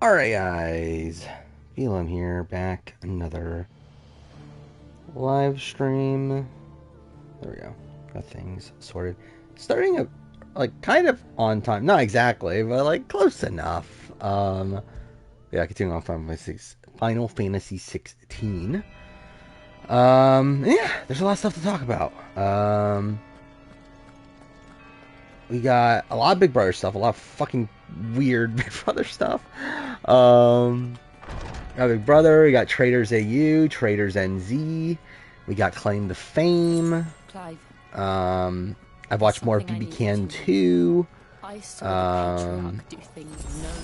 Alright guys, Elam here, back, another live stream. There we go, got things sorted. Starting at, like, kind of on time, not exactly, but like, close enough. Yeah, continuing on Final Fantasy XVI. Yeah, there's a lot of stuff to talk about. We got a lot of Big Brother stuff, a lot of fucking weird Big Brother stuff. Got Big Brother, we got Traders AU, Traders NZ, we got Claim to Fame. Clive, I've watched more of BB Can 2.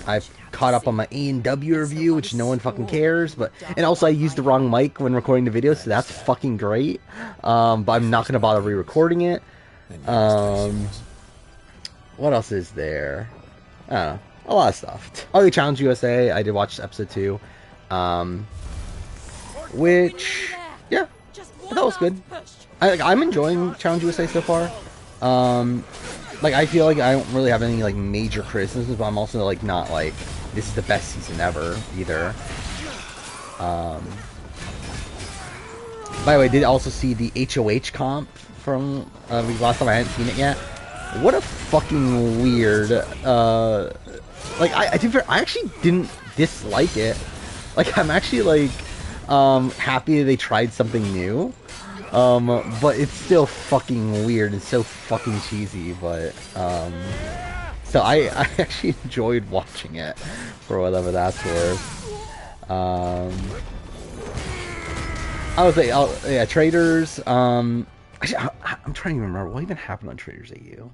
I've caught up on my A&W review, which no one fucking cares, but and also I used the wrong mic when recording the video, so that's fucking great. But I'm not gonna bother re-recording it. What else is there? I don't know. A lot of stuff. Oh, the Challenge USA. I did watch episode 2. Which, yeah, that was good. I'm enjoying Challenge USA so far. Like, I feel like I don't really have any, like, major criticisms, but I'm also, like, not, like, this is the best season ever, either. By the way, I did also see the HOH comp from, last time I hadn't seen it yet. What a fucking weird, like, I actually didn't dislike it. Like, I'm actually, like, happy they tried something new. But it's still fucking weird and so fucking cheesy, but, so I actually enjoyed watching it, for whatever that's worth. I would say, yeah, Traders, actually, I'm trying to remember what even happened on Traders AU.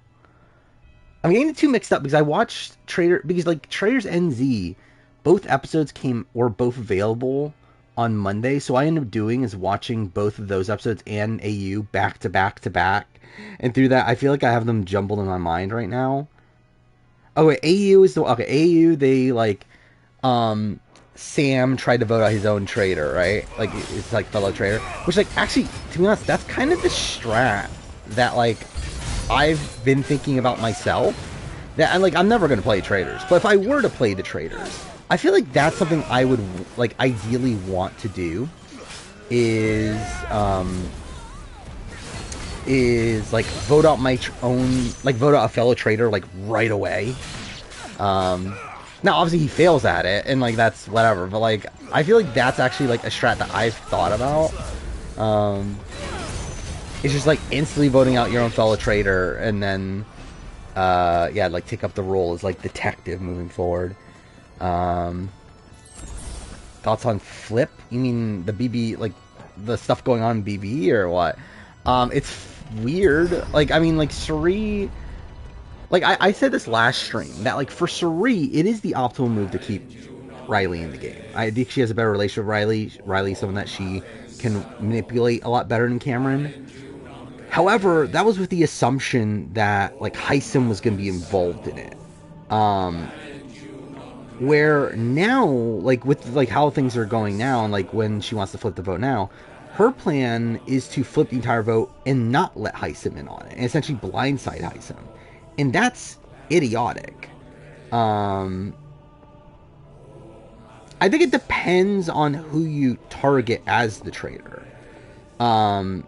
I'm getting the two mixed up because I watched like Traders NZ, both episodes were both available on Monday, so what I ended up doing is watching both of those episodes and AU back to back to back, and through that I feel like I have them jumbled in my mind right now. Oh wait, AU is AU, they like Sam tried to vote out his own trader, right? Like, it's like fellow trader, which, like, actually, to be honest, that's kind of the strat that, like, I've been thinking about myself. That I'm never going to play traders, but if I were to play the traders, I feel like that's something I would, like, ideally want to do, is like, vote out my own, like, vote out a fellow trader, like, right away. Now, obviously, he fails at it, and, like, that's whatever, but, like, I feel like that's actually, like, a strat that I've thought about. It's just, like, instantly voting out your own fellow trader, and then, yeah, like, take up the role as, like, detective moving forward. Thoughts on Flip? You mean the BB, like, the stuff going on in BB, or what? It's weird. Like, I mean, like, Suri... Like, I said this last stream, that, like, for Suri, it is the optimal move to keep Riley in the game. I think she has a better relationship with Riley. Riley's someone that she can manipulate a lot better than Cameron. However, that was with the assumption that, like, Heisem was going to be involved in it. Where now, like, with, like, how things are going now, and, like, when she wants to flip the vote now, her plan is to flip the entire vote and not let Heisem in on it, and essentially blindside Heisem. And that's idiotic. I think it depends on who you target as the traitor. And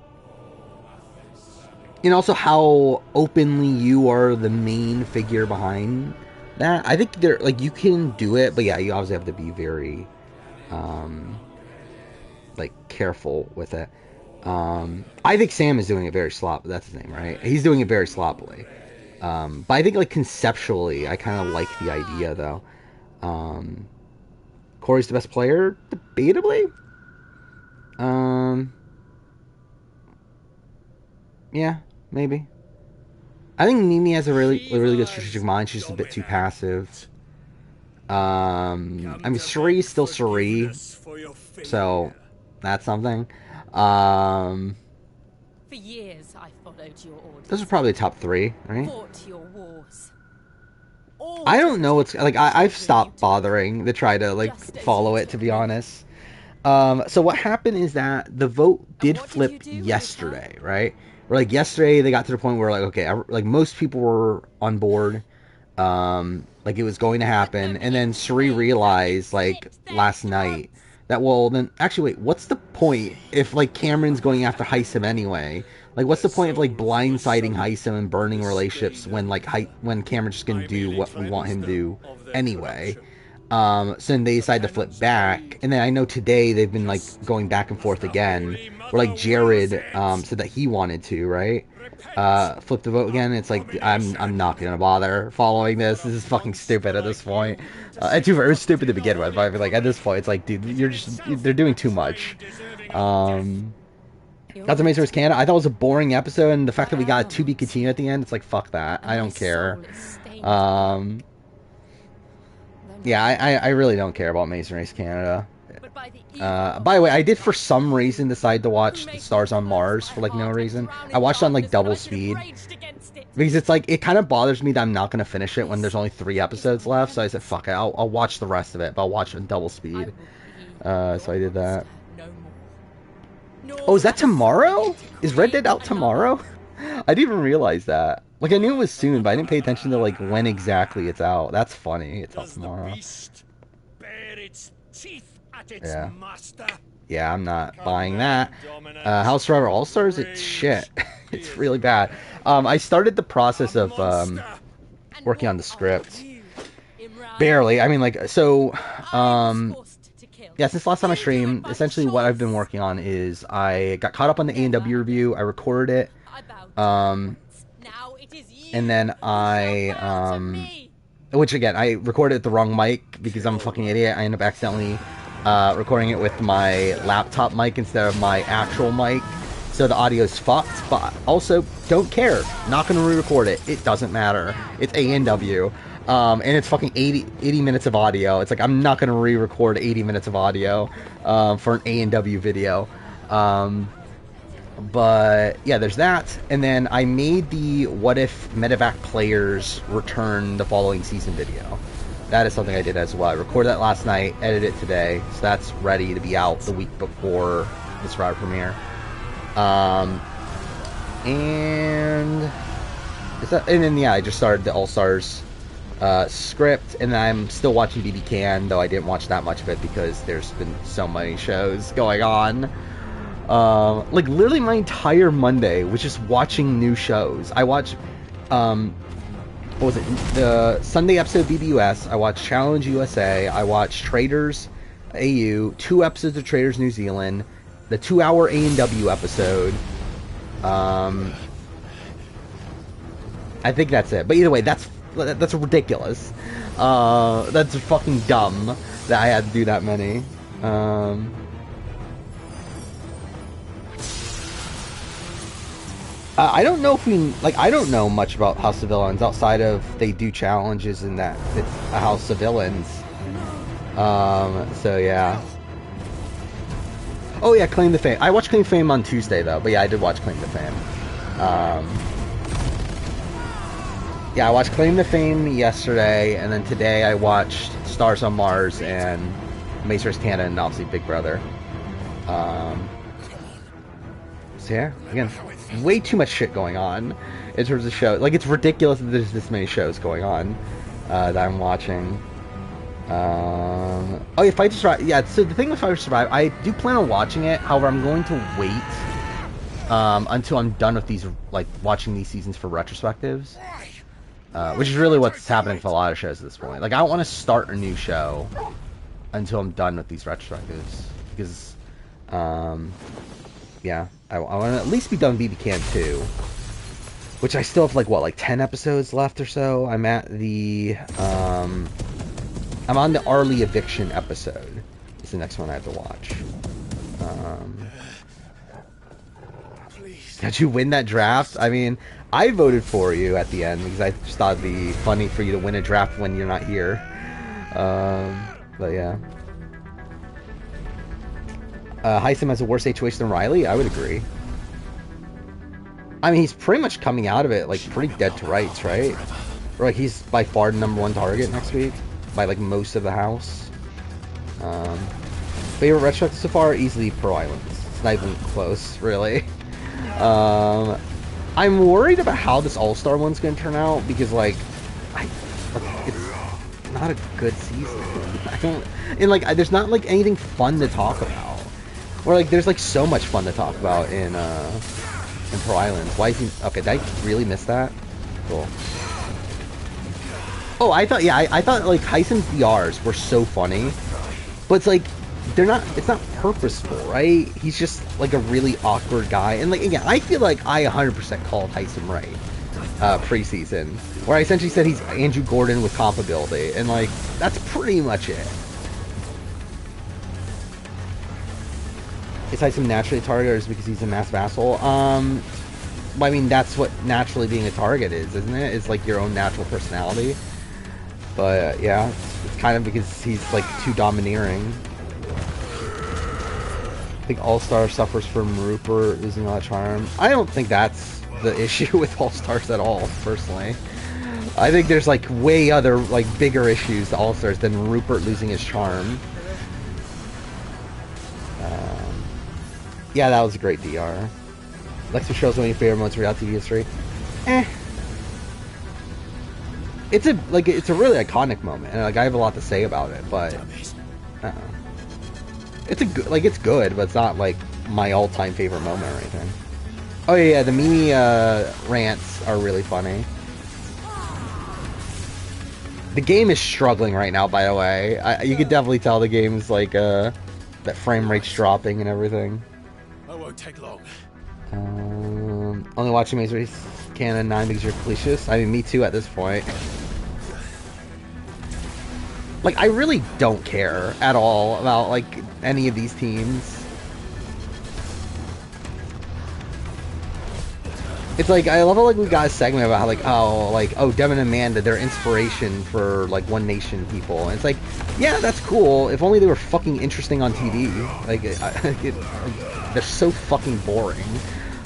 also how openly you are the main figure behind that. I think like, you can do it, but yeah, you obviously have to be very, like, careful with it. I think Sam is doing it very sloppily. That's his name, right? He's doing it very sloppily. But I think, like, conceptually, I kind of like the idea, though. Corey's the best player? Debatably? Yeah, maybe. I think Mimi has a really good strategic mind. She's just a bit too passive. I mean, Suri's still Suri, so that's something. for years I followed your orders. Those are probably the top 3, right? Fought your wars. I don't know what's, like, I've stopped bothering to try to, like, follow it, to be honest. So what happened is that the vote did flip yesterday, right? Where, like, yesterday they got to the point where, like, okay, like, most people were on board. like it was going to happen, and then Suri realized like last night that, well, then actually wait, what's the point if like Cameron's going after Hisam anyway? Like, what's the point of like blindsiding Hisam and burning relationships when like when Cameron's just gonna do what we want him to do anyway? So then they decide to flip back, and then I know today they've been like going back and forth again. Where like Jared said that he wanted to, right? Flip the vote again. It's like I'm not gonna bother following this. This is fucking stupid at this point. It was stupid to begin with, but I feel like at this point it's like, dude, they're doing too much. That's Amazing Race Canada. I thought it was a boring episode, and the fact that we got a to be continued at the end, it's like, fuck that. I don't care. Yeah, I really don't care about Amazing Race Canada. By the way, I did for some reason decide to watch The Stars on Mars for like no reason. I watched it on like double speed because it's like, it kind of bothers me that I'm not gonna finish it when there's only 3 episodes left. So I said, fuck it, I'll watch the rest of it, but I'll watch it in double speed. So I did that. Oh, is that tomorrow? Is Red Dead out tomorrow? I didn't even realize that. Like, I knew it was soon, but I didn't pay attention to like when exactly it's out. That's funny. It's out tomorrow. Yeah. Yeah, I'm not buying that. House Survivor All Stars, it's shit. It's really bad. I started the process of working on the script. Barely. I mean, like, so yeah, since last time I streamed, essentially what I've been working on is I got caught up on the A&W review. I recorded it. And then which again, I recorded the wrong mic because I'm a fucking idiot. I ended up accidentally recording it with my laptop mic instead of my actual mic. So the audio's fucked, but also don't care. Not gonna re-record it. It doesn't matter. It's A&W. And it's fucking 80 minutes of audio. It's like, I'm not gonna re-record 80 minutes of audio for an A&W video. But yeah, there's that. And then I made the what if Medevac players return the following season video. That is something I did as well. I recorded that last night, edited it today, so that's ready to be out the week before the Survivor premiere. And then yeah, I just started the All Stars script, and I'm still watching BB Can, though I didn't watch that much of it because there's been so many shows going on. Like literally my entire Monday was just watching new shows. I watched what was it, the Sunday episode of BBUS, I watched Challenge USA, I watched Traders AU, 2 episodes of Traders New Zealand, the 2-hour A&W episode. I think that's it. But either way, that's ridiculous. That's fucking dumb that I had to do that many. I don't know if I don't know much about House of Villains outside of they do challenges and that it's a House of Villains. So yeah. Oh yeah, Claim to Fame. I watched Claim to Fame on Tuesday though, but yeah, I did watch Claim to Fame. Yeah, I watched Claim to Fame yesterday, and then today I watched Stars on Mars and Amazing Race Canada, and obviously Big Brother. So yeah, again, way too much shit going on in terms of show. Like, it's ridiculous that there's this many shows going on that I'm watching. Oh yeah, Fight to Survive. Yeah, so the thing with Fight to Survive, I do plan on watching it. However, I'm going to wait until I'm done with these, like, watching these seasons for retrospectives. Which is really what's happening for a lot of shows at this point. Like, I don't want to start a new show until I'm done with these retrospectives. Because, yeah, I want to at least be done with BB Can 2. Which I still have, like, what, like 10 episodes left or so? I'm at the, I'm on the Arlie Eviction episode. It's the next one I have to watch. Did you win that draft? I mean, I voted for you at the end because I just thought it'd be funny for you to win a draft when you're not here. But yeah. Hisam has a worse situation than Riley? I would agree. I mean, he's pretty much coming out of it, like, pretty dead to rights, right? Or, like, he's by far the #1 target next week. By, like, most of the house. Favorite retrospective so far? Easily Pro Islands. It's not even close, really. I'm worried about how this All-Star one's gonna turn out, because, like, not a good season. I don't, and like, there's not like anything fun to talk about. Or like, there's like so much fun to talk about in Pearl Islands. Why is he? Okay, did I really miss that? Cool. Oh, I thought, yeah, I thought like Heisen's DRs were so funny, but it's like they're not. It's not purposeful, right? He's just like a really awkward guy, and like again, I feel like I 100% called Heisen right preseason, where I essentially said he's Andrew Gordon with comp ability, and like that's pretty much it. Is Heisen naturally a target, or is it because he's a massive asshole? I mean, that's what naturally being a target is, isn't it? It's like your own natural personality. But yeah, it's kind of because he's like too domineering. I think All-Star suffers from Rupert losing all that charm. I don't think that's the issue with All-Stars at all, personally. I think there's like way other, like bigger issues to All-Stars than Rupert losing his charm. Yeah, that was a great DR. Lexi shows one of your favorite moments of reality TV history. It's a really iconic moment, and like I have a lot to say about it, but it's a good, like it's good, but it's not like my all-time favorite moment or anything. Oh yeah, the Mimi rants are really funny. The game is struggling right now, by the way. You could definitely tell the game's like that frame rate's dropping and everything. I won't take long. Only watching Maze Race Canon 9 because you're Felicious. I mean, me too at this point. Like, I really don't care at all about, like, any of these teams. It's like, I love how, like, we got a segment about how, like, oh, Devin and Amanda, they're inspiration for, like, One Nation people. And it's like, yeah, that's cool. If only they were fucking interesting on TV. Like, they're so fucking boring.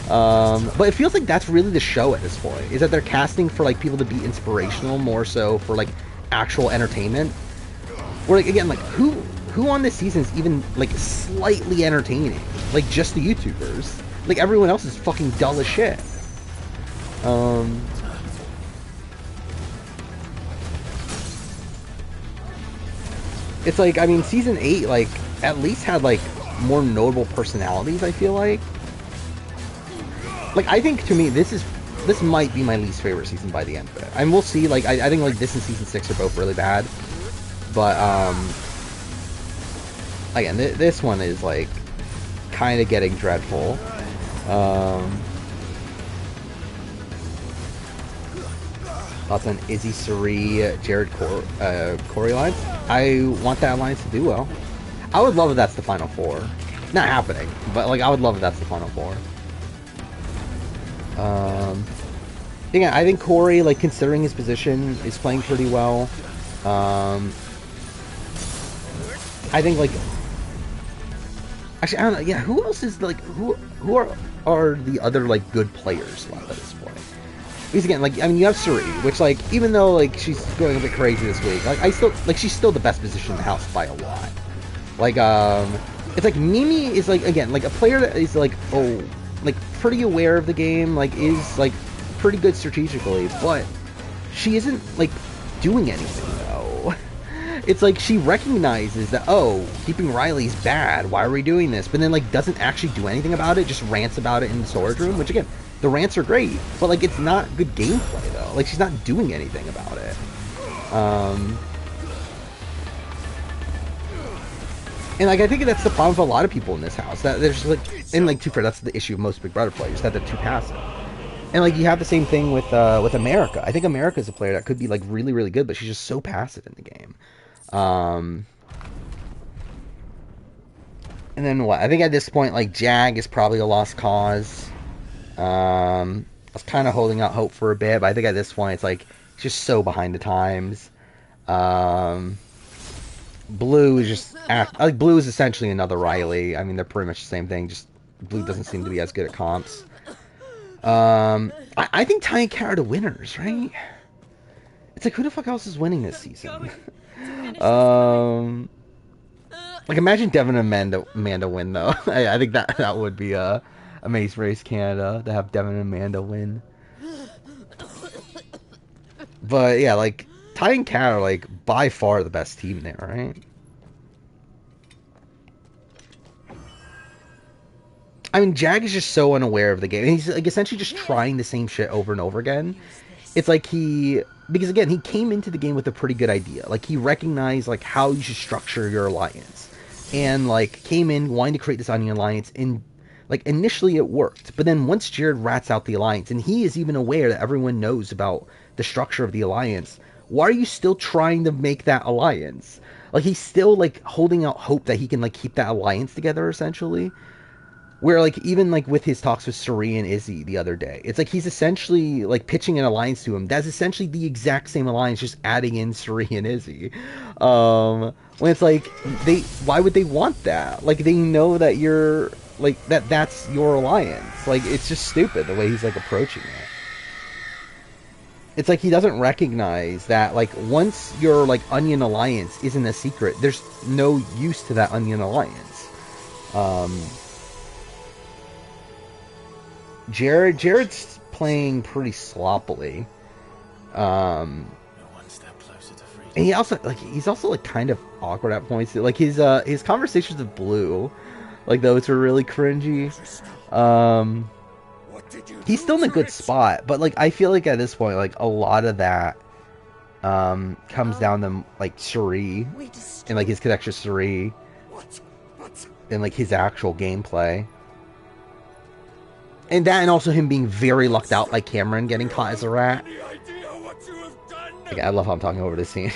But it feels like that's really the show at this point. Is that they're casting for, like, people to be inspirational more so for, like, actual entertainment. Or, like, again, like, who on this season is even, like, slightly entertaining? Like, just the YouTubers. Like, everyone else is fucking dull as shit. It's like, I mean, season 8, like, at least had, like, more notable personalities, I feel like. Like, I think, to me, this might be my least favorite season by the end of it. And we'll see, like, I think, like, this and season 6 are both really bad. But, again, this one is, like, kind of getting dreadful. Thoughts on Izzy, Suri, Jared, Corey alliance? I want that alliance to do well. I would love if that's the Final Four. Not happening, but, like, I would love if that's the Final Four. Yeah, I think Corey, like, considering his position, is playing pretty well. I think, like, actually, I don't know. Yeah, who else is, like, who are the other, like, good players left at this point? Because again, like, I mean, you have Suri, which, like, even though, like, she's going a bit crazy this week, like, she's still the best position in the house by a lot. Like, it's like Mimi is, like, again, like, a player that is, like, like, pretty aware of the game, like, is, like, pretty good strategically, but she isn't, like, doing anything, though. It's like she recognizes that, oh, keeping Riley's bad, why are we doing this? But then, like, doesn't actually do anything about it, just rants about it in the storage room, which, again, the rants are great, but, like, it's not good gameplay, though. Like, she's not doing anything about it. And, like, I think that's the problem for a lot of people in this house. That there's, like, and, like, too fair, that's the issue of most Big Brother players, that they're too passive. And, like, you have the same thing with America. I think America's a player that could be, like, really, really good, but she's just so passive in the game. And then what? I think at this point, like, Jag is probably a lost cause. I was kind of holding out hope for a bit, but I think at this point, it's, like, just so behind the times. Blue is just... like, Blue is essentially another Riley. I mean, they're pretty much the same thing, just Blue doesn't seem to be as good at comps. I think Ty and Kara are the winners, right? It's like, who the fuck else is winning this season? Like, imagine Devin and Amanda win, though. I think that would be a Maze Race Canada, to have Devin and Amanda win. But, yeah, like, Ty and Cat are like by far the best team there, right? I mean, Jag is just so unaware of the game. He's like essentially just trying the same shit over and over again. It's like because again, he came into the game with a pretty good idea. Like he recognized like how you should structure your alliance, and like came in wanting to create this onion alliance. And like initially it worked, but then once Jared rats out the alliance, and he is even aware that everyone knows about the structure of the alliance, why are you still trying to make that alliance? Like he's still like holding out hope that he can like keep that alliance together essentially. Where like even like with his talks with Suri and Izzy the other day, it's like he's essentially like pitching an alliance to him. That's essentially the exact same alliance, just adding in Suri and Izzy. When it's like why would they want that? Like they know that you're like that's your alliance. Like it's just stupid the way he's like approaching it. It's like he doesn't recognize that like once your like onion alliance isn't a secret, there's no use to that onion alliance. Jared's playing pretty sloppily. And he also like he's also like kind of awkward at points. Like his conversations with Blue, like those were really cringy. He's still in a good spot, but like I feel like at this point, like a lot of that comes down to like Suri and like his connection to Suri and like his actual gameplay. And that, and also him being very lucked out by Cameron getting caught as a rat. Like, I love how I'm talking over this scene.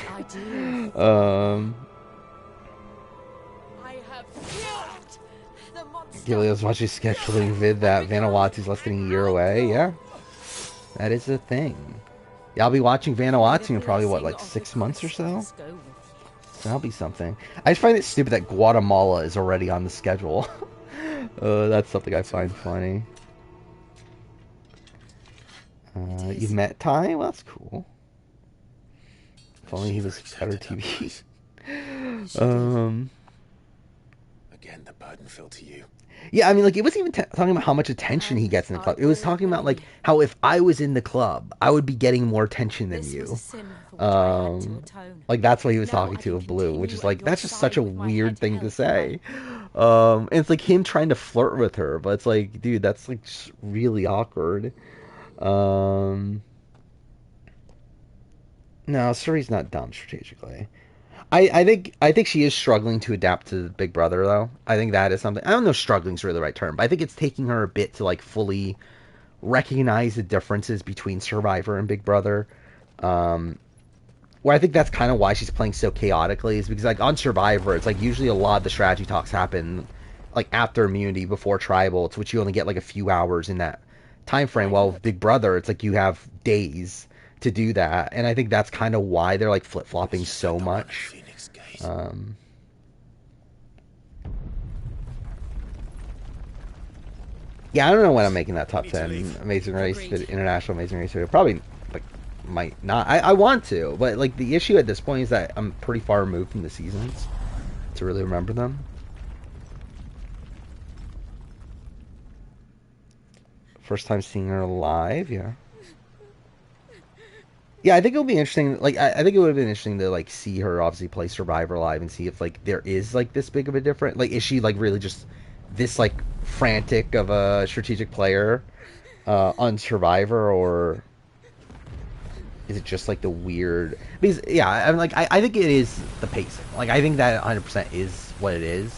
Gillia's watching scheduling vid that Vanuatu's less than a year away. Yeah, that is a thing. Yeah, I'll be watching Vanuatu in probably what, like 6 months or so. So that'll be something. I just find it stupid that Guatemala is already on the schedule. That's something I find funny. You've met Ty? Well, that's cool. If only he was better TV. Again, the burden fell to you. Yeah, I mean, like, it wasn't even talking about how much attention he gets in the club. It was talking about, like, how if I was in the club, I would be getting more attention than you. Like, that's what he was talking to of Blue, which is, like, that's just such a weird thing to say. And it's, like, him trying to flirt with her, but it's, like, dude, that's, like, just really awkward. No, Suri's not dumb strategically. I think she is struggling to adapt to Big Brother, though. I think that is something. I don't know if struggling's really the right term, but I think it's taking her a bit to like fully recognize the differences between Survivor and Big Brother. Where I think that's kind of why she's playing so chaotically is because like on Survivor, it's like usually a lot of the strategy talks happen like after immunity, before tribal, to which you only get like a few hours in that time frame. While with Big Brother, it's like you have days to do that, and I think that's kind of why they're like flip-flopping so much. Yeah, I don't know when I'm making that top 10 Amazing Race, International Amazing Race video. Probably like might not. I want to, but like the issue at this point is that I'm pretty far removed from the seasons to really remember them. First time seeing her live, yeah. Yeah, I think it'll be interesting. Like, I think it would have been interesting to like see her obviously play Survivor live and see if like there is like this big of a difference. Like, is she like really just this like frantic of a strategic player on Survivor, or is it just like the weird? Because yeah, I'm like I think it is the pacing. Like, I think that 100% is what it is.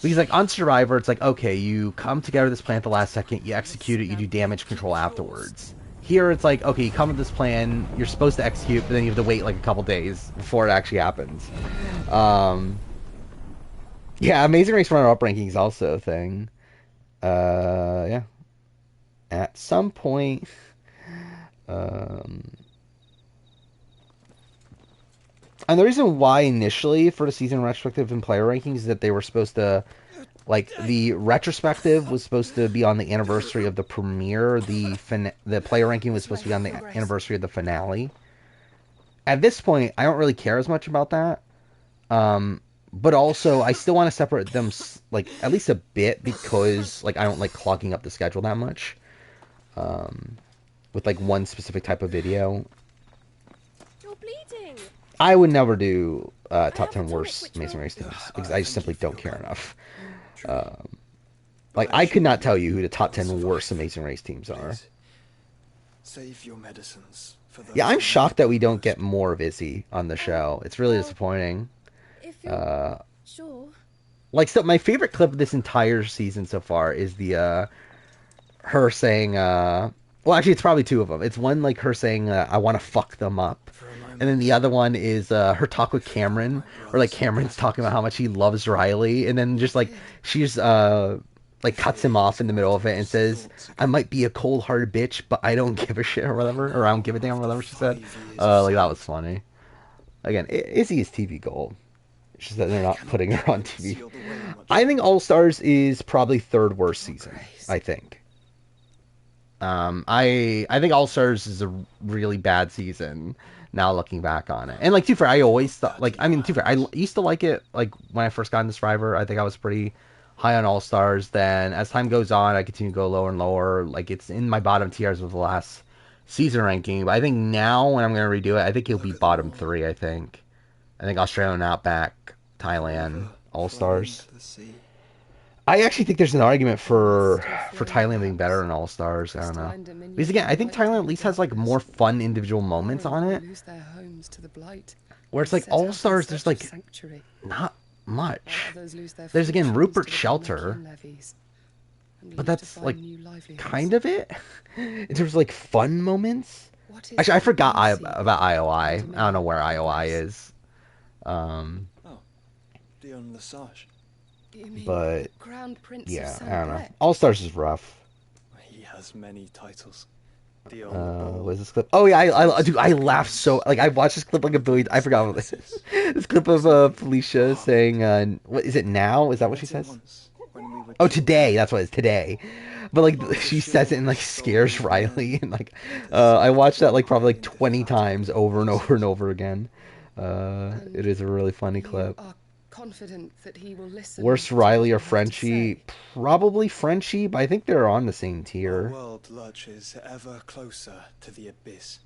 Because like on Survivor, it's like okay, you come together this plan at the last second, you execute it, you do damage control afterwards. Here it's like, okay, you come with this plan, you're supposed to execute, but then you have to wait like a couple days before it actually happens. Yeah, Amazing Race runner-up ranking is also a thing. Yeah. At some point, and the reason why initially for the season retrospective and player rankings is that they were supposed to, like, the retrospective was supposed to be on the anniversary of the premiere. The player ranking was supposed to be on the anniversary of the finale. At this point, I don't really care as much about that. But also, I still want to separate them, like, at least a bit, because, like, I don't like clogging up the schedule that much. With, like, one specific type of video. bleeding. I would never do top 10 worst Amazing Race teams because I just simply don't care enough. Like, I could not tell you who the top 10 worst Amazing Race teams are. Save your medicines for those Yeah, I'm who shocked need that we them don't get most. more of Izzy on the show. It's really disappointing. If you're sure. Like, so my favorite clip of this entire season so far is the her saying well, actually it's probably two of them. It's one like her saying I want to fuck them up, and then the other one is her talk with Cameron, or like Cameron's talking about how much he loves Riley, and then just like she's like cuts him off in the middle of it and says, I might be a cold-hearted bitch, but I don't give a shit or whatever, or I don't give a damn or whatever she said. Like, that was funny. Again, Izzy is TV gold. It's just that they're not putting her on TV. I think All Stars is probably third worst season. I think. I think All Stars is a really bad season. Now looking back on it, and like, to be fair, I always thought, like, I mean, to be fair, I used to like it. Like when I first got into Survivor, I think I was pretty high on All Stars. Then as time goes on, I continue to go lower and lower. Like, it's in my bottom tiers of the last season ranking. But I think now when I'm gonna redo it, I think it'll be bottom three. I think Australian Outback, Thailand, All Stars. I actually think there's an argument for Thailand being better than All Stars. I don't know. Because again, I think Thailand at least has like more fun individual moments on it. Where it's like All Stars, there's like not much. There's again Rupert Shelter, but that's like kind of it in terms of like fun moments. Actually, I forgot about IOI. I don't know where IOI is. Oh, Dion Lesage. But yeah, I don't know. All Stars is rough. He has many titles. Dion What is this clip? Oh yeah, dude, I laughed so, like, I watched this clip like a billion. I forgot what this is. This clip of Felicia saying, what is it now? Is that what she says? Oh, today. That's what it is, today. But like she says it and like scares Riley, and like I watched that like probably like 20 times over and over and over again. It is a really funny clip. Confident that he will listen. Worst Riley or Frenchie? Probably Frenchie, but I think they're on the same tier. The world lurches ever closer to the abyss,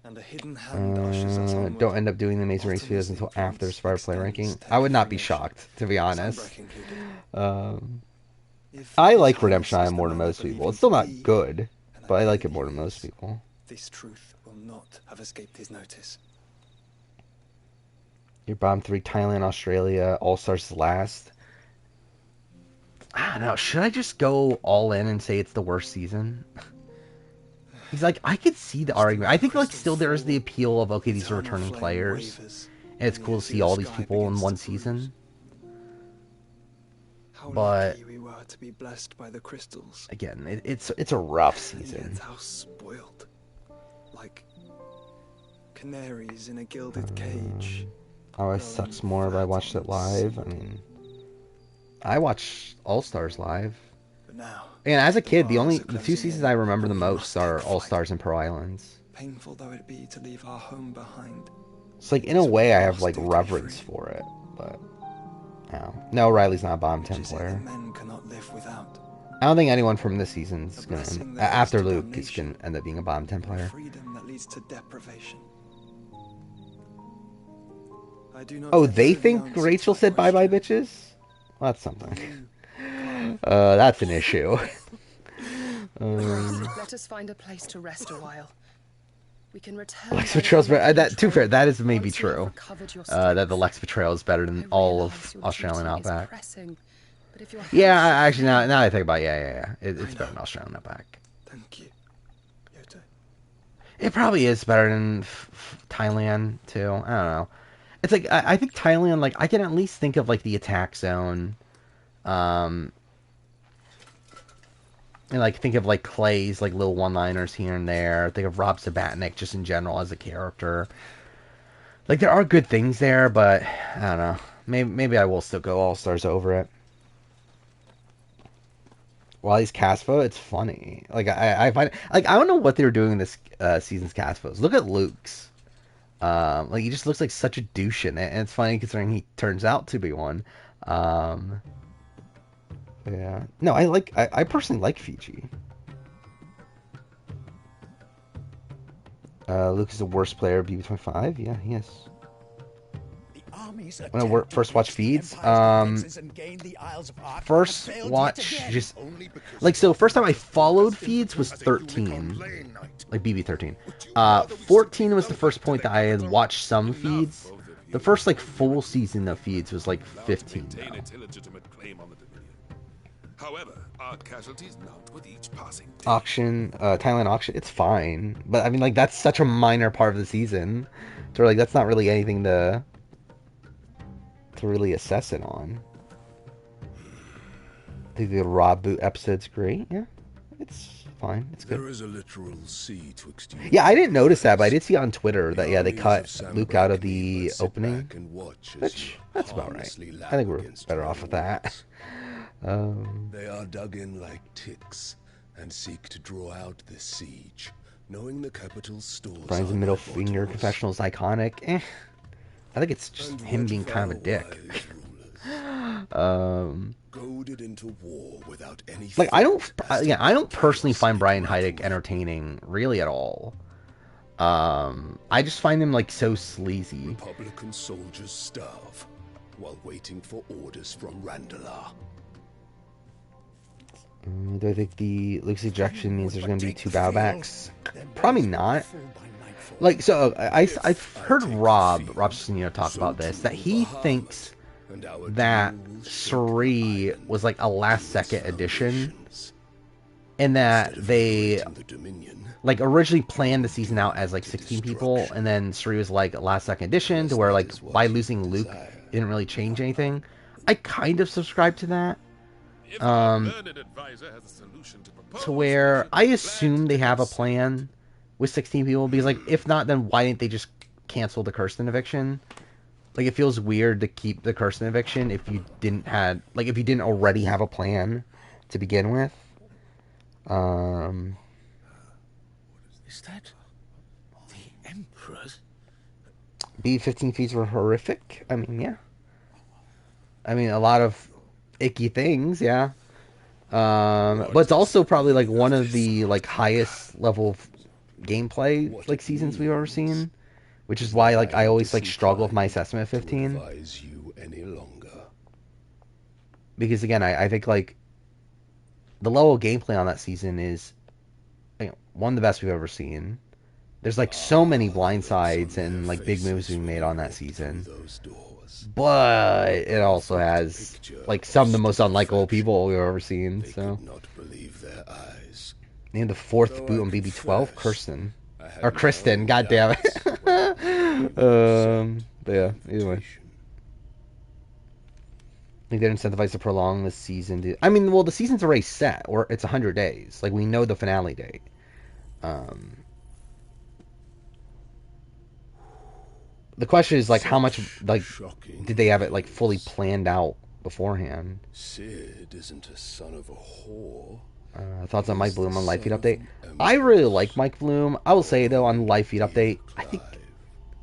and a hidden hand ushers us onward. Don't end up doing the Amazing Race videos until after Survivor Play ranking. I would not be shocked, to be honest. I like Redemption Island more than most people. It's still not good, but I like it more than most people. This truth will not have escaped his notice. Your bottom three: Thailand, Australia, All Stars last. I don't know. Should I just go all in and say it's the worst season? He's like, I could see the argument. I think like still there is the appeal of, okay, these are returning players, and it's cool to see all these people in one season. But we were to be blessed by the crystals. Again, it's a rough season. How spoiled, like canaries in a gilded cage. Always sucks more if I watched it live. I mean, I watched All Stars live. But now, and as a kid, the two seasons I remember the most are All Stars and Pearl Islands. Painful though it be to leave our home behind. It's like, in a way, I have like reverence for it, but no, Riley's not a bottom 10 player. Men cannot live without. I don't think anyone from this season's gonna, after Luke, is gonna end up being a bottom 10 player. Freedom that leads to deprivation. Oh, they think Rachel said bye-bye, bitches? Well, that's something. That's an issue. Let us find a place to rest a while. We can return. Lex Betrayal's better. That, to be fair, that is maybe true. That the Lex Betrayal is better than all of Australian Outback. Yeah, actually, now I think about it, yeah. It's better than Australian Outback. Thank you, Yoto. It probably is better than Thailand, too. I don't know. It's like, I think Thailand, like, I can at least think of, like, the attack zone. And, like, think of, like, Clay's, like, little one-liners here and there. Think of Rob Sabatnik just in general as a character. Like, there are good things there, but, I don't know. Maybe I will still go All-Stars over it. While he's cast vote, it's funny. Like, I find, like, I don't know what they were doing in this season's cast votes. Look at Luke's. Like, he just looks like such a douche in it, and it's funny considering he turns out to be one. Yeah. No, I personally like Fiji. Luke is the worst player of BB25. Yeah, he is. The armies When I first watched feeds, first watch just like so. First time I followed feeds was 13, like BB13. 14 was the first point that I had watched some feeds. The first like full season of feeds was like 15 now. However, our casualties mount with each passing day. Auction, Thailand auction, it's fine, but I mean like that's such a minor part of the season. So like that's not really anything to really assess it on. I think the raw boot episode's great. Yeah, it's fine. It's good. There is a literal sea twixt you. Yeah, I didn't notice that, but I did see on Twitter that yeah they cut Luke out of the opening, which that's about right. I think we're better off with that. They are dug in like ticks and seek to draw out this siege, knowing the capital's stores. Brian's middle finger confessional is iconic. I think it's just him being kind of a dick. Goaded into war without any. Like I don't personally find Brian Heidick entertaining really at all. I just find him like so sleazy. Republican soldiers starve while waiting for orders from Randalar. Do I think the Luke's ejection means there's going to be 2 battlecks? Probably not. Like, so I've heard Rob Senior talk about this, that he thinks that Suri was like a last second addition, and that they like originally planned the season out as like 16 people, and then Suri was like a last second addition to where like by losing Luke it didn't really change anything. I kind of subscribe to that. To where I assume they have a plan with 16 people, because like if not, then why didn't they just cancel the Kirsten eviction? Like it feels weird to keep the Kirsten eviction if you didn't already have a plan to begin with. Is that the Emperor's? B-15 feeds were horrific. I mean, yeah. I mean, a lot of icky things, yeah. But it's also probably like one of the like highest level gameplay like seasons we've ever seen, which is why like I always like struggle with my assessment of 15. Because again, I think like the level of gameplay on that season is one of the best we've ever seen. There's like so many blindsides and like big moves being made on that season. But it also has like some of the most unlikable people we've ever seen. So named the 4th boot on BB12, Kristen. God damn it. But yeah, either way. I think they're incentivized to prolong the season. I mean, well, the season's already set, or it's 100 days. Like we know the finale date. The question is like how much like did they have it like fully planned out beforehand? Sid isn't a son of a whore. Thoughts on Mike Bloom on Live Feed Update? I really like Mike Bloom. I will say though on Live Feed Update, I think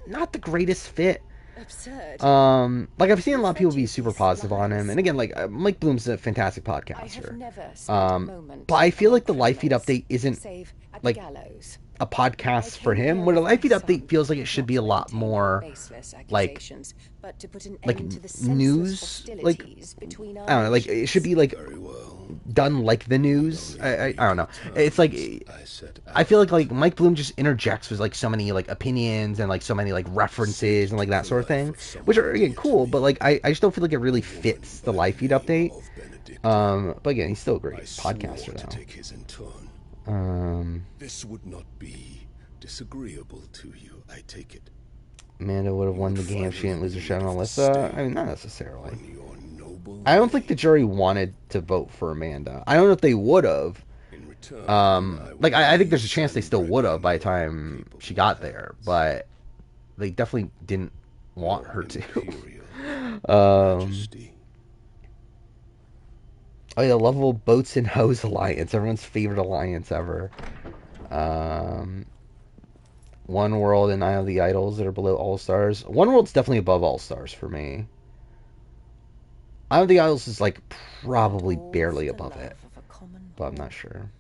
not the greatest fit. Absurd. Like I've seen a lot of people be super positive on him, and again, like Mike Bloom's a fantastic podcaster. But I feel like the Live Feed Update isn't like a podcast for him. Where the Live Feed Update feels like it should be a lot more like news, like I don't know, like it should be like done like the news. I don't know. It's like I feel like Mike Bloom just interjects with like so many like opinions and like so many like references and like that sort of thing, which are again cool, but like I just don't feel like it really fits the Live Feed Update. But again, he's still a great podcaster though. This would not be disagreeable to you, I take it. Amanda would have won the game if she didn't lose her shot on Alyssa. I mean, not necessarily. I don't think the jury wanted to vote for Amanda. I don't know if they would have. Like I think there's a chance they still would have by the time she got there, but they definitely didn't want her to. Oh yeah, Lovable Boats and Hose Alliance, everyone's favorite alliance ever. One World and Eye of the Idols that are below All Stars. One World's definitely above All Stars for me. Eye of the Idols is like probably barely above it, but I'm not sure.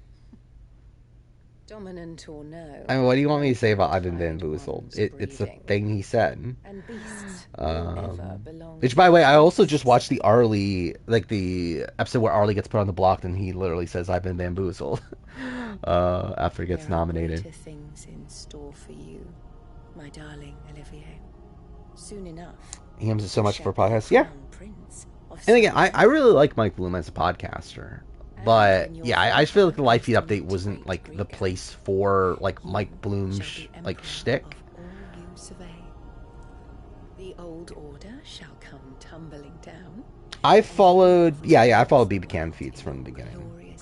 Dominant or no. I mean, what do you want me to say about I've been bamboozled? It's a thing he said. And beasts never belong. Which, by the way, I also just watched the Arlie, like the episode where Arlie gets put on the block, and he literally says, "I've been bamboozled," after he gets nominated. There are things in store for you, my darling Olivier. Soon enough. He comes so much for podcasts, yeah. And again, I really like Mike Bloom as a podcaster. But yeah, I just feel like the live feed update wasn't like the place for like Mike Bloom's like shtick. The old order shall come tumbling down. I followed BB Cam feeds from the beginning.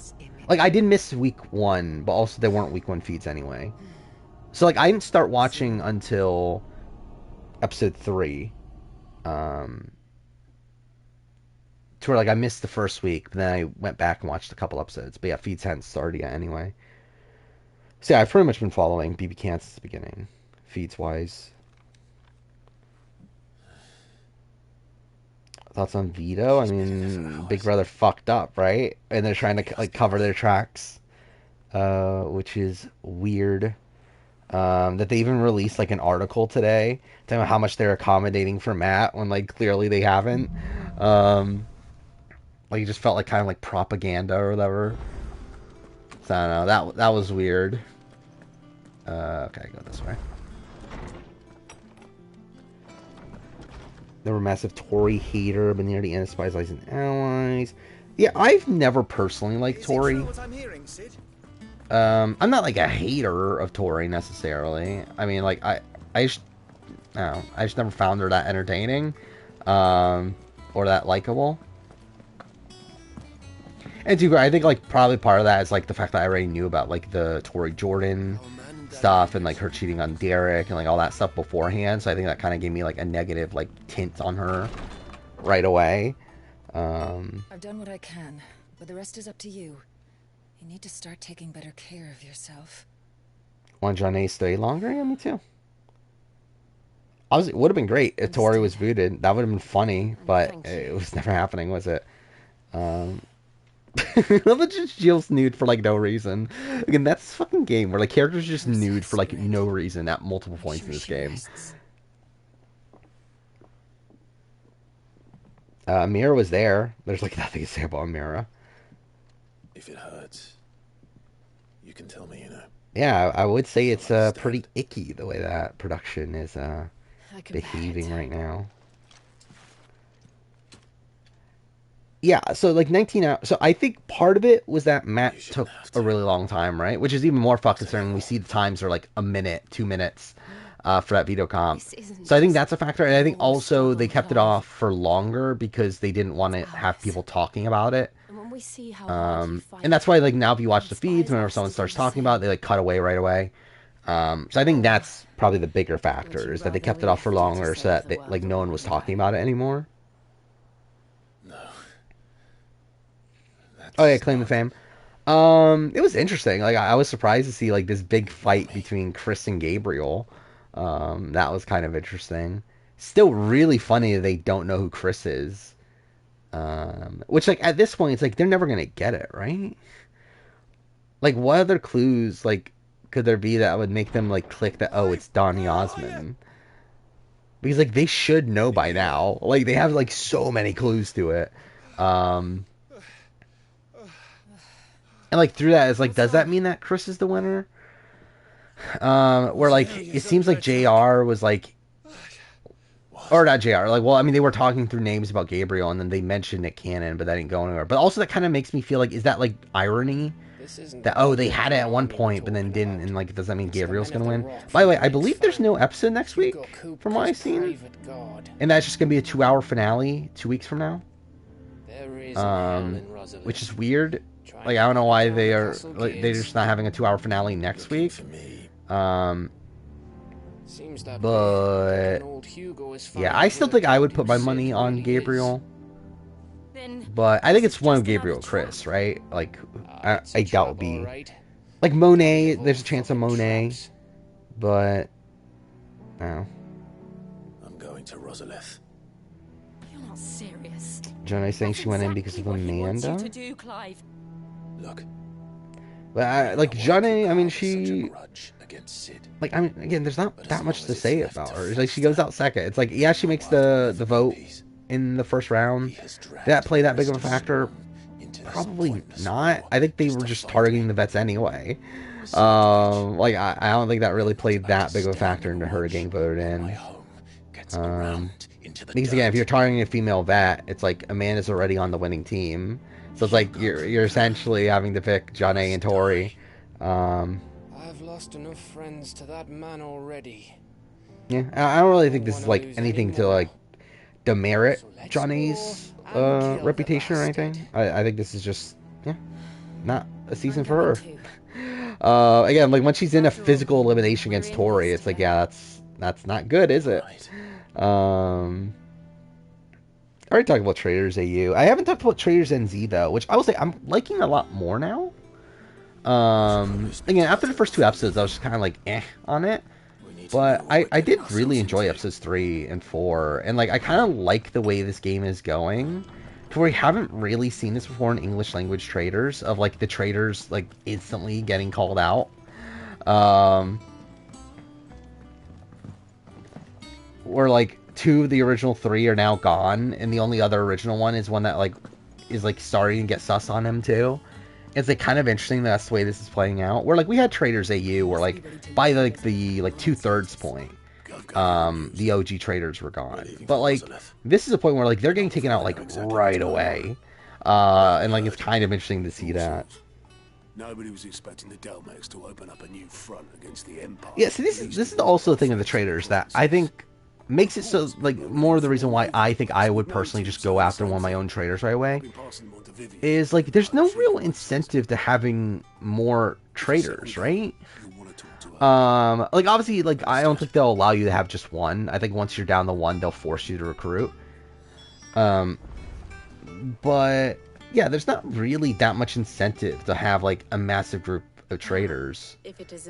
Like I did miss week 1, but also they weren't week 1 feeds anyway. So like I didn't start watching until episode 3. To where like I missed the first week, but then I went back and watched a couple episodes. But yeah, feeds hadn't started yet anyway. So yeah, I've pretty much been following BB Cam since the beginning, feeds wise. Thoughts on Vito? I mean, Big Brother fucked up, right? And they're trying to like cover their tracks, which is weird. That they even released like an article today telling how much they're accommodating for Matt when like clearly they haven't. Like it just felt like kind of like propaganda or whatever. So I don't know. That was weird. Okay, go this way. They were a massive Tory hater, but near the end of Spies, Lies, and Allies. Yeah, I've never personally liked Tory. I'm not like a hater of Tory necessarily. I mean, like I just never found her that entertaining, or that likable. And too, I think like probably part of that is like the fact that I already knew about like the Tori Jordan stuff and like her cheating on Derek and like all that stuff beforehand. So I think that kind of gave me like a negative like tint on her right away. I've done what I can, but the rest is up to you. You need to start taking better care of yourself. Want Johnny to stay longer? Yeah, me too. It would have been great if Tori was booted. That would have been funny, but it was never happening, was it? Just Jill's nude for like no reason. Again, that's a fucking game where like characters are just nude for like no reason at multiple points in this game. Mira was there. There's like nothing to say about Mira. If it hurts, you can tell me, you know. Yeah, I would say it's pretty icky the way that production is behaving right now. Yeah, so like 19 hours. So I think part of it was that Matt took a really long time, right? Which is even more fucking concerning. We see the times are like a minute, 2 minutes for that veto comp. So I think that's a factor. And I think also they kept it off for longer because they didn't want to have people talking about it. And that's why like now if you watch the feeds, whenever someone starts talking about it, they like cut away right away. So I think that's probably the bigger factor is that they kept it off for longer so that they, like no one was talking about it anymore. Oh yeah, Claim to Fame. It was interesting. Like I was surprised to see like this big fight between Chris and Gabriel. That was kind of interesting. Still really funny that they don't know who Chris is. Which like at this point it's like they're never gonna get it, right? Like what other clues like could there be that would make them like click that it's Donny Osmond? Because like they should know by now. Like they have like so many clues to it. And like through that, it's like, does that mean that Chris is the winner? Where like it seems like JR was like, or not JR. Like, well, I mean, they were talking through names about Gabriel, and then they mentioned Nick Cannon, but that didn't go anywhere. But also, that kind of makes me feel like, is that like irony? That they had it at one point, but then didn't, and like, does that mean Gabriel's gonna win? By the way, I believe there's no episode next week, from what I've seen, and that's just gonna be a 2-hour finale 2 weeks from now. Which is weird. Like I don't know why they're just not having a 2-hour finale next week. But yeah, I still think I would put my money on Gabriel. But I think it's one of Gabriel or Chris, right? Like I doubt it would be like Monet. There's a chance of Monet, but no. I'm going to Rosalith. You're not serious. Jonah's saying she went in because of Amanda. Look, But like Johnny, I mean, she grudge against Sid. like, I mean, again, there's not that much to say about her. It's like she goes out second. It's like, yeah, she makes the vote in the first round. Did that play that big of a factor? Probably not. I think they were just targeting the vets anyway. Like I don't think that really played that big of a factor into her getting voted in. Because again, if you're targeting a female vet, it's like Amanda's already on the winning team, so it's like you're essentially having to pick John A and Tori. I've lost enough friends to that man already. Yeah, I don't really think this is like anything to like demerit Johnny's reputation or anything. I think this is just not a season for her. Again, like when she's in a physical elimination against Tori, it's like that's not good, is it? I already talked about Traders AU. I haven't talked about Traders NZ though, which I will say I'm liking a lot more now. Again, after the first 2 episodes, I was just kind of like on it. But I did really enjoy episodes 3 and 4, and like I kind of like the way this game is going. To where we haven't really seen this before in English language traders, of like the traders like instantly getting called out. Or like 2 of the original 3 are now gone, and the only other original one is one that like is like starting to get sus on him too. It's like kind of interesting that's the way this is playing out. Where like we had Traders AU, where like by like the like 2/3 point, the OG traders were gone. But like this is a point where like they're getting taken out like right away, and like it's kind of interesting to see that. Nobody was expecting the Delmex to open up a new front against the Empire. Yeah, so this is also the thing of the traders that I think makes it so like more of the reason why I think I would personally just go after one of my own traders right away. Is like there's no real incentive to having more traders, right? Like obviously, like I don't think they'll allow you to have just one. I think once you're down to one, they'll force you to recruit. But yeah, there's not really that much incentive to have like a massive group of traders.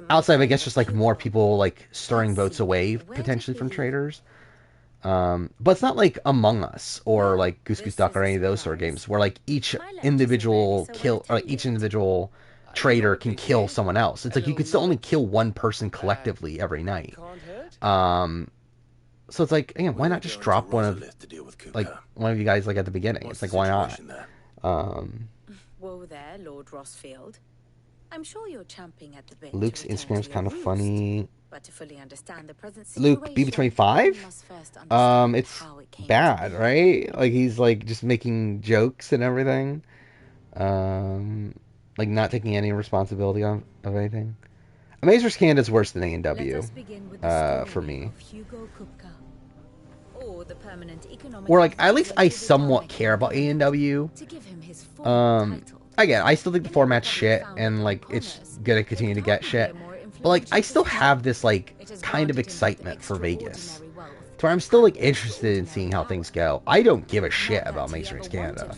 Outside of, I guess, just like more people like stirring votes away potentially from traders. But it's not like Among Us or like Goose Goose Duck or any of those sort of games where like each individual trader can kill someone else. It's like you could still only kill one person collectively every night. So it's like, again, why not just drop one of you guys like at the beginning? It's like, why not? Whoa there, Lord Rossfield. I'm sure you're champing at the bit. Luke's Instagram's kind of funny. But to fully understand the present Luke BB25? It's bad, right? Like he's like just making jokes and everything. Like not taking any responsibility of anything. Amazers Canada's worse than A&W. For me. Or like at least I somewhat care about A&W. Again, I still think the format's shit and like it's gonna continue to get shit. But like I still have this like kind of excitement for Vegas. To where I'm still like interested in seeing how things go. I don't give a shit about Amazing Race Canada.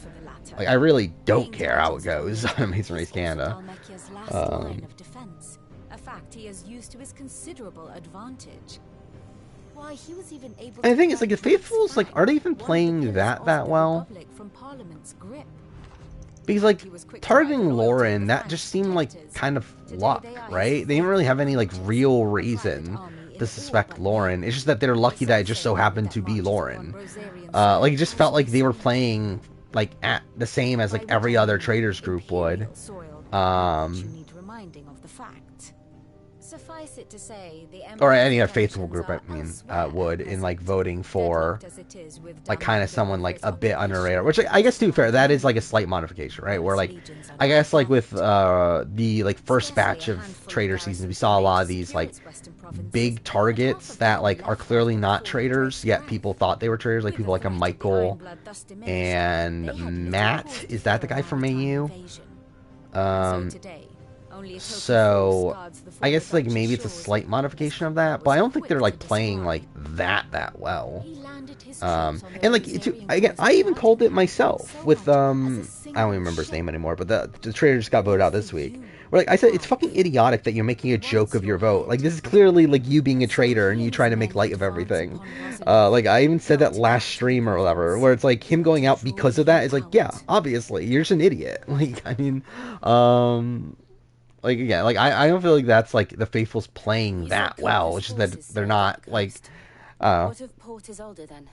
Like I really don't care how it goes on Amazing Race Canada. A fact he has used to his considerable advantage. Why he was even able and the thing is, like, the Faithfuls, like, are they even playing that well? Because, like, targeting Lauren, that just seemed like kind of luck, right? They didn't really have any, like, real reason to suspect Lauren. It's just that they're lucky that it just so happened to be Lauren. Like, it just felt like they were playing, like, at the same as, like, every other traders group would. Or any other faithful group, I mean, would, in, like, voting for, like, kind of someone, like, a bit under radar. Which, I guess, to be fair, that is, like, a slight modification, right? Where, like, I guess, like, with the, like, first batch of trader seasons, we saw a lot of these, like, big targets that, like, are clearly not traders, yet people thought they were traders. Like, people like a Michael and Matt. Is that the guy from AU? So I guess like maybe it's a slight modification of that, but I don't think they're like playing like that well. And like again, I even called it myself with I don't even remember his name anymore, but the trader just got voted out this week. Where like I said, it's fucking idiotic that you're making a joke of your vote. Like this is clearly like you being a trader and you trying to make light of everything. Like I even said that last stream or whatever, where it's like him going out because of that is like, yeah, obviously you're just an idiot. Like I mean, Like again, like I don't feel like that's like the faithfuls playing that well. It's just that they're not like. What if Port is older then?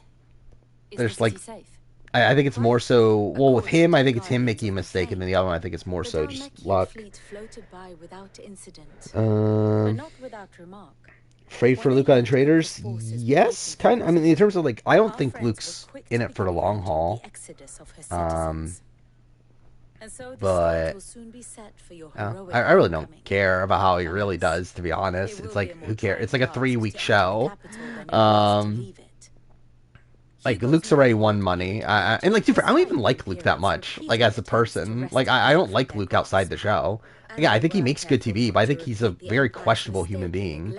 Is There's the like. city safe? I think it's more so. Well, with him, I think it's him making a mistake, and then the other one, I think it's more so just luck. Floated by without incident, but not without remark. Afraid for Luke on Traders? Yes, kind of. I mean, in terms of like, I don't think Luke's in it for the long haul. But I really don't care about how he really does, to be honest. It's like, who cares? It's like a 3-week show. Like, Luke's already won money. And like, I don't even like Luke that much, like, as a person. Like, I don't like Luke outside the show. Yeah, I think he makes good TV, but I think he's a very questionable human being.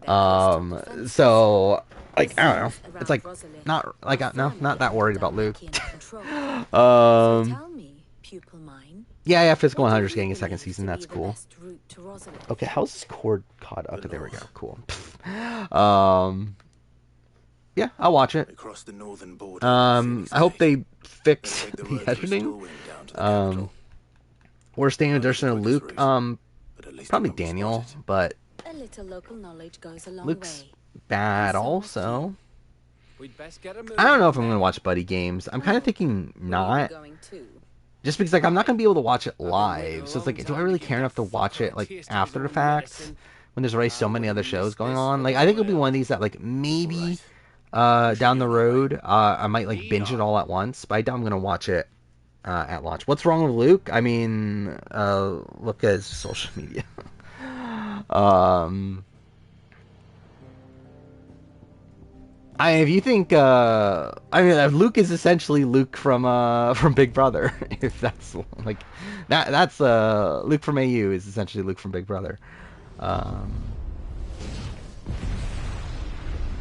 So, like, I don't know. It's like, not, like, no, not that worried about Luke. Yeah, Physical and Hunter's getting a second season. That's cool. Okay, how's this cord caught up? Okay, there we go. Cool. Yeah, I'll watch it. I hope they fix the editing. We're staying with Durson and Luke. Probably Daniel, but Luke's bad also. I don't know if I'm gonna watch Buddy Games. I'm kind of thinking not. Just because, like, I'm not gonna be able to watch it live. So it's like, do I really care enough to watch it, like, after the fact? When there's already so many other shows going on? Like, I think it'll be one of these that, like, maybe down the road, I might, like, binge it all at once. But I doubt I'm gonna watch it at launch. What's wrong with Luke? I mean, look at his social media. If you think, I mean, Luke is essentially Luke from Big Brother. If that's like, that's Luke from AU is essentially Luke from Big Brother.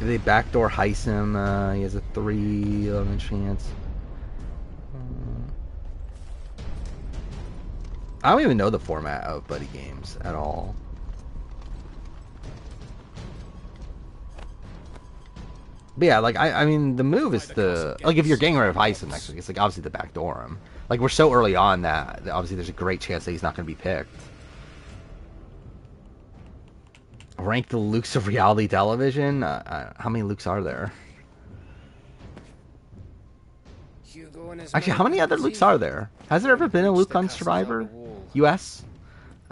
If they backdoor heist him, he has a 3/11 chance. I don't even know the format of Buddy Games at all. But yeah, like, I mean, the move is like, if you're getting rid of Heisen next week, it's like, obviously, the backdoor him. Like, we're so early on that obviously there's a great chance that he's not going to be picked. Rank the Lukes of reality television? How many Lukes are there? Actually, how many other Lukes are there? Has there ever been a Luke on Survivor? US?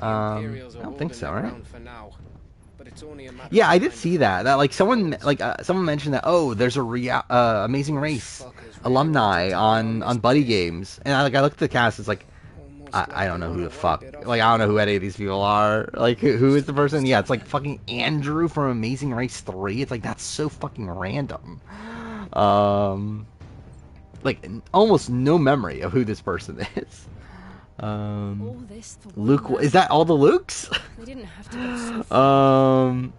I don't think so, right? Yeah, I did see that. That like someone mentioned that. Oh, there's a Amazing Race alumni on Buddy Games, and I looked at the cast. It's like I don't know who the fuck. Like, I don't know who any of these people are. Like, who is the person? Yeah, it's like fucking Andrew from Amazing Race 3. It's like, that's so fucking random. Like, almost no memory of who this person is. Luke, is that all the Lukes? They didn't have to go so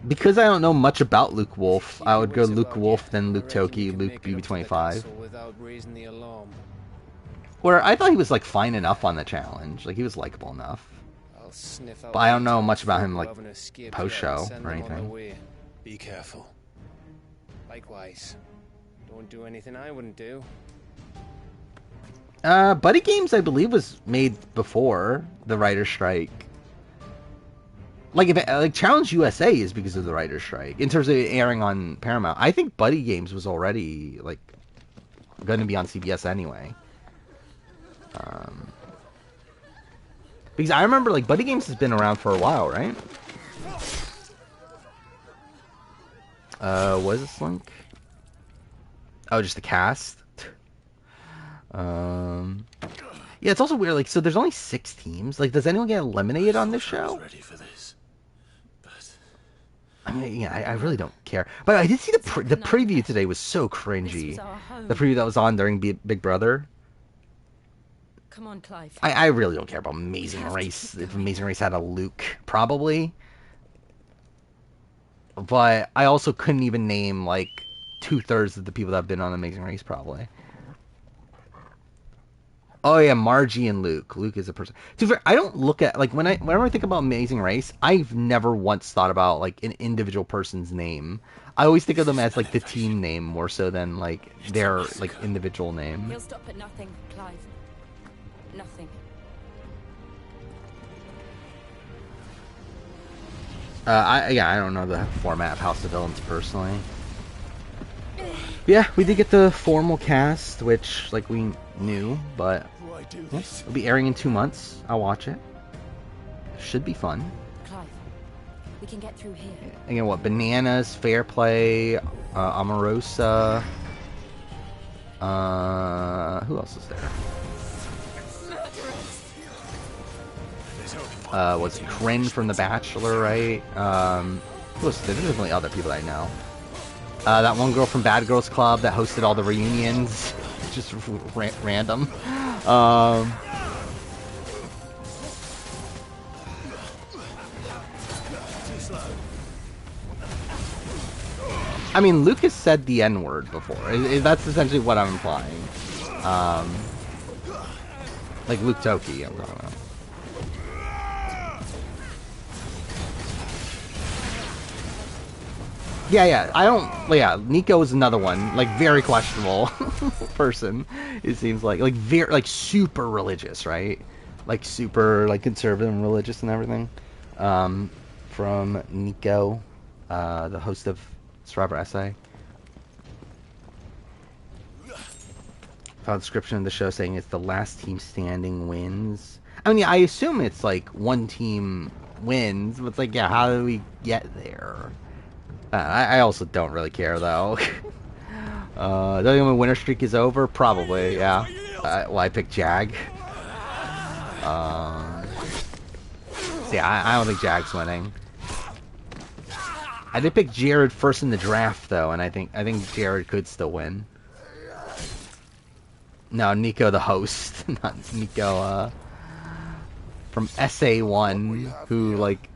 because I don't know much about Luke Wolf, I would go Luke Wolf, then Luke Toki, Luke BB25. Where I thought he was like fine enough on the challenge, like he was likable enough. But I don't know much about him like post show or anything. Be careful. Likewise, don't do anything I wouldn't do. Buddy Games, I believe, was made before the writer's strike. Like, if Challenge USA is because of the writer's strike in terms of airing on Paramount. I think Buddy Games was already like going to be on CBS anyway. Because I remember like Buddy Games has been around for a while, right? What is this link? Oh, just the cast. Yeah, it's also weird. Like, so there's only 6 teams. Like, does anyone get eliminated on this show? Ready for this, but I mean, yeah, I really don't care. But I did see the preview today was so cringy. The preview that was on during Big Brother. Come on, Clive. I really don't care about Amazing Race. If Amazing Race had a Luke, probably. But I also couldn't even name like 2/3 of the people that have been on Amazing Race, probably. Oh yeah, Margie and Luke. Luke is a person. To be fair, I don't look at like whenever I think about Amazing Race, I've never once thought about like an individual person's name. I always think of them as like the team name more so than like their like individual name. He'll stop at nothing, Clive. Nothing. I don't know the format of House of Villains personally. Yeah, we did get the formal cast, which like we knew, but yeah, it'll be airing in 2 months. I'll watch it. Should be fun. Clive, we can get through here. Again, what? Bananas, Fair Play, Omarosa. Who else is there? Was Kryn from The Bachelor, right? Who else? There's definitely other people I know. That one girl from Bad Girls Club that hosted all the reunions. Just random. I mean, Lucas said the N-word before. That's essentially what I'm implying. Like Luke Toki, I'm talking about. Yeah, Nico is another one, like, very questionable person, it seems like. Like, very, like, super religious, right? Like, super, like, conservative and religious and everything. From Nico, the host of Survivor Essay. Found a description of the show saying it's the last team standing wins. I mean, yeah, I assume it's, like, one team wins, but it's like, yeah, how do we get there? I also don't really care, though. Don't you know when winner streak is over? Probably, yeah. Well, I picked Jag. So yeah, I don't think Jag's winning. I did pick Jared first in the draft, though, and I think Jared could still win. No, Nico the host, not Nico, from SA1, who, like...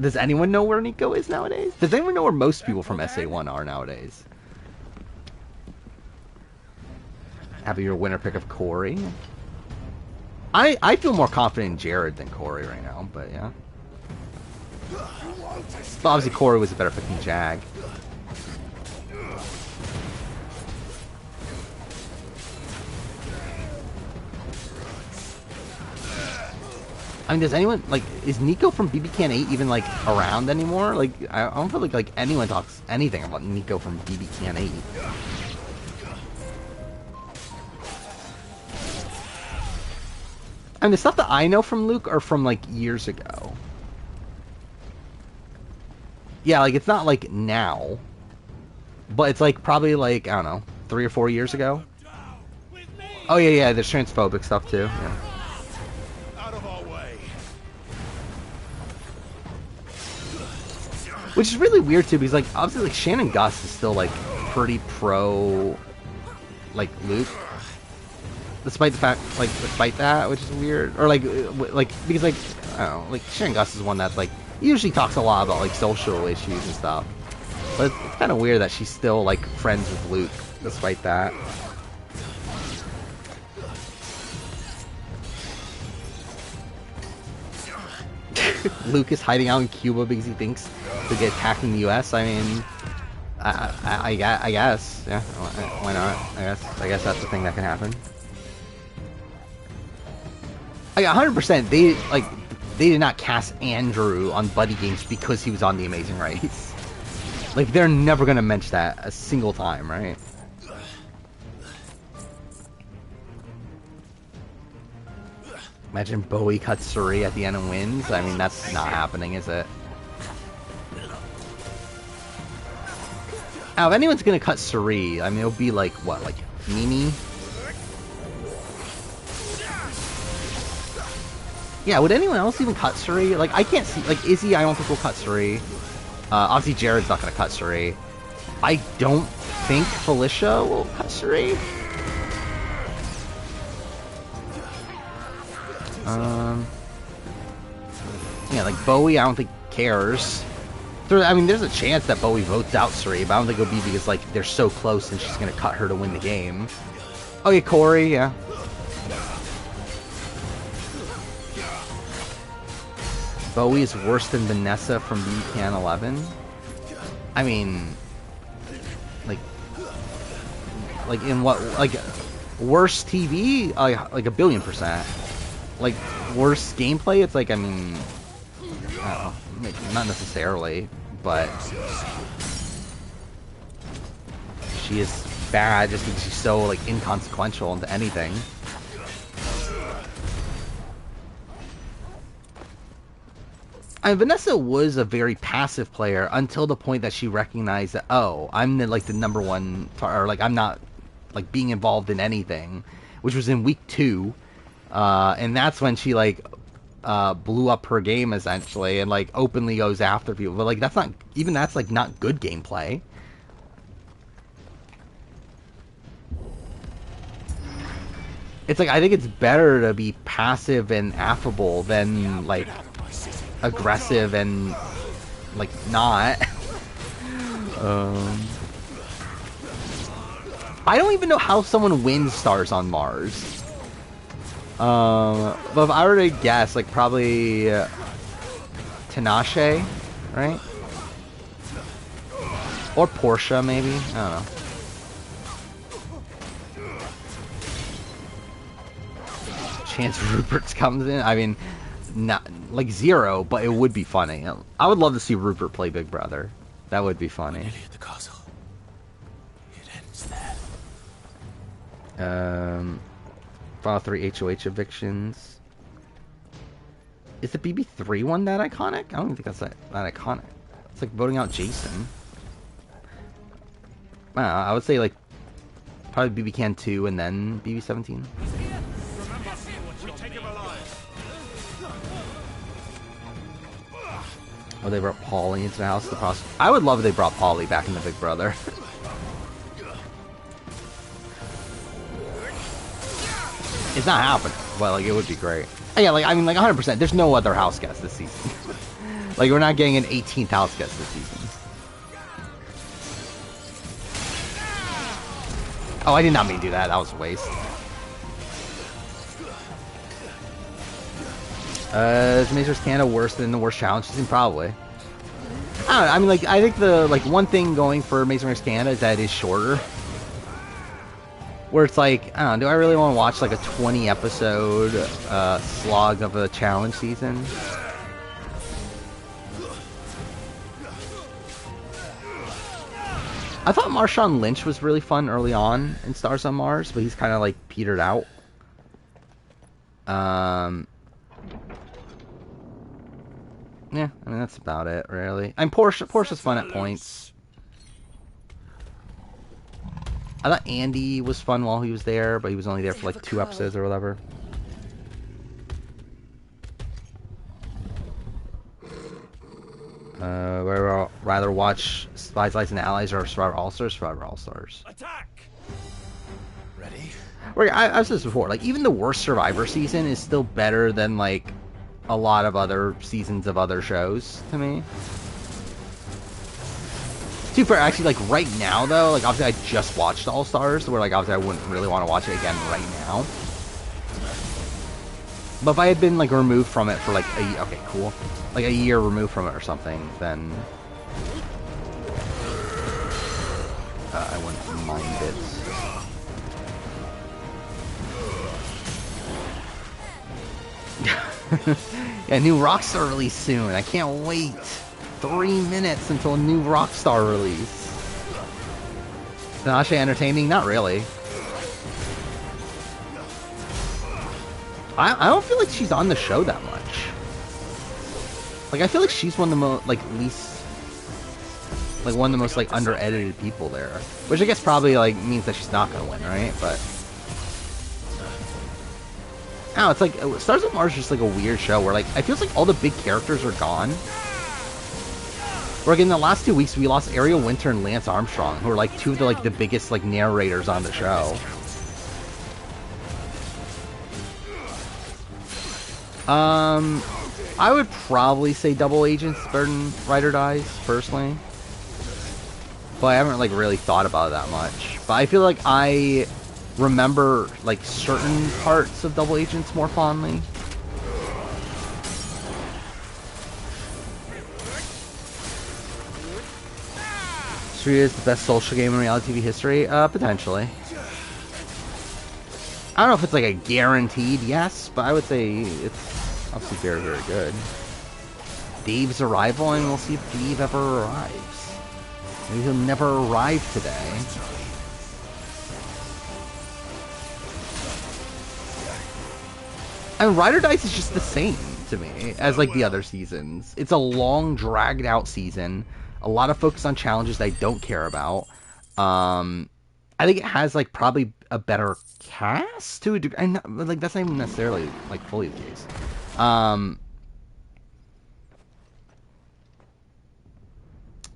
does anyone know where Nico is nowadays? Does anyone know where most people from SA1 are nowadays? Have your winner pick of Corey? I feel more confident in Jared than Corey right now, but yeah. But obviously Corey was a better pick than Jag. I mean, does anyone, like, is Nico from BB Can 8 even, like, around anymore? Like, I don't feel like anyone talks anything about Nico from BB Can 8. And the stuff that I know from Luke are from, like, years ago. Yeah, like, it's not, like, now. But it's, like, probably, like, I don't know, 3 or 4 years ago. Oh, yeah, there's transphobic stuff, too, yeah. Which is really weird too, because like obviously like Shannon Gus is still like pretty pro like Luke, despite the fact despite that, which is weird. Or like because like I don't know, like Shannon Gus is one that's like usually talks a lot about like social issues and stuff. But it's kind of weird that she's still like friends with Luke despite that. Luke is hiding out in Cuba because he thinks he'll get attacked in the U.S. I mean, I guess, yeah. Why not? I guess that's the thing that can happen. Like 100%, they did not cast Andrew on Buddy Games because he was on The Amazing Race. Like they're never gonna mention that a single time, right? Imagine Bowie cuts Suri at the end and wins. I mean, that's not happening, is it? Now, if anyone's gonna cut Suri, I mean, it'll be like, what, like, Mimi? Yeah, would anyone else even cut Suri? Like, I can't see, like, Izzy, I don't think will cut Suri. Obviously, Jared's not gonna cut Suri. I don't think Felicia will cut Suri. Yeah, like Bowie, I don't think cares. I mean, there's a chance that Bowie votes out Suri, but I don't think it'll be because like they're so close and she's gonna cut her to win the game. Oh yeah, Corey, yeah. Bowie is worse than Vanessa from BCAN 11. I mean, like in what, like worse TV, like 1,000,000,000%. Like worse gameplay, it's like, I mean, I don't know, not necessarily, but she is bad just because she's so like inconsequential into anything. Vanessa was a very passive player until the point that she recognized that, oh, I'm the number one, or like I'm not like being involved in anything, which was in week 2, and that's when she like blew up her game essentially and like openly goes after people. But like that's like not good gameplay. It's like I think it's better to be passive and affable than like aggressive and like not. I don't even know how someone wins Stars on Mars. But if I were to guess, like probably Tinashe, right? Or Portia, maybe. I don't know. Chance Rupert comes in. I mean, not like 0, but it would be funny. I would love to see Rupert play Big Brother. That would be funny. The castle. It ends there. Final 3 HOH evictions. Is the BB3 one that iconic? I don't think that's that iconic. It's like voting out Jason. I don't know, I would say like probably BB Can 2 and then BB17. Oh, they brought Paulie into the house. I would love if they brought Paulie back into Big Brother. It's not happening, but like it would be great. Yeah, like I mean, like 100%. There's no other house guest this season. Like we're not getting an 18th house guest this season. Oh, I did not mean to do that. That was a waste. Is Mazer's Canada worse than the worst challenge season? Probably. I don't know. I mean, like, I think the one thing going for Mazer's Canada is that it is shorter. Where it's like, I don't know, do I really want to watch like a 20 episode slog of a challenge season? I thought Marshawn Lynch was really fun early on in Stars on Mars, but he's kind of like petered out. Yeah, I mean, that's about it, really. And Portia's fun at points. I thought Andy was fun while he was there, but he was only there for like 2 episodes or whatever. Would I rather watch Spies, Lights, and Allies or Survivor All-Stars? Survivor All-Stars. Attack! Ready? I've said this before, like, even the worst Survivor season is still better than, like, a lot of other seasons of other shows, to me. To be fair, actually, like, right now, though, like, obviously I just watched All-Stars, where, like, obviously I wouldn't really want to watch it again right now. But if I had been, like, removed from it for, like, okay, cool. Like, a year removed from it or something, then I wouldn't mind it. Yeah, new Rockstar release soon. I can't wait. 3 minutes until a new Rockstar release. Tinashe entertaining? Not really. I don't feel like she's on the show that much. Like, I feel like she's one of the most, like, least, like, one of the most, like, under-edited people there. Which I guess probably, like, means that she's not gonna win, right? But I don't know, it's like, Stars of Mars is just, like, a weird show where, like, it feels like all the big characters are gone. Where, like, in the last 2 weeks, we lost Ariel Winter and Lance Armstrong, who are, like, 2 of the, like, the biggest, like, narrators on the show. I would probably say Double Agents better than Ride or Dies, personally. But I haven't, like, really thought about it that much. But I feel like I remember, like, certain parts of Double Agents more fondly. Street is the best social game in reality TV history? Potentially. I don't know if it's like a guaranteed yes, but I would say it's obviously very, very good. Dave's arrival, and we'll see if Dave ever arrives. Maybe he'll never arrive today. I mean, Ride or Dice is just the same to me as like the other seasons. It's a long, dragged out season. A lot of focus on challenges that I don't care about. I think it has like probably a better cast to a degree. Like that's not even necessarily like fully the case.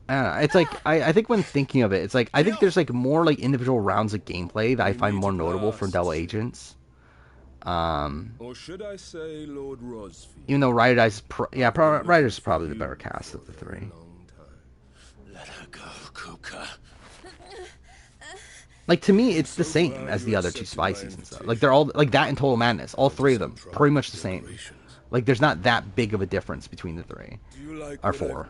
It's like I think when thinking of it, it's like I think there's like more like individual rounds of gameplay that I find more notable from Double Agents. Or should I say Lord Rosfield? Even though Ride or Dice, Ride is probably the better cast of the three. Let her go, Kuka. Like to me, it's the same as the other two Spy seasons. Though. Like they're all like that in Total Madness. All three of them pretty much the same. Like there's not that big of a difference between the three or four.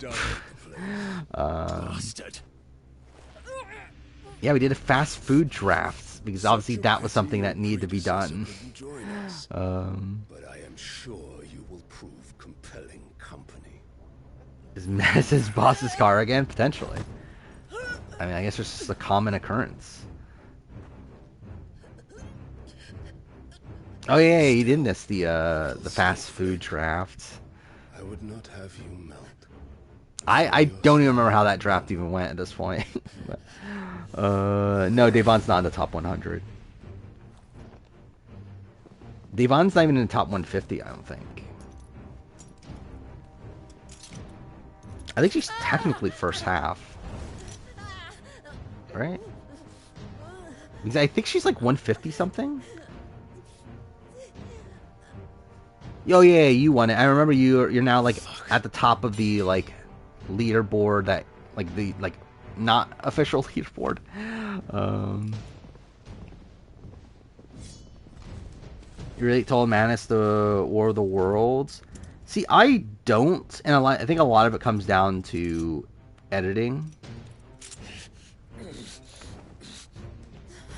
Yeah, we did a fast food draft because obviously that was something that needed to be done. But I am sure you will prove compelling company. Is Madison's boss's car again? Potentially. I mean, I guess it's just a common occurrence. Oh yeah, you did miss the fast food draft. I would not have you melt. I don't even remember how that draft even went at this point. No, Devon's not in the top 100. Devon's not even in the top 150, I don't think. I think she's technically first half. Right? Because I think she's like 150 something. Oh yeah, you won it. I remember you're now like at the top of the like leaderboard that like the like not official leaderboard. You really told Manus the War of the Worlds. See, I don't, and I think a lot of it comes down to editing.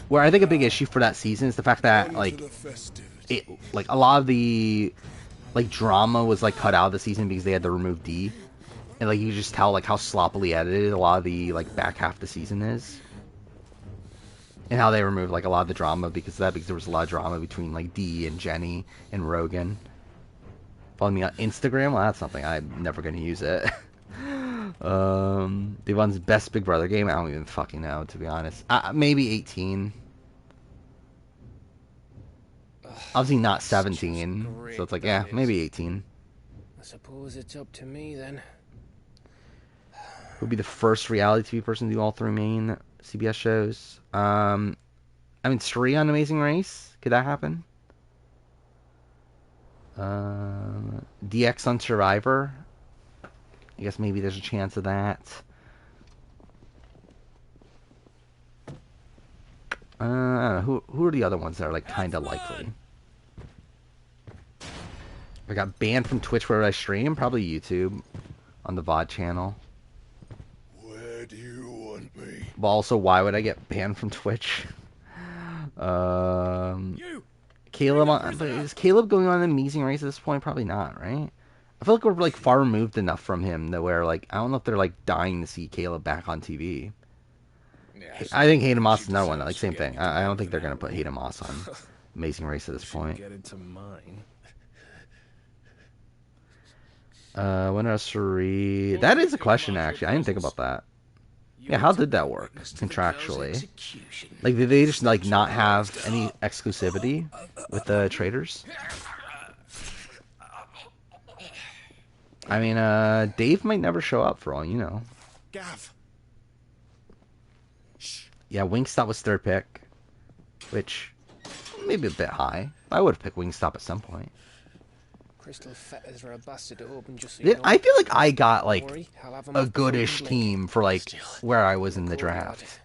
Where I think a big issue for that season is the fact that like it like a lot of the like drama was like cut out of the season because they had to remove D, and like you just tell like how sloppily edited a lot of the like back half of the season is, and how they removed like a lot of the drama because of that, because there was a lot of drama between like D and Jenny and Rogan. Follow me on Instagram. Well, that's something I'm never gonna use it. Devon's best Big Brother game. I don't even fucking know, to be honest. Maybe 18. Obviously not 17. So it's like, yeah, maybe 18. I suppose it's up to me then. Who'd be the first reality TV person to do all three main CBS shows? I mean, Sri on Amazing Race. Could that happen? DX on Survivor. I guess maybe there's a chance of that. I don't know. Who are the other ones that are like kind of likely? I got banned from Twitch where I stream. Probably YouTube on the VOD channel. Where do you want me? But also, why would I get banned from Twitch? Caleb, is Caleb going on an Amazing Race at this point? Probably not, right? I feel like we're like far removed enough from him that where like I don't know if they're like dying to see Caleb back on TV. Yeah, I think Hayden Moss is another one. Like same thing. I don't think they're gonna put Hayden Moss on Amazing Race at this point. Get into mine. When else to read? That is a question actually. I didn't think about that. Yeah, how did that work contractually? Like, did they just like not have any exclusivity with the traders? I mean, Dave might never show up for all you know. Gav. Yeah, Wingstop was third pick, which maybe a bit high. I would have picked Wingstop at some point. Crystal fetters are a bastard to open, just so you know. I feel like I got like a goodish team for like where I was in the draft.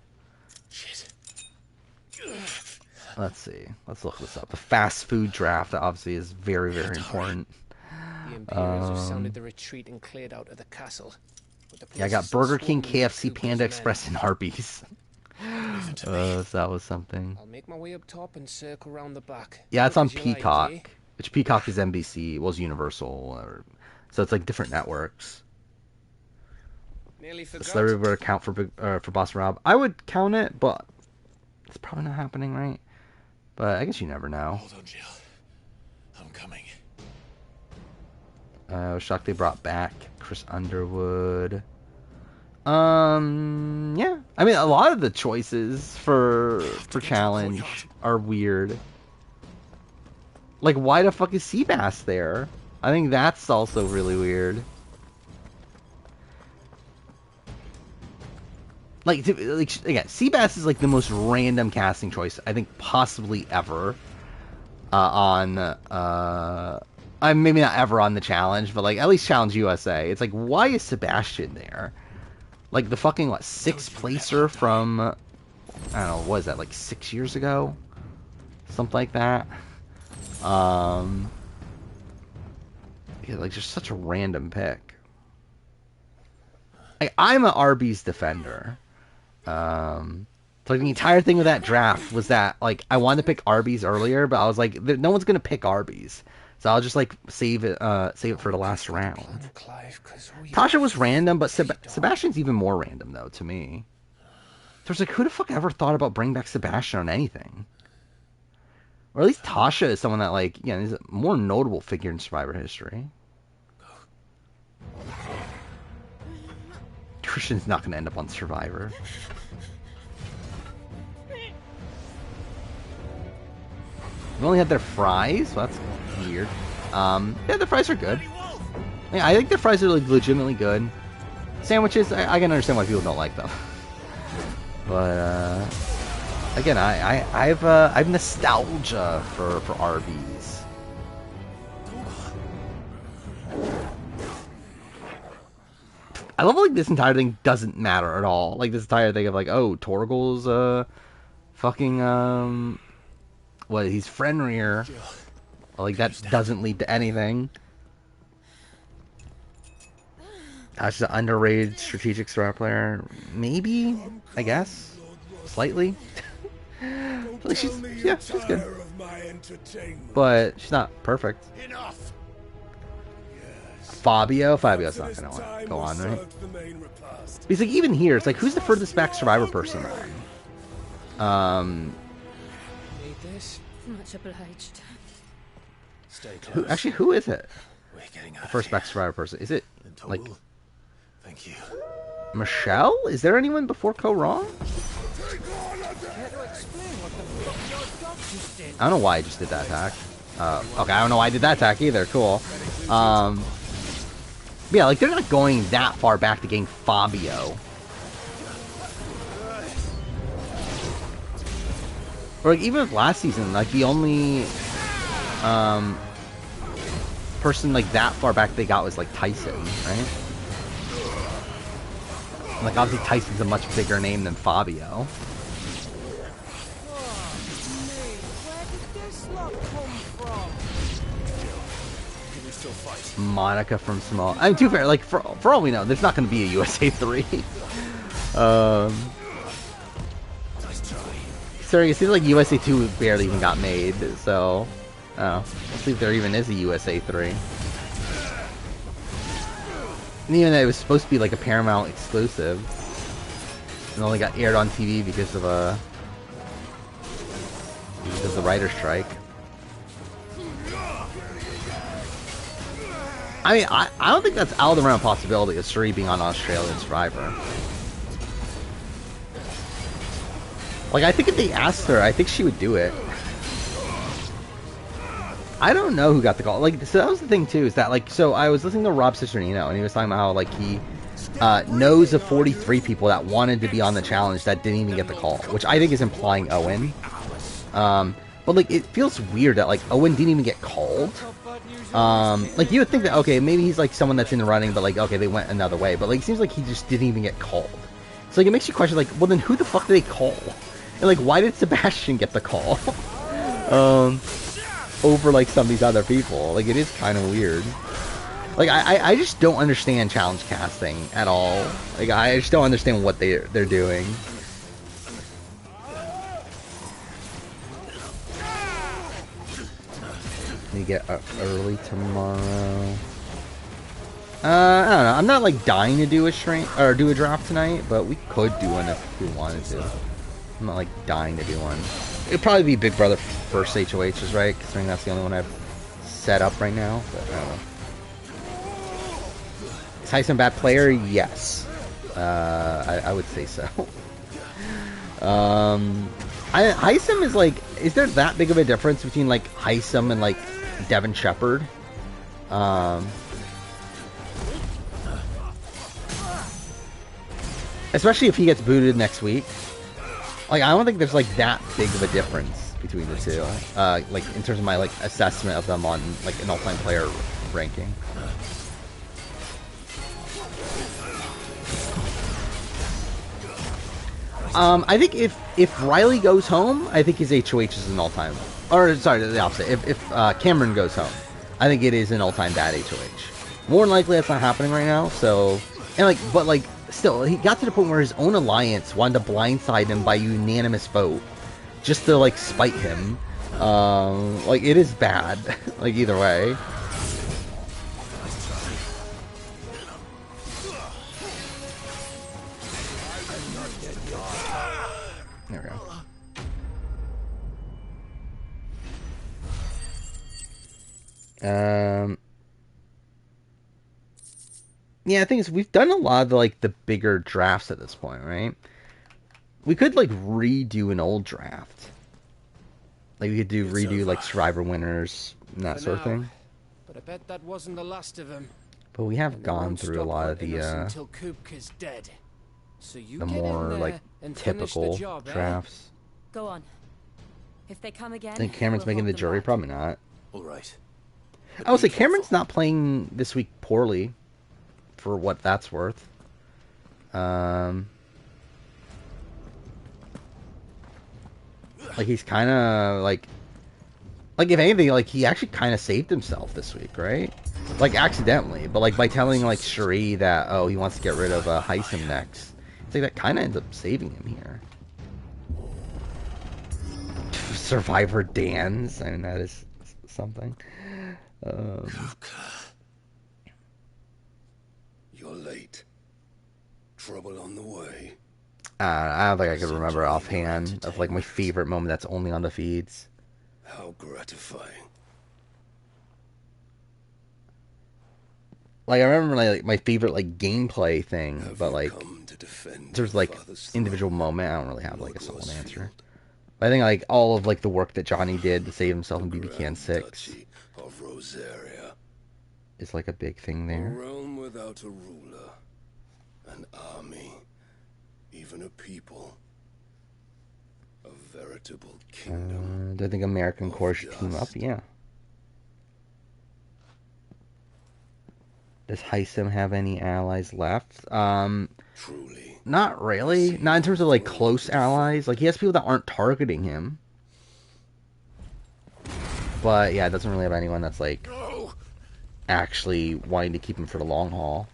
Let's see. Let's look this up. The fast food draft obviously is very, very important. The Imperials have sounded the retreat and cleared out of the castle. Yeah, I got Burger King, KFC, Panda Express, and Arby's. So that was something. I'll make my way up top and circle around the back. Yeah, it's on Peacock. Which Peacock is NBC, well, it's Universal, or So it's like different networks. Nearly forgot. Celebrity would count for Boston Rob. I would count it, but it's probably not happening, right? But I guess you never know. Hold on, Jill. I'm coming. I was shocked they brought back Chris Underwood. Yeah. I mean, a lot of the choices for challenge are weird. Like, why the fuck is Seabass there? I think that's also really weird. Like again, Seabass is like the most random casting choice I think possibly ever maybe not ever on the challenge, but like at least Challenge USA. It's like, why is Sebastian there? Like the fucking sixth placer from I don't know, what is that, like 6 years ago? Something like that. Yeah, like just such a random pick. I'm an Arby's defender. So like the entire thing with that draft was that like I wanted to pick Arby's earlier, but I was like, no one's gonna pick Arby's, so I'll just like save it for the last round. Tasha was random, but Sebastian's even more random though to me. So it's like, who the fuck ever thought about bringing back Sebastian on anything? Or at least Tasha is someone that like, yeah, is a more notable figure in Survivor history. Christian's not gonna end up on Survivor. We only had their fries? Well, that's weird. Yeah, the fries are good. Yeah, I think the fries are like legitimately good. Sandwiches, I can understand why people don't like them. But again, I've nostalgia for Arby's. I love like this entire thing doesn't matter at all. Like this entire thing of like, oh, Torgal's fucking what, he's Fenrir. Like that doesn't lead to anything. That's an underrated strategic Survivor player. Maybe, I guess. Slightly. Like she's good. But she's not perfect. Fabio's not gonna go on, right? Because like even here, it's like, who's the furthest back Survivor person on? Much obliged. Who is it? We're getting The first back Survivor person. Is it like Thank you. Michelle? Is there anyone before Co Wrong? I don't know why I just did that attack. Okay, I don't know why I did that attack either. Cool. Yeah, like they're not going that far back to getting Fabio. Or like even with last season, like the only person like that far back they got was like Tyson, right? And, like obviously Tyson's a much bigger name than Fabio. Monica from Small. I mean, too fair. Like for all we know, there's not going to be a USA 3. Sorry, it seems like USA 2 barely even got made. So, let's see if there even is a USA 3. And even though it was supposed to be like a Paramount exclusive, and only got aired on TV because of the writer's strike. I mean, I don't think that's out of the realm of possibility of Suri being on Australian Survivor. Like, I think if they asked her, I think she would do it. I don't know who got the call. Like, so that was the thing, too, is that, like, so I was listening to Rob Cisternino, and he was talking about how, like, he knows of 43 people that wanted to be on the challenge that didn't even get the call, which I think is implying Owen. But, like, it feels weird that, like, Owen didn't even get called. Like, you would think that, okay, maybe he's, like, someone that's in the running, but, like, okay, they went another way. But, like, it seems like he just didn't even get called. So, like, it makes you question, like, well, then who the fuck did they call? And, like, why did Sebastian get the call? Over, like, some of these other people. Like, it is kind of weird. Like, I just don't understand challenge casting at all. Like, I just don't understand what they're doing. You get up early tomorrow. I don't know. I'm not like dying to do a stream or do a draft tonight, but we could do one if we wanted to. I'm not like dying to do one. It'd probably be Big Brother first HOHs, right? Considering that's the only one I've set up right now. But I don't know. Is Heisem a bad player? Yes. I would say so. Heisem is like, is there that big of a difference between like Heisem and like Devin Shepard? Especially if he gets booted next week. Like, I don't think there's like that big of a difference between the two. Like in terms of my like assessment of them on like an all-time player ranking. I think if Riley goes home, I think his HOH is an all-time. Or sorry, the opposite. If Cameron goes home, I think it is an all-time bad HOH. More than likely, that's not happening right now. So, and like, but like, still, he got to the point where his own alliance wanted to blindside him by unanimous vote, just to like spite him. Like, it is bad. Like, either way. There we go. Yeah, the thing is, we've done a lot of like the bigger drafts at this point, right? We could like redo an old draft. Like we could redo like Survivor winners and that sort of thing. But I bet that wasn't the last of him. But we have gone through a lot of the until Kupka's dead. So you the more like typical drafts. Go on. If they come again, I think Cameron's making the jury. Probably not. All right. I would say Cameron's not playing this week poorly, for what that's worth. Like he's kind of like if anything, like he actually kind of saved himself this week, right? Like accidentally, but like by telling like Cherie that he wants to get rid of Heisem next. It's like that kind of ends up saving him here. Survivor Dan's. I mean, that is something. You're late. Trouble on the way. I don't think I could remember offhand of like my favorite moment that's only on the feeds. How gratifying. Like I remember like my favorite like gameplay thing, but like there's like individual moment. I don't really have like a solid answer. But I think like all of like the work that Johnny did to save himself in BB Can 6 of Rosaria is like a big thing there. A realm without a ruler, an army, even a people, a veritable kingdom. Do I think American Corps should team up? Yeah. Does Heisem have any allies left? Truly. Not really. Not in terms of like close allies. Like he has people that aren't targeting him. But yeah, it doesn't really have anyone that's like actually wanting to keep him for the long haul.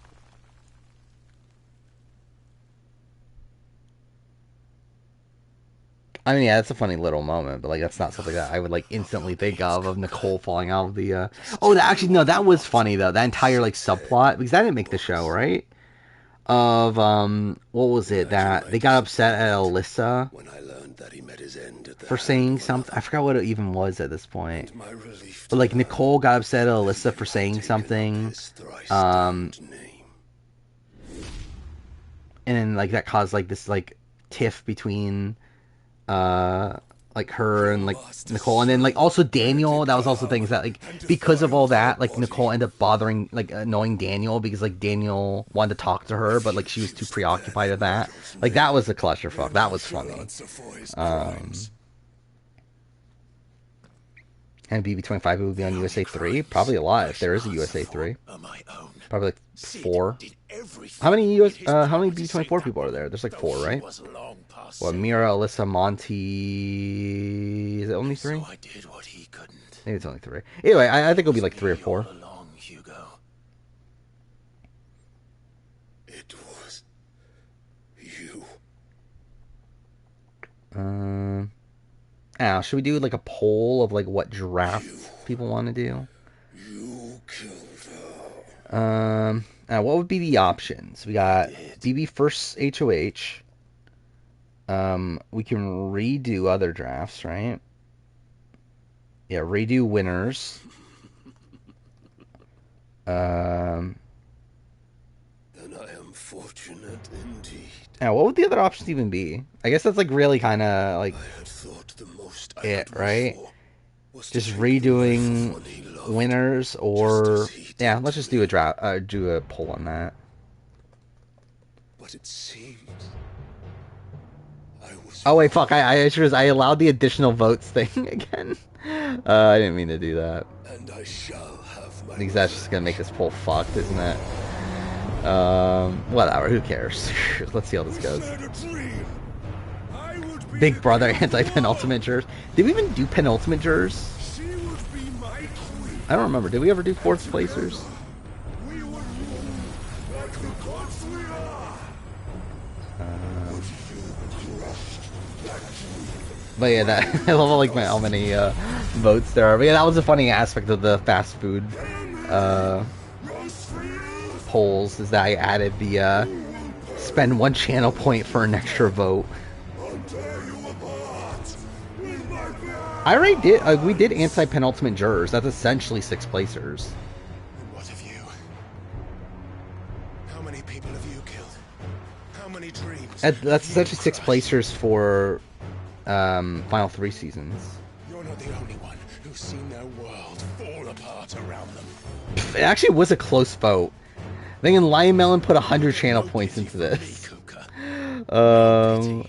I mean, yeah, that's a funny little moment, but like that's not something that I would like instantly think of Nicole falling out of the. Oh, actually, no, that was funny though. That entire like subplot, because that didn't make the show, right? Of what was it that they got upset at Alyssa When I learned that he met his end at the for saying something. I forgot what it even was at this point. But like Nicole got upset at Alyssa for saying something. And then like that caused like this like tiff between like her and like Nicole, and then like also Daniel. That was also things that like because of all that, like Nicole ended up bothering like annoying Daniel because like Daniel wanted to talk to her, but like she was too preoccupied with that. Like that was a clusterfuck. That was funny. And BB25 would be on USA 3? Probably a lot if there is a USA 3. Probably like 4. How many BB24 people are there? There's like 4, right? Well, Mira, Alyssa, Monty... Is it only 3? Maybe it's only 3. Anyway, I think it'll be like 3 or 4. It was you. Should we do like a poll of like what drafts people want to do? You killed What would be the options? We got BB first HOH. We can redo other drafts, right? Yeah, redo winners. Then I am fortunate indeed. Now, what would the other options even be? I guess that's like really kind of like I had thought the most I it, could right? wish for was Just to take the life of one he redoing loved, winners, just or as he yeah, did let's to just me. do a draft, do a poll on that. But it seems I was Oh wait, fuck! I allowed the additional votes thing again. I didn't mean to do that. and I shall have my Because that's just gonna make this poll fucked, isn't it? Whatever. Who cares? Let's see how this goes. Big Brother anti-penultimate jurors. Did we even do penultimate jurors? I don't remember. Did we ever do fourth placers? But yeah, that I love like how many votes there are. But yeah, that was a funny aspect of the fast food polls, is that I added the spend 1 channel point for an extra vote. I already did. We did anti-penultimate jurors. That's essentially 6 placers. What have you? How many people have you killed? How many dreams? That's essentially 6 placers for final 3 seasons. You're not the only one who's seen their world fall apart around them. It actually was a close vote. I think Lion Melon put 100 channel points into this. So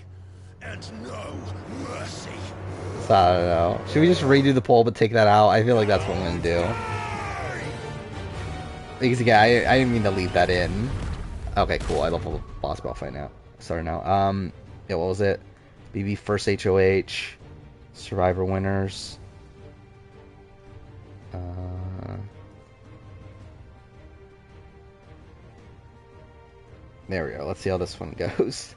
I don't know. Should we just redo the poll but take that out? I feel like that's what I'm gonna do. Because again, I didn't mean to leave that in. Okay, cool. I love the boss battle fight now. Sorry now. Yeah, what was it? BB first HOH, Survivor winners. There we go. Let's see how this one goes.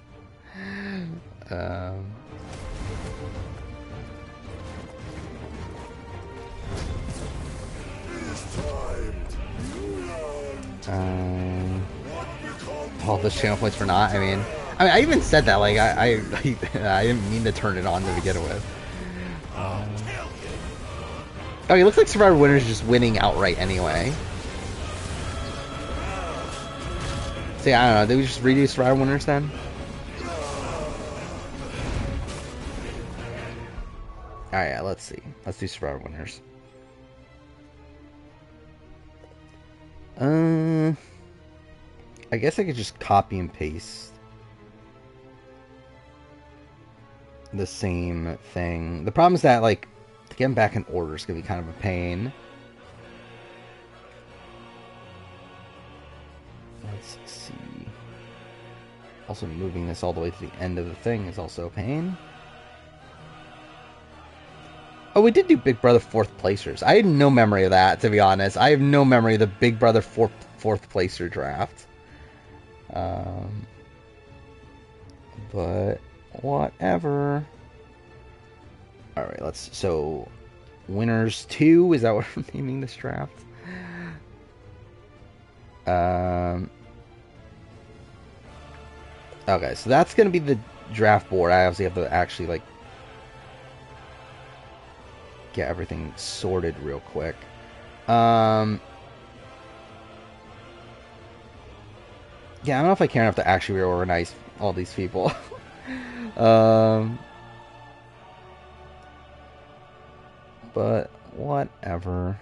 All those channel points for not. I mean, I even said that. Like, I didn't mean to turn it on to begin with. Okay, it looks like Survivor Winners is just winning outright anyway. See, I don't know. Did we just redo Survivor Winners then? Alright, yeah, let's see. Let's do Survivor Winners. I guess I could just copy and paste the same thing. The problem is that, like, to get them back in order is going to be kind of a pain. Let's see. Also, moving this all the way to the end of the thing is also a pain. Oh, we did do Big Brother 4th placers. I had no memory of that, to be honest. I have no memory of the Big Brother 4th placer draft. But whatever. Alright, so winners 2, is that what we're naming this draft? Okay, so that's gonna be the draft board. I obviously have to actually, like, get everything sorted real quick. Yeah, I don't know if I care enough to actually reorganize all these people. But whatever.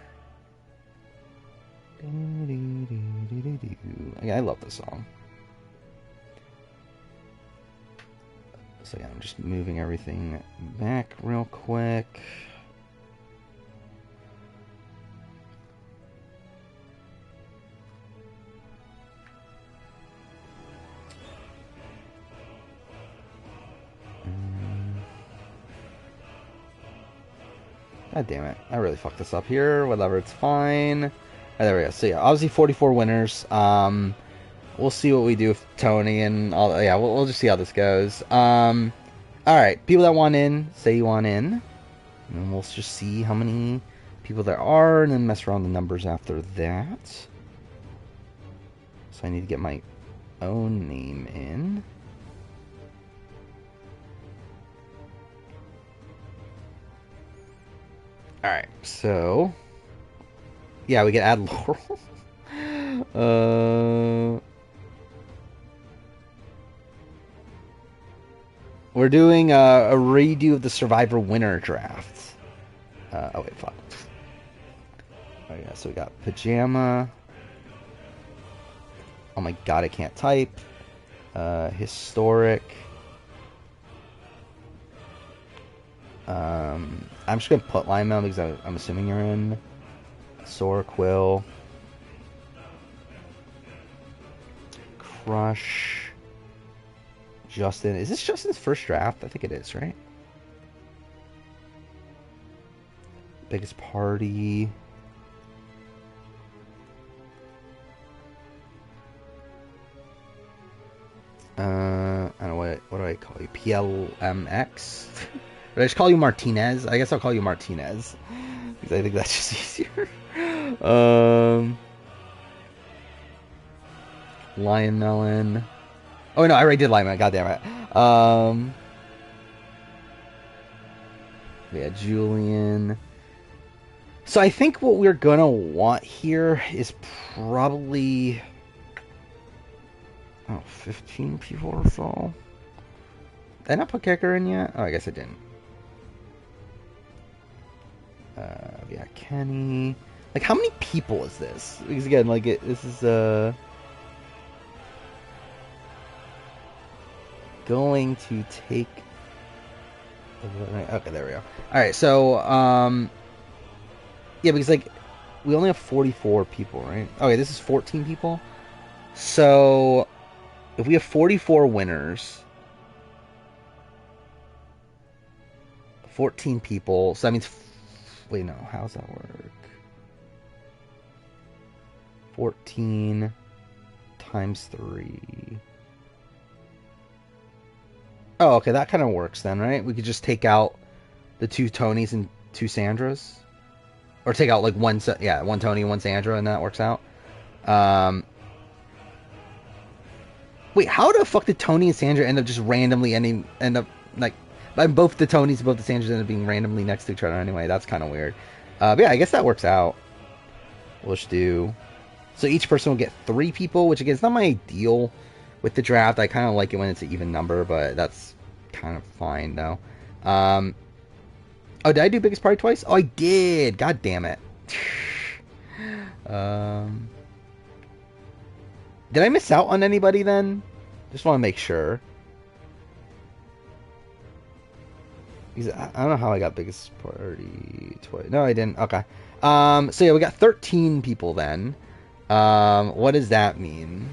Yeah, I love this song. So yeah, I'm just moving everything back real quick. God damn it. I really fucked this up here. Whatever, it's fine. There we go. So yeah, obviously 44 winners. We'll see what we do with Tony and all. Yeah, we'll just see how this goes. Alright, people that want in, say you want in. And then we'll just see how many people there are and then mess around the numbers after that. So I need to get my own name in. Alright, so... Yeah, we can add Laurel. We're doing a redo of the Survivor winner draft. Oh wait, fuck. Oh yeah, so we got Pajama. Oh my god, I can't type. Historic. I'm just gonna put Lionel because I'm assuming you're in. Sora, Quill. Crush. Justin. Is this Justin's first draft? I think it is, right? Biggest party. I don't know, what do I call you? PLMX? Or I just call you Martinez? I guess I'll call you Martinez. Because I think that's just easier. Lion Melon. Oh no, I already did Lion Melon, god damn it. Yeah, Julian. So I think what we're gonna want here is probably 15 people or so. Did I not put Kicker in yet? Oh, I guess I didn't. Yeah, Kenny. Like, how many people is this? Because again, like, this is going to take. Okay, there we go. All right, so yeah, because like we only have 44 people, right? Okay, this is 14 people. So if we have 44 winners, 14 people, so that means, wait, no, how does that work? 14 times 3. Oh, okay, that kind of works then, right? We could just take out the 2 Tonys and 2 Sandras. Or take out like one Tony and 1 Sandra, and that works out. Wait, how the fuck did Tony and Sandra end up just randomly end up like both the Tonys and both the Sandras end up being randomly next to each other anyway? That's kind of weird. But yeah, I guess that works out. We'll just do. So each person will get 3 people, which again is not my ideal with the draft. I kind of like it when it's an even number, but that's kind of fine though. Oh, did I do biggest party twice? Oh, I did. God damn it. Did I miss out on anybody then? Just want to make sure. Because I don't know how I got biggest party twice. No, I didn't. Okay. So yeah, we got 13 people then. What does that mean?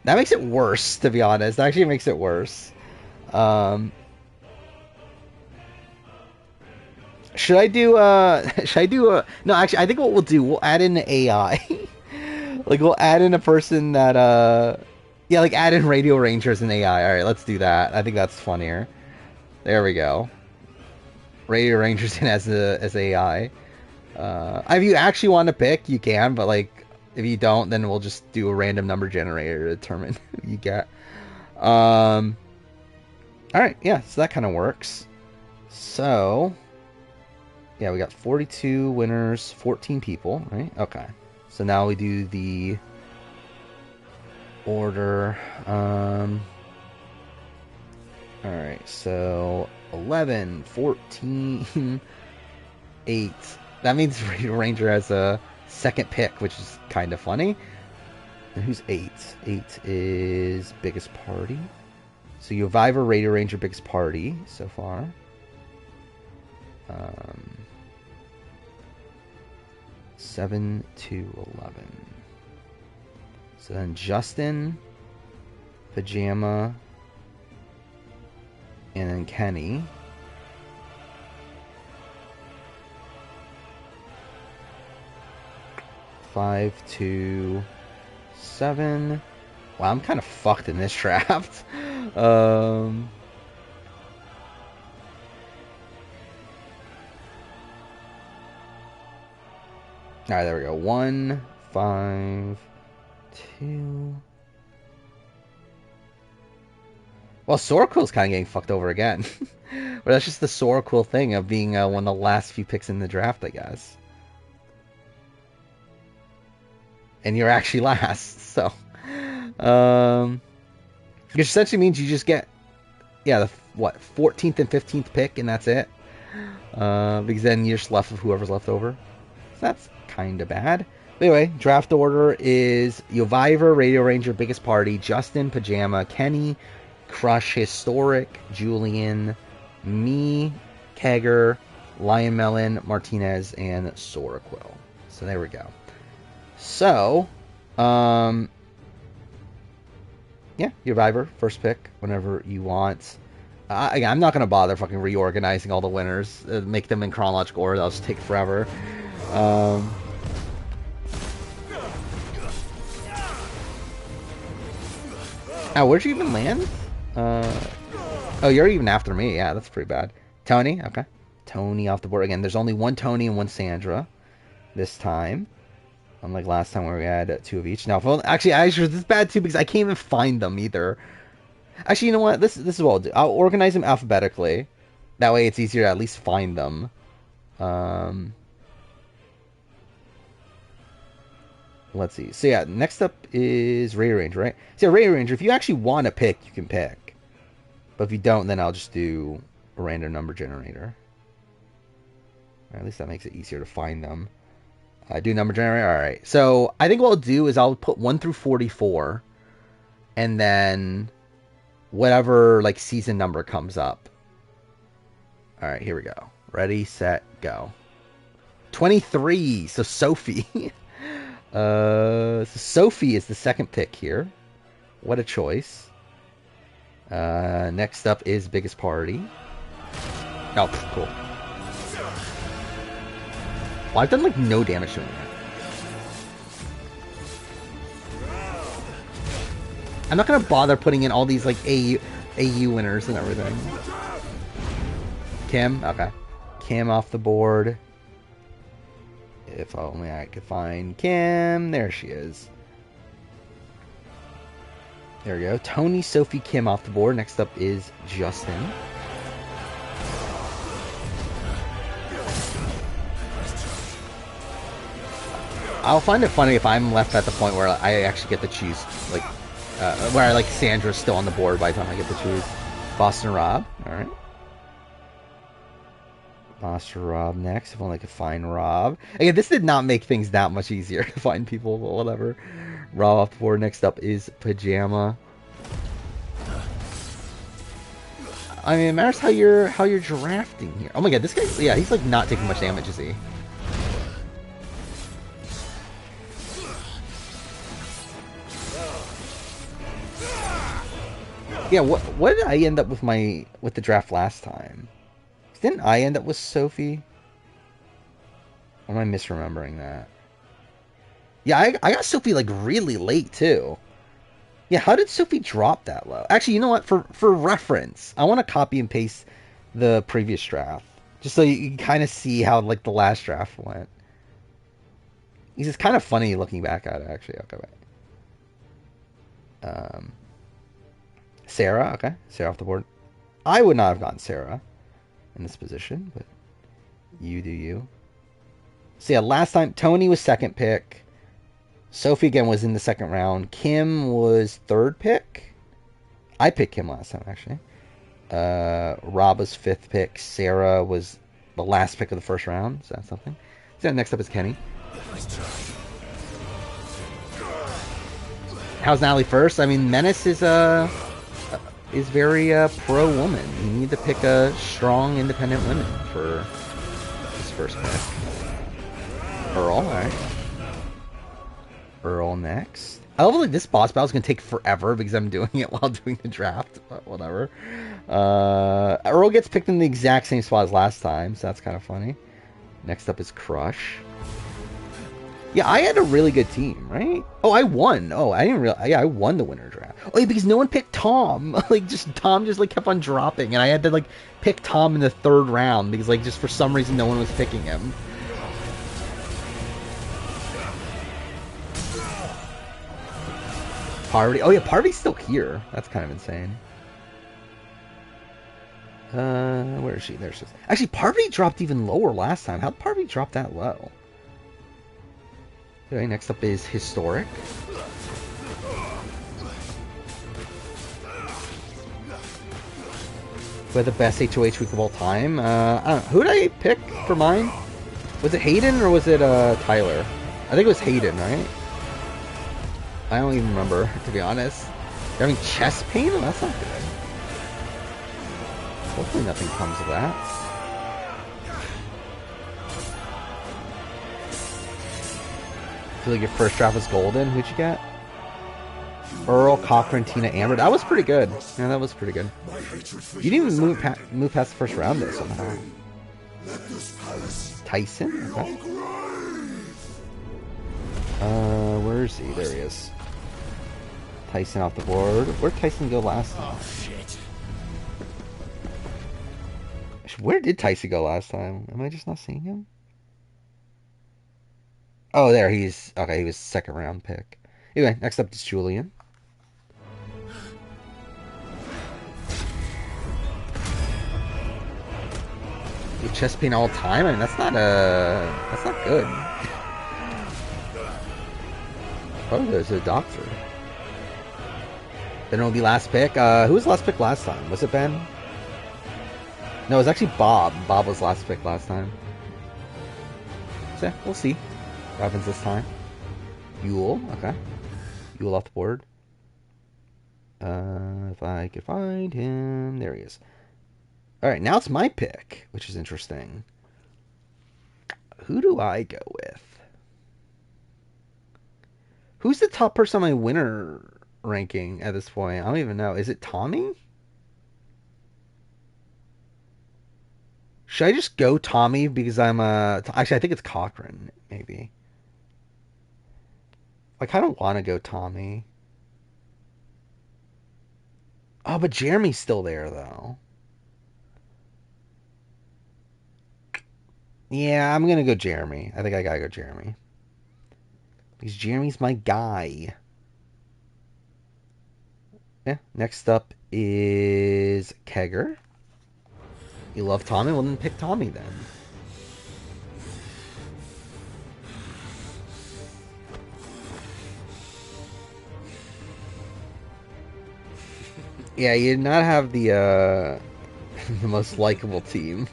That makes it worse, to be honest. That actually makes it worse. Should I do no, actually I think what we'll do, we'll add in AI. Like we'll add in a person that yeah, like add in Radio Ranger as an AI. Alright, let's do that. I think that's funnier. There we go. Radio Rangers in as AI. If you actually want to pick, you can, but like if you don't, then we'll just do a random number generator to determine who you get. Alright, yeah, so that kind of works. So yeah, we got 42 winners, 14 people, right? Okay. So now we do the order. Alright, so 11, 14, 8. That means Ranger has a second pick, which is kind of funny. And who's 8? 8 is biggest party. So you have Viver, Radio Ranger, biggest party so far. 7 to 11. So then Justin, Pajama, and then Kenny. Five to 7. Wow, I'm kind of fucked in this draft. Alright, there we go. 1, 5, 2. Well, Soraquil's kind of getting fucked over again. But that's just the Soraquil thing of being one of the last few picks in the draft, I guess. And you're actually last, so... which essentially means you just get... Yeah, the 14th and 15th pick, and that's it. Because then you're just left with whoever's left over. So that's kind of bad. But anyway, draft order is Yoviver, Radio Ranger, Biggest Party, Justin, Pajama, Kenny, Crush, Historic, Julian, me, Kegger, Lion Melon, Martinez, and Soraquil. So there we go. So, yeah, Yoviver, first pick, whenever you want. I'm not going to bother fucking reorganizing all the winners. Make them in chronological order. That'll just take forever. Where'd you even land? Oh, you're even after me. Yeah, that's pretty bad. Tony, okay. Tony off the board. Again, there's only one Tony and one Sandra this time. Unlike last time where we had 2 of each. Now, actually, this is bad too because I can't even find them either. Actually, you know what? This is what I'll do. I'll organize them alphabetically. That way it's easier to at least find them. Let's see. So yeah, next up is Radio Ranger, right? So yeah, Radio Ranger, if you actually want to pick, you can pick. But if you don't, then I'll just do a random number generator. Or at least that makes it easier to find them. Do number generator? Alright. So I think what I'll do is I'll put 1 through 44. And then whatever like season number comes up. Alright, here we go. Ready, set, go. 23. So Sophie. So Sophie is the second pick here. What a choice. Next up is Biggest Party. Oh, cool. Well, I've done like no damage to him yet. I'm not gonna bother putting in all these like AU winners and everything. Kim, okay. Kim off the board. If only I could find Kim. There she is. There we go. Tony, Sophie, Kim off the board. Next up is Justin. I'll find it funny if I'm left at the point where I actually get to choose, like, where like Sandra's still on the board by the time I get to choose. Boston Rob, all right. Boston Rob next. If only I could find Rob. Again, this did not make things that much easier to find people, but whatever. Rob off the board. Next up is Pajama. I mean, it matters how you're drafting here. Oh my god, this guy, yeah, he's like not taking much damage, is he? Yeah, what did I end up with the draft last time? Didn't I end up with Sophie? Or am I misremembering that? Yeah, I got Sophie like really late too. Yeah, how did Sophie drop that low? Actually, you know what? For reference, I want to copy and paste the previous draft. Just so you can kind of see how like the last draft went. It's kind of funny looking back at it, actually. Okay, wait. Sarah, okay. Sarah off the board. I would not have gotten Sarah in this position, but you do you. So yeah, last time Tony was second pick. Sophie again was in the second round. Kim was third pick. I picked Kim last time, actually. Rob was fifth pick. Sarah was the last pick of the first round. Is that something? So next up is Kenny. How's Natalie first? I mean, Menace is very pro-woman. You need to pick a strong, independent woman for this first pick. Earl, alright. Earl next. I love like this boss battle is going to take forever because I'm doing it while doing the draft, but whatever. Earl gets picked in the exact same spot as last time, so that's kind of funny. Next up is Crush. Yeah, I had a really good team, right? Oh, I won. Oh, I didn't realize. Yeah, I won the winter draft. Oh, yeah, because no one picked Tom. Tom just like kept on dropping, and I had to like pick Tom in the third round because like just for some reason no one was picking him. Parvati. Oh yeah, Parvati's still here. That's kind of insane. Where is she? There she is. Actually, Parvati dropped even lower last time. How'd Parvati drop that low? Okay, next up is Historic. With the best HOH week of all time. I don't know. Who did I pick for mine? Was it Hayden or was it Tyler? I think it was Hayden, right? I don't even remember, to be honest. You're having chest pain? Oh, that's not good. Hopefully nothing comes of that. I feel like your first draft was golden. Who'd you get? Earl, Cochran, Tina, Amber. That was pretty good. Yeah, that was pretty good. You didn't even move past the first round though somehow. Tyson? Okay. Where is he? There he is. Tyson off the board. Where'd Tyson go last time? Oh, shit. Where did Tyson go last time? Am I just not seeing him? Oh, there. He's... Okay, he was second round pick. Anyway, next up is Julian. With chest pain all time? I mean, that's not good. Probably goes to the doctor. Then it'll be last pick. Who was last pick last time? Was it Ben? No, it was actually Bob. Bob was last pick last time. So yeah, we'll see what happens this time. Yule, okay. Yule off the board. If I could find him. There he is. Alright, now it's my pick, which is interesting. Who do I go with? Who's the top person on my winner ranking at this point? I don't even know. Is it Tommy? Should I just go Tommy because I'm actually I think it's Cochran, maybe. I kind of want to go Tommy. Oh, but Jeremy's still there though. Yeah, I'm gonna go Jeremy. I think I gotta go Jeremy. Because Jeremy's my guy. Yeah, next up is Kegger. You love Tommy? Well, then pick Tommy then. Yeah, you did not have the the most likable team.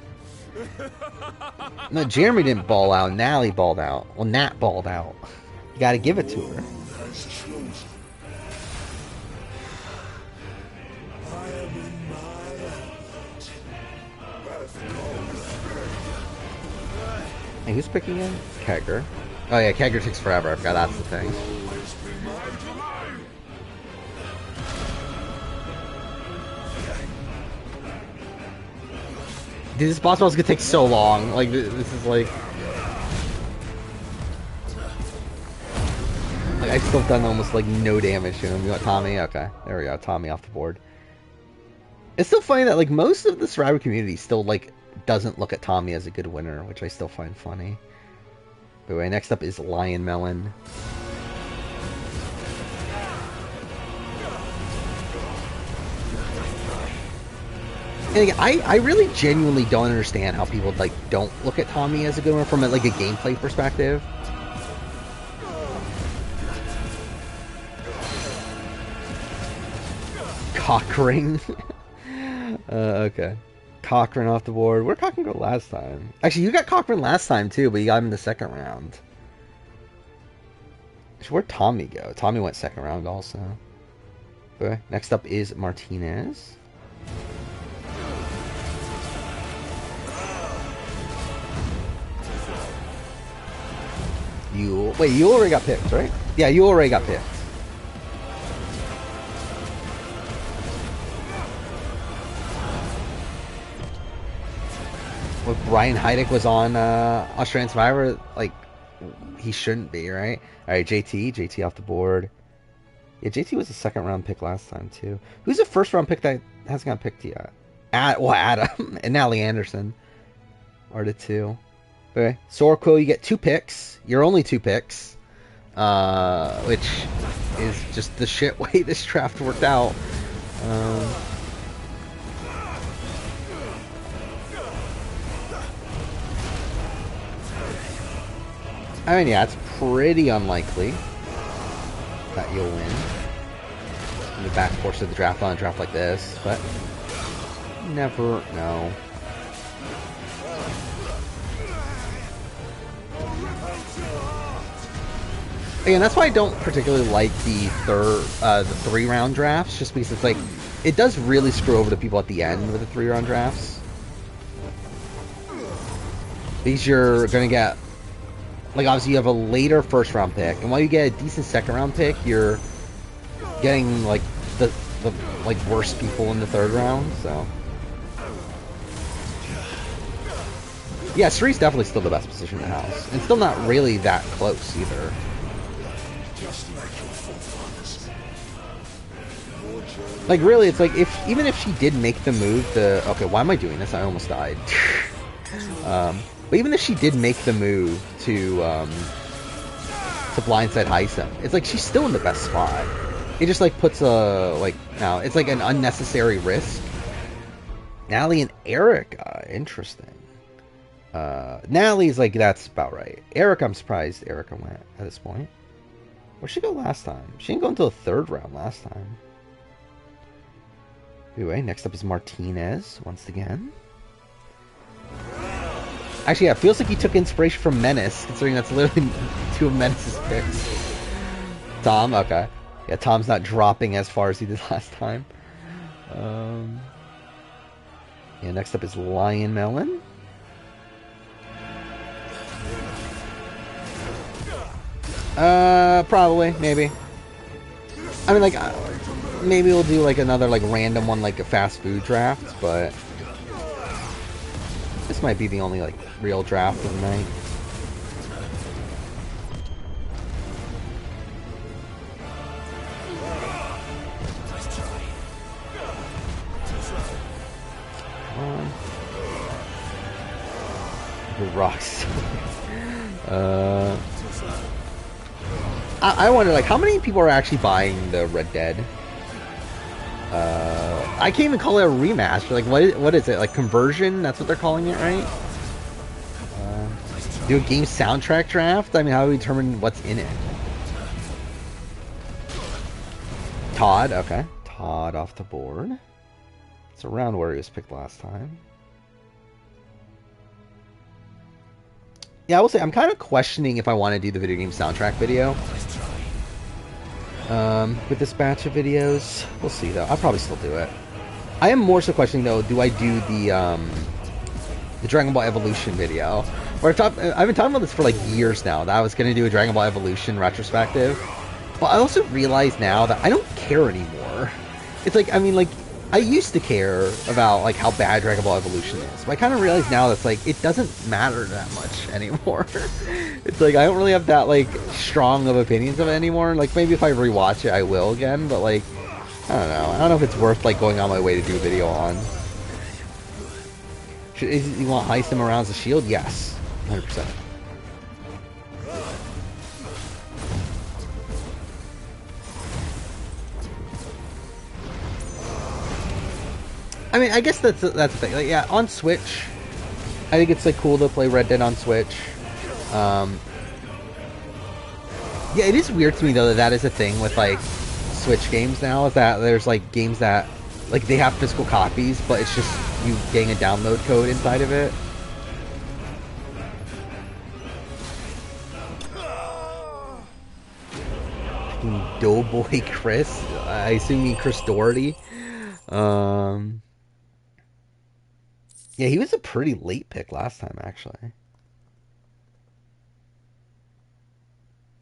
No, Jeremy didn't ball out. Nally balled out. Well, Nat balled out. You gotta give it to her. Hey, who's picking in? Kegger. Oh yeah, Kegger takes forever. I forgot that's the thing. Dude, this boss battle's gonna take so long. Like, this is like... I've still done almost like no damage to him. You want Tommy? Okay, there we go. Tommy off the board. It's still funny that like most of the survivor community still like doesn't look at Tommy as a good winner, which I still find funny. But anyway, next up is Lion Melon. And again, I really genuinely don't understand how people like don't look at Tommy as a good winner from like a gameplay perspective. Cochran. Okay. Cochran off the board. Where did Cochran go last time? Actually, you got Cochran last time too, but you got him in the second round. Where'd Tommy go? Tommy went second round also. Okay. Next up is Martinez. Wait, you already got picked, right? Yeah, you already got picked. Well, Brian Heidick was on Australian Survivor, like, he shouldn't be, right? Alright, JT off the board. Yeah, JT was a second round pick last time, too. Who's the first round pick that hasn't got picked yet? Adam and Nally Anderson are the two. Okay, Sorko, you get 2 picks. You're only 2 picks. Which is just the shit way this draft worked out. I mean, yeah, it's pretty unlikely that you'll win in the back portion of the draft on a draft like this, but never know. Again, that's why I don't particularly like the 3-round drafts, just because it's like, it does really screw over the people at the end with the 3-round drafts. Because you're gonna get, like, obviously you have a later first-round pick, and while you get a decent second-round pick, you're getting, like, the like, worst people in the 3rd round, so. Yeah, Sri's definitely still the best position in the house, and still not really that close, either. Like, really, it's like, even if she did make the move to... Okay, why am I doing this? I almost died. But even if she did make the move to blindside Heisem, it's like, she's still in the best spot. It just, like, puts a, like, now, it's like an unnecessary risk. Natalie and Erica, interesting. Natalie's, like, that's about right. Erica, I'm surprised Erica went at this point. Where'd she go last time? She didn't go until the 3rd round last time. Anyway, next up is Martinez, once again. Actually, yeah, it feels like he took inspiration from Menace, considering that's literally 2 of Menace's picks. Tom, okay. Yeah, Tom's not dropping as far as he did last time. Yeah, next up is Lion Melon. Probably, maybe. I mean, like, maybe we'll do, like, another, like, random one, like a fast food draft, but this might be the only, like, real draft of the night. The rocks. I wonder, like, how many people are actually buying the Red Dead? I can't even call it a rematch. Like, what is it? Like, conversion? That's what they're calling it, right? Do a game soundtrack draft? I mean, how do we determine what's in it? Todd, okay. Todd off the board. It's around where he was picked last time. Yeah, I will say, I'm kind of questioning if I want to do the video game soundtrack video. With this batch of videos. We'll see, though. I'll probably still do it. I am more so questioning, though, do I do the Dragon Ball Evolution video? I've been talking about this for, like, years now, that I was going to do a Dragon Ball Evolution retrospective. But I also realize now that I don't care anymore. It's like, I mean, like, I used to care about, like, how bad Dragon Ball Evolution is, but I kind of realize now that's, like, it doesn't matter that much anymore. It's like, I don't really have that, like, strong of opinions of it anymore. Like, maybe if I rewatch it, I will again, but, like, I don't know. I don't know if it's worth, like, going on my way to do a video on. You want Heisem around as a shield? Yes. 100%. I mean, I guess that's the thing. Like, yeah, on Switch, I think it's, like, cool to play Red Dead on Switch. Yeah, it is weird to me, though, that is a thing with, like, Switch games now, is that there's, like, games that, like, they have physical copies, but it's just you getting a download code inside of it. Fucking Doughboy Chris. I assume you mean Chris Doherty. Yeah, he was a pretty late pick last time, actually.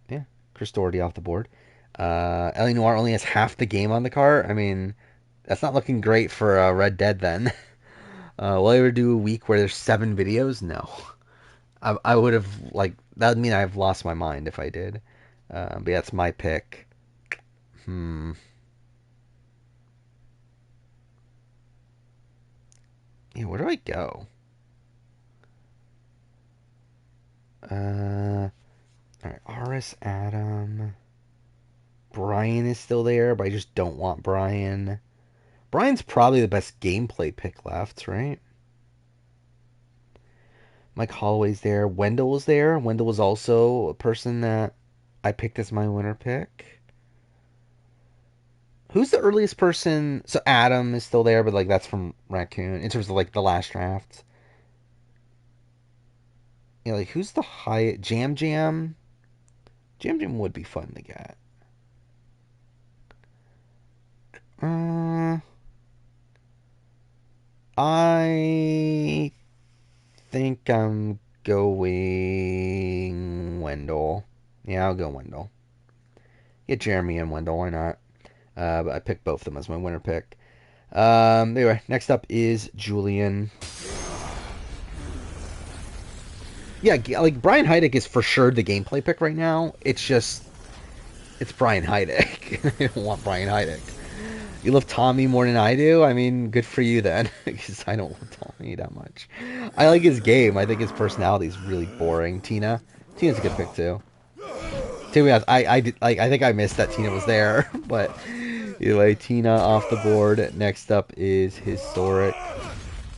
Yeah, Chris Doherty off the board. Ellie Noire only has half the game on the cart. I mean, that's not looking great for Red Dead then. Will I ever do a week where there's 7 videos? No. I would have, like, that would mean I've lost my mind if I did. But yeah, that's my pick. Yeah, where do I go? Alright, RS Adam. Brian is still there, but I just don't want Brian. Brian's probably the best gameplay pick left, right? Mike Holloway's there. Wendell was there. Wendell was also a person that I picked as my winner pick. Who's the earliest person? So Adam is still there, but like that's from Raccoon in terms of like the last draft. Yeah, like who's the high Jam Jam? Jam Jam would be fun to get. I think I'm going Wendell. Yeah, I'll go Wendell. Get Jeremy and Wendell, why not? But I picked both of them as my winner pick. Anyway, next up is Julian. Yeah, like Brian Heidick is for sure the gameplay pick right now. It's Brian Heidick. I don't want Brian Heidick. You love Tommy more than I do? I mean, good for you then, because I don't love Tommy that much. I like his game. I think his personality is really boring. Tina's a good pick too. To be honest, I think I missed that Tina was there, but anyway, Tina off the board. Next up is Historic.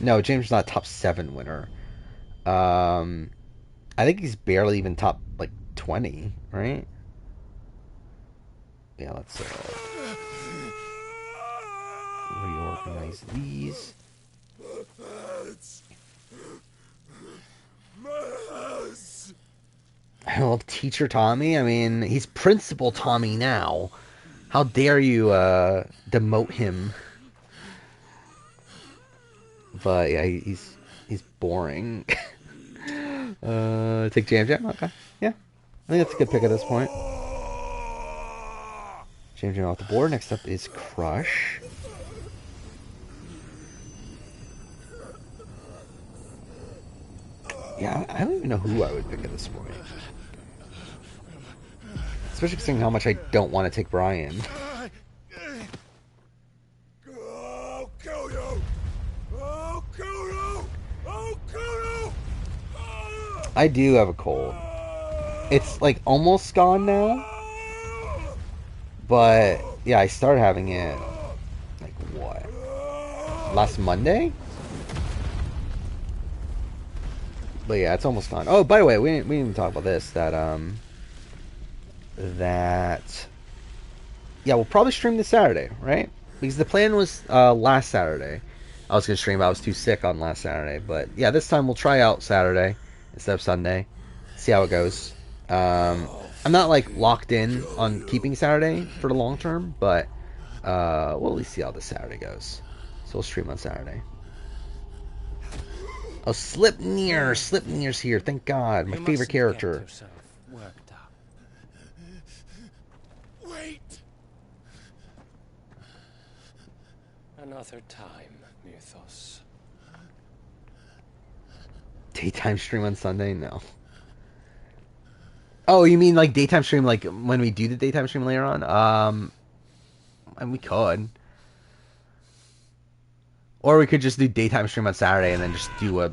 No, James is not top 7 winner. I think he's barely even top like 20, right? Yeah, let's reorganize these. I love Teacher Tommy. I mean, he's Principal Tommy now. How dare you demote him? But yeah, he's boring. Take Jam Jam. Okay, yeah, I think that's a good pick at this point. Jam Jam off the board. Next up is Crush. Yeah, I don't even know who I would pick at this point. Especially considering how much I don't want to take Brian. I'll kill you! I'll kill you! I'll kill you! I do have a cold. It's like almost gone now. But yeah, I started having it like what? Last Monday? But yeah, it's almost gone. Oh, by the way, we didn't even talk about this. Yeah, we'll probably stream this Saturday, right? Because the plan was last Saturday. I was gonna stream, but I was too sick on last Saturday. But yeah, this time we'll try out Saturday instead of Sunday. See how it goes. I'm not like locked in on keeping Saturday for the long term, but we'll at least see how this Saturday goes. So we'll stream on Saturday. Oh, Slipnir's here. Thank God, my favorite character. Wait! Another time, Mythos. Daytime stream on Sunday? No. Oh, you mean like daytime stream, like when we do the daytime stream later on? And we could. Or we could just do daytime stream on Saturday and then just do a...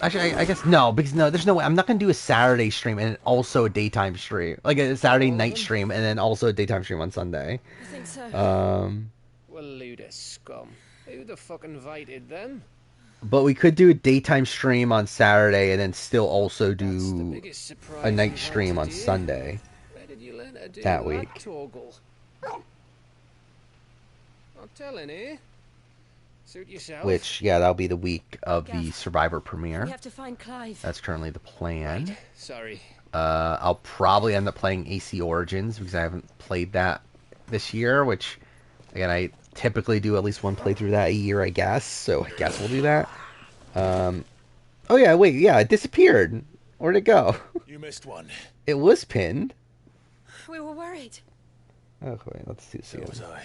Actually, I guess no, because no, there's no way. I'm not going to do a Saturday stream and also a daytime stream. Like a Saturday night stream and then also a daytime stream on Sunday. I think so. Well, Luda scum. Who the fuck invited them? But we could do a daytime stream on Saturday and then still also do a night stream on Sunday that week. I'm telling you. Suit yourself. Which, yeah, that'll be the week of the Survivor premiere. We have to find Clive. That's currently the plan. Right. Sorry. I'll probably end up playing AC Origins because I haven't played that this year, which, again, I typically do at least one playthrough that a year, I guess. So I guess we'll do that. Oh, yeah, wait, yeah, it disappeared. Where'd it go? You missed one. It was pinned. We were worried. Okay, let's see. So was I.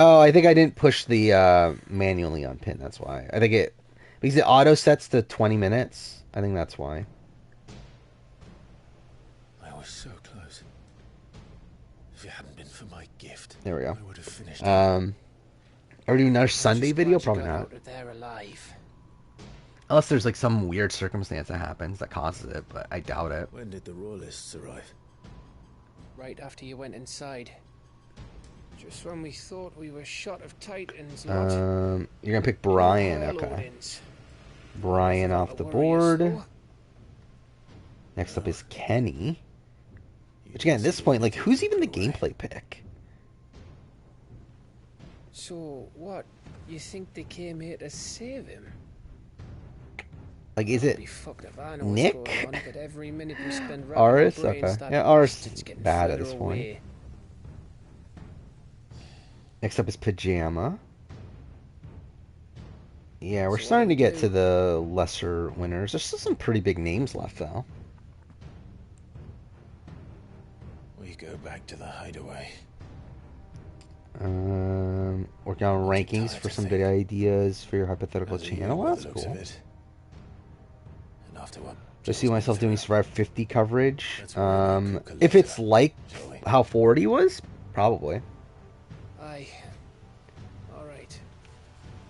Oh, I think I didn't push the manually on pin. That's why. I think it... Because it auto sets to 20 minutes. I think that's why. I was so close. If it hadn't been for my gift, there we go. I would have finished. Are we doing another Sunday video? Probably not. Unless there's like some weird circumstance that happens that causes it, but I doubt it. When did the royalists arrive? Right after you went inside. Just when we thought we were shot of Titans, You're gonna pick Brian, okay. Brian off the board. Next up is Kenny. Which again, at this point, like, who's even the gameplay pick? So, what? You think they came here to save him? Like, is it Nick? Aris? Okay. Yeah, Aris is bad at this point. Next up is Pajama. Yeah, we're starting to get to the lesser winners. There's still some pretty big names left, though. We go back to the hideaway. Working on rankings for some video ideas for your hypothetical channel. Well, that's cool. Just see myself doing Survivor 50 coverage. If it's like how 40 was, probably. Aye. All right.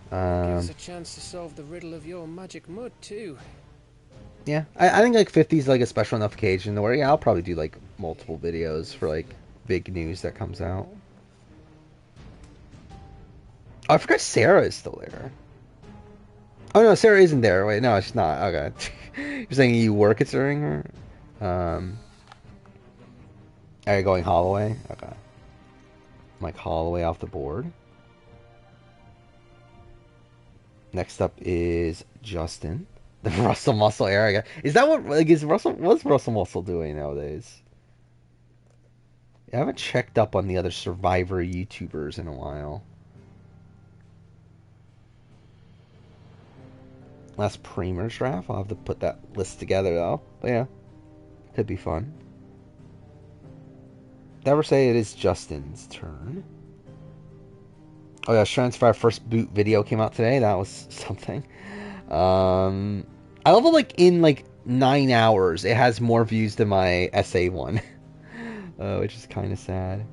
Give us a chance to solve the riddle of your magic mud too. Yeah, I think like 50 is like a special enough occasion where yeah, I'll probably do like multiple videos for like big news that comes out. Oh, I forgot Sarah is still there. Oh no, Sarah isn't there. Wait, no, she's not. Okay. You're saying you were considering her? Are you going Holloway? Okay. Mike Holloway off the board. Next up is Justin. The Russell Muscle era. Is that what, like, what's Russell Muscle doing nowadays? I haven't checked up on the other Survivor YouTubers in a while. Last Premier's draft. I'll have to put that list together though. But yeah, could be fun. Did I ever say it is Justin's turn? Oh yeah, Shrine Survivor first boot video came out today. That was something. I love it, like in like 9 hours it has more views than my SA one. Which is kind of sad.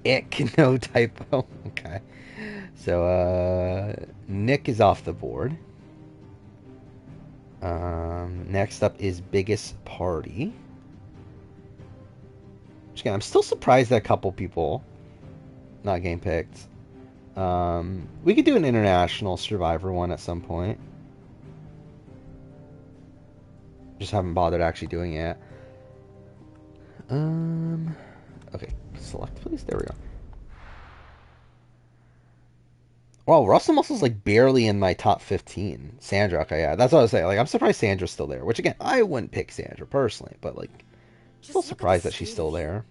Ick, no typo. Okay. So, Nick is off the board. Next up is Biggest Party. Which, again, I'm still surprised that a couple people not getting picked. We could do an international Survivor one at some point. Just haven't bothered actually doing it. Okay, select please. There we go. Wow, Russell Muscle's like barely in my top 15. Sandra, okay, yeah, that's what I was saying. Like, I'm surprised Sandra's still there. Which again, I wouldn't pick Sandra personally, but like, still surprised that she's still there.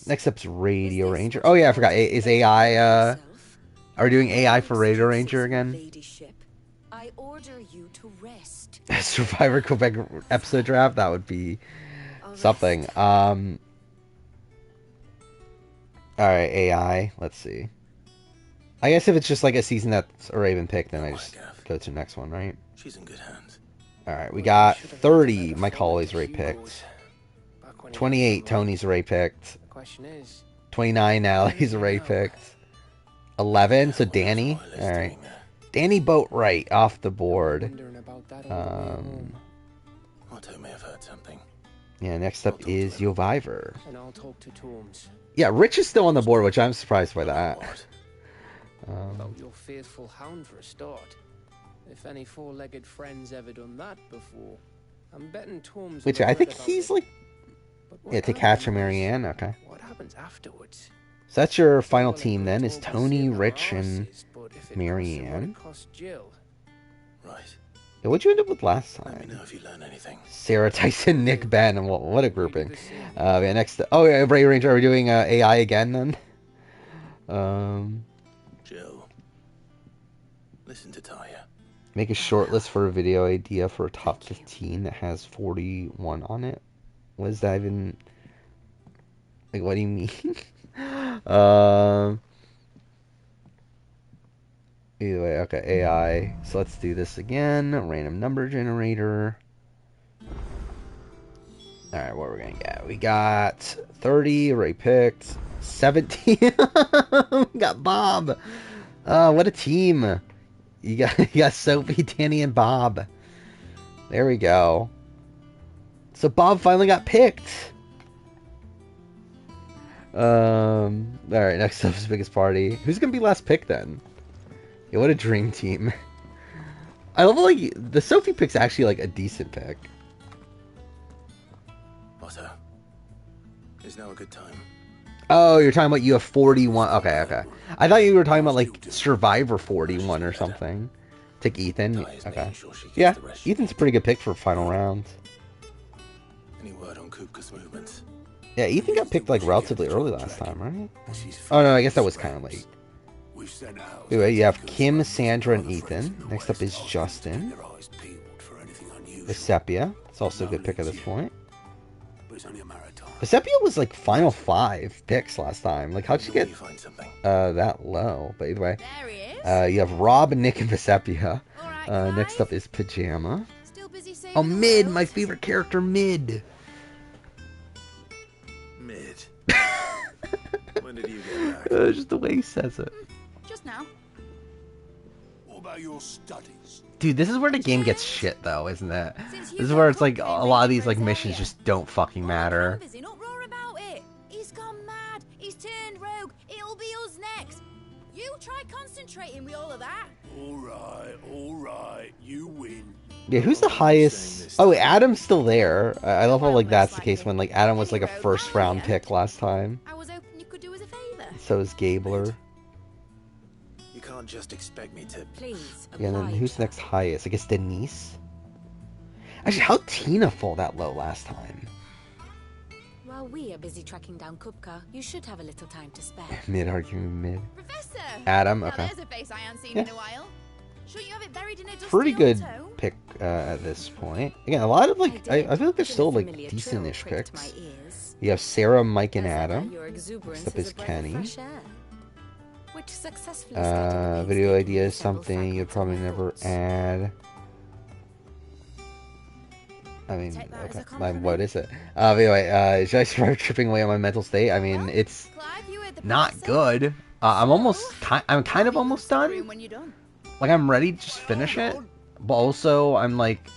Next up's Radio Ranger. Oh yeah, I forgot. Is AI? Are we doing AI for Radio Ranger again? I order you to rest. Survivor Quebec episode draft. That would be something. All right, AI. Let's see. I guess if it's just like a season that's already been picked, then I just go to the next one, right? She's in good hands. All right, we got 30. Mike Holloway's already picked. 28. Tony's already picked. 29. Natalie's already picked. 11. So Danny. All right. Danny Boatwright off the board. Otto may have heard something. Yeah, next up is Yoviver. Yeah, Rich is still on the board, which I'm surprised by that. About your faithful hound for a start. If any four-legged friends ever done that before, I'm betting Tom's. Which I think he's like, yeah, to catch a Marianne. Okay. What happens afterwards? So that's your final team then, is Tony, Rich, and Marianne. Right. Yeah, what'd you end up with last time? Let me know if you learn anything. Sarah, Tyson, Nick, Ben, and what a grouping. Yeah, next. Oh yeah, Radio Ranger. Are we doing AI again then? Jill, listen to Taya. Make a short list for a video idea for a top 15 that has 41 on it. What does that even... Like, what do you mean? Either way, okay, AI. So let's do this again. Random number generator. Alright, what are we gonna get? We got 30, already picked. 17. We got Bob. What a team. You got Sophie, Danny, and Bob. There we go. So Bob finally got picked. Alright, next up is Biggest Party. Who's gonna be last pick then? Yeah, what a dream team. I love like the Sophie pick's actually like a decent pick. Otto, is now a good time? Oh, you're talking about you have 41. Okay, okay. I thought you were talking about like Survivor 41 or something. Take Ethan. Okay. Yeah, Ethan's a pretty good pick for final round. Any word on Kupka's movements? Yeah, Ethan got picked like relatively early last time, right? Oh no, I guess that was kind of late. Anyway, you have Kim, Sandra, and Ethan. Next up is Justin. Vesepia. It's also a good pick at this point. Vesepia was like final 5 picks last time. Like, how'd you get that low? But either way, you have Rob, Nick, and Vesepia. Next up is Pajama. Oh, Mid, my favorite character, Mid. Mid. When did you get back? Just the way he says it. Just now. What about your studies? Dude, this is where the game gets shit, though, isn't it? This is where it's like a lot of these like missions just don't fucking matter. There's an uproar about it. He's gone mad. He's turned rogue. It'll be us next. You try concentrating with all of that. All right, you win. Yeah, who's the highest? Oh, wait, Adam's still there. I love how like that's the case when like Adam was like a first round pick last time. I was hoping you could do us a favor. So is Gabler. You can't just expect me to. Please. Yeah, and then who's next highest? I guess Denise. Actually, how'd Tina fall that low last time? While we are busy tracking down Kupka, you should have a little time to spare. Mid arguing mid. Professor. Adam, Now okay. there's a face I haven't seen in a while. Shouldn't you have it buried in a dusty Pretty good auto? pick at this point. Again, a lot of like I feel like there's still like decent-ish picks. You have Sarah, Mike, and Adam. Next up is Kenny. Video idea is something you'd probably never add. I mean, okay, what is it? Anyway, should I start tripping away on my mental state? I mean, it's not good. I'm kind of almost done. Like, I'm ready to just finish it. But also, I'm like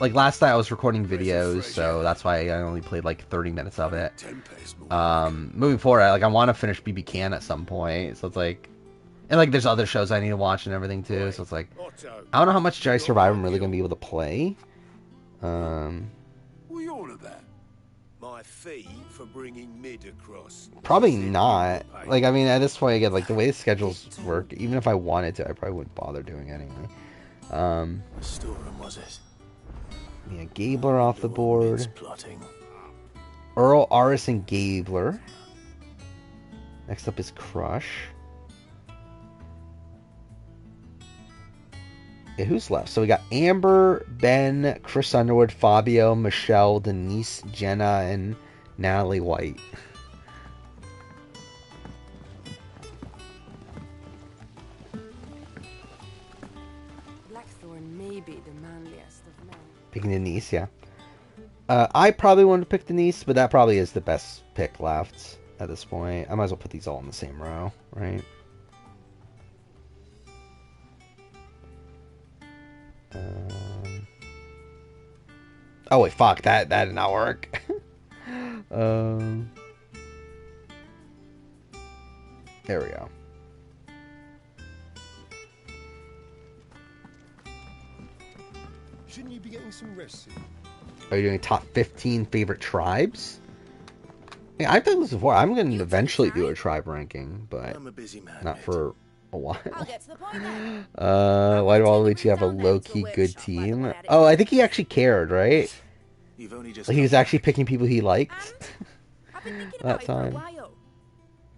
last night I was recording videos, so that's why I only played like 30 minutes of it. Moving forward, I want to finish BB Can at some point, so it's like, and like there's other shows I need to watch and everything too, so it's like, I don't know how much Jedi Survivor I'm really gonna be able to play. We all of that. My fee for bringing Mid across. Probably not. Like, I mean, at this point, again, like the way the schedules work, even if I wanted to, I probably wouldn't bother doing it anyway. Storeroom was it? Yeah, Gabler off the board. Earl, Aris, and Gabler. Next up is Crush. Yeah, who's left? So we got Amber, Ben, Chris Underwood, Fabio, Michelle, Denise, Jenna, and Natalie White. Blackthorn may be the manliest of men. Picking Denise, yeah. I probably wanted to pick Denise, but that probably is the best pick left at this point. I might as well put these all in the same row, right? Oh wait, fuck, that did not work. There we go. Shouldn't you be getting some rest soon? Are you doing top 15 favorite tribes? Yeah, I've done this before. I'm going to eventually do a tribe ranking, but I'm a busy man, not for a while. I'll get to the point then. Why do Waluigi have a low-key good team? Oh, I think he actually cared, right? You've only just Like, he was actually picking people he liked I've been thinking that about it for a time. while.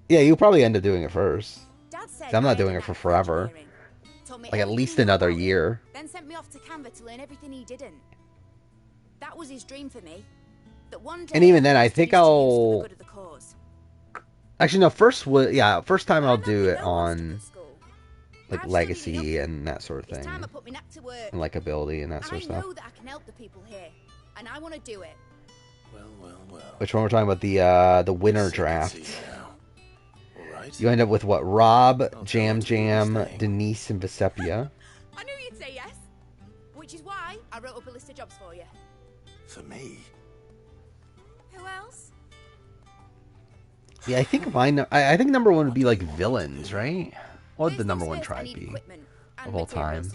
Yeah, you'll probably end up doing it first. Dad said 'Cause I'm not I had doing a it for knack forever. engineering. Told me Like, at everything least he knew another about it, year. Then sent me off to Canva to learn everything he didn't. That was his dream for me. That one day And even then, I I'd think use to use for the I'll... good of the cause. Actually, no, first time I'll do it No one on, stuck at school. like, Absolutely legacy nothing. and that sort of It's thing. time I put my knack to work. And, like, ability and that And sort I of stuff. know that I can help the people here, and I want to do it. Which one we're talking about? The winner draft. You end up with what? Rob, Jam Jam, Denise, and Vesepia. I knew you'd say yes. Which is why I wrote up a list of jobs for you. For me? Who else? Yeah, I think I think number one would be like villains, right? What would the number one tribe be of all time?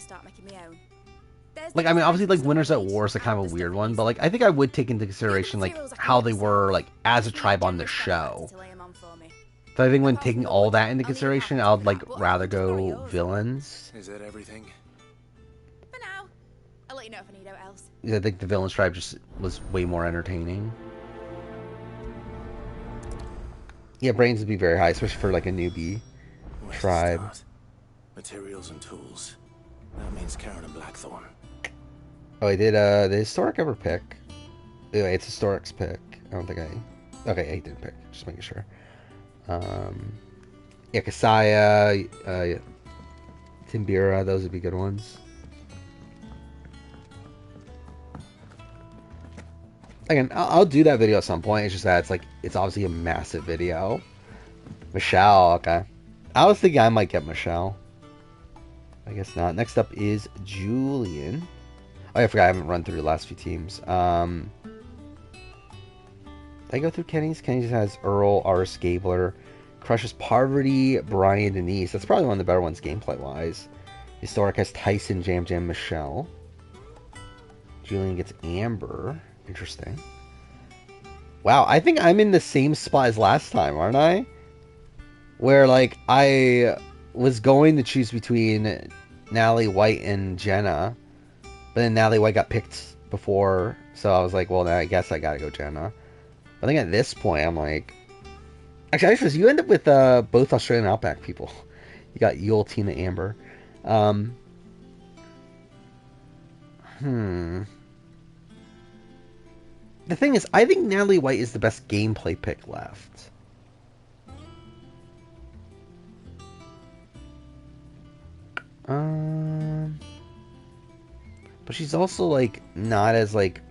Like, I mean, obviously, like, Winners at War is a kind of a weird one, but, like, I think I would take into consideration, like, how they were, like, as a tribe on the show. So I think when taking all that into consideration, I would, like, rather go villains. Is that everything? For now. I'll let you know if I need out else. I think the villains tribe just was way more entertaining. Yeah, brains would be very high, especially for, like, a newbie tribe. Materials and tools. That means Karen and Blackthorn. Oh, I did, the Historic ever pick? Anyway, it's Historic's pick. I don't think I... Okay, he did pick. Just making sure. Yeah, Kasaya, Timbira, those would be good ones. Again, I'll do that video at some point. It's just that it's like, it's obviously a massive video. Michelle, okay. I was thinking I might get Michelle. I guess not. Next up is Julian. Oh, I forgot I haven't run through the last few teams. Did I go through Kenny's? Kenny's has Earl, Aris Gabler, Crushes Parvati, Brian, Denise. That's probably one of the better ones gameplay-wise. Historic has Tyson, Jam Jam, Michelle. Julian gets Amber. Interesting. Wow, I think I'm in the same spot as last time, aren't I? Where, like, I was going to choose between Natalie White and Jenna, but then Natalie White got picked before, so I was like, well, I guess I gotta go Jenna. I think at this point, I'm like... Actually, you end up with both Australian Outback people. You got Yule, Tina, Amber. The thing is, I think Natalie White is the best gameplay pick left. But she's also, like, not as, like,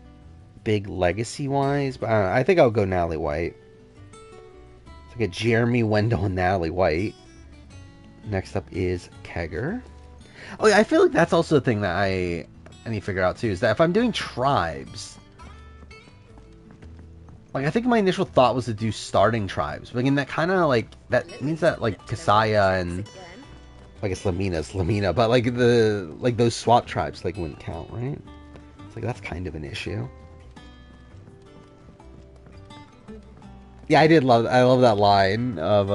big legacy-wise. But I don't know, I think I'll go Natalie White. So I get Jeremy, Wendell, and Natalie White. Next up is Kegger. Oh, yeah, I feel like that's also the thing that I need to figure out, too. Is that if I'm doing tribes... Like, I think my initial thought was to do starting tribes. But again, that kind of, like... That means that, like, Kasaya and... I guess Lamina's Lamina, but like those swap tribes like wouldn't count, right? It's like that's kind of an issue. Yeah, I love that line of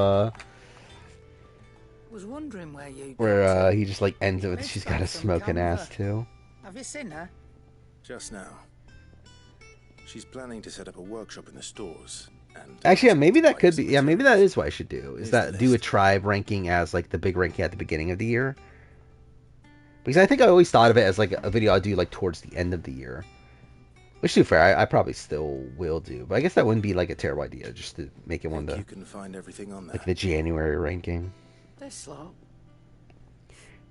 was wondering where he just like ends it with she's got a smoking ass too. Have you seen her? Just now. She's planning to set up a workshop in the stores. And actually, yeah, maybe that could be. Yeah, maybe that is what I should do. Is that do a tribe ranking as like the big ranking at the beginning of the year? Because I think I always thought of it as like a video I'd do like towards the end of the year. Which, to be fair, I probably still will do. But I guess that wouldn't be like a terrible idea just to make it one of the. You can find everything on there. Like the January ranking. They're slow.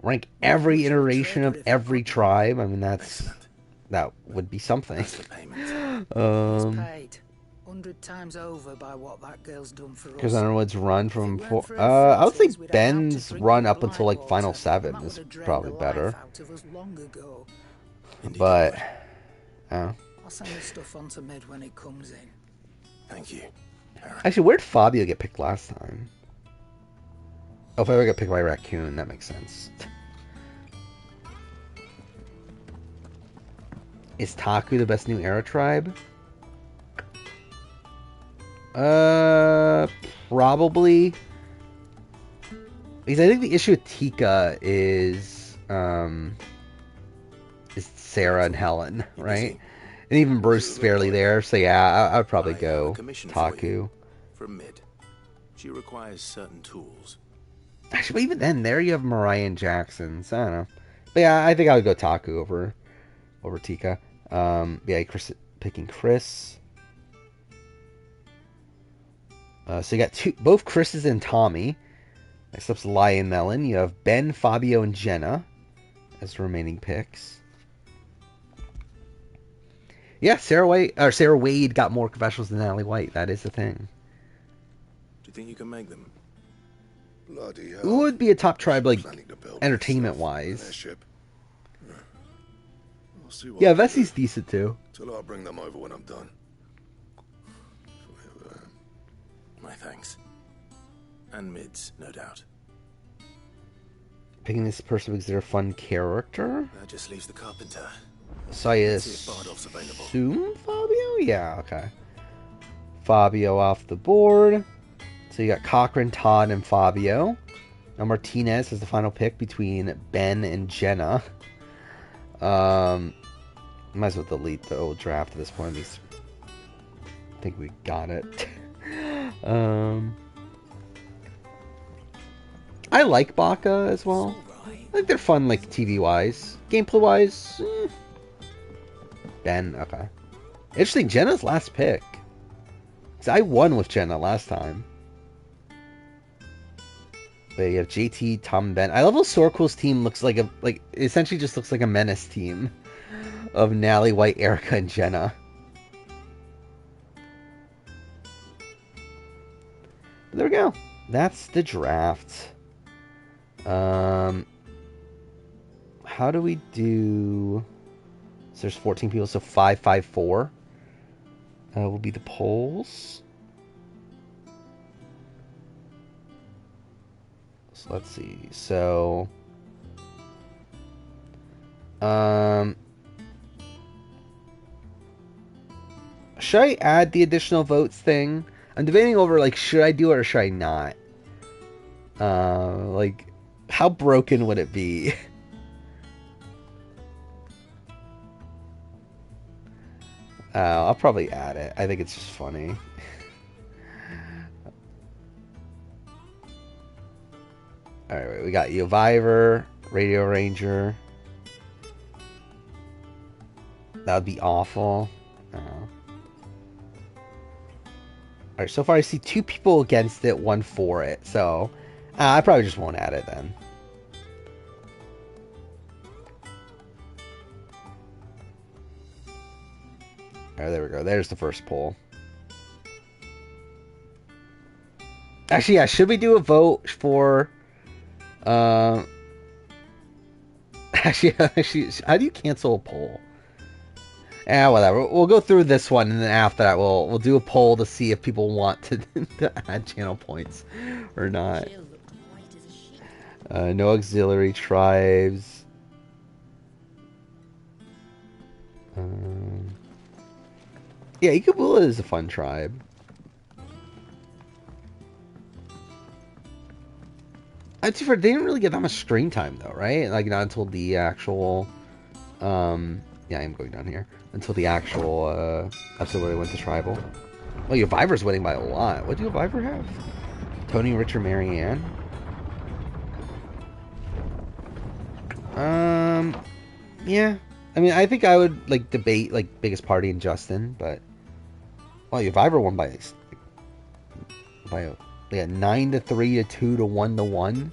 Rank every iteration of every tribe. I mean, that would be something. He's paid 100 times over by what that girl's done for us. Because Underwood's run from I would say Ben's run up until like Final 7 is probably better. But I'll send the stuff on to Mid when it comes in. Thank you. Actually, where did Fabio get picked last time? Oh, if I ever got picked by Raccoon, that makes sense. Is Taku the best new era tribe? Probably. Because I think the issue with Tika is Sarah and Helen, right? And even Bruce is fairly there, so yeah, I'd probably go Taku. From Mid. She requires certain tools. Actually, even then, there you have Mariah and Jackson, so I don't know. But yeah, I think I would go Taku over Tika. Yeah, picking Chris. So you got both Chris's and Tommy. Next up's Lai and Melon. You have Ben, Fabio, and Jenna as the remaining picks. Yeah, Sarah Wade got more confessionals than Natalie White. That is the thing. Do you think you can make them? Bloody hell. Who would be a top tribe, like, Planning to build entertainment-wise? an airship. I'll see what Yeah, I can Vessi's do. decent, too. Till I'll bring them over when I'm done. My thanks. And mids, no doubt. Picking this person because they're a fun character? That just leaves the carpenter. So I Let's see if Bardolph's available. assume Fabio? Yeah, okay. Fabio off the board. So you got Cochran, Todd, and Fabio. Now Martinez is the final pick between Ben and Jenna. Might as well delete the old draft at this point. At least I think we got it. I like Baka as well. I think they're fun, like, TV-wise. Gameplay-wise, Ben, okay. Interesting, Jenna's last pick. 'Cause I won with Jenna last time. But you have JT, Tom, and Ben. I love how Sorcool's team looks like essentially just looks like a menace team of Natalie White, Erica, and Jenna. But there we go. That's the draft. How do we do? So there's 14 people, so 5, 5, 4 will be the polls. So let's see. So, should I add the additional votes thing? I'm debating over, like, should I do it or should I not? Like, how broken would it be? I'll probably add it. I think it's just funny. Alright, we got Yoviver, Radio Ranger. That would be awful. Alright, so far I see 2 people against it, 1 for it. So, I probably just won't add it then. Alright, there we go. There's the first poll. Actually, yeah, should we do a vote for... Actually, how do you cancel a poll? Whatever. We'll go through this one, and then after that, we'll do a poll to see if people want to add channel points or not. No auxiliary tribes. Yeah, Ikabula is a fun tribe. They didn't really get that much screen time, though, right? Like, not until the actual... yeah, I'm going down here. Until the actual episode where they went to Tribal. Well, your Viver's winning by a lot. What do your Viver have? Tony, Richard, Marianne? Yeah. I mean, I think I would, like, debate, like, Biggest Party and Justin, but... Well, your Viver won by 9 to 3 to 2 to 1 to 1.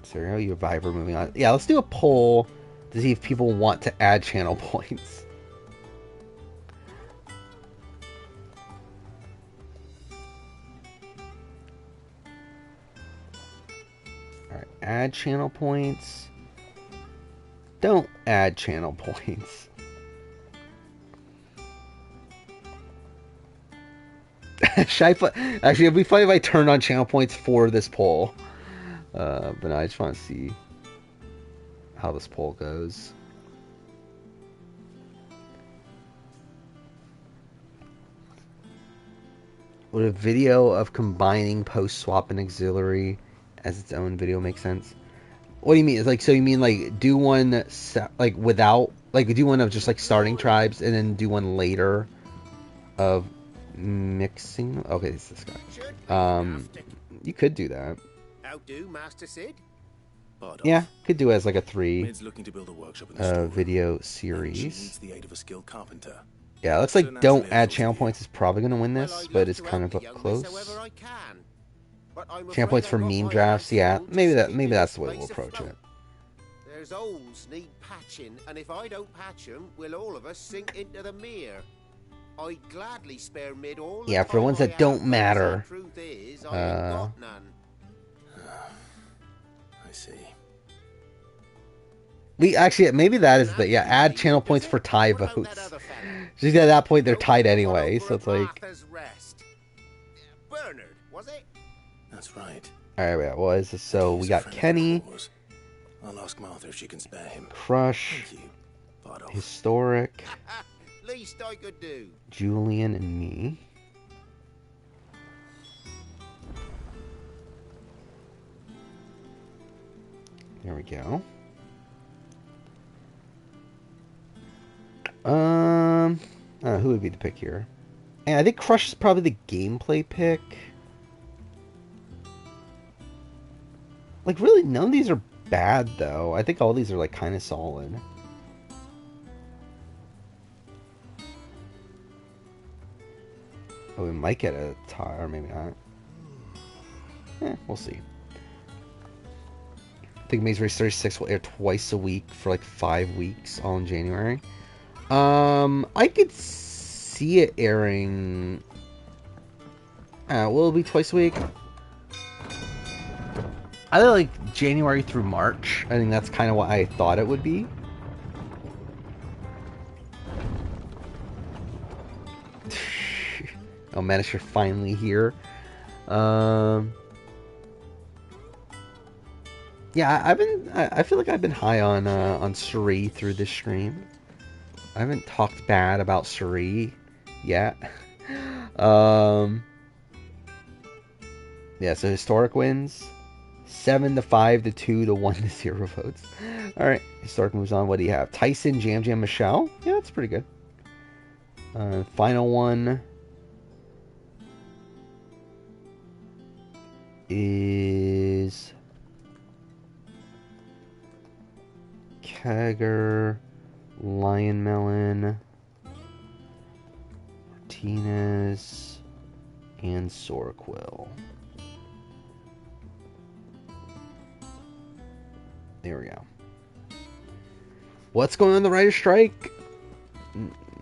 So your Viver moving on. Yeah, let's do a poll to see if people want to add channel points. Alright, add channel points. Don't add channel points. Actually, it'd be funny if I turned on channel points for this poll. But no, I just want to see how this poll goes. Would a video of combining post-swap and auxiliary as its own video make sense? What do you mean? It's like, so you mean like do one like without, like do one of just like starting tribes and then do one later of mixing? Okay, it's this guy. You could do that. How do, Master Sid? Yeah, could do it as like a 3 looking to build a workshop in the video She series. needs the aid of a skilled carpenter. Yeah, looks like don't add channel points is probably going to win this, but it's kind of up close. but I'm Channel points for afraid I got meme my drafts. hands Yeah, full to maybe keep that's the this way we'll place approach afloat. it. There's holes need patching, and if I don't patch them, will all of us sink into the mere. I'd gladly spare mid all the Yeah, for the time ones I that don't have, but matter. the truth is, I ain't got none. I see. We actually, maybe that is the, yeah, add channel points for tie votes. Just at that point, they're tied anyway, so it's like... Bernard, was it? That's right. Alright, yeah, what is this? So, we got Kenny. I'll ask Martha if she can spare him. Crush. Thank you. Bottle. Historic. Least I could do. Julian and me. There we go. Who would be the pick here? And I think Crush is probably the gameplay pick. Like, really, none of these are bad, though. I think all these are, like, kind of solid. Oh, we might get a tie, or maybe not. We'll see. I think Maze Race 36 will air twice a week for, like, 5 weeks, all in January. I could see it airing... will it be twice a week? I like January through March. I think that's kind of what I thought it would be. Oh, Menace, you're finally here. Yeah, I feel like I've been high on Suri through this stream. I haven't talked bad about Suri yet. Yeah, so Historic wins. 7-5 to 2 to 1 to 0 votes. Alright, Historic moves on. What do you have? Tyson, Jam Jam, Michelle? Yeah, that's pretty good. Final one is Kagger, Lion Melon, Martinez, and Sorquill. There we go. What's going on in the writer's strike?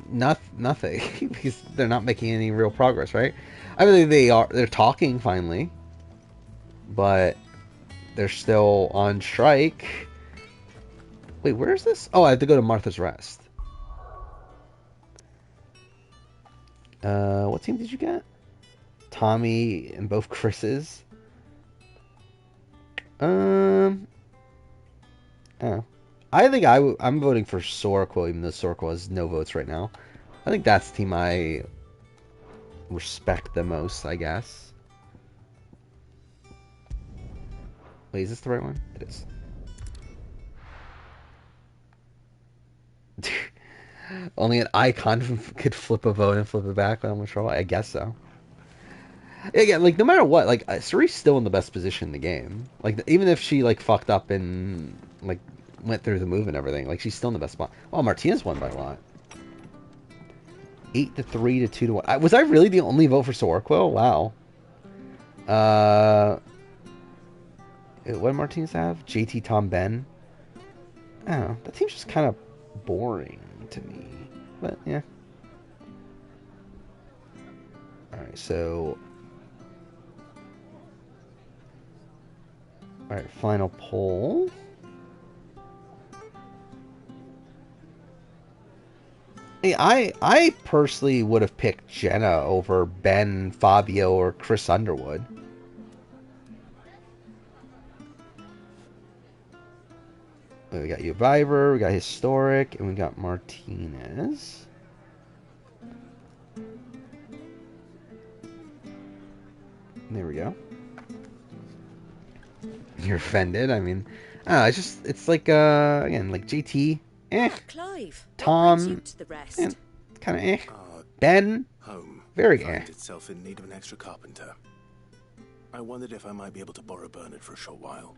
Nothing. Because they're not making any real progress, right? I mean, they're talking finally. But they're still on strike. Wait, where is this? Oh, I have to go to Martha's Rest. What team did you get? Tommy and both Chris's. Oh. I think I'm voting for Sorquel, even though Sorquel has no votes right now. I think that's the team I respect the most, I guess. Wait, is this the right one? It is. Only an icon could flip a vote and flip it back on control. I guess so. Again, like, no matter what, like, Suri's still in the best position in the game. Like, even if she, like, fucked up and, like, went through the move and everything, like, she's still in the best spot. Well, Martinez won by a lot. 8-3 to 2-1. Was I really the only vote for Sorquel? Wow. What did Martinez have? JT, Tom, Ben. I don't know. That team's just kind of boring to me. But, yeah. Alright, so... Alright, final poll. Hey, I personally would have picked Jenna over Ben, Fabio, or Chris Underwood. We got Survivor, we got Historic, and we got Martinez. There we go. You're offended? I mean, I don't know, it's like, again, like JT, Clive, Tom, to the rest? Kind of Ben, home very finds itself in need of an extra carpenter. I wondered if I might be able to borrow Bernard for a short while.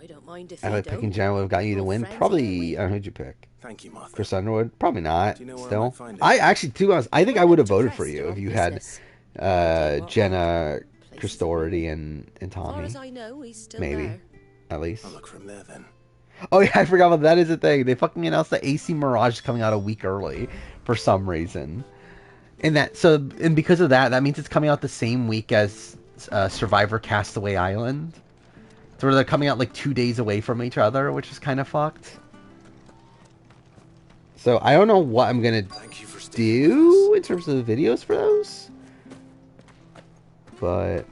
I don't mind if I you like don't. picking Jenna would have got you to win. Probably, I don't know, who'd you pick? Thank you, Martha. Chris Underwood? Probably not. Do you know where I Still, might find it? I actually, to be honest, I think I would have voted for you if you had Jenna Chris Doherty and As far Tommy. as I know, he's still Maybe. there. At least. I'll look from there then. Oh yeah, I forgot about that. Is a thing. They fucking announced that AC Mirage is coming out a week early for some reason. And because of that, that means it's coming out the same week as Survivor Castaway Island. So they're coming out like 2 days away from each other, which is kind of fucked. So I don't know what I'm gonna do in terms of the videos for those. But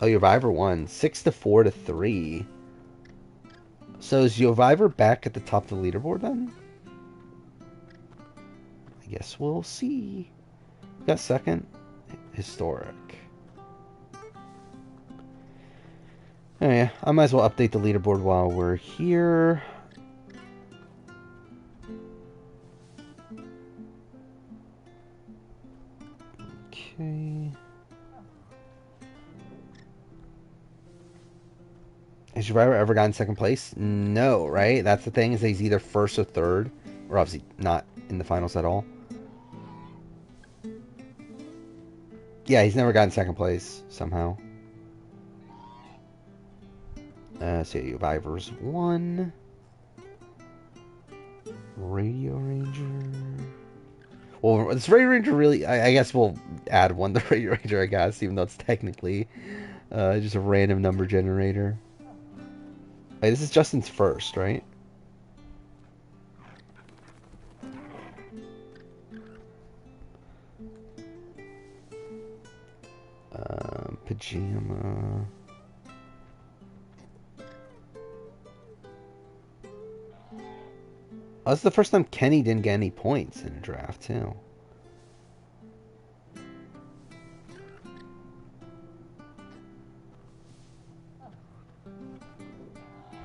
Survivor won 6-4 to 3. So is Survivor back at the top of the leaderboard then? I guess we'll see. We got second. Historic. Oh yeah, I might as well update the leaderboard while we're here. Okay. Has Survivor ever gotten second place? No, right? That's the thing, is that he's either first or third. Or obviously not in the finals at all. Yeah, he's never gotten second place, somehow. So Survivor's 1. Radio Ranger. Well, this Radio Ranger really... I guess we'll add 1 to Radio Ranger, I guess, even though it's technically just a random number generator. Wait, this is Justin's first, right? Pajama... Oh, that's the first time Kenny didn't get any points in a draft, too.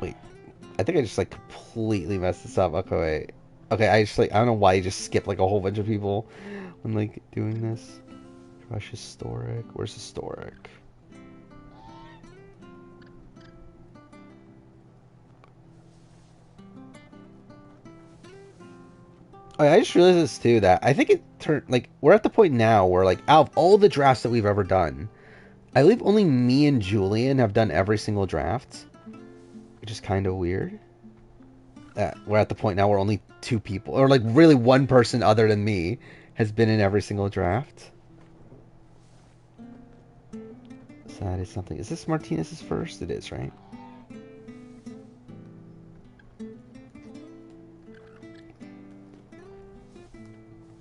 Wait. I think I just, like, completely messed this up. Okay, wait. Okay, I don't know why you just skipped, like, a whole bunch of people when, like, doing this. Crush Historic. Where's Historic? Oh, I just realized this too, that I think it turned, like, we're at the point now where, like, out of all the drafts that we've ever done, I believe only me and Julian have done every single draft, which is kind of weird. We're at the point now where only 2 people, or like really 1 person other than me, has been in every single draft. So that is something. Is this Martinez's first? It is, right?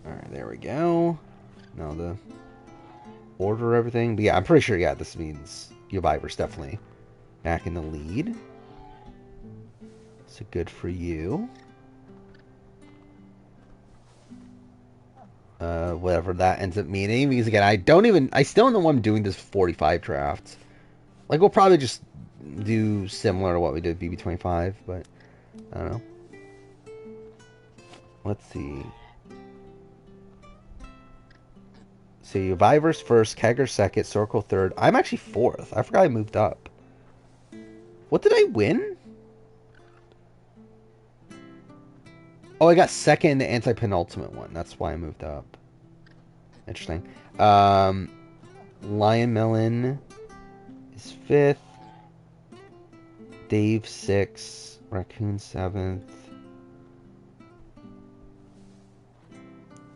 Alright, there we go. Now the order everything. But yeah, I'm pretty sure, yeah, this means Survivor's definitely back in the lead. So good for you. Whatever that ends up meaning. Because again, I still don't know why I'm doing this 45 draft. Like, we'll probably just do similar to what we did BB25, but I don't know. Let's see. So Survivor's first, Kegger second, Circle third. I'm actually fourth. I forgot I moved up. What did I win? Oh, I got second in the anti-penultimate one. That's why I moved up. Interesting. Lion Melon is 5th. Dave 6th. Raccoon 7th.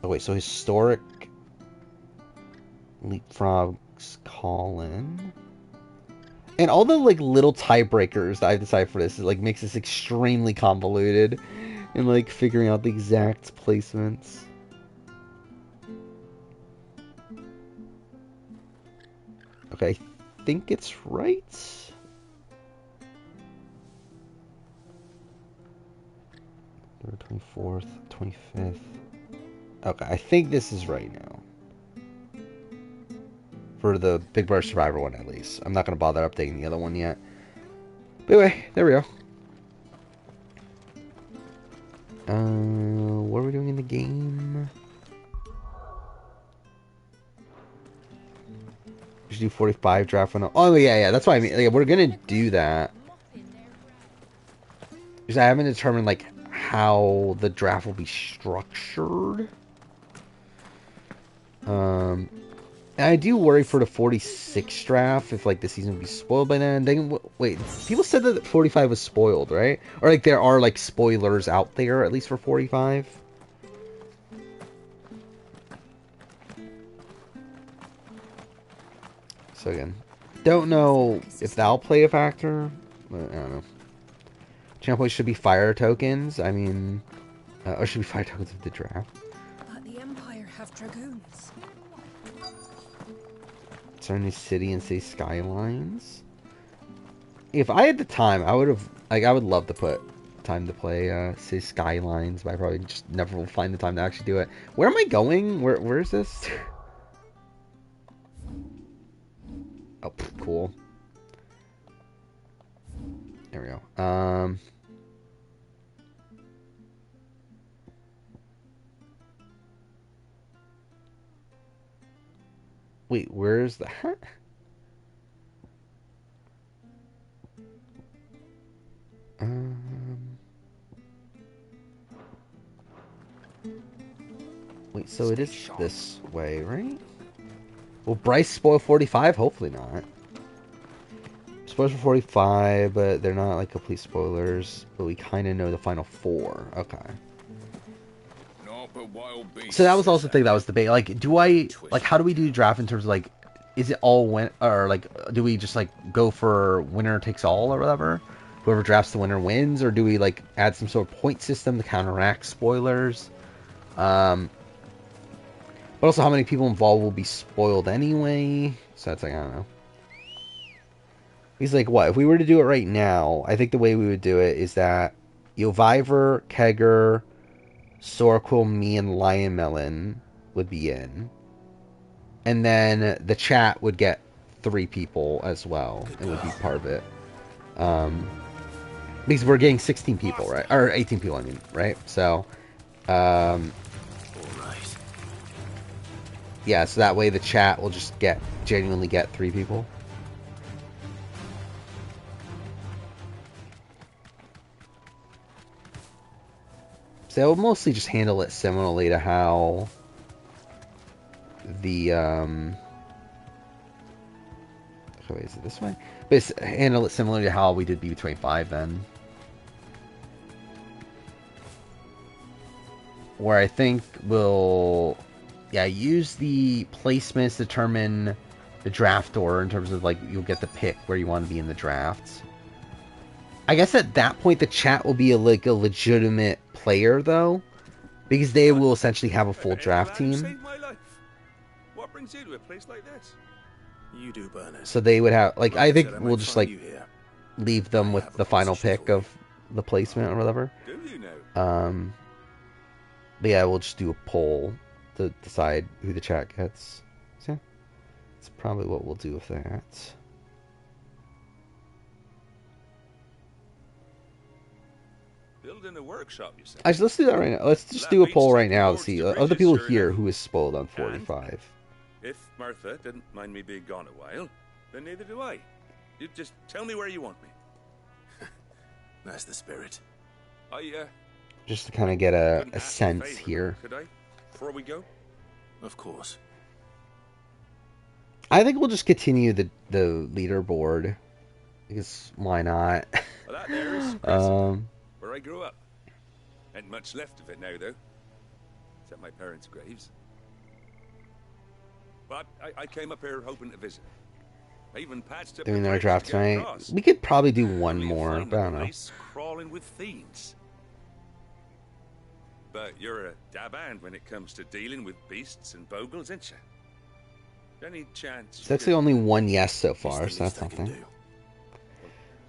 Oh, wait. So Historic leapfrogs Colin. And all the, like, little tiebreakers that I've decided for this is, like, makes this extremely convoluted. And, like, figuring out the exact placements. Okay, I think it's right. Third, 24th, 25th. Okay, I think this is right now. For the Big Brother Survivor one, at least. I'm not going to bother updating the other one yet. But anyway, there we go. What are we doing in the game? We should do 45 draft one. Oh, yeah, that's what I mean. Like, we're going to do that. Because I haven't determined, like, how the draft will be structured. And And I do worry for the 46 draft if like the season would be spoiled by then. Wait, people said that 45 was spoiled, right? Or like there are like spoilers out there at least for 45. So again, don't know if that'll play a factor. But I don't know. Channel points should be fire tokens. I mean, or should be fire tokens of the draft. But the Empire have dragoons. New city and say skylines. If I had the time, I would have I would love to put time to play say skylines, but I probably just never will find the time to actually do it. Where am I going? Where is this? Oh, cool. There we go. Wait, where's that? Wait, so it is this way, right? Will Bryce spoil 45? Hopefully not. Spoilers for 45, but they're not like complete spoilers. But we kind of know the final 4. Okay. So that was also the thing that was debate. Like, how do we do draft in terms of like, is it all win, or like, do we just like go for winner takes all or whatever? Whoever drafts the winner wins, or do we like add some sort of point system to counteract spoilers? But also, how many people involved will be spoiled anyway? So that's like, I don't know. He's like, what? If we were to do it right now, I think the way we would do it is that Viver, Kegger, Sorquil, me, and Lion Melon would be in. And then the chat would get 3 people as well. It would be part of it. Because we're getting 16 people, right? Or 18 people, I mean, right? So, yeah, so that way the chat will just genuinely get 3 people. So I'll mostly just handle it similarly to how the wait, is it this way? But it's handle it similarly to how we did BB25 then. Where I think we'll use the placements to determine the draft order in terms of like you'll get the pick where you want to be in the draft. I guess at that point the chat will be a legitimate player though, because they will essentially have a full draft team. What brings you to a place like this? You do, Bernard. So they would have like I think we'll just like leave them with the final pick of the placement or whatever. Do you know? But yeah, we'll just do a poll to decide who the chat gets. So yeah, that's probably what we'll do with that. Building a workshop, you say? Actually, let's do that right now. Let's just do a poll right now to see of the people here who is spoiled on 45. If Martha didn't mind me being gone a while, then neither do I. You just tell me where you want me. That's the spirit. Just to kind of get a sense here. Could I? Before we go? Of course. I think we'll just continue the leaderboard. Because why not? Well, that there is Crescent, where I grew up. Ain't much left of it now, though. Except my parents' graves. But I came up here hoping to visit. I even patched up doing our draft tonight. We could probably do one more, but I don't know. Crawling with fiends. But you're a dab hand when it comes to dealing with beasts and bogles, ain't you? Any chance? It's actually only one yes so far, so that's something.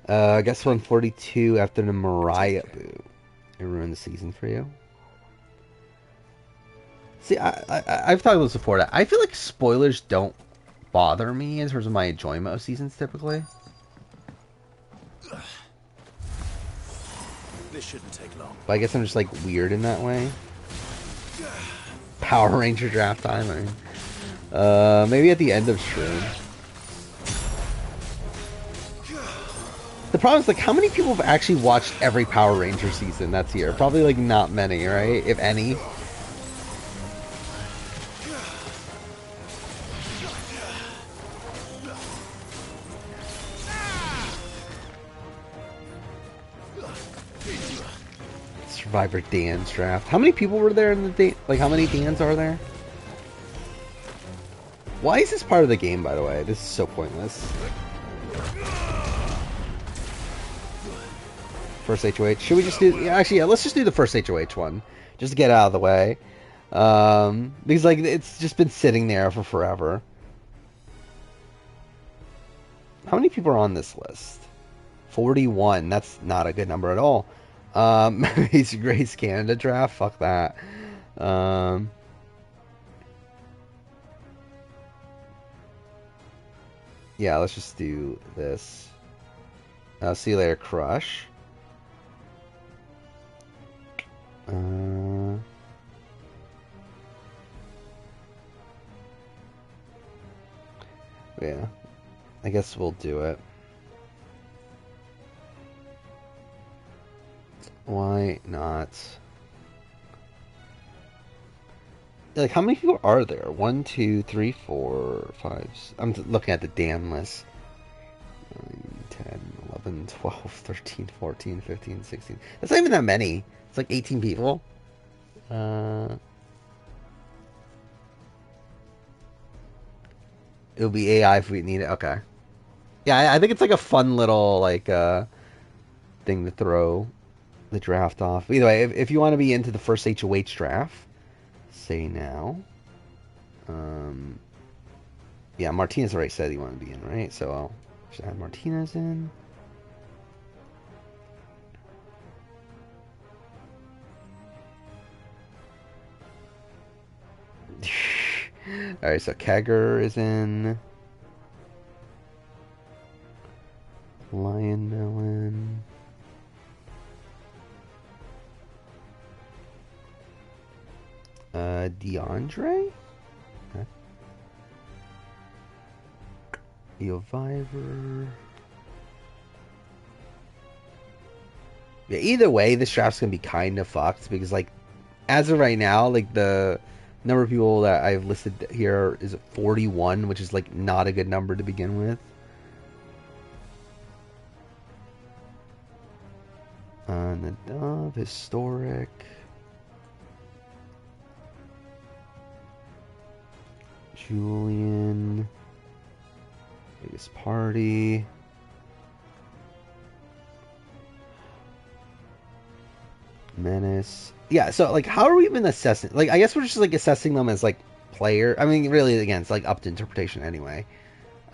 I guess 142 after the Mariah boot. It ruined the season for you. See, I've talked about this before. That I feel like spoilers don't bother me in terms of my enjoyment of seasons typically. This shouldn't take long. But I guess I'm just like weird in that way. Power Ranger draft time. I mean, maybe at the end of stream. The problem is, like, how many people have actually watched every Power Ranger season that's here? Probably, like, not many, right? If any. Survivor Dan's draft. How many people were there in the Dan? Like, how many Dans are there? Why is this part of the game, by the way? This is so pointless. First HOH. Should we just do... Yeah, actually, yeah, let's just do the first HOH one. Just to get out of the way. Because, like, it's just been sitting there for forever. How many people are on this list? 41. That's not a good number at all. It's Grace Canada draft. Fuck that. Yeah, let's just do this. See you later, Crush. Yeah, I guess we'll do it. Why not? Like, how many people are there? 1, 2, 3, 4, 5. I'm looking at the damn list. 9, 10, 11, 12, 13, 14, 15, 16. That's not even that many. It's like 18 people. It'll be AI if we need it. Okay. Yeah, I think it's like a fun little like thing to throw the draft off. Either way, if you want to be into the first HOH draft, say now. Yeah, Martinez already said he wanted to be in, right? So I'll just add Martinez in. Alright, so Kegger is in. Lion Melon. DeAndre? Okay. Eoviver. Yeah, either way, this draft's gonna be kind of fucked because, like, as of right now, like, the number of people that I've listed here is 41, which is, like, not a good number to begin with. Nadav, Historic. Julian. Biggest Party. Menace. Yeah, so, like, how are we even assessing? Like, I guess we're just, like, assessing them as, like, player. I mean, really, again, it's, like, up to interpretation anyway.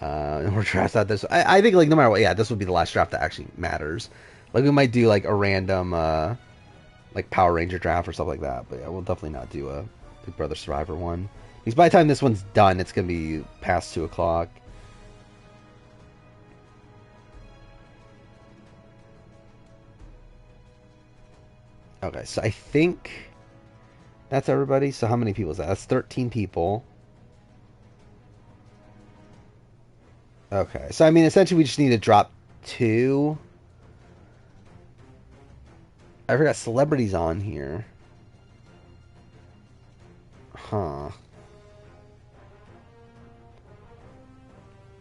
And we're drafts out this. I think, like, no matter what, yeah, this would be the last draft that actually matters. Like, we might do, like, a random, like, Power Ranger draft or stuff like that. But, yeah, we'll definitely not do a Big Brother Survivor one. Because by the time this one's done, it's going to be past 2 o'clock. Okay, so I think that's everybody. So how many people is that? That's 13 people. Okay, so I mean, essentially we just need to drop 2. I forgot celebrities on here. Huh.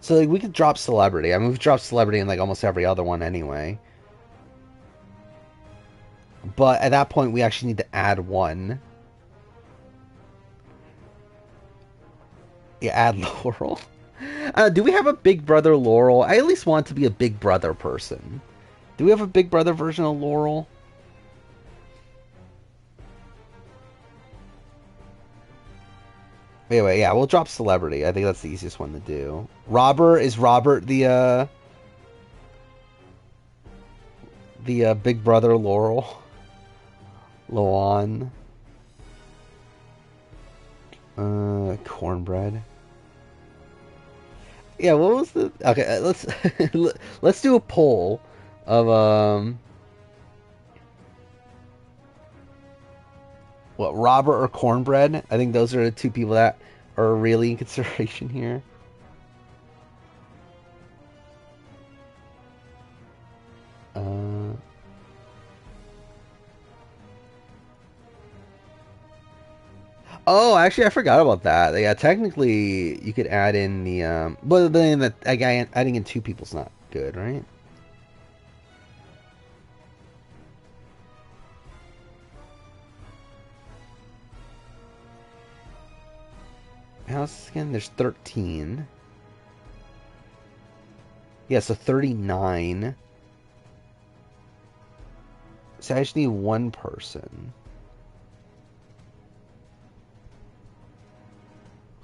So, like, we could drop celebrity. I mean, we've dropped celebrity in, like, almost every other one anyway. But at that point, we actually need to add 1. Yeah, add Laurel. Do we have a Big Brother Laurel? I at least want to be a Big Brother person. Do we have a Big Brother version of Laurel? Anyway, yeah, we'll drop celebrity. I think that's the easiest one to do. Robert, is Robert the Big Brother Laurel? Loan. Cornbread. Yeah, what was the... Okay, let's do a poll of, what, Robert or Cornbread? I think those are the 2 people that are really in consideration here. Oh, actually, I forgot about that. Yeah, technically, you could add in the... but then adding in 2 people's not good, right? houses again? There's 13. Yeah, so 39. So I just need one person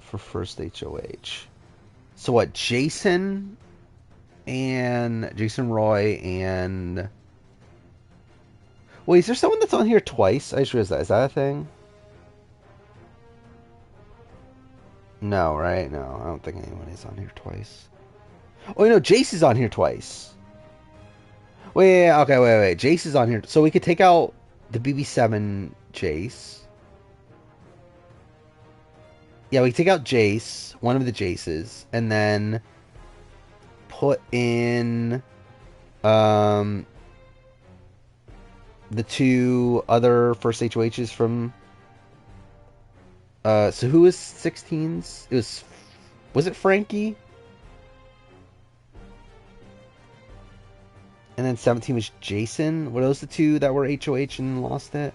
for first HOH. So what? Jason Roy and... Wait, is there someone that's on here twice? I just realized that. Is that a thing? No, right? No, I don't think anybody's on here twice. Oh, no, Jace is on here twice. Wait, Jace is on here. So we could take out the BB7 Jace. Yeah, we can take out Jace, one of the Jaces, and then put in the two other first HOHs from... so who was 16s? Was it Frankie? And then 17 was Jason? Were those the two that were HOH and lost it?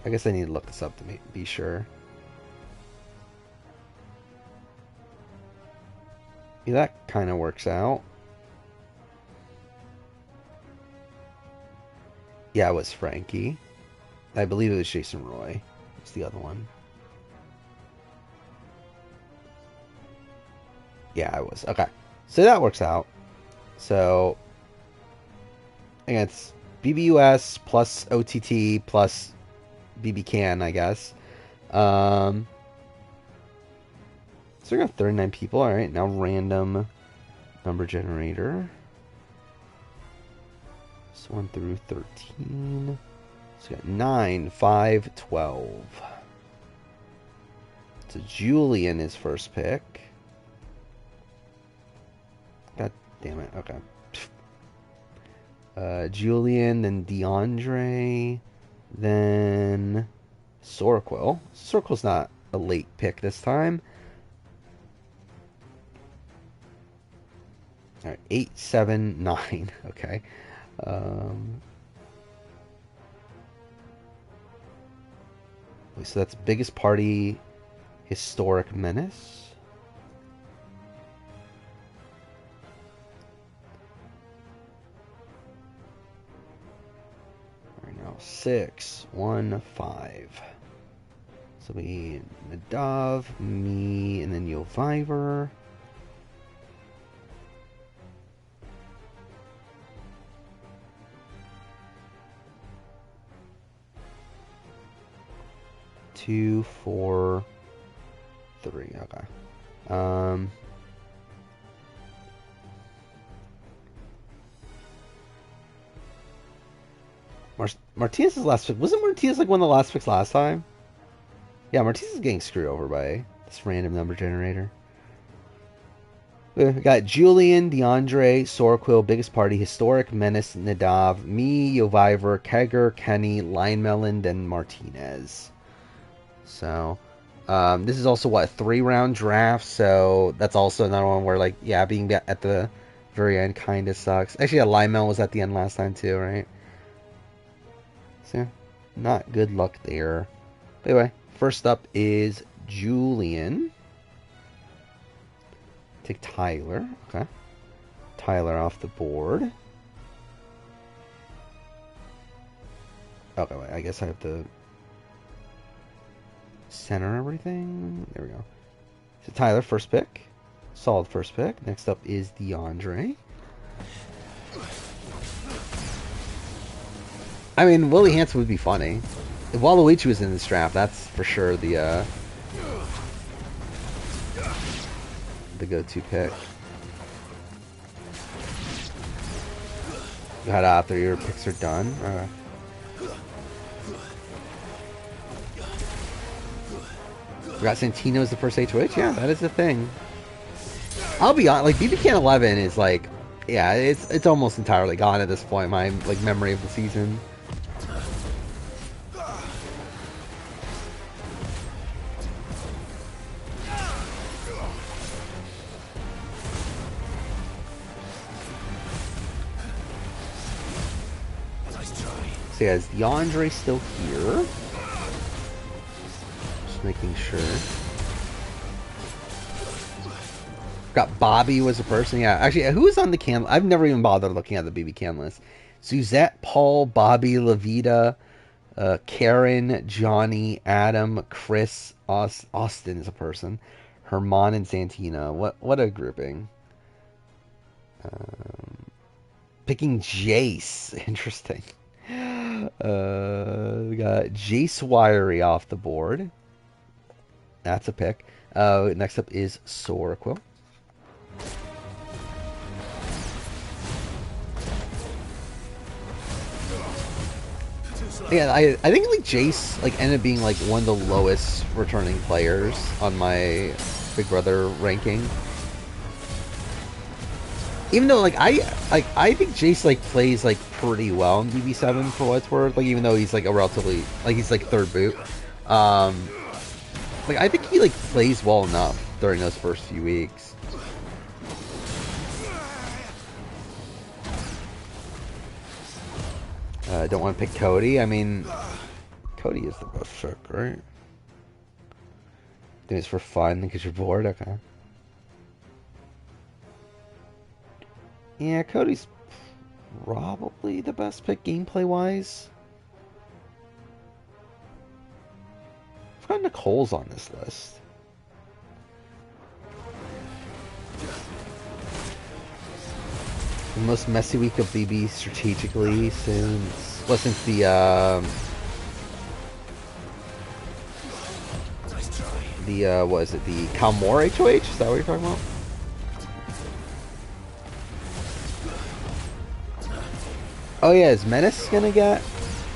I guess I need to look this up to be sure. Yeah, that kind of works out. Yeah, it was Frankie. I believe it was Jason Roy. It's the other one. Yeah, it was. Okay. So that works out. So, again, it's BBUS plus OTT plus BB Can, I guess. So we got 39 people. All right, now random number generator. So 1 through 13. So we got 9, 5, 12. So Julian is first pick. God damn it. Okay. Julian, then DeAndre, then Sorquil. Sorquil's not a late pick this time. Alright, 8, 7, 9. Okay. So that's biggest party, historic menace. Right now, 6, 1, 5. So we Nadav, me, and then Yoviver. Two, 4, 3. Okay. Martinez's last pick. Wasn't Martinez like one of the last picks last time? Yeah, Martinez is getting screwed over by this random number generator. We got Julian, DeAndre, Sorquil, Biggest Party, Historic, Menace, Nadav, me, Yoviver, Kegger, Kenny, Linemelon, and Martinez. So, this is also, what, a 3-round draft, so that's also another one where, like, yeah, being at the very end kind of sucks. Actually, yeah, Linemel was at the end last time, too, right? So, not good luck there. But anyway, first up is Julian. Take Tyler, okay. Tyler off the board. Okay, wait, I guess I have to center everything. There we go. So Tyler, first pick. Solid first pick. Next up is DeAndre. I mean, Willie Hanson would be funny. If Waluigi was in this draft, that's for sure the go-to pick. Go ahead after your picks are done. Forgot Santino's the first HOH? Yeah, that is the thing. I'll be honest, like, BBCan 11 is like, yeah, it's almost entirely gone at this point, my like memory of the season. So yeah, is DeAndre still here? Just making sure. Forgot Bobby was a person. Yeah, actually, who was on the can? I've never even bothered looking at the BB can list. Suzette, Paul, Bobby, Levita, Karen, Johnny, Adam, Chris, Austin is a person. Herman and Santina. What a grouping. Picking Jace. Interesting. We got Jace Wiry off the board. That's a pick. Next up is Soraquil. Yeah, I think like Jace like ended up being like one of the lowest returning players on my Big Brother ranking. Even though like I think Jace like plays like pretty well in BB7 for what it's worth. Like even though he's like a relatively like he's like third boot. Like I think he like plays well enough during those first few weeks. Don't want to pick Cody. I mean, Cody is the best pick, right? I think it's for fun because you're bored. Okay. Yeah, Cody's probably the best pick gameplay-wise. I've got Nicole's on this list. The most messy week of BB strategically since the what is it, the Calmore HOH? Is that what you're talking about? Oh yeah, is Menace gonna get?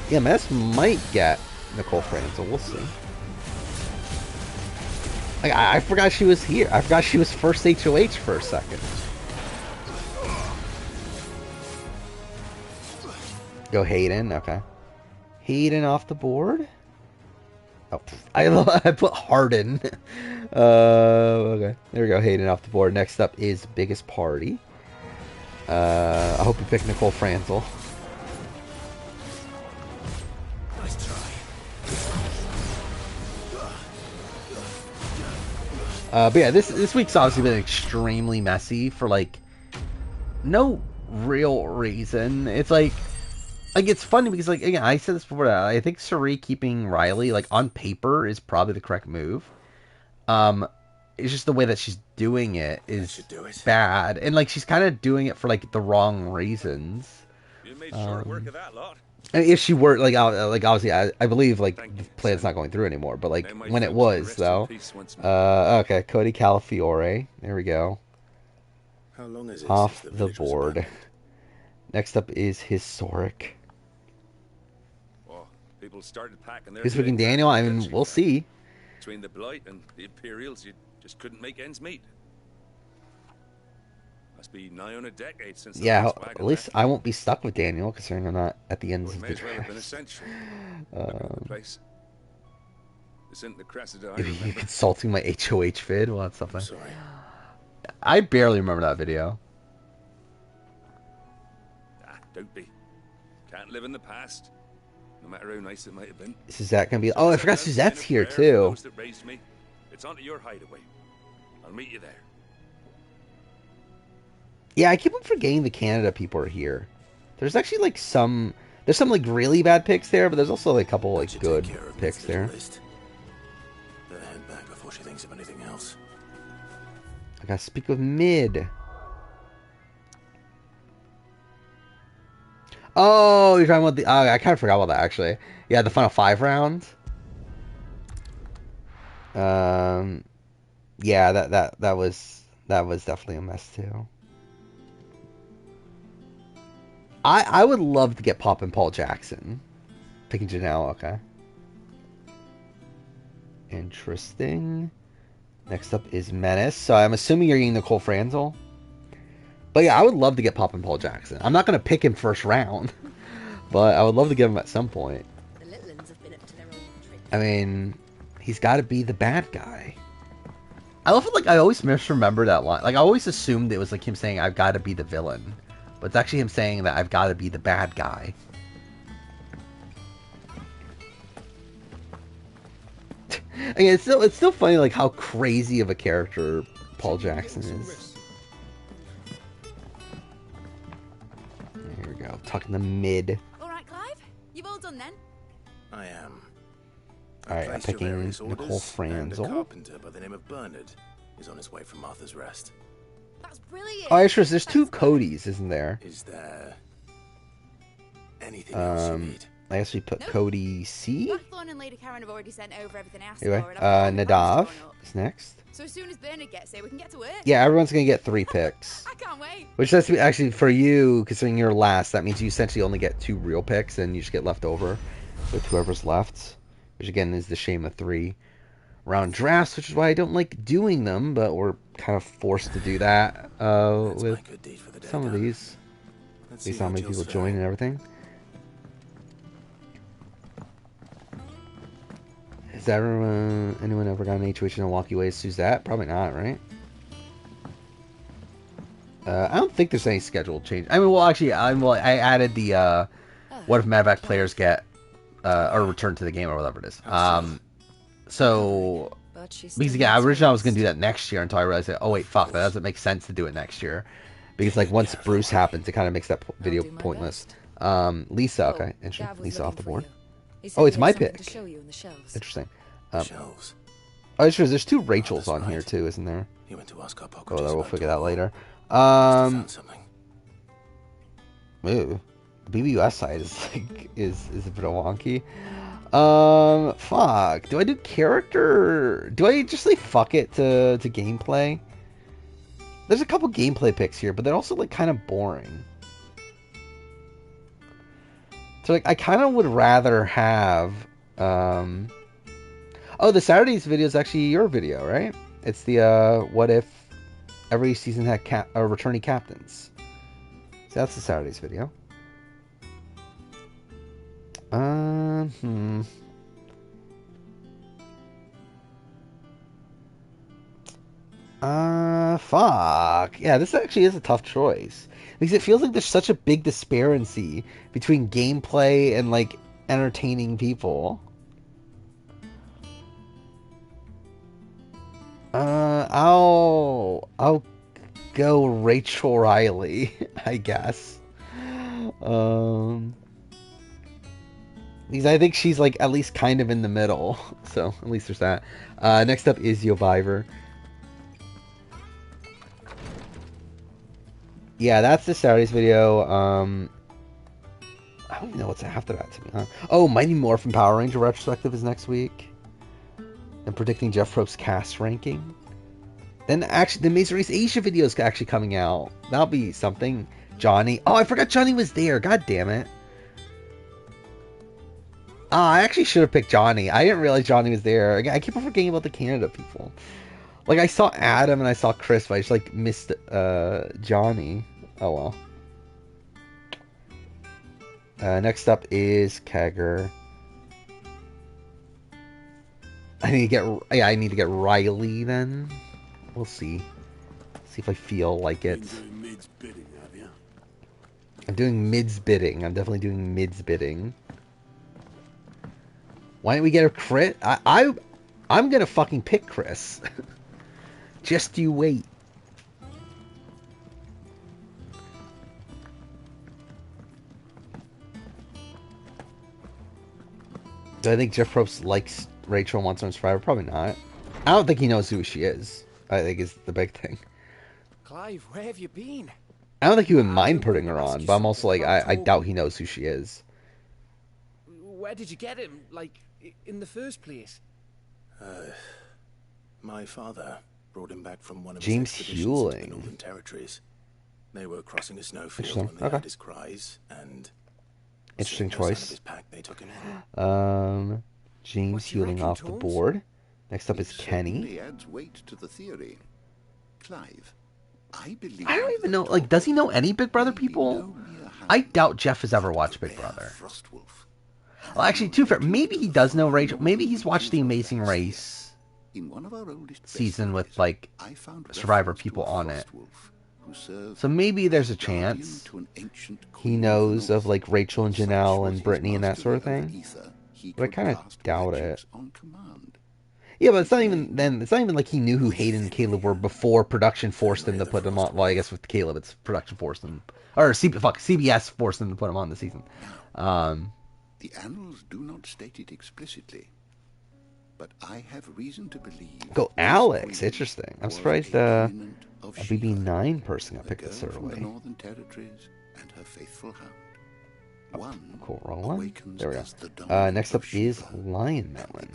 Yeah, Menace might get Nicole Franzel. We'll see. Like, I forgot she was here. I forgot she was first HOH for a second. Go Hayden, okay. Hayden off the board. Oh, I put Harden. Okay, there we go. Hayden off the board. Next up is Biggest Party. I hope you pick Nicole Franzel. Nice try. But yeah, this week's obviously been extremely messy for like no real reason. It's like it's funny because like again, I said this before. I think Suri keeping Riley like on paper is probably the correct move. It's just the way that she's doing it is bad, and like she's kind of doing it for like the wrong reasons. You made short work of that lot. And if she were like obviously I believe like the plan's not going through anymore, but like when it was though. Okay, Cody Calafiore. There we go. How long is it off the board? Next up is Historic. Well, people started packing their Who's picking Daniel? I mean, we'll see. Between the Blight and the Imperials, you just couldn't make ends meet. Must be nigh on a decade since. Yeah, at least I won't be stuck with Daniel, considering I'm not at the end of the draft. Isn't the Cressida You're consulting my HOH vid? Well, that's something. Sorry. I barely remember that video. Don't be. Can't live in the past, no matter how nice it might have been. Suzette gonna be? Oh, I forgot Suzette's here too. That raised me. It's onto your hideaway. I'll meet you there. Yeah, I keep on forgetting the Canada people are here. There's actually like some like really bad picks there, but there's also like a couple like good picks there. Better head back before she thinks of anything else. I gotta speak with Mid. Oh, you're talking about the... Oh, I kind of forgot about that, actually. Yeah, the final 5 round. Yeah, that was definitely a mess, too. I would love to get Pop and Paul Jackson. Picking Janelle, okay. Interesting. Next up is Menace. So I'm assuming you're getting Nicole Franzel. But yeah, I would love to get Pop and Paul Jackson. I'm not going to pick him first round. But I would love to get him at some point. I mean, he's got to be the bad guy. I love it, like, I always misremember that line. Like, I always assumed it was like him saying, I've got to be the villain. But it's actually him saying that I've got to be the bad guy. Again, it's still funny, like, how crazy of a character Paul Jackson is. talking the mid. All right, Clive. You've all done then. I am. All right, I'm picking Nicole And a Franzel. carpenter by the name of Bernard is on his way from Arthur's Rest. That's brilliant. Oh, sure. There's 2 Codys, isn't there? Is there anything else you need? I guess we put Cody C. Blackthorn and Lady Karen have already sent over everything I asked Anyway, for. And I've got Nadav plans drawn up. is next. So as soon as Bernard gets here, we can get to work. Yeah, everyone's gonna get 3 picks. I can't wait. Which that's actually for you, considering you're last. That means you essentially only get 2 real picks, and you just get left over with whoever's left. Which again is the shame of 3 round drafts, which is why I don't like doing them, but we're kind of forced to do that with some of these. Based on how many people join and everything. Has anyone ever got an HOH in a walkie way as Suzette? Probably not, right? I don't think there's any scheduled change. I mean, well, actually, I added the what if Medevac players get or return to the game or whatever it is. So because again, originally I was gonna do that next year until I realized that, oh wait, fuck, that doesn't make sense to do it next year because like once Bruce happens, it kind of makes that video pointless. Lisa, okay, interesting. Lisa off the board. Oh, it's my pick. Interesting. Oh, it's true. There's 2 Rachels on here too, isn't there? Oh, we'll figure that later. Ooh, BBUS side is like is a bit wonky. Fuck. Do I do character? Do I just like fuck it to gameplay? There's a couple gameplay picks here, but they're also like kind of boring. So like I kind of would rather have oh, the Saturdays video is actually your video, right? It's the what if every season had returning captains. So that's the Saturdays video. Fuck. Yeah, this actually is a tough choice. Because it feels like there's such a big disparity between gameplay and, like, entertaining people. I'll go Rachel Riley, I guess. Because I think she's, like, at least kind of in the middle. So, at least there's that. Next up is Yoviver. Yeah, that's the Saturday's video. I don't even know what's after that, to be honest. Oh, Mighty Morphin Power Ranger retrospective is next week. And predicting Jeff Probst's cast ranking. Then actually, the Maze Race Asia video is actually coming out. That'll be something. Johnny. Oh, I forgot Johnny was there. God damn it. I actually should have picked Johnny. I didn't realize Johnny was there. I keep on forgetting about the Canada people. Like, I saw Adam and I saw Chris, but I just, like, missed Johnny. Oh, well. Next up is Kagger. I need to get Riley, then. We'll see. See if I feel like it. I'm doing Mid's bidding. I'm definitely doing Mid's bidding. Why didn't we get a crit? I'm gonna fucking pick Chris. Just you wait. Do I think Jeff Probst likes Rachel and wants her on Survivor? Probably not. I don't think he knows who she is. I think is the big thing. Clive, where have you been? I don't think he would mind putting her on, but I'm also like, I doubt he knows who she is. Where did you get him? Like, in the first place? My father brought him back from one of James his expeditions into the Hewling. Northern Territories. They were crossing a snowfield when they heard his cries, and Interesting seeing us out of choice. his pack, they took him in. James Hewling off the board. Next up is Kenny. Adds weight to the theory. Clive, I believe I don't even know, like, does he know any Big Brother people? I doubt Jeff has ever watched Big Brother. Well, actually, to be fair, maybe he does know Rachel. Maybe he's watched The Amazing Race season with, like, Survivor people on it. So maybe there's a chance he knows of, like, Rachel and Janelle and Brittany and that sort of thing. But I kind of doubt it. Yeah, but it's not even then. It's not even like he knew who Hayden and Caleb were before production forced him to put them on. Well, I guess with Caleb, it's production forced him, or CBS forced him to put him on the season. The annals do not state it explicitly, but I have reason to believe. Go Alex, interesting. I'm surprised a BB9 person got picked this early. From the Northern Territories and her faithful hound. One cool, wrong one. There we go. Next up is Lion Melon.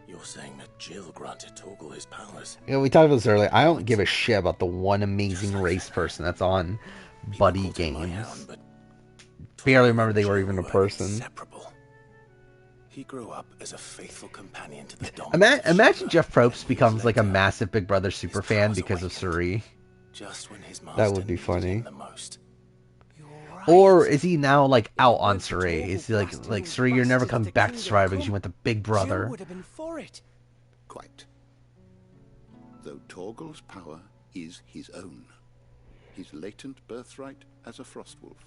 You're saying that Jill granted Torgal his powers? Yeah, we talked about this earlier. I don't give a shit about the one amazing race person that's on Buddy Games. Barely remember they were even a person. He grew up as a faithful companion to the dominant. Imagine Jeff Probst becomes like a massive Big Brother super fan because of Suri. That would be funny. Or is he now like out on Suri? Is he like Suri, you're never coming back to Survivor because you went to Big Brother? Would have been for it. Quite. Though Torgal's power is his own, his latent birthright as a Frostwolf.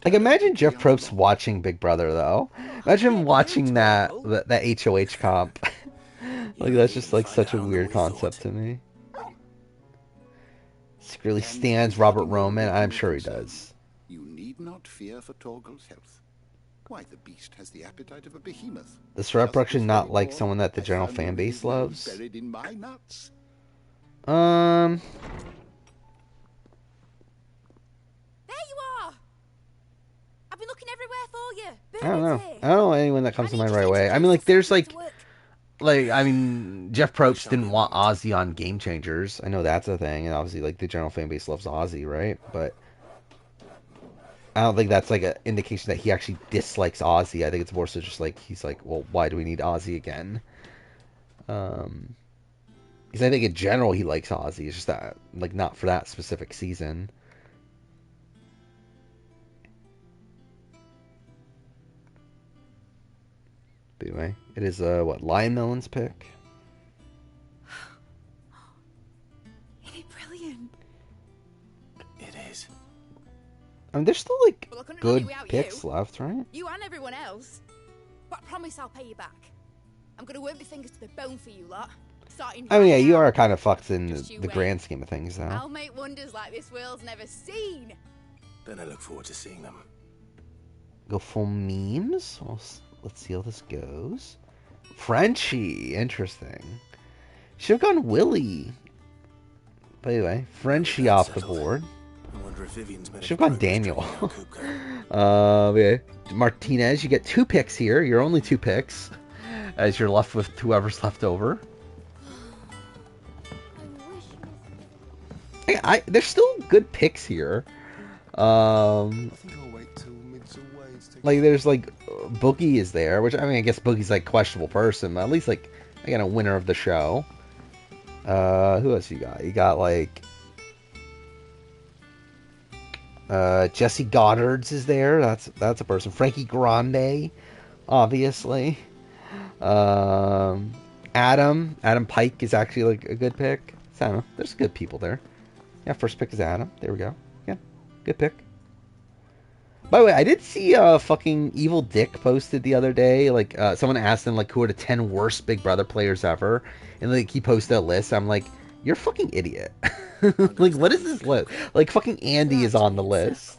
Like, imagine Jeff Probst watching Big Brother, though. Imagine him watching that HOH comp. Like, that's just, like, such a weird concept to me. Secretly stands Robert Roman. I'm sure he does. You need not fear for Torgal's health. Why, the beast has the appetite of a behemoth. Does Survivor Production not like someone that the general fan base loves? Buried in my nuts. I don't know. I don't know anyone that comes to mind right away. I mean, like, there's like, I mean, Jeff Probst didn't want Ozzy on Game Changers. I know that's a thing, and obviously, like, the general fan base loves Ozzy, right? But I don't think that's like an indication that he actually dislikes Ozzy. I think it's more so just like he's like, well, why do we need Ozzy again? Because I think in general he likes Ozzy. It's just that, like, not for that specific season. Anyway, it is Lion Melon's pick. Isn't it brilliant? It is. I mean, there's still like good picks left, right? You and everyone else. But I promise I'll pay you back. I'm gonna work my fingers to the bone for you lot. I mean, yeah, you are kind of fucked in the grand scheme of things, though. I'll make wonders like this world's never seen. Then I look forward to seeing them. Go full memes. Well, let's see how this goes. Frenchie, interesting. Should have gone Willie. But anyway, Frenchie off the board. Should have gone Daniel. Okay. Martinez, you get 2 picks here. Your only 2 picks, as you're left with whoever's left over. There's still good picks here. Like, there's like Boogie is there, which, I mean, I guess Boogie's like questionable person, but at least like I got a winner of the show. Who else you got? You got like Jesse Goddard's is there. That's a person. Frankie Grande, obviously. Adam Pike is actually like a good pick. So, I don't know. There's good people there. Yeah, first pick is Adam. There we go. Yeah, good pick. By the way, I did see fucking Evil Dick posted the other day. Like, someone asked him, like, who are the 10 worst Big Brother players ever? And, like, he posted a list. I'm like, you're a fucking idiot. Like, what is this list? Like, fucking Andy is on the list.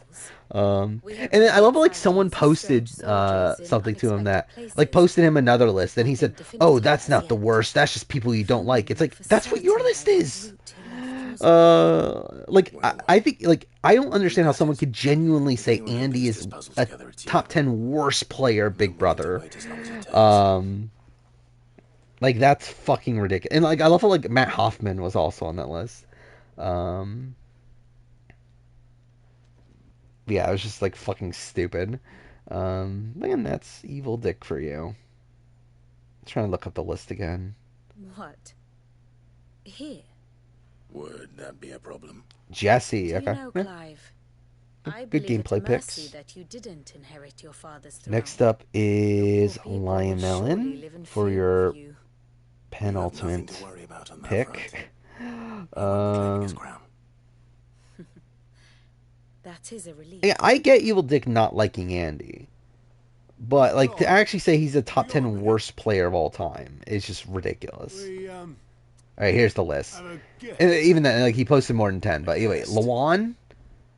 And then I love, like, someone posted something to him that, like, posted him another list. And he said, oh, that's not the worst. That's just people you don't like. It's like, that's what your list is. Like, I think, like, I don't understand how someone could genuinely say Andy is a top 10 worst player Big Brother. Like, that's fucking ridiculous. And, like, I love how, like, Matt Hoffman was also on that list. Yeah, it was just, like, fucking stupid. Man, that's Evil Dick for you. I'm trying to look up the list again. What? Here? Would that be a problem? Jesse, okay. You know, Clive, I good gameplay picks. That you didn't inherit your father's throne. Next up is Lion Melon for your penultimate pick. That is a relief. Yeah, I get Evil Dick not liking Andy, But like to actually say he's a top 10 worst player of all time is just ridiculous. All right, here's the list. And even then, like he posted more than 10. But anyway, Lawan,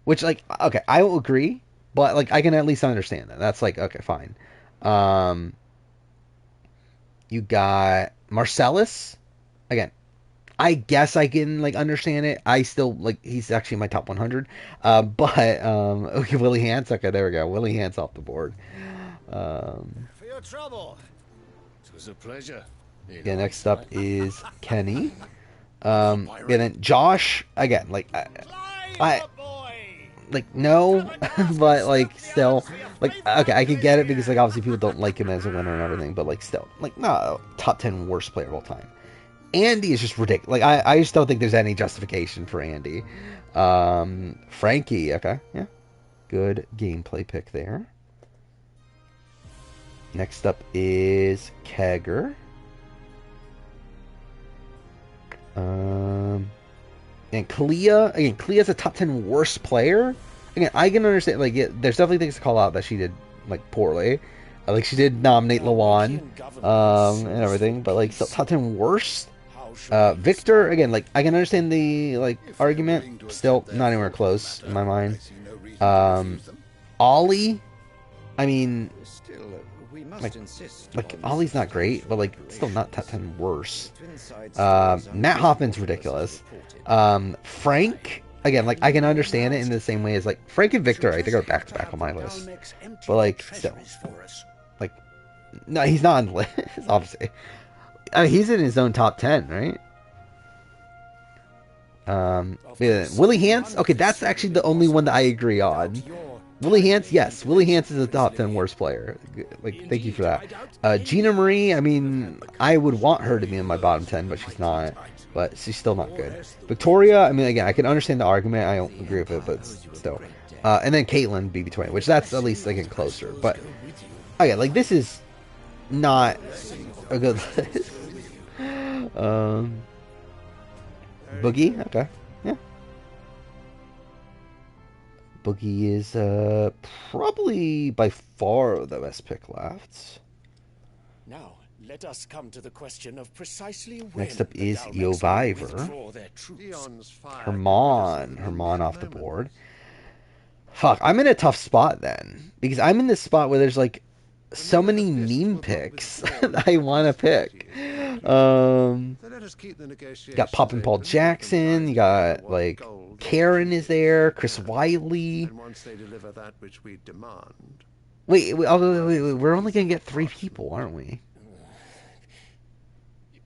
which like okay, I will agree, but like I can at least understand that. That's like okay, fine. You got Marcellus. Again, I guess I can like understand it. I still like he's actually my top 100. But okay, Willie Hance. Okay, there we go. Willie Hance off the board. For your trouble. It was a pleasure. Yeah, next up is Kenny. And then Josh again. Like I like no, but like still like okay, I could get it because like obviously people don't like him as a winner and everything, but like still like no top 10 worst player of all time. Andy is just ridiculous. Like I just don't think there's any justification for Andy. Frankie, okay, yeah, good gameplay pick there. Next up is Kegger. And Kalia, again, Kalia's a top 10 worst player. Again, I can understand, like, there's definitely things to call out that she did, like, poorly. Like, she did nominate Lawan, and everything, but, like, still top 10 worst. Victor, again, like, I can understand the, like, argument. Still not anywhere close, in my mind. Ollie, I mean, like Ollie's not great, but like still not top 10 worse. Matt Hoffman's ridiculous. Frank, again, like I can understand it in the same way as like Frank and Victor, I think are back to back on my list. But like still, like no, he's not on the list. Obviously, I mean, he's in his own top 10, right? Yeah, Willie Hance. Okay, that's actually the only one that I agree on. Willie Hance, yes. Willie Hance is a top 10 worst player. Like, thank you for that. Gina Marie, I mean, I would want her to be in my bottom 10, but she's not. But she's still not good. Victoria, I mean, again, I can understand the argument. I don't agree with it, but still. And then Caitlyn, BB20, which that's at least, like, closer. But, again, like, this is not a good list. Boogie, okay. Yeah. Boogie is probably by far the best pick left. Now, let us come to the question of precisely when. Next up is Yoviver. Herman off the board. Fuck, I'm in a tough spot then. Because I'm in this spot where there's like so many meme picks that I want to pick. You got Poppin' Paul Jackson, you got like Karen is there, Chris Wiley. Wait, we're only gonna get 3 people, aren't we?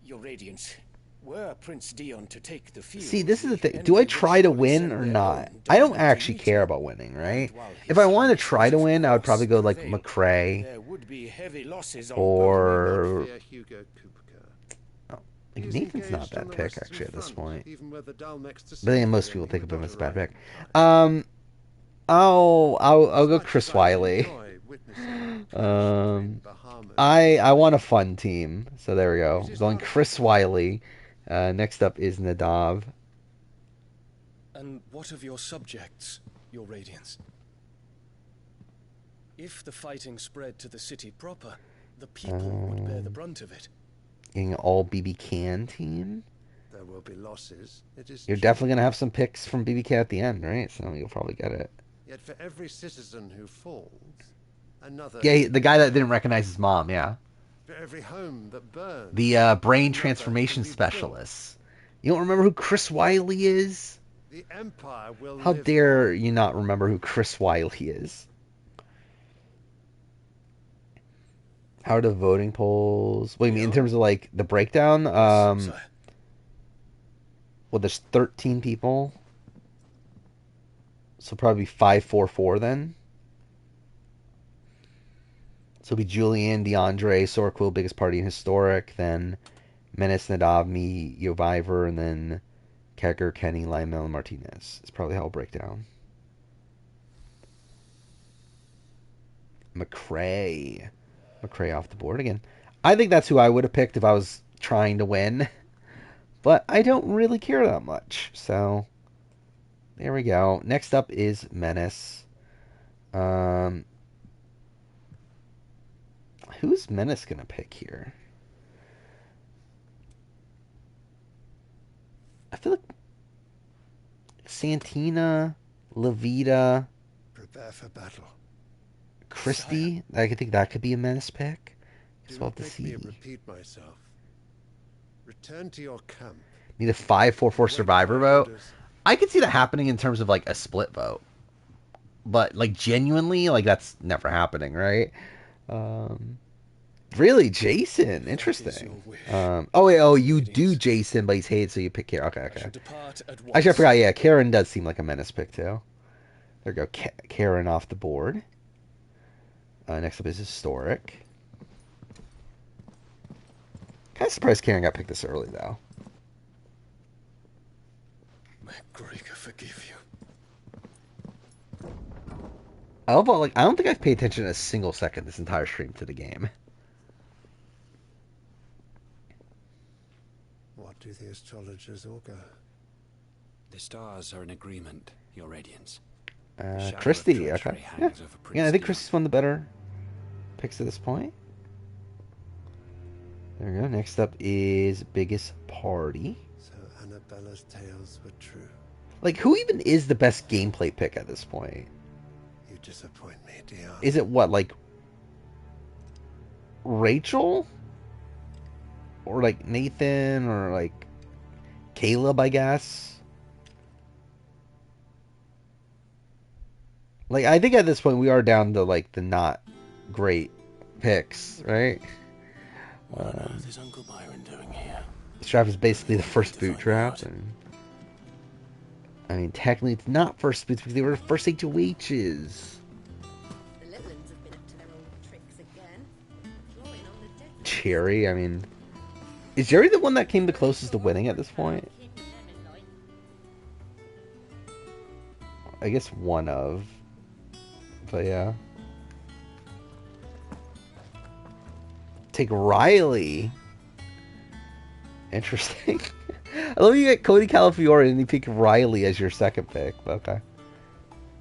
Your Radiance, were Prince Dion to take the field. See, this is the thing. Do I try to win or not? I don't actually care about winning, right? If I wanted to try to win, I would probably go like McCrae or like Nathan's not a bad pick actually at this point. But then most people think of him as a bad pick. I'll go Chris Wiley. I want a fun team, so there we go. Going Chris Wiley. Next up is Nadav. And what of your subjects, your Radiance? If the fighting spread to the city proper, the people would bear the brunt of it. Getting an all BB Can team. There will be losses. You're definitely gonna have some picks from BB Can at the end, right? So you'll probably get it. Yet for every citizen who falls, another. Yeah, the guy that didn't recognize his mom. Yeah. For every home that burns. The brain transformation specialist. You don't remember who Chris Wiley is? The Empire will. How dare you not remember who Chris Wiley is? How are the voting polls? Wait, I mean, in terms of like the breakdown, well, there's 13 people, so probably 5-4-4 then. So it'll be Julian, DeAndre, Sorquil, biggest party in historic, then Menace, Nadav, me, Yoviver, and then Kegger, Kenny, Lymel, and Martinez. It's probably how it'll break down. McCrae off the board again. I think that's who I would have picked if I was trying to win. But I don't really care that much. So, there we go. Next up is Menace. Who's Menace gonna pick here? I feel like Santina, Levita, prepare for battle. Christie. I could think that could be a Menace pick. Do not make me repeat myself. Return to your camp. Need a 5-4-4 survivor vote. I could see that happening in terms of like a split vote, but like genuinely, like that's never happening, right? Really, Jason? Interesting. Oh wait, you do Jason, but he's hated, so you pick Karen. Okay. Actually, I forgot. Yeah, Karen does seem like a Menace pick too. There we go, Karen off the board. Next up is Historic. Kind of surprised Karen got picked this early though. McGregor, forgive you. I don't think I've paid attention a single second this entire stream to the game. What do the astrologers augur? The stars are in agreement, Your Radiance. Christie, okay. Yeah, I think Christie's one of the better picks at this point. There we go. Next up is Biggest Party. So Annabella's tales were true. Like, who even is the best gameplay pick at this point? You disappoint me, Dion. Is it what, like Rachel? Or like Nathan? Or like Caleb, I guess? Like, I think at this point we are down to like the not great picks, right? What on earth is Uncle Byron doing here? This draft is basically the first boot draft. And, I mean, technically it's not first boots because they were first HOHs. The Litlands have been up to their old tricks again. Drawing on the death. Cherry, I mean, is Jerry the one that came the closest to winning at this point? I guess one of. But yeah. Take Riley. Interesting. I love you get Cody Calafiore and you pick Riley as your second pick. Okay.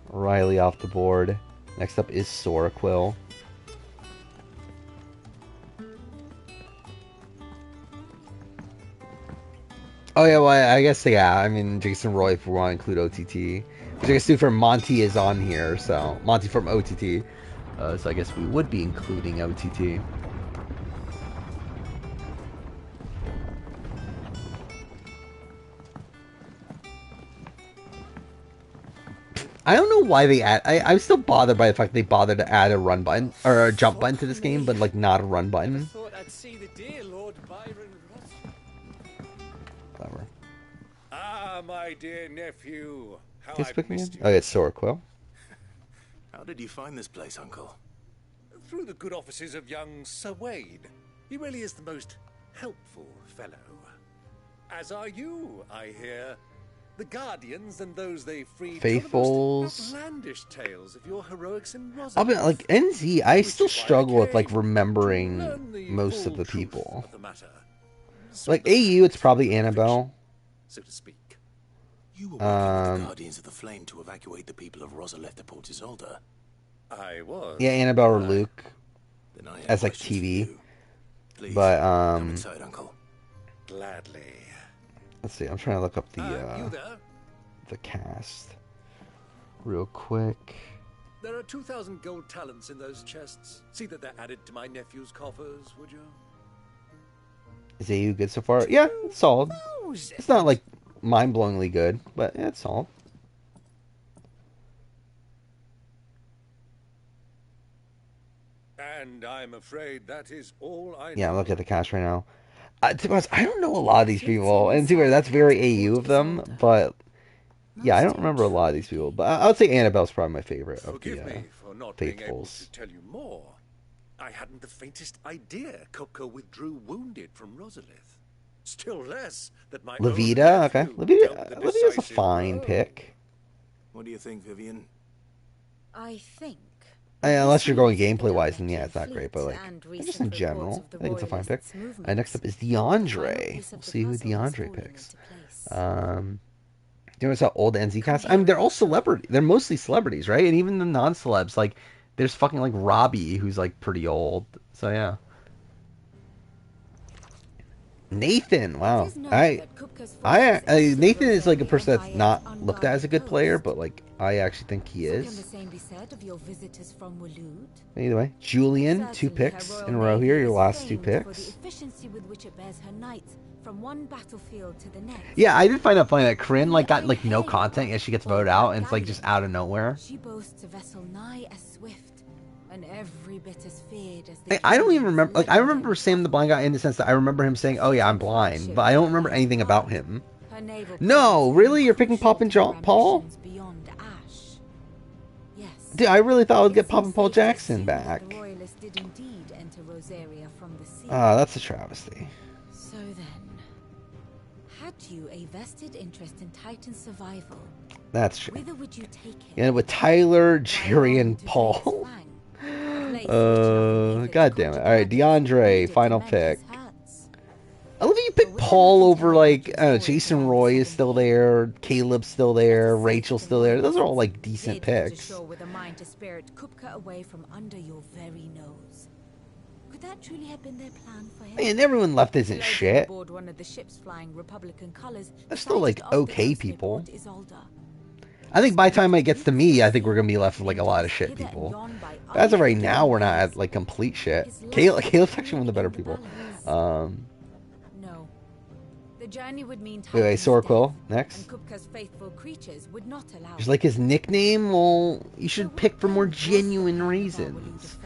Riley off the board. Next up is Soraquil. Oh yeah, well I guess yeah. I mean Jason Roy if we want to include OTT. Which I guess too for Monty is on here, so Monty from OTT. So I guess we would be including OTT. I don't know why they add. I'm still bothered by the fact they bothered to add a run button or a jump button to this game, but like not a run button. Thought I'd see the dear Lord Byron. Whatever. Ah, my dear nephew. How Who's I've picking missed him? you. Oh, it's Soraquil. How did you find this place, Uncle? Through the good offices of young Sir Wade. He really is the most helpful fellow. As are you, I hear. The Guardians and those they freed Faithfuls. outlandish tales of your heroics in Rosalind. I'll be like NZ. I still struggle with like remembering most of the people. Like AU, it's probably Annabelle. So to speak. You were working with the Guardians of the Flame to evacuate the people of Rosalith to Port Isolde. I was. Yeah, Annabelle or Luke. Then I have As like questions for TV. you. Please, But come inside, Uncle. Gladly. let's see. I'm trying to look up You there? the cast real quick. There are 2,000 gold talents in those chests. See that they're added to my nephew's coffers, would you? Is AU good so far? Yeah, it's solid. It's not like mind-blowingly good, but yeah, it's solid. And I'm afraid that is all I know. Yeah, look at the cast right now. To be honest, I don't know a lot of these people, and that's very AU of them. But yeah, I don't remember a lot of these people. But I would say Annabelle's probably my favorite of Forgive the me for not being able Faithfuls. to tell you more. I hadn't the faintest idea Coco withdrew wounded from Rosalith. Still less that my own Levita, okay. nephew dealt the Levita's a decisive fine blow. pick. What do you think, Vivian? I think. Unless you're going gameplay-wise, then yeah, it's not great. But like, just in general, I think it's a fine pick. Next up is DeAndre. We'll see who DeAndre picks. Do you notice how old the NZ cast? I mean, they're all celebrity. They're mostly celebrities, right? And even the non-celebs, like, there's fucking like Robbie, who's like pretty old. So yeah. Nathan, wow. Nathan is like a person that's not looked at as a good player, but like I actually think he is. Either way, Julian, 2 picks in a row here. Your last 2 picks. Yeah, I did find out funny that Corinne like got like no content, yet she gets voted out, and it's like just out of nowhere. She boasts a vessel nigh as swift, and every bit as feared as the I don't even remember. Like I remember Sam the Blind Guy in the sense that I remember him saying, "Oh yeah, I'm blind," but I don't remember anything about him. No, really, you're picking Poppin' Paul? Dude, I really thought I would get Poppin' Paul Jackson back. That's a travesty. So then, had you a vested interest in Titan's survival? That's true. Whither would you take it? Yeah, with Tyler, Jerry, and Paul. God damn it. Alright, DeAndre, final pick. I love that you pick Paul over, like, Jason Roy is still there, Caleb's still there, Rachel's still there. Those are all, like, decent picks. With a mind to spirit Kupka away from under your very nose. Could that truly have been their plan for him? Man, everyone left isn't shit. One of the ships flying Republican colors. They're still, like, okay people. I think by the time it gets to me, I think we're going to be left with, like, a lot of shit people. But as of right now, we're not at, like, complete shit. Caleb's actually one of the better people. No. The journey would mean wait, Sorquill, next. And Kupka's faithful creatures would not allow. Just like his nickname, well, you should pick for more genuine reasons.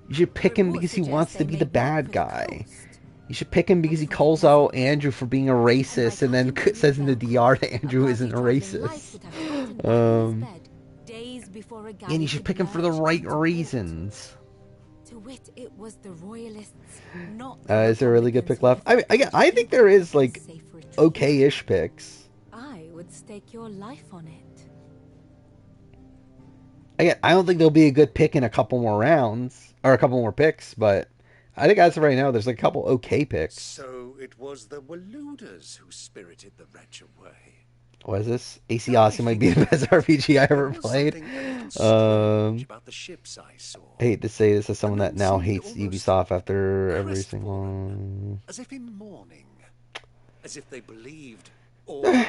You should pick him because he wants to be the bad guy. You should pick him because he calls out Andrew for being a racist and then says in the DR that Andrew isn't a racist. And you should pick him for the right reasons. To wit, it was the royalists, not is there a really good pick left? I think there is, like, okay-ish picks. I would stake your life on it. I don't think there'll be a good pick in a couple more rounds, or a couple more picks, but I think as of right now, there's like a couple okay picks. So it was the Waluders who spirited the wretch away. What is this? AC Odyssey might be the best RPG I ever played. I hate to say this as someone that now hates Ubisoft after every single... As if in mourning. As if they believed all were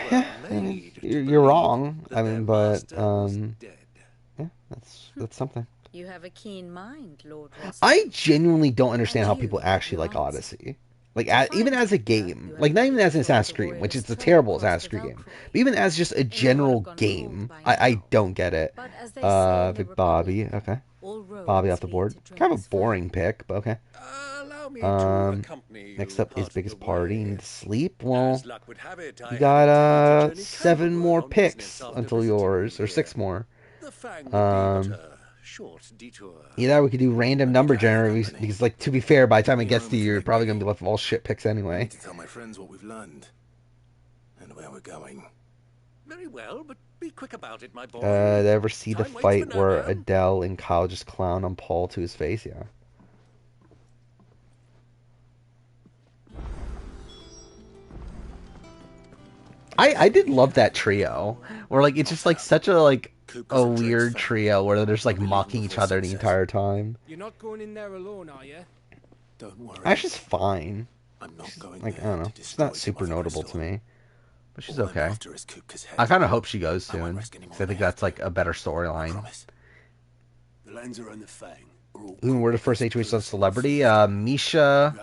made. You're wrong. I mean, but yeah, that's something. You have a keen mind, Lord Ross. I genuinely don't understand how people actually like Odyssey. Like, even as a game. Like, not even as an Assassin's Creed, which is a terrible Assassin's Creed game. But even as just a general game, I don't get it. Big Bobby, okay. Bobby off the board. Kind of a boring pick, but okay. Next up is Biggest Party. You need to sleep? Well, you got 7 more picks until yours, or 6 more. Either we could do random number generators because, like, to be fair, by the time it gets to you, you're probably gonna be left with all shit picks anyway. I need to tell my friends what we've learned and where we're going. Very well, but be quick about it, my boy. Did I ever see the fight where Adele and Kyle just clown on Paul to his face? Yeah. I did love that trio, where like it's just like such a like a weird trio where they're just like mocking each other the entire time. You're not going in there alone, are you? Don't worry. Actually, she's fine. I'm not going like, I don't know. She's not super notable to me, but she's okay. I kind of hope she goes soon, because I think that's like a better storyline. The lens are on the Fang. Ooh, we're the first HOH celebrity. Misha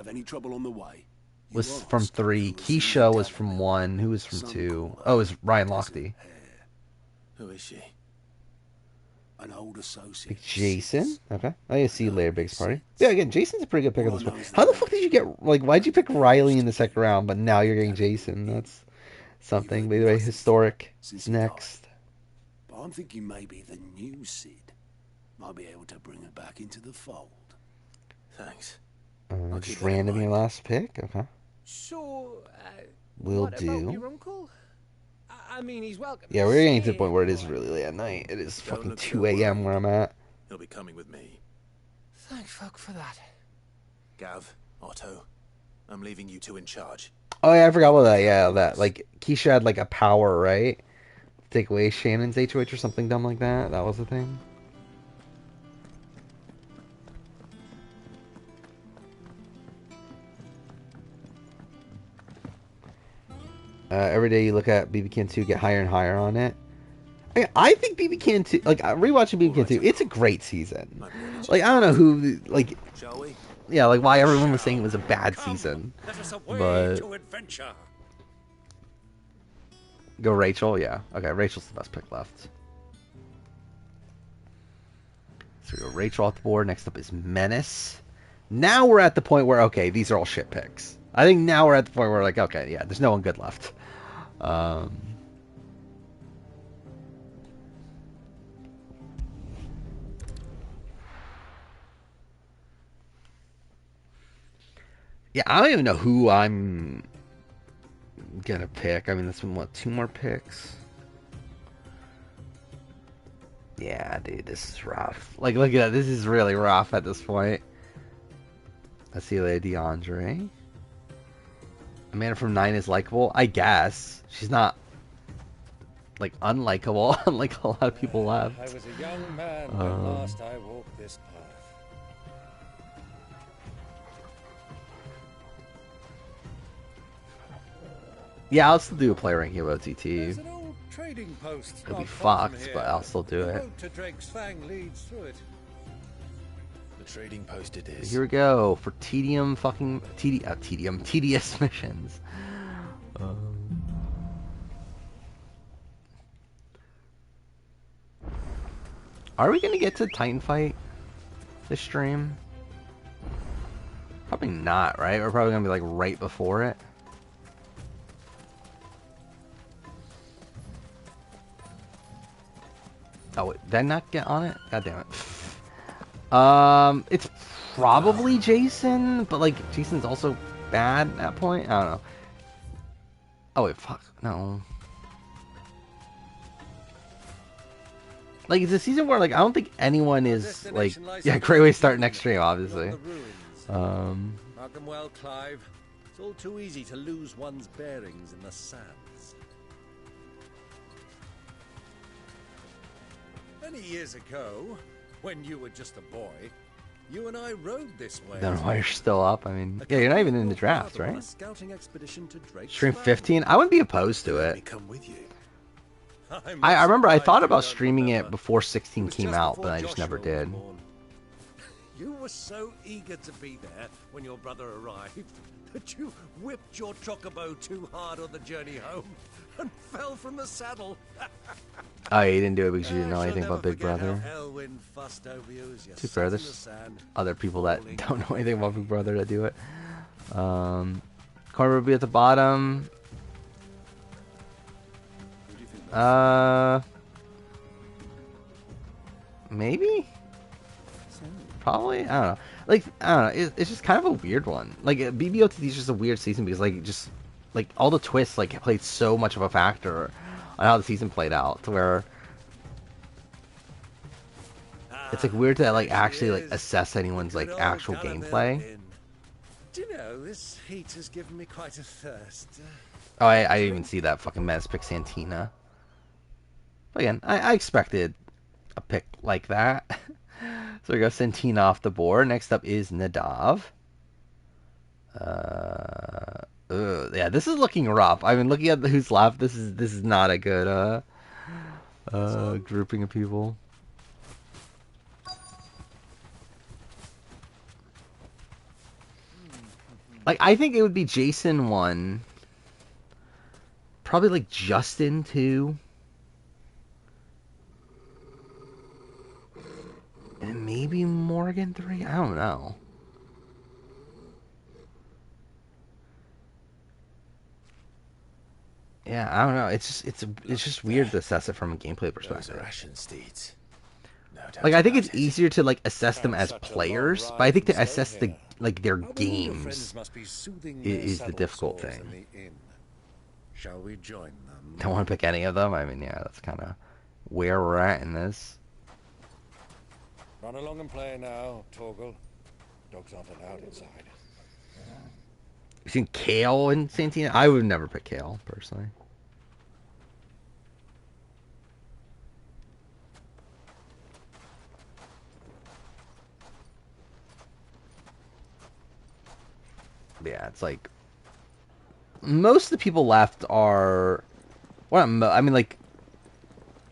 was from 3. Keisha was from 1. Who was from 2? Oh, it was Ryan Lochte. Who is she? An old associate. Jason? Okay. I see you later, Biggest Party. Yeah, again, Jason's a pretty good pick on this one. How the fuck did you get, like, why'd you pick Riley in the second round, but now you're getting Jason? That's something. By the way, Historic is next. But I'm thinking maybe the new Sid might be able to bring her back into the fold. Thanks. Just random your last pick? Okay. So, Will what do. About your uncle? I mean, he's welcome. Yeah, we're getting to the point where it is really late at night. It is fucking 2 a.m. where I'm at. He'll be coming with me. Thank fuck for that. Gav, Otto, I'm leaving you two in charge. Oh yeah, I forgot about that. Yeah, that like Keisha had like a power, right? Take away Shannon's HOH or something dumb like that. That was the thing. Every day you look at BB Can 2, get higher and higher on it. I think BB Can 2, like, rewatching BB Can 2, it's a great season. Like, I don't know who, like, yeah, like, why everyone was saying it was a bad season. But go Rachel, yeah. Okay, Rachel's the best pick left. So we go Rachel off the board. Next up is Menace. Now we're at the point where, okay, these are all shit picks. I think now we're at the point where, like, okay, yeah, there's no one good left. Yeah, I don't even know who I'm gonna pick. I mean, that's been, what, 2 more picks? Yeah, dude, this is rough. Like, look at that. This is really rough at this point. Celia DeAndre. Amanda from 9 is likable, I guess. She's not, like, unlikable, unlike a lot of people left. I was a young man when last I walked this path. Yeah, I'll still do a player ranking of OTT. There's an old trading post. It'll be not far from fucked, here. but I'll still do The it. road to Drake's Fang leads through it. The trading post it is. Here we go for tedious missions. Are we gonna get to Titan fight this stream? Probably not, right? We're probably gonna be like right before it. Oh, wait, did I not get on it? God damn it. It's probably Jason, but like Jason's also bad at that point. I don't know. Oh wait, fuck, no. Like, it's a season where, like, I don't think anyone is, like, yeah, great way to start next stream, obviously. Markham well, Clive. It's all too easy to lose one's bearings in the sands. Many years ago, when you were just a boy, you and I rode this way. I don't know why you're still up. I mean, yeah, you're not even in the draft, right? Stream 15? I wouldn't be opposed to it. I remember I thought about streaming it before 16 came out, but I just never did. You were so eager to be there when your brother arrived that you whipped your chocobo too hard on the journey home and fell from the saddle. Oh, you didn't do it because you didn't know anything about Big Brother. To be fair, there's other people that don't know anything about Big Brother that do it. Corner would be at the bottom. Maybe? Probably? I don't know. Like, I don't know. It's just kind of a weird one. Like, BBOTT is just a weird season because, like, just, like, all the twists, like, played so much of a factor on how the season played out to where it's, like, weird to, like, actually, like, assess anyone's, like, actual gameplay. Do you know, this heat has given me quite a thirst. Oh, I didn't even see that fucking Menace pick Santina. But again, I expected a pick like that. So we got Santina off the board. Next up is Nadav. Yeah, this is looking rough. I mean, looking at who's left, this is not a good grouping of people. Like, I think it would be Jason 1. Probably like Justin 2. And maybe Morgan 3? I don't know. Yeah, I don't know. It's just weird to assess it from a gameplay perspective. Like, I think it's easier to like assess them as players, but I think to assess the their games is the difficult thing. Shall we join them? Don't want to pick any of them. I mean, yeah, that's kind of where we're at in this. Run along and play now, Torgal. Dogs aren't allowed inside. You seen Kale and Santina? I would never pick Kale, personally. Yeah, it's like most of the people left are, well, I mean, like,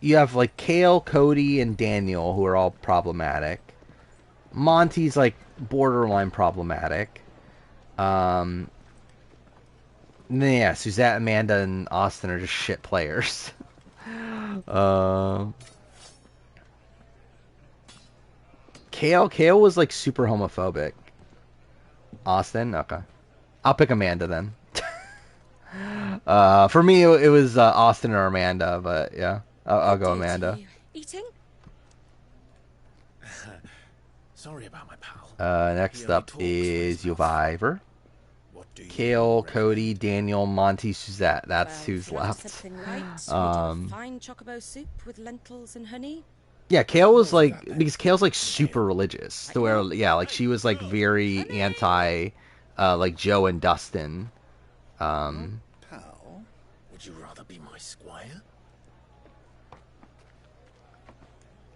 you have like Kale, Cody, and Daniel, who are all problematic. Monty's like borderline problematic. And then, yeah, Suzette, Amanda, and Austin are just shit players. Kale was like super homophobic. Austin, okay. I'll pick Amanda then. For me, it was Austin or Amanda, but yeah, I'll go Amanda. Eating? Sorry about my pal. Next up is Survivor. Kale, Cody, Daniel, Monty, Suzette. That's who's left. Fine chocobo soup with lentils and honey. Yeah, Kale was like, because Kale's like super religious, to where, yeah, like she was like very anti, like Joe and Dustin. Pal, would you rather be my squire?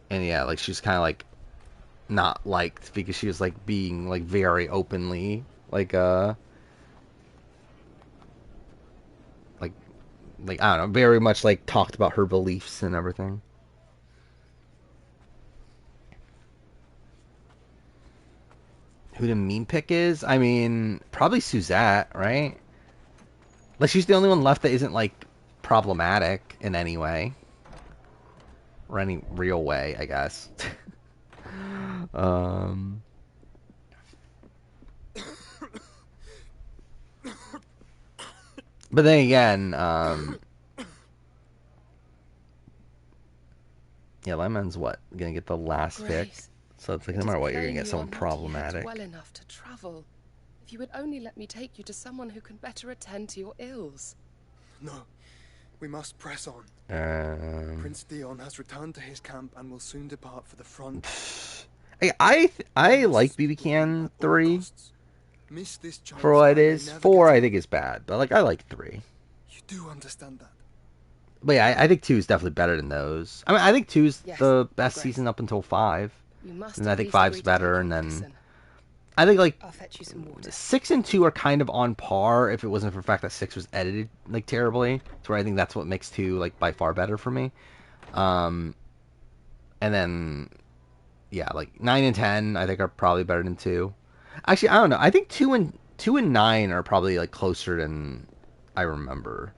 And yeah, like she's kind of like not liked because she was like being like very openly like I don't know, very much like talked about her beliefs and everything. Who the mean pick is? I mean, probably Suzette, right? Like she's the only one left that isn't like problematic in any way. Or any real way, I guess. But then again, yeah, Lemon's what? Gonna get the last pick. So it's like no matter what, you're gonna get someone problematic. Well enough to travel. If you would only let me take you to someone who can better attend to your ills. No, we must press on. Prince Dion has returned to his camp and will soon depart for the front. I like BB Can 3 for what it is. 4 I think is bad, but like I like 3. You do understand that. But yeah, I think 2 is definitely better than those. I mean, I think 2 is the best season up until 5. And I think 5's better, and then I think like 6 and 2 are kind of on par if it wasn't for the fact that 6 was edited like terribly. To where I think that's what makes 2 like by far better for me. And then yeah, like 9 and 10 I think are probably better than 2. Actually, I don't know. I think 2 and 9 are probably like closer than I remember.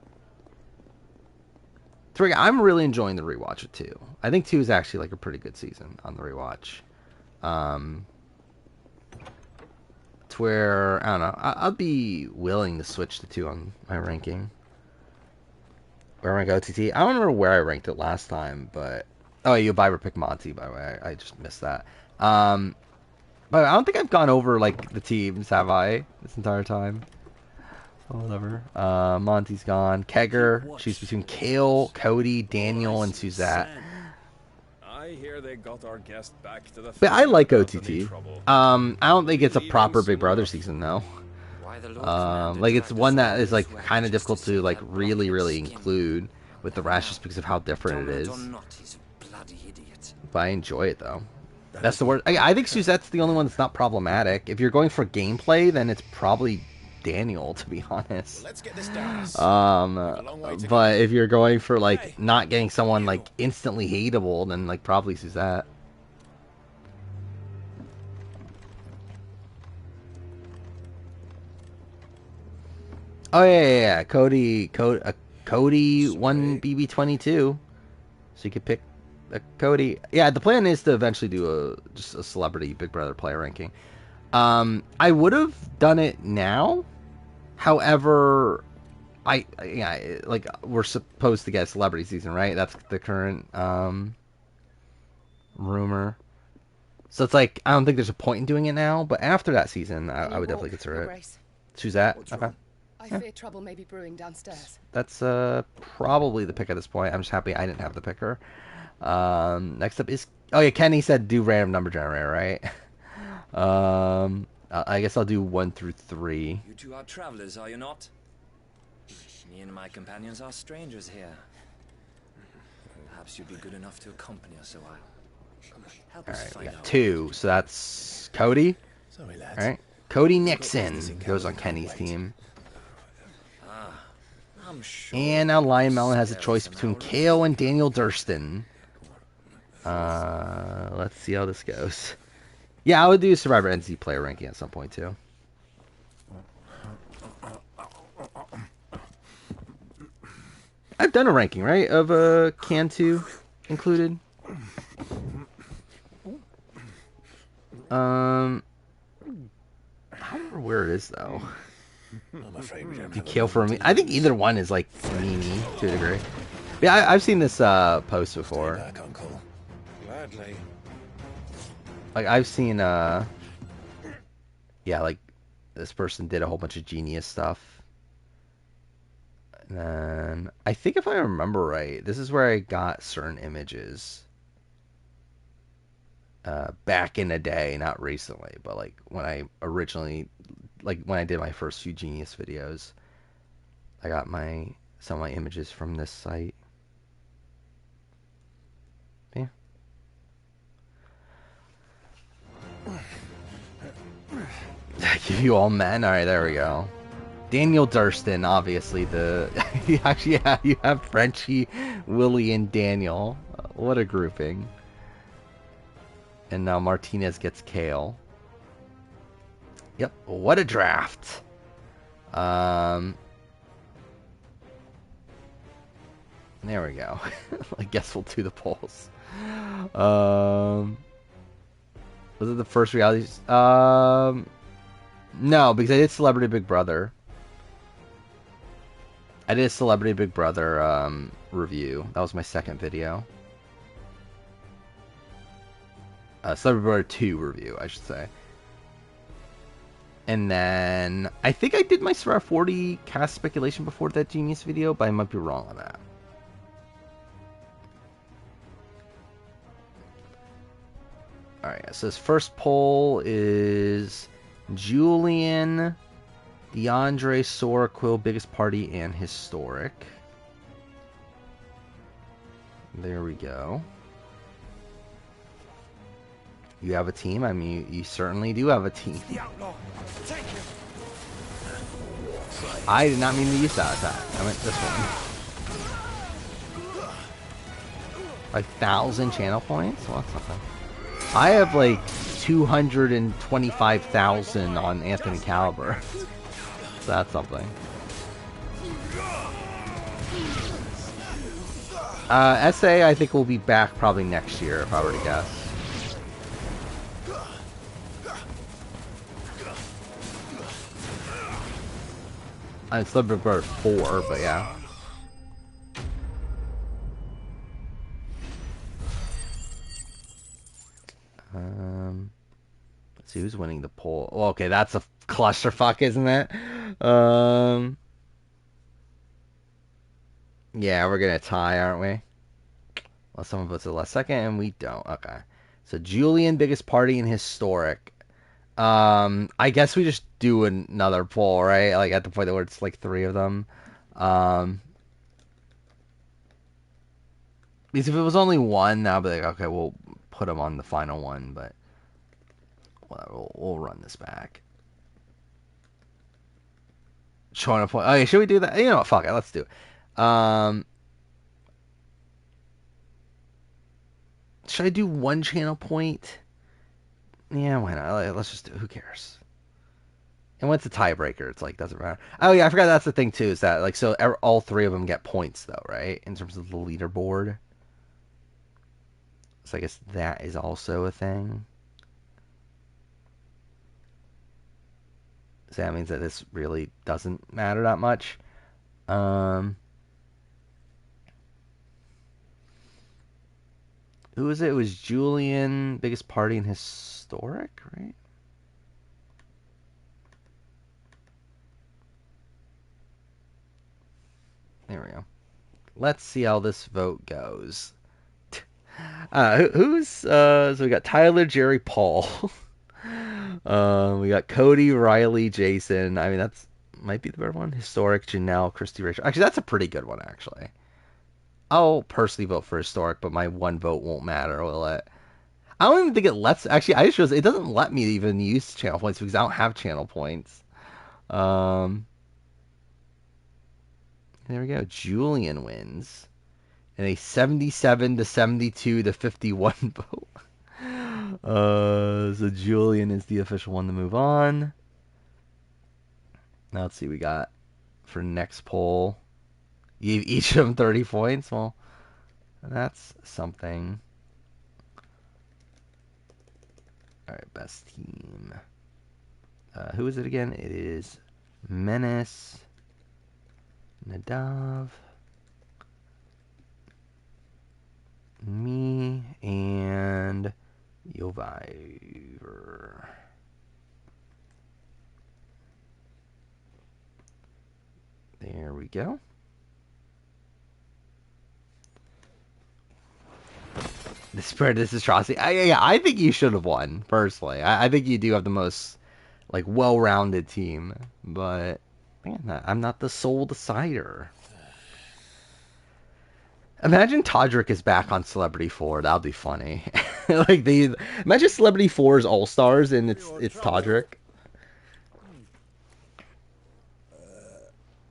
3, I'm really enjoying the rewatch of 2. I think 2 is actually like a pretty good season on the rewatch. It's where, I don't know, I'll be willing to switch to 2 on my ranking. Where am I go, TT? I don't remember where I ranked it last time, but... Oh, you Viber pick Monty, by the way. I just missed that. But I don't think I've gone over, like, the teams, have I? This entire time. Oh, whatever. Monty's gone. Kegger. She's between Kale, Cody, Daniel, and Suzette. I hear they got our guest back to the. But I like OTT. I don't think it's a proper Big Brother season, though. Like, it's one that is, like, kind of difficult to, like, really include with the rest just because of how different it is. But I enjoy it, though. That's the word. I think Suzette's the only one that's not problematic. If you're going for gameplay, then it's probably Daniel, to be honest. But if you're going for like not getting someone like instantly hateable, then like probably Suzette. Oh yeah. Cody won BB22, so you could pick Cody. Yeah, the plan is to eventually do just a celebrity Big Brother player ranking. I would have done it now. However, like we're supposed to get a celebrity season, right? That's the current rumor. So it's like I don't think there's a point in doing it now. But after that season, I would definitely consider it. Suzette, okay. I fear trouble may be brewing downstairs. That's probably the pick at this point. I'm just happy I didn't have the picker. Next up is Kenny said do random number generator, right? I guess I'll do 1 through 3. You two are travelers, are you not? Me and my companions are strangers here. Perhaps you'd be good enough to accompany us a while. Help us Alright, we got 2, so that's Cody. Sorry, lads. Alright. Cody Nixon goes on Kenny's team. Ah, I'm sure. And now Lion Melon has a choice between KO and Daniel Durston. Let's see how this goes. Yeah, I would do Survivor NZ player ranking at some point too. I've done a ranking, right, of Cantu included. I don't remember where it is though. I'm afraid we don't You kill for me. I think either one is like me to a degree. Yeah, I've seen this post before. Back, Uncle. Gladly. Like I've seen yeah, like this person did a whole bunch of genius stuff. And then I think if I remember right, this is where I got certain images. Back in the day, not recently, but like when I originally, like when I did my first few Genius videos, I got some of my images from this site. Yeah. Give you all men? Alright, there we go. Daniel Durston, obviously actually, yeah, you have Frenchie, Willie, and Daniel. What a grouping. And now Martinez gets Kale. Yep, what a draft. There we go. I guess we'll do the polls. Was it the first reality? No, because I did Celebrity Big Brother. I did a Celebrity Big Brother review. That was my second video. Celebrity Brother 2 review, I should say. And then I think I did my Survivor 40 cast speculation before that Genius video, but I might be wrong on that. Alright, so this first poll is Julian, DeAndre, Sora, Quill, Biggest Party, and Historic. There we go. You have a team? I mean, you certainly do have a team. I did not mean to use that attack. I meant this one. 1,000 channel points? Well, that's nothing. I have like 225,000 on Anthony Caliber. So that's something. SA, I think will be back probably next year, if I were to guess. It's Celebrity Brother 4, but yeah. Let's see who's winning the poll. Oh, okay, that's a clusterfuck, isn't it? Yeah, we're gonna tie, aren't we? Well, someone puts it last second, and we don't. Okay. So Julian, Biggest Party, and Historic. I guess we just do another poll, right? Like at the point where it's like 3 of them. Because if it was only 1, I'd be like, okay, we'll put them on the final one, but we'll run this back. Showing a point. Okay, should we do that? You know what? Fuck it. Let's do it. Should I do 1 channel point? Yeah, why not? Let's just do it. Who cares? And what's the tiebreaker? It's like, doesn't matter. Oh, yeah, I forgot that's the thing, too, is that, like, so all 3 of them get points, though, right? In terms of the leaderboard. So I guess that is also a thing. So that means that this really doesn't matter that much. Who was it? It was Julian, Biggest Party, and Historic, right? There we go. Let's see how this vote goes. So we got Tyler, Jerry, Paul. We got Cody, Riley, Jason. I mean, that's might be the better one. Historic, Janelle, Christy, Rachel. Actually, that's a pretty good one, actually. I'll personally vote for Historic, but my 1 vote won't matter, will it? I don't even think it lets... Actually, I just realized it doesn't let me even use channel points because I don't have channel points. There we go. Julian wins. In a 77-72 to 51 vote. So Julian is the official one to move on. Now let's see, we got for next poll. You gave each of them 30 points. Well, that's something. Alright, best team. Who is it again? It is Menace, Nadav, me, and Yoviver. There we go. This atrocity. I think you should have won, personally. I think you do have the most like well-rounded team, but man, I'm not the sole decider. Imagine Todrick is back on Celebrity 4. That would be funny. Like imagine Celebrity 4's All-Stars and it's Todrick.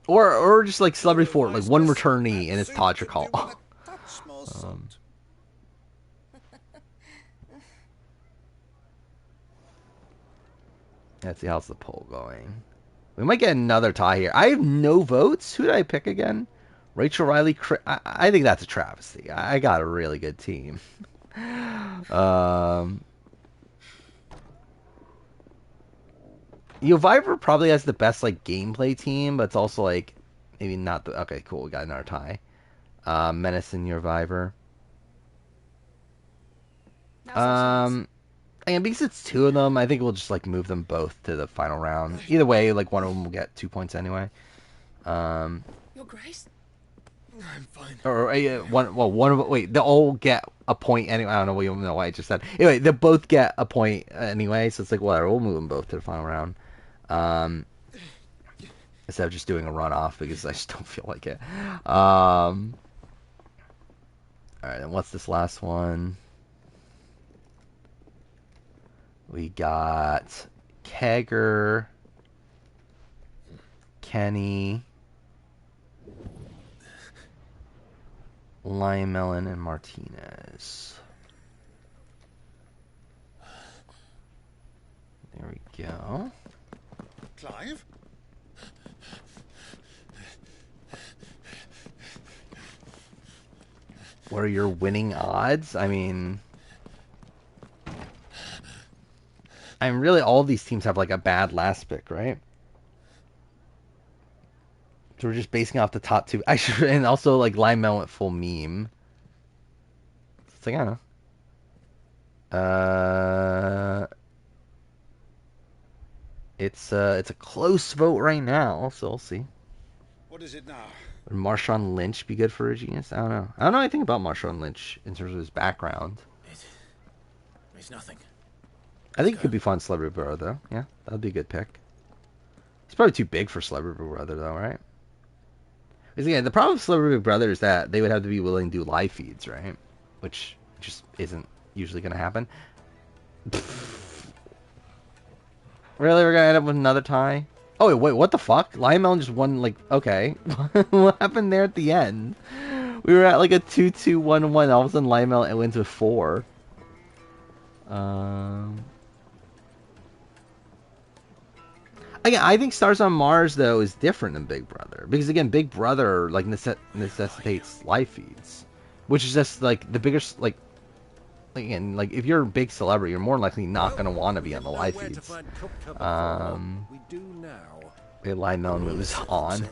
Or just like Celebrity 4, like one returnee and it's Todrick Hall. Let's see how's the poll going. We might get another tie here. I have no votes. Who did I pick again? Rachel Riley. I think that's a travesty. I got a really good team. Viper probably has the best like gameplay team, but it's also like maybe not the. Okay, cool. We got another tie. Menace and Viper. And because it's two of them, I think we'll just like move them both to the final round. Either way, like one of them will get 2 points anyway. Your Grace? I'm fine. Or one of wait, they'll all get a point anyway. I don't know what I just said. Anyway, they both get a point anyway, so it's like whatever. We'll move them both to the final round. Instead of just doing a runoff because I just don't feel like it. All right, and what's this last one? We got Kegger, Kenny, Lion Melon, and Martinez. There we go. Clive? What are your winning odds? I mean, really all these teams have like a bad last pick, right? So we're just basing off the top two. And also like Lion Melon went full meme. It's like I don't know. It's a close vote right now, so we'll see. What is it now? Would Marshawn Lynch be good for a genius? I don't know. I don't know anything about Marshawn Lynch in terms of his background. It's nothing. I think he could be fun Celebrity Big Brother, though. Yeah, that would be a good pick. He's probably too big for Celebrity Big Brother, though, right? Because, again, the problem with Celebrity Big Brother is that they would have to be willing to do live feeds, right? Which just isn't usually going to happen. Really? We're going to end up with another tie? Oh, wait, what the fuck? Lion Melon just won, like, okay. What happened there at the end? We were at, like, a 2-2-1-1. All of a sudden, Lion Melon wins with 4. Again, I think Stars on Mars, though, is different than Big Brother. Because, again, Big Brother, like, necessitates live feeds. Which is just, like, the biggest, like, again, like, if you're a big celebrity, you're more likely not going to want to be on the live feeds. Lion Melon moves on.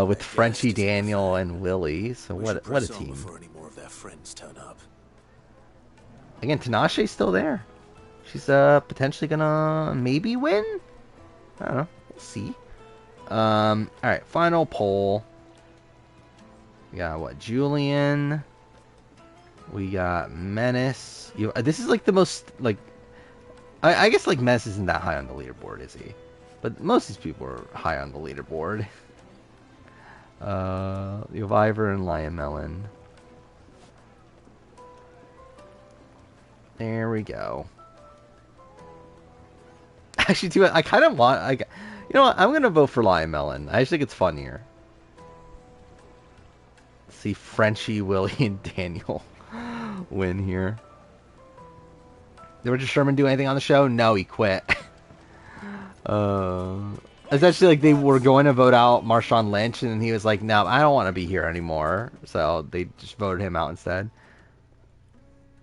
With Frenchie, Daniel, and Willie. So what a team. Again, Tinashe's still there. She's potentially gonna maybe win. I don't know. We'll see. All right, final poll. We got what? Julian. We got Menace. This is like the most like. I guess like Menace isn't that high on the leaderboard, is he? But most of these people are high on the leaderboard. Yoviver and Lion Melon. There we go. Actually, too, I kind of want. You know what? I'm gonna vote for Lion Melon. I just think it's funnier. see Frenchie, Willie, and Daniel win here. Did Richard Sherman do anything on the show? No, he quit. Essentially, like, they were going to vote out Marshawn Lynch, and he was like, no, I don't want to be here anymore. So they just voted him out instead.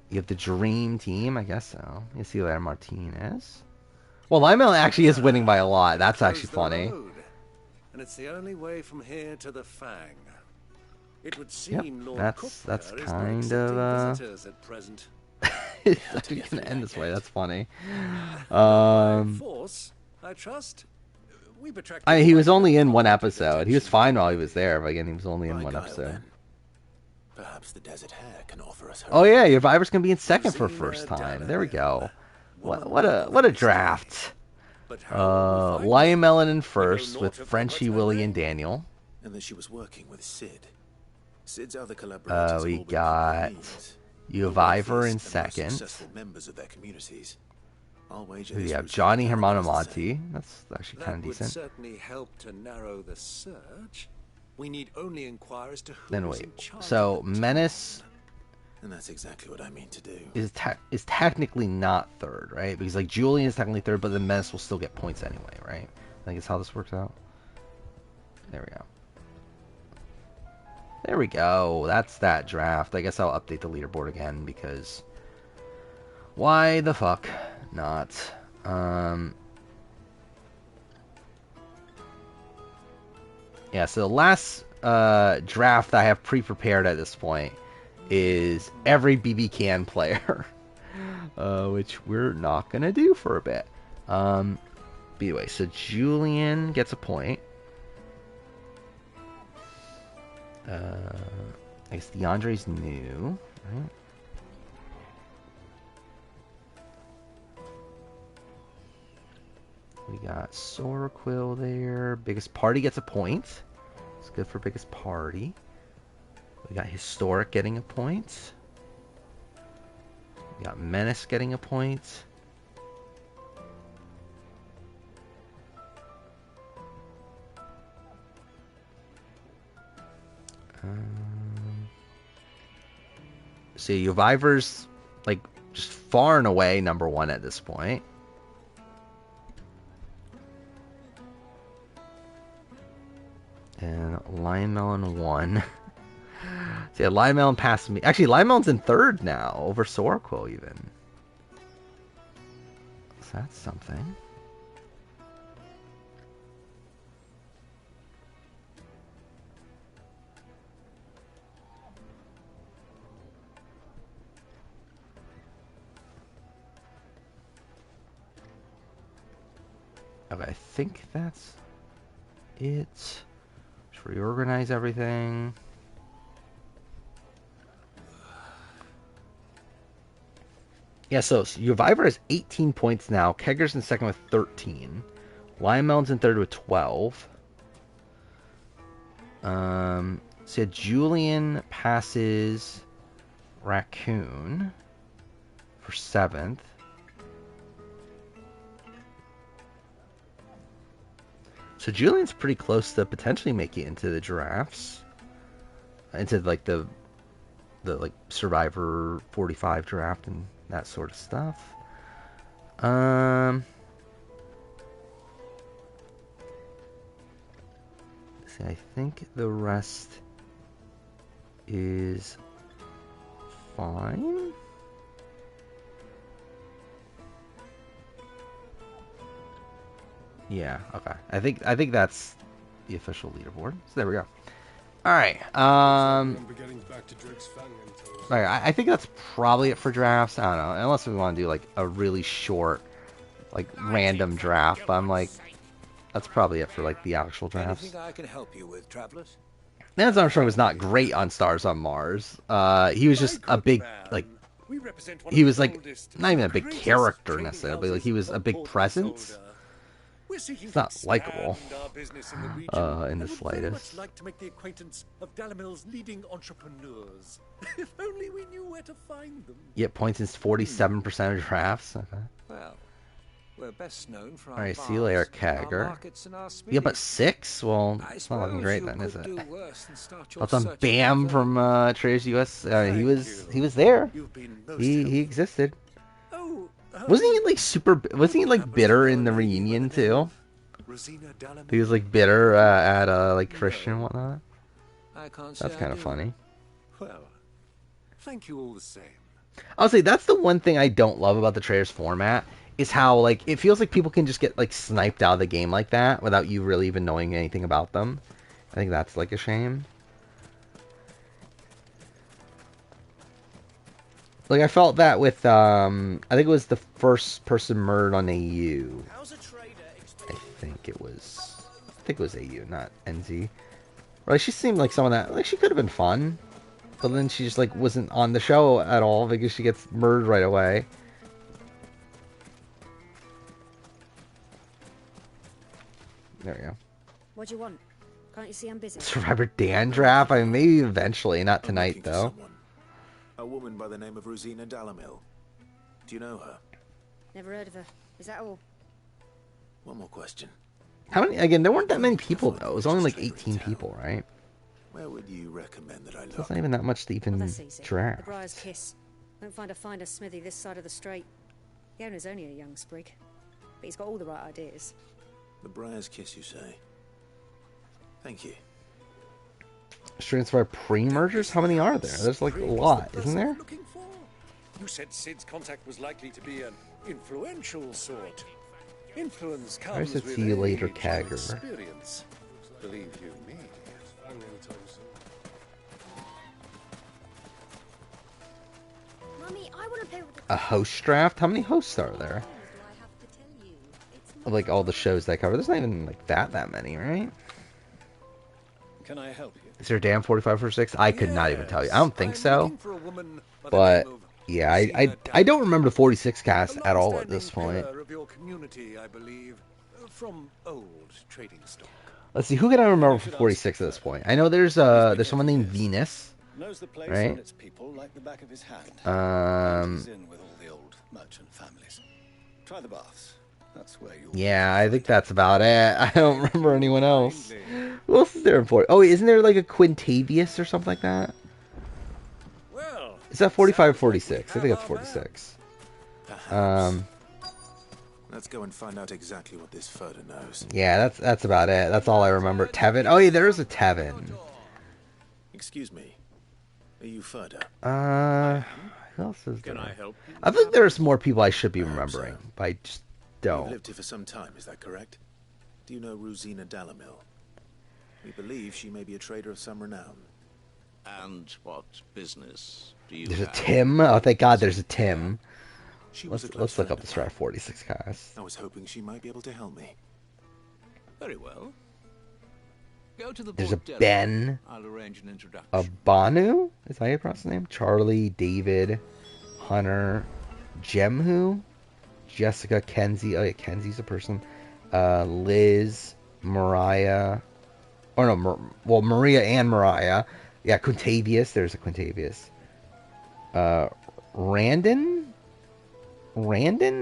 You have the Dream Team, I guess so. You see Larry Martinez. Well, Lionel actually is winning by a lot. That's actually funny. And it's the only way from here to the Fang. It would seem Yep, Lord that's Cookter kind is not accepting of visitors at present. It's actually gonna end this way. That's funny. Force, I trust. He was only in one episode. He was fine while he was there, but again, he was only in one episode. Perhaps the Desert Hare can offer us. Oh yeah, your Vivor's gonna be in second for first time. There we go. What a draft. Lion Melon in first with Frenchie, Willie, and Daniel. And that she was working with Sid. Sid's other collaborators. We got Ivor in second. Successful members of their communities. We have Johnny Hermano Monti. That's actually kind of decent. That would certainly help to narrow the search. We need only inquire as to who Then is wait. in charge. So Menace. And that's exactly what I mean to do. Is technically not third, right? Because like Julian is technically third, but the Menace will still get points anyway, right? I think it's how this works out. There we go. There we go. That's that draft. I guess I'll update the leaderboard again because why the fuck not? Yeah, so the last draft I have pre-prepared at this point is every BB Can player, which we're not gonna do for a bit. But anyway, so Julian gets a point. I guess DeAndre's new, right? We got Soraquill there. Biggest Party gets a point. It's good for Biggest Party. We got Historic getting a point. We got Menace getting a point. See, Vivor's like just far and away number one at this point. And Lion Melon won. So yeah, Lion Melon passed me. Actually, Lion Melon's in third now, over Soraquill even. So that's something. Okay, I think that's it. Just reorganize everything. Yeah, so Survivor has 18 points now. Kegger's in second with 13. Lion Melon's in third with 12. So yeah, Julian passes Raccoon for 7th. So Julian's pretty close to potentially making it into the drafts, into like the like Survivor 45 draft and that sort of stuff. See, I think the rest is fine. Yeah, okay. I think that's the official leaderboard. So there we go. All right. I think that's probably it for drafts. I don't know, unless we want to do like a really short, like random draft. But I'm like, that's probably it for like the actual drafts. Anything I can help you with, travelers? Lance Armstrong was not great on Stars on Mars. He was just a big like. He was like not even a big character necessarily, but like he was a big presence. It's not likable in the slightest. Like to make the acquaintance of Dalamil's leading entrepreneurs. If only we knew where to find them. Yet points in 47% of drafts. Okay. Well, We're best known for our Alright, see you later, bars, our Kagger. markets and our Yeah, but smithies. 6? Well, I it's not looking suppose great you then, is could it? do worse than start your That's on search Bam for from Traders US. He was there. He existed. Wasn't he like wasn't he like bitter in the reunion too? He was like bitter at like Christian and whatnot. I can't say That's kind of funny. Well, thank you all the same. I'll say that's the one thing I don't love about the Traders format is how like it feels like people can just get like sniped out of the game like that without you really even knowing anything about them. I think that's like a shame. Like I felt that with I think it was the first person murdered on AU. I think it was AU, not NZ. Like she seemed like someone that like she could have been fun. But then she just like wasn't on the show at all because she gets murdered right away. There we go. What do you want? Can't you see I'm busy? Survivor Dandrap? I mean, maybe eventually, not tonight though. A woman by the name of Rosina Dalamil. Do you know her? Never heard of her. Is that all? One more question. How many? Again, there weren't that many people though. It was only like 18 people, right? Where would you recommend that I So look? it's not even that much to even That's easy. draft. The Briar's Kiss. Won't find a finer smithy this side of the strait. The owner's only a young sprig, but he's got all the right ideas. The Briar's Kiss, you say? Thank you. Streams for pre-mergers? How many are there? There's like a lot, isn't there? You said Sid's contact was likely to be an influential sort. Influence I comes said with see you age later, and Kagger. experience. Believe you me. Mummy, I want to play with A host draft? How many hosts are there? Of like all the shows that I cover. There's not even like that many, right? Can I help you? Is there a damn 45 for 6? I could not even tell you. I don't think so. But yeah, I don't remember the 46 cast at all at this point. Of your community, I believe, from old trading stock. Let's see, who can I remember for 46 at this point? I know there's someone named Venus, Knows the place right? and its people like the back of his hand. He's in with all the old merchant families. Try the baths. That's where you. Yeah, I think that's about it. I don't remember anyone else. Who else is there in 40? Oh, isn't there like a Quintavious or something like that? Well, is that 45 or 46? I think it's 46. Let's go and find out exactly what this photo knows. Yeah, that's about it. That's all I remember. Tevin. Oh, yeah, there is a Tevin. Excuse me. Are you Furder? Who else is there? Can I help you? I think there's more people I should be remembering, but I just You've don't. lived here for some time, is that correct? Do you know Rosina Dalamil? We believe she may be a trader of some renown. And what business do you There's a have? Tim. Oh, thank God there's a Tim. She was a close Let's look friend up of the Strat 46 cast. I was hoping she might be able to help me. Very well. Go to the There's a bordello. Ben. I'll arrange an introduction. A Banu? Is that how you pronounce the name? Charlie, David, Hunter, Jemhu, Jessica, Kenzie. Oh yeah, Kenzie's a person. Liz, Mariah. Oh no, well Maria and Mariah. Yeah, Quintavious. There's a Quintavious. Randon?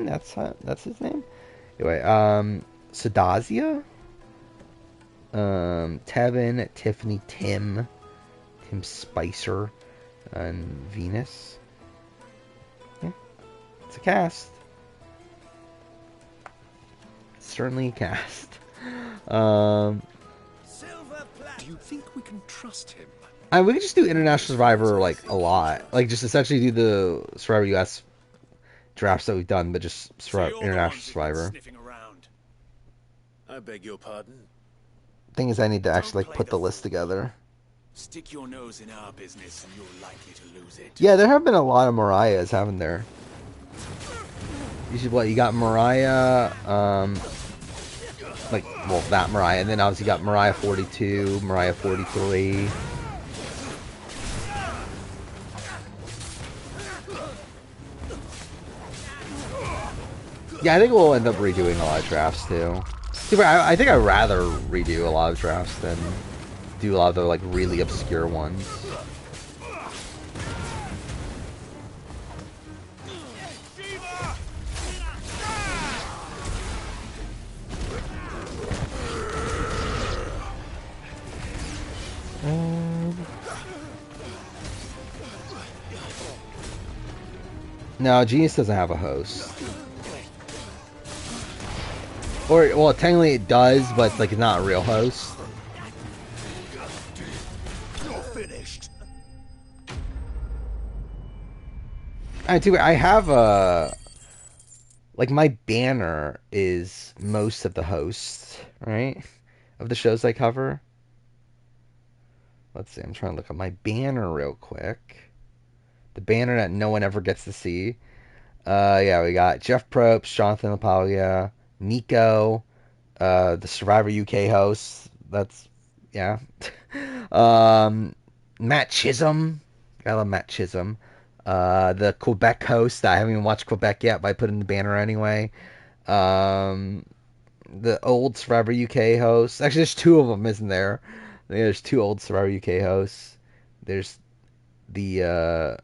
That's his name? Anyway, Sadazia? Tevin, Tiffany, Tim Spicer, and Venus. Yeah, it's a cast. It's certainly a cast. Do you think we can trust him? We could just do International Survivor like a lot, like just essentially do the Survivor US drafts that we've done, but just International Survivor. I beg your pardon? Thing is, I need to actually like put the list together. Stick your nose in our business and you're likely to lose it. Yeah, there have been a lot of Mariahs, haven't there? You got Mariah, like, well, that Mariah, and then obviously you got Mariah 42, Mariah 43. Yeah, I think we'll end up redoing a lot of drafts too. I think I'd rather redo a lot of drafts than do a lot of the like really obscure ones. No, Genius doesn't have a host. Or, well, technically it does, but it's like it's not a real host. You're finished. I have a... Like, my banner is most of the hosts, right? Of the shows I cover. Let's see, I'm trying to look at my banner real quick. The banner that no one ever gets to see. Yeah, we got Jeff Probst, Jonathan LaPaglia, Nico, the Survivor UK host. That's, yeah. Matt Chisholm. I love Matt Chisholm. The Quebec host. I haven't even watched Quebec yet, but I put in the banner anyway. The old Survivor UK host. Actually, there's two of them, isn't there? There's two old Survivor UK hosts. There's the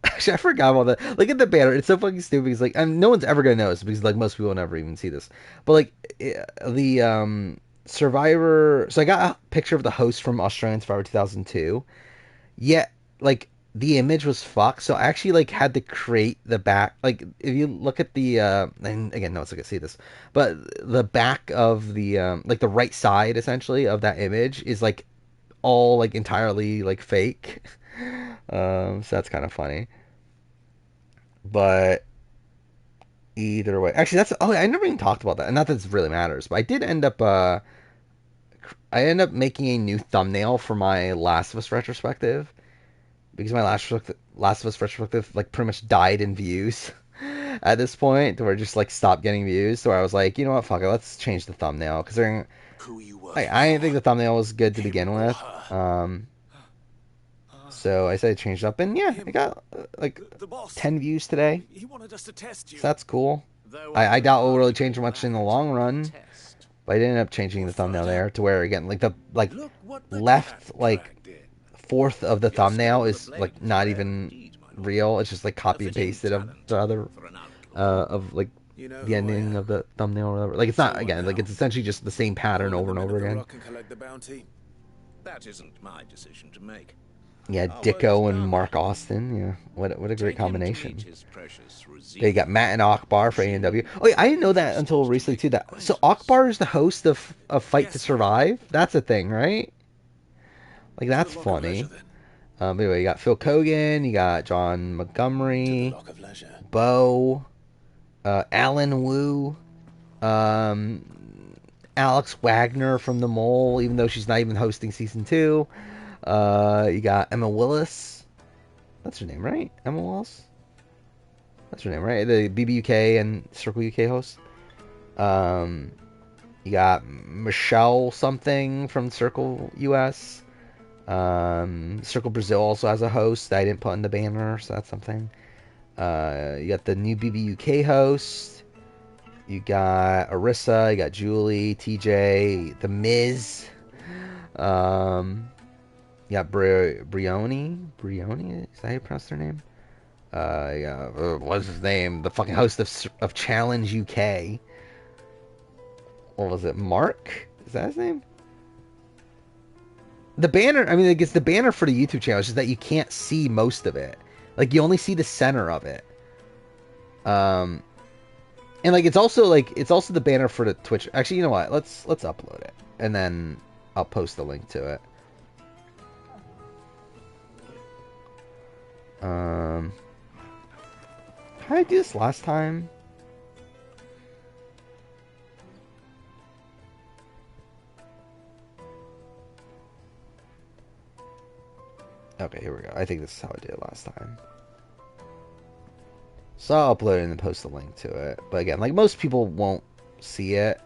actually, I forgot about that. Look at the banner. It's so fucking stupid. Because, like, no one's ever gonna notice because, like, most people will never even see this. But, like, the Survivor. So I got a picture of the host from Australian Survivor 2002. Yet, like, the image was fucked. So I actually, like, had to create the back. Like, if you look at the and again, no one's gonna see this, but the back of the like the right side essentially of that image is like all like entirely like fake. So that's kind of funny. But either way, actually, that's I never even talked about that, and not that it really matters. But I did end up I ended up making a new thumbnail for my Last of Us retrospective because my Last of Us retrospective like pretty much died in views at this point, where it just like stopped getting views. So I was like, you know what, fuck it, let's I the thumbnail because I didn't think the thumbnail was good to begin with. So I said I changed it up, and yeah, I got like 10 views today. He wanted us to test you. So that's cool. I doubt it will really change much in the long run, but I did end up changing the thumbnail there to where again, like the left like fourth of the thumbnail is like not even real. It's just like copy and pasted of the other of like the ending of the thumbnail or whatever. Like it's not again, like it's essentially just the same pattern over and over again. That isn't my decision to make. Yeah, Dicko and Mark Austin. Yeah, what a great combination. They got Matt and Akbar for A&W. Oh yeah, I didn't know that until recently too. That so Akbar is the host of Fight to Survive. That's a thing, right? Like that's funny. Anyway, you got Phil Kogan, you got John Montgomery, Bo, Alan Wu, Alex Wagner from The Mole, even though she's not even hosting season 2. You got Emma Willis. That's her name, right? Emma Willis? That's her name, right? The BBUK and Circle UK host. You got Michelle something from Circle US. Circle Brazil also has a host that I didn't put in the banner, so that's something. You got the new BBUK host. You got Arissa. You got Julie, TJ, The Miz. You got Brioni, is that how you pronounce their name? Yeah, what's his name? The fucking host of Challenge UK. What was it? Mark? Is that his name? The banner, I mean, like, it's the banner for the YouTube channel. It's just that you can't see most of it. Like, you only see the center of it. And like, it's also the banner for the Twitch. Actually, you know what? Let's upload it, and then I'll post the link to it. How did I do this last time? Okay, here we go. I think this is how I did it last time. So I'll upload it and then post the link to it. But again, like most people won't see it.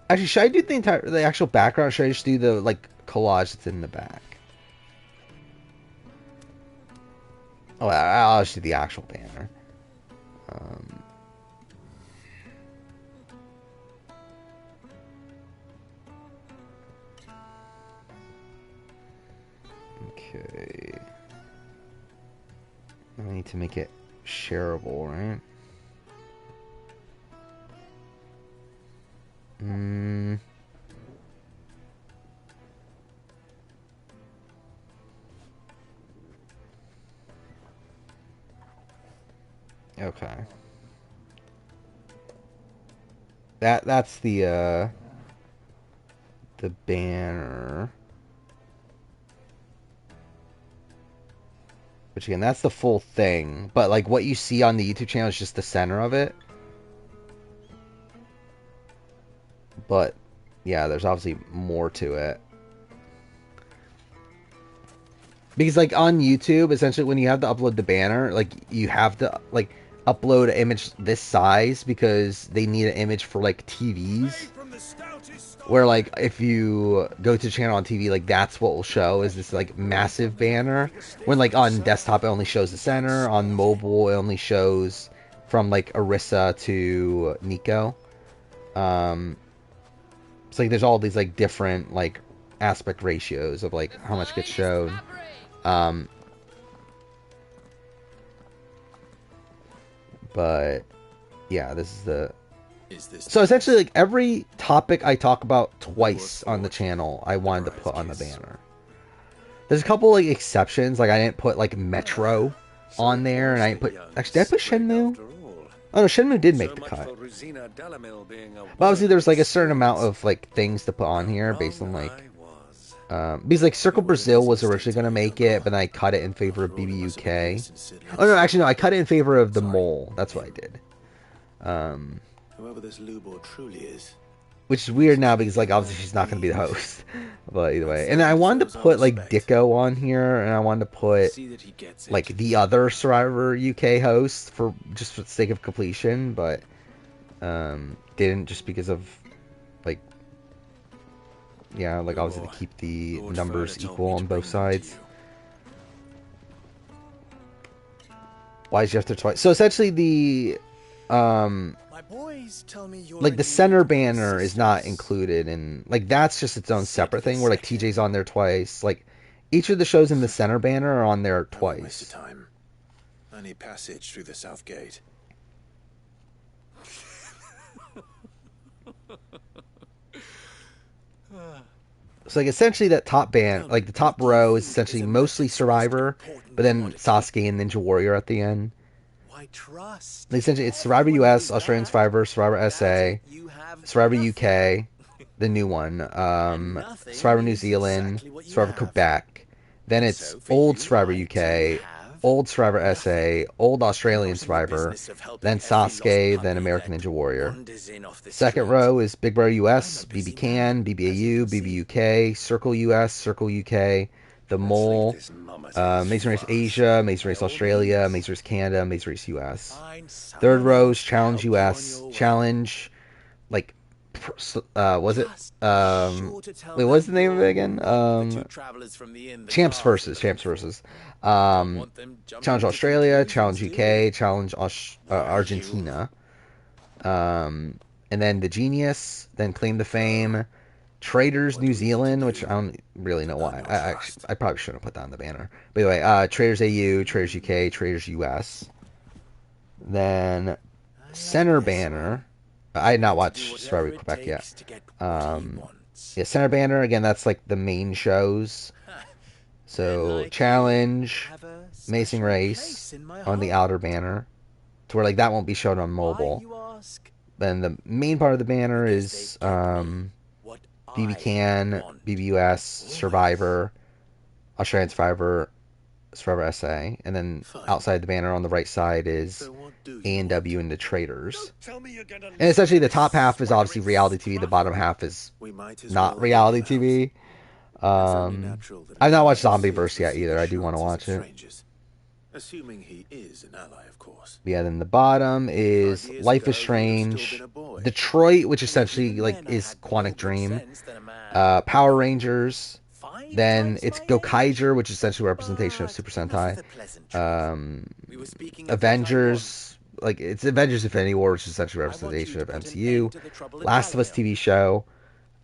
Actually, should I do the actual background? Or should I just do the like collage that's in the back? Oh, I'll just do the actual banner. Okay. I need to make it shareable, right? Okay. That's the banner. Which again, that's the full thing. But like what you see on the YouTube channel is just the center of it. But yeah, there's obviously more to it. Because like on YouTube, essentially when you have to upload the banner, like you have to like upload an image this size because they need an image for like TVs. Where like if you go to the channel on TV, like that's what will show is this like massive banner. When like on desktop it only shows the center, on mobile it only shows from like Orisa to Nico. It's like there's all these like different like aspect ratios of like how much gets shown. But yeah, this is the. So essentially, like every topic I talk about twice on the channel, I wanted to put on the banner. There's a couple like exceptions, like I didn't put like Metro on there, and I didn't put. Actually, did I put Shenmue? Oh no, Shenmue did make the cut. But obviously, there's like a certain amount of like things to put on here based on like. Because like Circle Brazil was originally going to make it, but then I cut it in favor of BBUK. Oh no, actually no, I cut it in favor of the Mole. That's what I did. Whoever this Lubor truly is. Which is weird now because like obviously she's not going to be the host. But either way, and I wanted to put like Dicko on here, and I wanted to put like the other Survivor UK host for just for the sake of completion, but didn't just because of like. Yeah, like obviously to keep the numbers equal on both sides. Why is you have to twice? So essentially the like the center banner is not included in like that's just its own separate thing where like TJ's on there twice. Like each of the shows in the center banner are on there twice. I need passage through the south gate. So like essentially that top band, like the top row is essentially mostly Survivor, but then Sasuke and Ninja Warrior at the end. Like essentially it's Survivor US, Australian Survivor, Survivor SA, Survivor UK, the new one, Survivor New Zealand, Survivor Quebec. Then it's old Survivor UK, old Survivor SA, old Australian Survivor, then Sasuke, then American Ninja Warrior. Second row is Big Brother US, BB Can, BBAU, BBUK, Circle US, Circle UK, The Mole, Amazing Race Asia, Amazing Race Australia, Amazing Race Canada, Amazing Race US. Third row is Challenge US, Challenge, like, was it, wait, what's the name of it again? Champs versus, Challenge Australia, Challenge UK, Challenge Argentina, and then The Genius, then Claim to Fame, Traders New Zealand, which I don't really know why. I probably shouldn't have put that on the banner. But anyway, Traders AU, Traders UK, Traders US. Then center banner. I had not watched Survivor Quebec yet. Yeah, center banner again. That's like the main shows. So Challenge, Amazing Race on the outer banner, to where like that won't be shown on mobile. Then the main part of the banner is BB Can, BBUS, Survivor, Australian Survivor, Survivor SA, and then outside the banner on the right side is A&W and the Traders. And essentially the top half is obviously reality TV, the bottom half is not reality TV. I've not watched Zombieverse yet either. I do want to watch it. Assuming he is an ally, of course. Yeah, then the bottom is Life is Strange, Detroit, which essentially like is Quantic Dream, Power Rangers, then it's Gokaiger, which is essentially a representation of Super Sentai, Avengers, like it's Avengers Infinity War, which is essentially a representation of MCU, Last of Us TV show,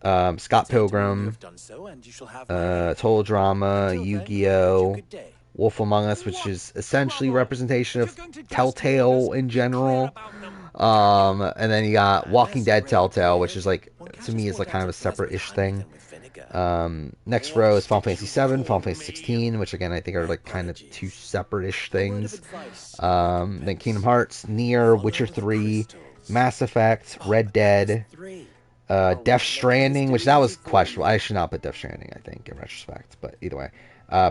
Scott Pilgrim, Total Drama, Yu-Gi-Oh!, Wolf Among Us, which is essentially representation of Telltale in general. And then you got Walking Dead Telltale, which is like, to me, is like kind of a separate-ish thing. Next row is Final Fantasy VII, Final Fantasy 16, which again I think are like kind of two separate-ish things. Then Kingdom Hearts, Nier, Witcher 3, Mass Effect, Red Dead, Death Stranding, which that was questionable. I should not put Death Stranding, I think, in retrospect, but either way.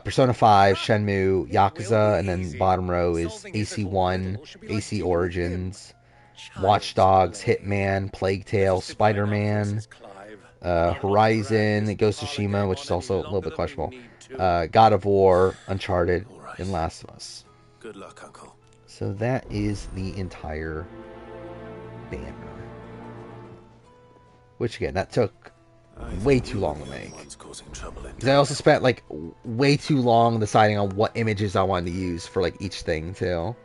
Persona 5, Shenmue, Yakuza, and then bottom row is AC1, AC Origins, Watch Dogs, Hitman, Plague Tale, Spider-Man, Horizon, Ghost of Tsushima, which is also a little bit questionable, God of War, Uncharted, and Last of Us. Good luck, Uncle. So that is the entire banner. Which again, that took way too long to make. Because I also spent like way too long deciding on what images I wanted to use for like each thing too.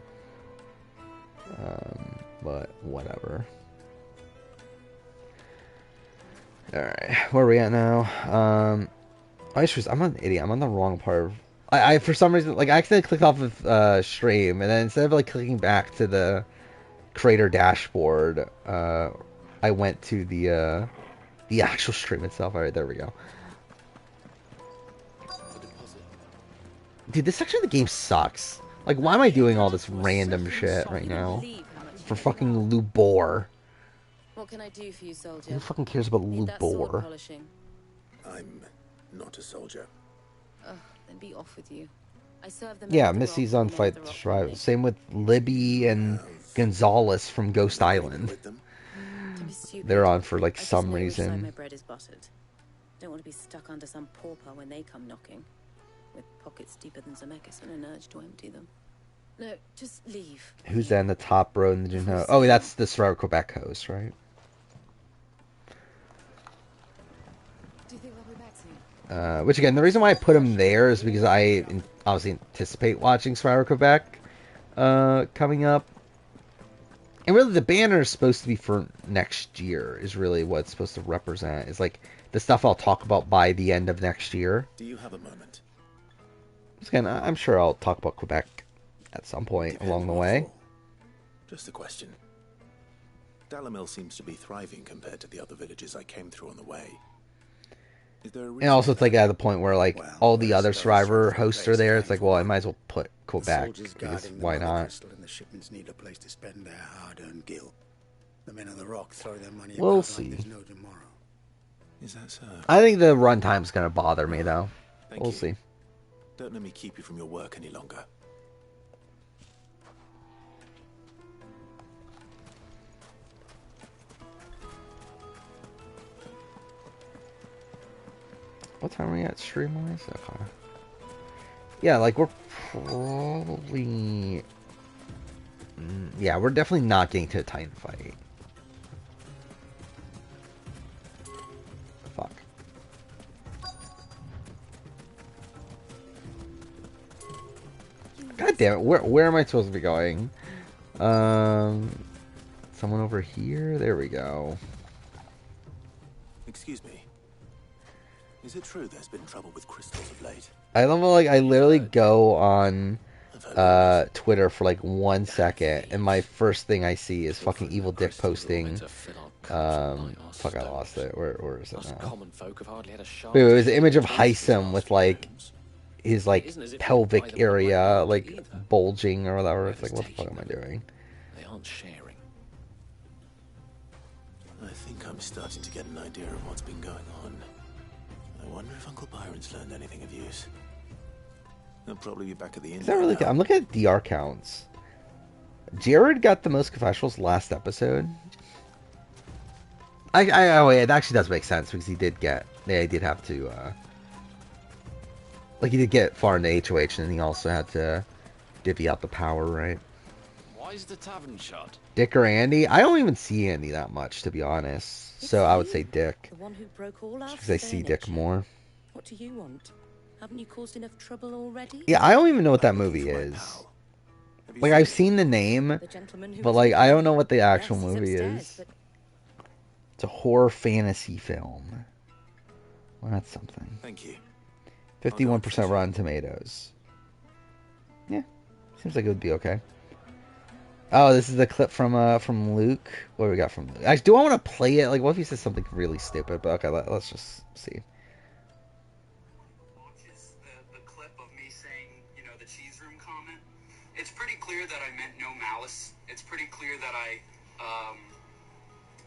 But whatever. Alright, where are we at now? I'm an idiot. I'm on the wrong part of... I for some reason, like, I accidentally clicked off of stream, and then instead of like clicking back to the creator dashboard, I went to the actual stream itself. Alright, there we go. Dude, this section of the game sucks. Like, why am I doing all this random shit right now? For fucking Lubor. What can I do for you, soldier? Who fucking cares about Lubor? I'm not a soldier. Then be off with you. I serve them. Yeah, Missy's on Fight to Survive. Same with Libby and Gonzalez from Ghost Island. They're on for like some reason. My bread is buttered. Don't want to be stuck under some pauper when they come knocking, with pockets deeper than Zemeckis and an urge to empty them. No, just leave. Who's that in the top row in the Jinho? Oh, that's the Survivor Quebec host, right? Do you think they'll be back soon? Which again, the reason why I put him there is because I obviously anticipate watching Survivor Quebec coming up. And really, the banner is supposed to be for next year, is really what it's supposed to represent. It's like the stuff I'll talk about by the end of next year. Do you have a moment? Again, I'm sure I'll talk about Quebec at some point along the way. Just a question. Dalamil seems to be thriving compared to the other villages I came through on the way. Is there a reason? And also, it's like at the point where like all the other Survivor hosts are there. It's like, well, I might as well put Quebec because why not? The shipments need a place to spend their hard-earned gil. The men on the rock throw their money. We'll about see. Like there's no tomorrow. Is that so? I think the runtime's gonna bother me though. We'll see. Don't let me keep you from your work any longer. What time are we at stream-wise? Okay. Yeah, like we're probably... yeah, we're definitely not getting to a Titan fight. Fuck. God damn it, where am I supposed to be going? Someone over here? There we go. Excuse me. Is it true there's been trouble with crystals of late? I love how, like, I literally go on Twitter for like 1 second, and my first thing I see is fucking Evil Dick posting. Fuck, I lost it. Where is it now? Wait, it was an image of Heisem with like his like pelvic area like bulging or whatever. It's like, what the fuck am I doing? They aren't sharing. I think I'm starting to get an idea of what's been going on. I wonder if Uncle Byron's learned anything of use. He'll probably be back at the inn. Is that really good? I'm looking at DR counts. Jared got the most confessionals last episode. Oh wait, it actually does make sense because he did get. Yeah, he did have to. Like he did get far into HOH, and he also had to divvy out the power, right? Why is the tavern shut? Dick or Andy? I don't even see Andy that much, to be honest. So I would say Dick. The one who broke all our Because I see Dick more. What do you want? Haven't you caused enough trouble already? Yeah, I don't even know what that movie is. Like, I've seen the name, but, like, I don't know what the actual movie is. It's a horror fantasy film. Well, that's something. Thank you. 51% Rotten Tomatoes. Yeah, seems like it would be okay. Oh, this is the clip from Luke. What do we got from Luke? Actually, do I want to play it? Like, what if he says something really stupid? But okay, let's just see. that I,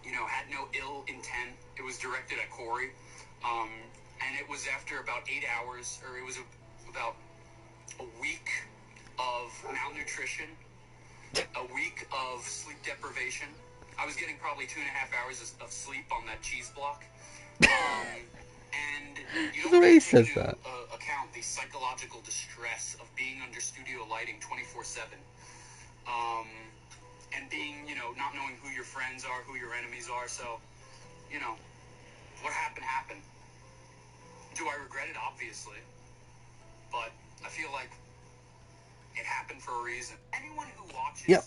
you know, had no ill intent. It was directed at Corey. And it was after about 8 hours, or it was about a week of malnutrition, a week of sleep deprivation. I was getting probably 2.5 hours of sleep on that cheese block. And you don't really take into account the psychological distress of being under studio lighting 24/7. And being, you know, not knowing who your friends are, who your enemies are. So, you know, what happened, happened. Do I regret it? Obviously. But I feel like it happened for a reason. Anyone who watches... Yep,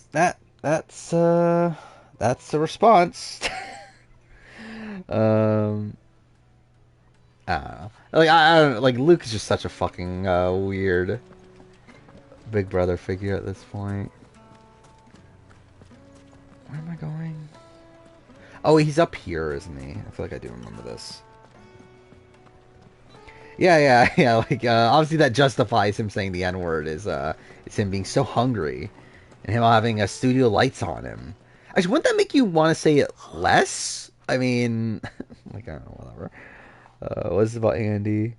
that's the response. I don't know. Like I don't like Luke is just such a fucking weird Big Brother figure at this point. Where am I going? Oh, he's up here, isn't he? I feel like I do remember this. Yeah. Like obviously that justifies him saying the N-word. It's him being so hungry, and him having studio lights on him. Actually, wouldn't that make you want to say it less? I mean, like I don't know, whatever. What's it about Andy?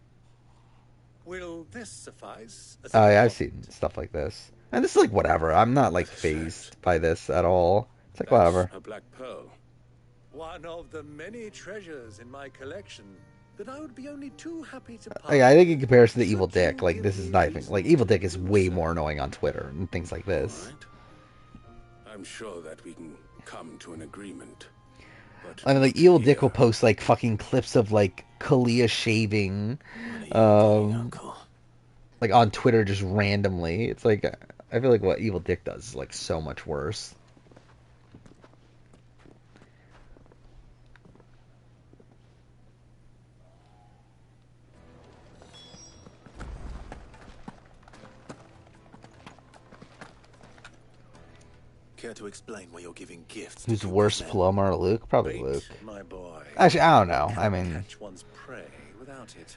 Will this suffice? Oh yeah, I've seen stuff like this, and this is like whatever. I'm not like phased by this at all. It's like whatever. A black pearl. One of the many treasures in my collection that I would be only too happy to part. I think in comparison to Evil Dick, like this is not even like Evil Dick is way more annoying on Twitter and things like this. Right. I'm sure that we can come to an agreement. But I mean, like Evil Dick will post like fucking clips of like Kalia shaving, like on Twitter just randomly. It's like I feel like what Evil Dick does is like so much worse. Care to explain why you're giving gifts? Who's worse, Paloma or Luke? Probably Luke. My boy. Actually, I don't know. I mean, catch one's prey without it.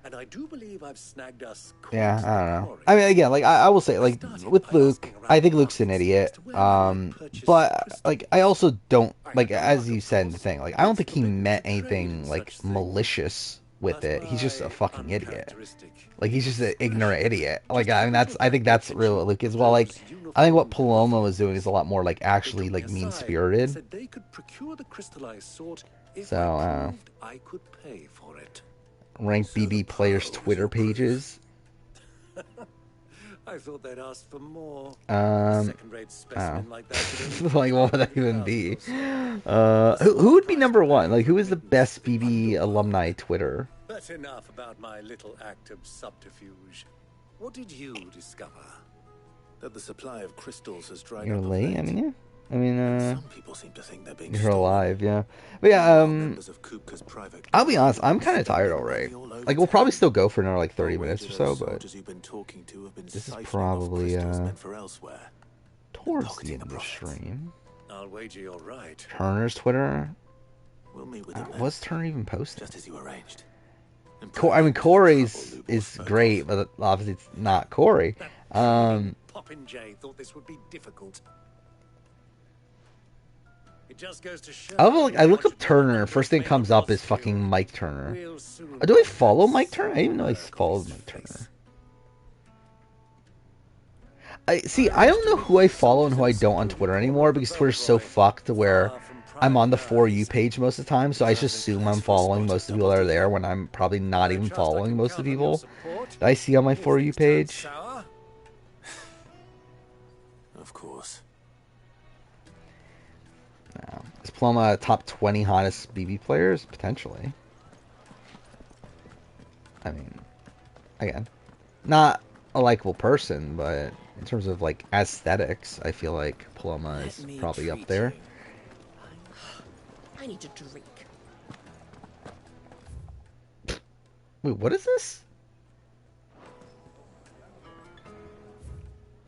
And I do believe I've snagged us. Yeah, I don't know. I mean, again, like I will say, like with Luke, I think Luke's an idiot. But like I also don't like, as you said in the thing, like I don't think he meant anything like malicious with it. He's just a fucking idiot. Like he's just an ignorant idiot. Like I mean, I think that's really what Luke is. Well, like I think what Paloma was doing is a lot more like actually like mean spirited. So I could pay for it. Rank BB players' Twitter pages. I thought they'd ask for more. Second-rate specimen like that. Like, what would that even be? Who would be number one? Like, who is the best BB alumni Twitter? But enough about my little act of subterfuge. What did you discover? That the supply of crystals has dried You're up. late? I mean, yeah. I mean, some people seem to think they're being you're alive, yeah. But yeah, I'll be honest, I'm kind of tired already. Like, we'll probably still go for another, like, 30 minutes or so, but this is probably, towards the end of the stream. I'll wager you're right. Turner's Twitter? We'll meet with him. Was Turner even posting? Just as you arranged. I mean, Corey's is great, but obviously it's not Corey. Popinjay thought this would be difficult. It just goes to show. I look up Turner. First thing that comes up is fucking Mike Turner. Do I follow Mike Turner? I didn't even know I followed Mike Turner. I don't know who I follow and who I don't on Twitter anymore because Twitter's so fucked where I'm on the For You page most of the time, so I just assume I'm following most of the people that are there when I'm probably not even following most of the people that I see on my For You page. Of course. No. Is Paloma top 20 hottest BB players? Potentially. I mean, again, not a likable person, but in terms of like aesthetics, I feel like Paloma is probably up there. I need a drink. Wait, what is this?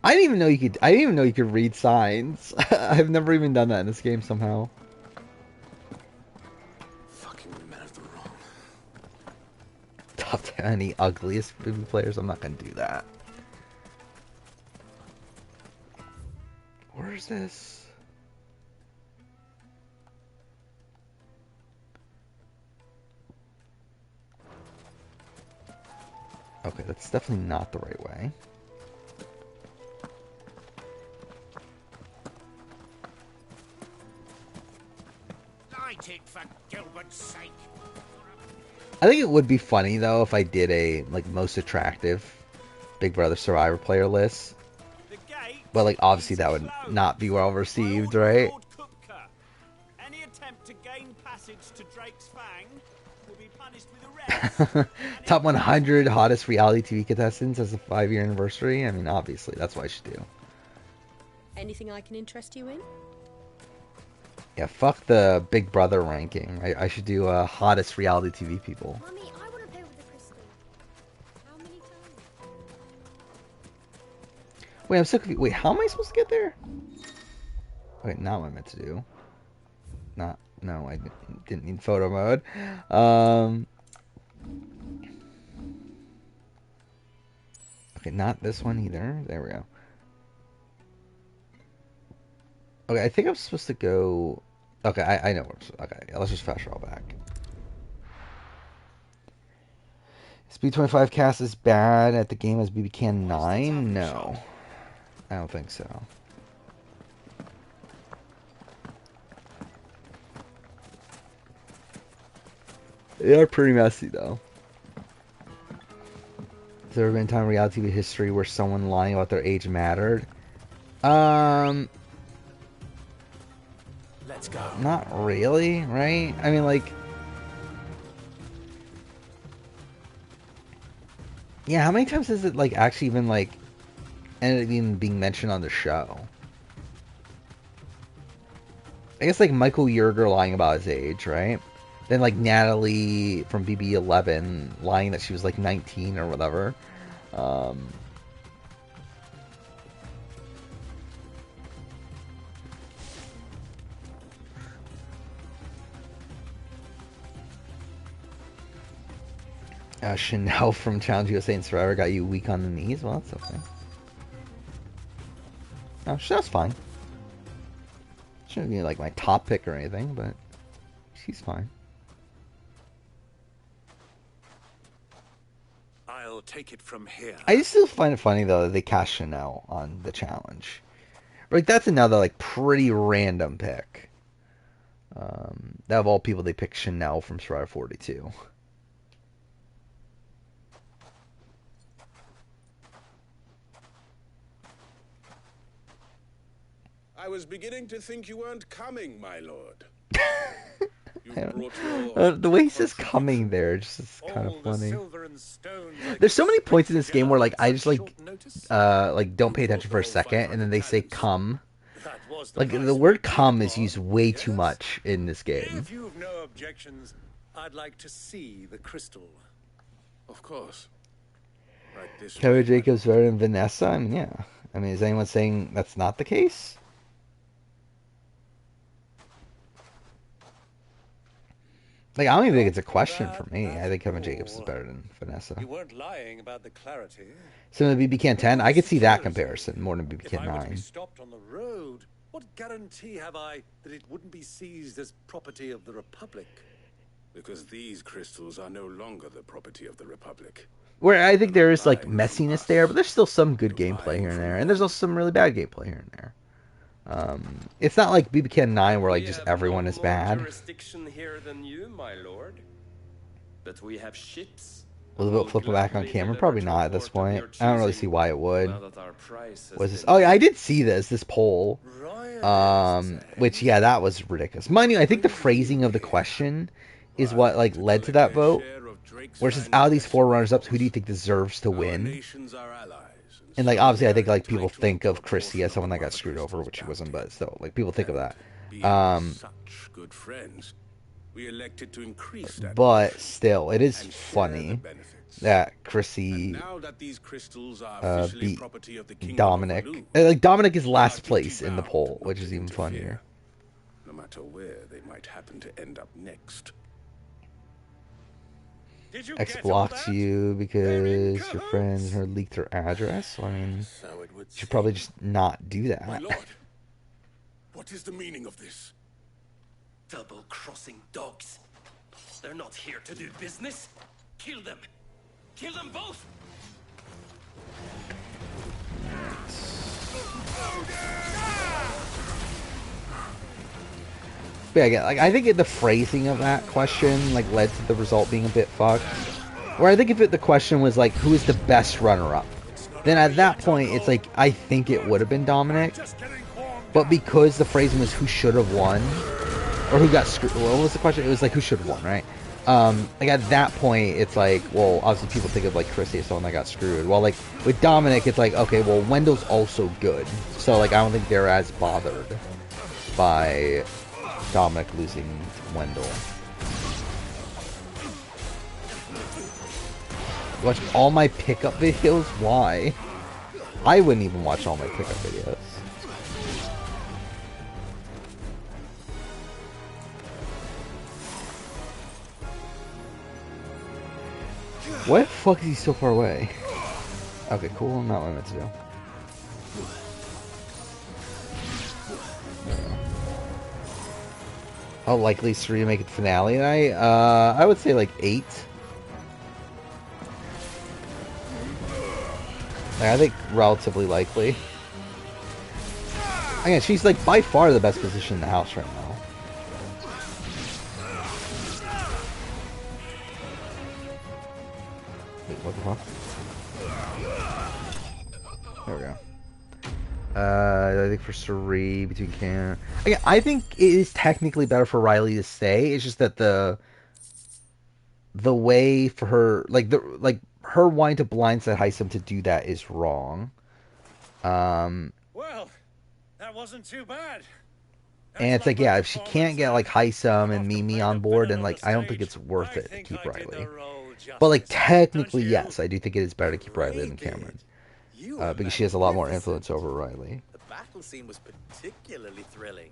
I didn't even know you could. I didn't even know you could read signs. I've never even done that in this game somehow. Fucking men of the wrong. Top 10 ugliest BB players. I'm not gonna do that. Where is this? that's definitely not the right way. Light it for Gilbert's sake. I think it would be funny though if I did a like most attractive Big Brother Survivor player list. But like obviously that would not be well received, right? Any attempt to gain passage to Drake's Fang will be punished with arrest. Top 100 hottest reality TV contestants as a 5-year anniversary. I mean, obviously that's what I should do. Anything I can interest you in? Yeah, fuck the Big Brother ranking. I should do hottest reality TV people. Mommy, I want to play with the crystal. How many times? Wait, I'm so confused. Wait, how am I supposed to get there? Wait, not what I meant to do. No, I didn't need photo mode. Okay, not this one either. There we go. Okay, I think I'm supposed to go... Okay, I know. Okay, let's just fast travel back. Speed 25 cast is bad at the game as BB Can 9? No. I don't think so. They are pretty messy, though. Has there ever been a time in reality TV history where someone lying about their age mattered? Let's go. Not really, right? I mean, like... Yeah, how many times has it, like, actually even, like, ended up even being mentioned on the show? I guess, like, Michael Yerger lying about his age, right? Then, like, Natalie from BB11 lying that she was, like, 19 or whatever. Chanel from Challenge USA and Survivor got you weak on the knees? Well, that's okay. No, Chanel's fine. Shouldn't be, like, my top pick or anything, but she's fine. I'll take it from here. I still find it funny, though, that they cast Chanel on the challenge. Like, that's another, like, pretty random pick. That of all people, they picked Chanel from Survivor 42. I was beginning to think you weren't coming, my lord. The way he says coming there just is kind of funny. There's so many points in this game where like I just like don't pay attention for a second and then they say come. Like the word come is used way too much in this game. If you've no objections, I'd like to see the crystal. Of course. Right this Kevin Jacobs better than Vanessa? I mean, yeah. I mean, is anyone saying that's not the case? Like, I don't even think it's a question for me. I think Kevin Jacobs is better than Vanessa. You weren't lying about the clarity. So the BB Can 10, I could see that comparison more than BB Can 9. If I were to be stopped on the road, what guarantee have I that it wouldn't be seized as property of the Republic? Because these crystals are no longer the property of the Republic. Where I think there is, like, messiness there, but there's still some good gameplay here and there. And there's also some really bad gameplay here and there. It's not like BB Can 9 where, like, just everyone is bad. Jurisdiction here than you, my lord. But we have ships. Will it flip back on camera? Probably not at this point. I don't really see why it would. Was this? Oh yeah, I did see this poll. Which yeah, that was ridiculous. Mind you, I think the phrasing of the question is what like led to that vote. Where it says, out of these 4 runners-ups, who do you think deserves to win? And like obviously, I think like people think of Chrissy as someone that got screwed over, which she wasn't, but still, like people think of that. Such good friends. We elected to increase that. But still, it is funny that Chrissy beat Dominic. Like Dominic is last place in the poll, which is even funnier. No matter where they might happen to end up next. X blocks you because your friends her leaked her address. So, I mean, you should probably just not do that. My lord, what is the meaning of this? Double-crossing dogs. They're not here to do business. Kill them. Kill them both. But yeah, again, like I think the phrasing of that question like led to the result being a bit fucked. Where I think if the question was like, who is the best runner-up, then at that point it's like I think it would have been Dominic. But because the phrasing was who should have won, or who got screwed. What was the question? It was like who should have won, right? Like at that point, it's like, well, obviously people think of like Chrissy as someone that got screwed. Well, like with Dominic, it's like, okay, well, Wendell's also good, so like I don't think they're as bothered by Dominic losing to Wendell. Watch all my pickup videos? Why? I wouldn't even watch all my pickup videos. Why the fuck is he so far away? Okay, cool. Not what I meant to do. How likely is 3 to make it finale tonight? I would say like 8. Like, I think relatively likely. Again, she's like by far the best position in the house right now. Wait, what the fuck? There we go. I think for Suri between Cam. Again, I think it is technically better for Riley to stay. It's just that the way for her, like her wanting to blindside Heisem to do that is wrong. Well, that wasn't too bad. And it's like, yeah, if she can't get like Heisem and Mimi on board, then like I don't think it's worth it to keep Riley. But like technically, yes, I do think it is better to keep Riley than Cameron. Because she has a lot more influence over Riley. The battle scene was particularly thrilling.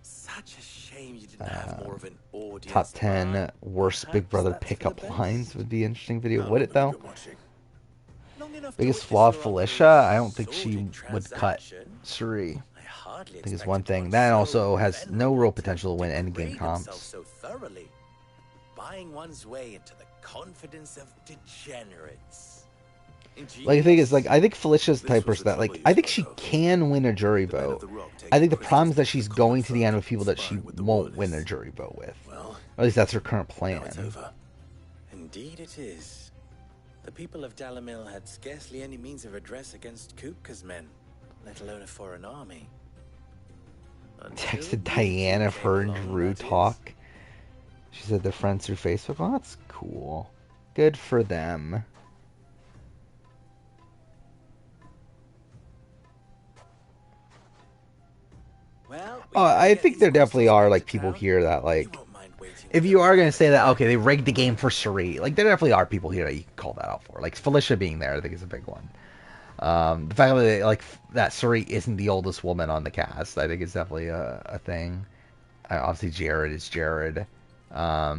Such a shame you didn't have more of an audience. Top 10 worst Big Brother pickup lines would be an interesting video. Would it though? Biggest flaw of Felicia? I don't think she would cut Suri. I think it's one thing. That also has no real potential to win endgame comps. So thoroughly, buying one's way into the confidence of degenerates. Like the thing is, like I think Felicia's the type of person that, like, I think she can win a jury vote. I think the problem is that she's going to the end with people that she won't win a jury vote with. Or at least that's her current plan. Indeed it is. The people of Dalamil had scarcely any means of redress against Kupka's men, let alone a foreign army. Texted Diana if her and Drew talk. She said they're friends through Facebook. Oh, that's cool. Good for them. Oh, I think there definitely are like people here that like, if you are gonna say that, okay, they rigged the game for Suri, like there definitely are people here that you can call that out for. Like Felicia being there, I think is a big one. The fact that like that Suri isn't the oldest woman on the cast, I think is definitely a thing. Obviously, Jared is Jared. Yeah,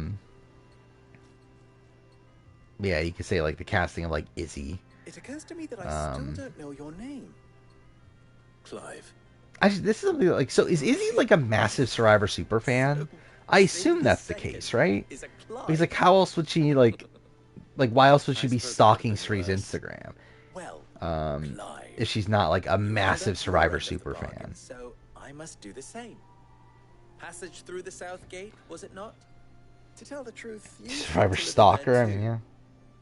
you could say like the casting of like Izzy. It occurs to me that I still don't know your name. Clive. This is something like, so is Izzy like a massive Survivor super fan? I assume that's the case, right? Because like how else would she like why else would she be stalking Sri's Instagram? If she's not like a massive Survivor super fan. So I must do the same. Passage through the south gate, was it not? To tell the truth, you Survivor stalker, I mean, yeah.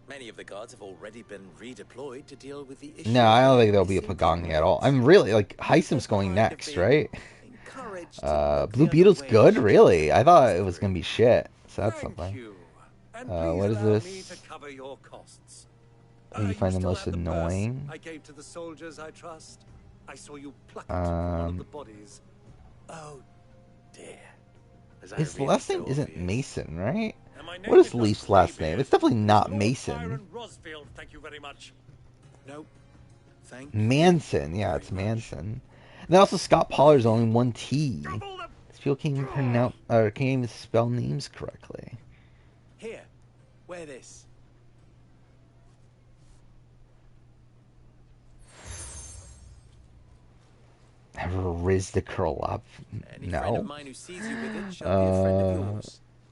Many of the guards have already been redeployed to deal with the issue. No, I don't think there'll be a Pagani at all. I'm really like Heisem's going next, right? Blue Beetle's good, really. I thought it was gonna be shit. So that's something. What is this? Who do you find the most annoying? I gave to the soldiers I trust. I saw you pluck one of the bodies. Oh dear. His last name isn't Mason, right? What is Leaf's last name? It's definitely not Mason. Thank you very much. Nope. Manson, yeah, it's Manson. And then also Scott Pollard's only one T. These people can't even pronounce or can't even spell names correctly. Here, wear this. Ever Riz to curl up? No.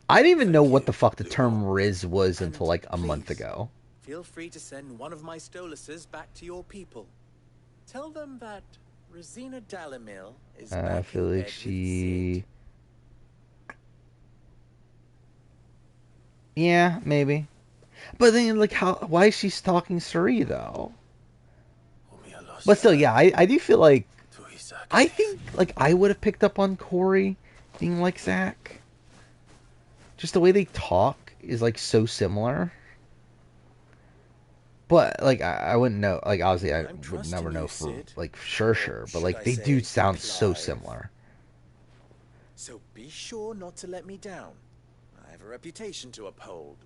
I didn't even know what the fuck the term Riz was until like a month ago. feel free to send one of my Stoluses back to your people. Tell them that Rosina Dalamil is I back feel in like bed she. Yeah, maybe. But then, like, how? Why is she stalking Suri though? But still, yeah, I do feel like I think like I would have picked up on Corey being like Zack. Just the way they talk is like so similar. But like I wouldn't know. Like obviously I would never know for like sure. But like they do sound so similar. So be sure not to let me down. I have a reputation to uphold.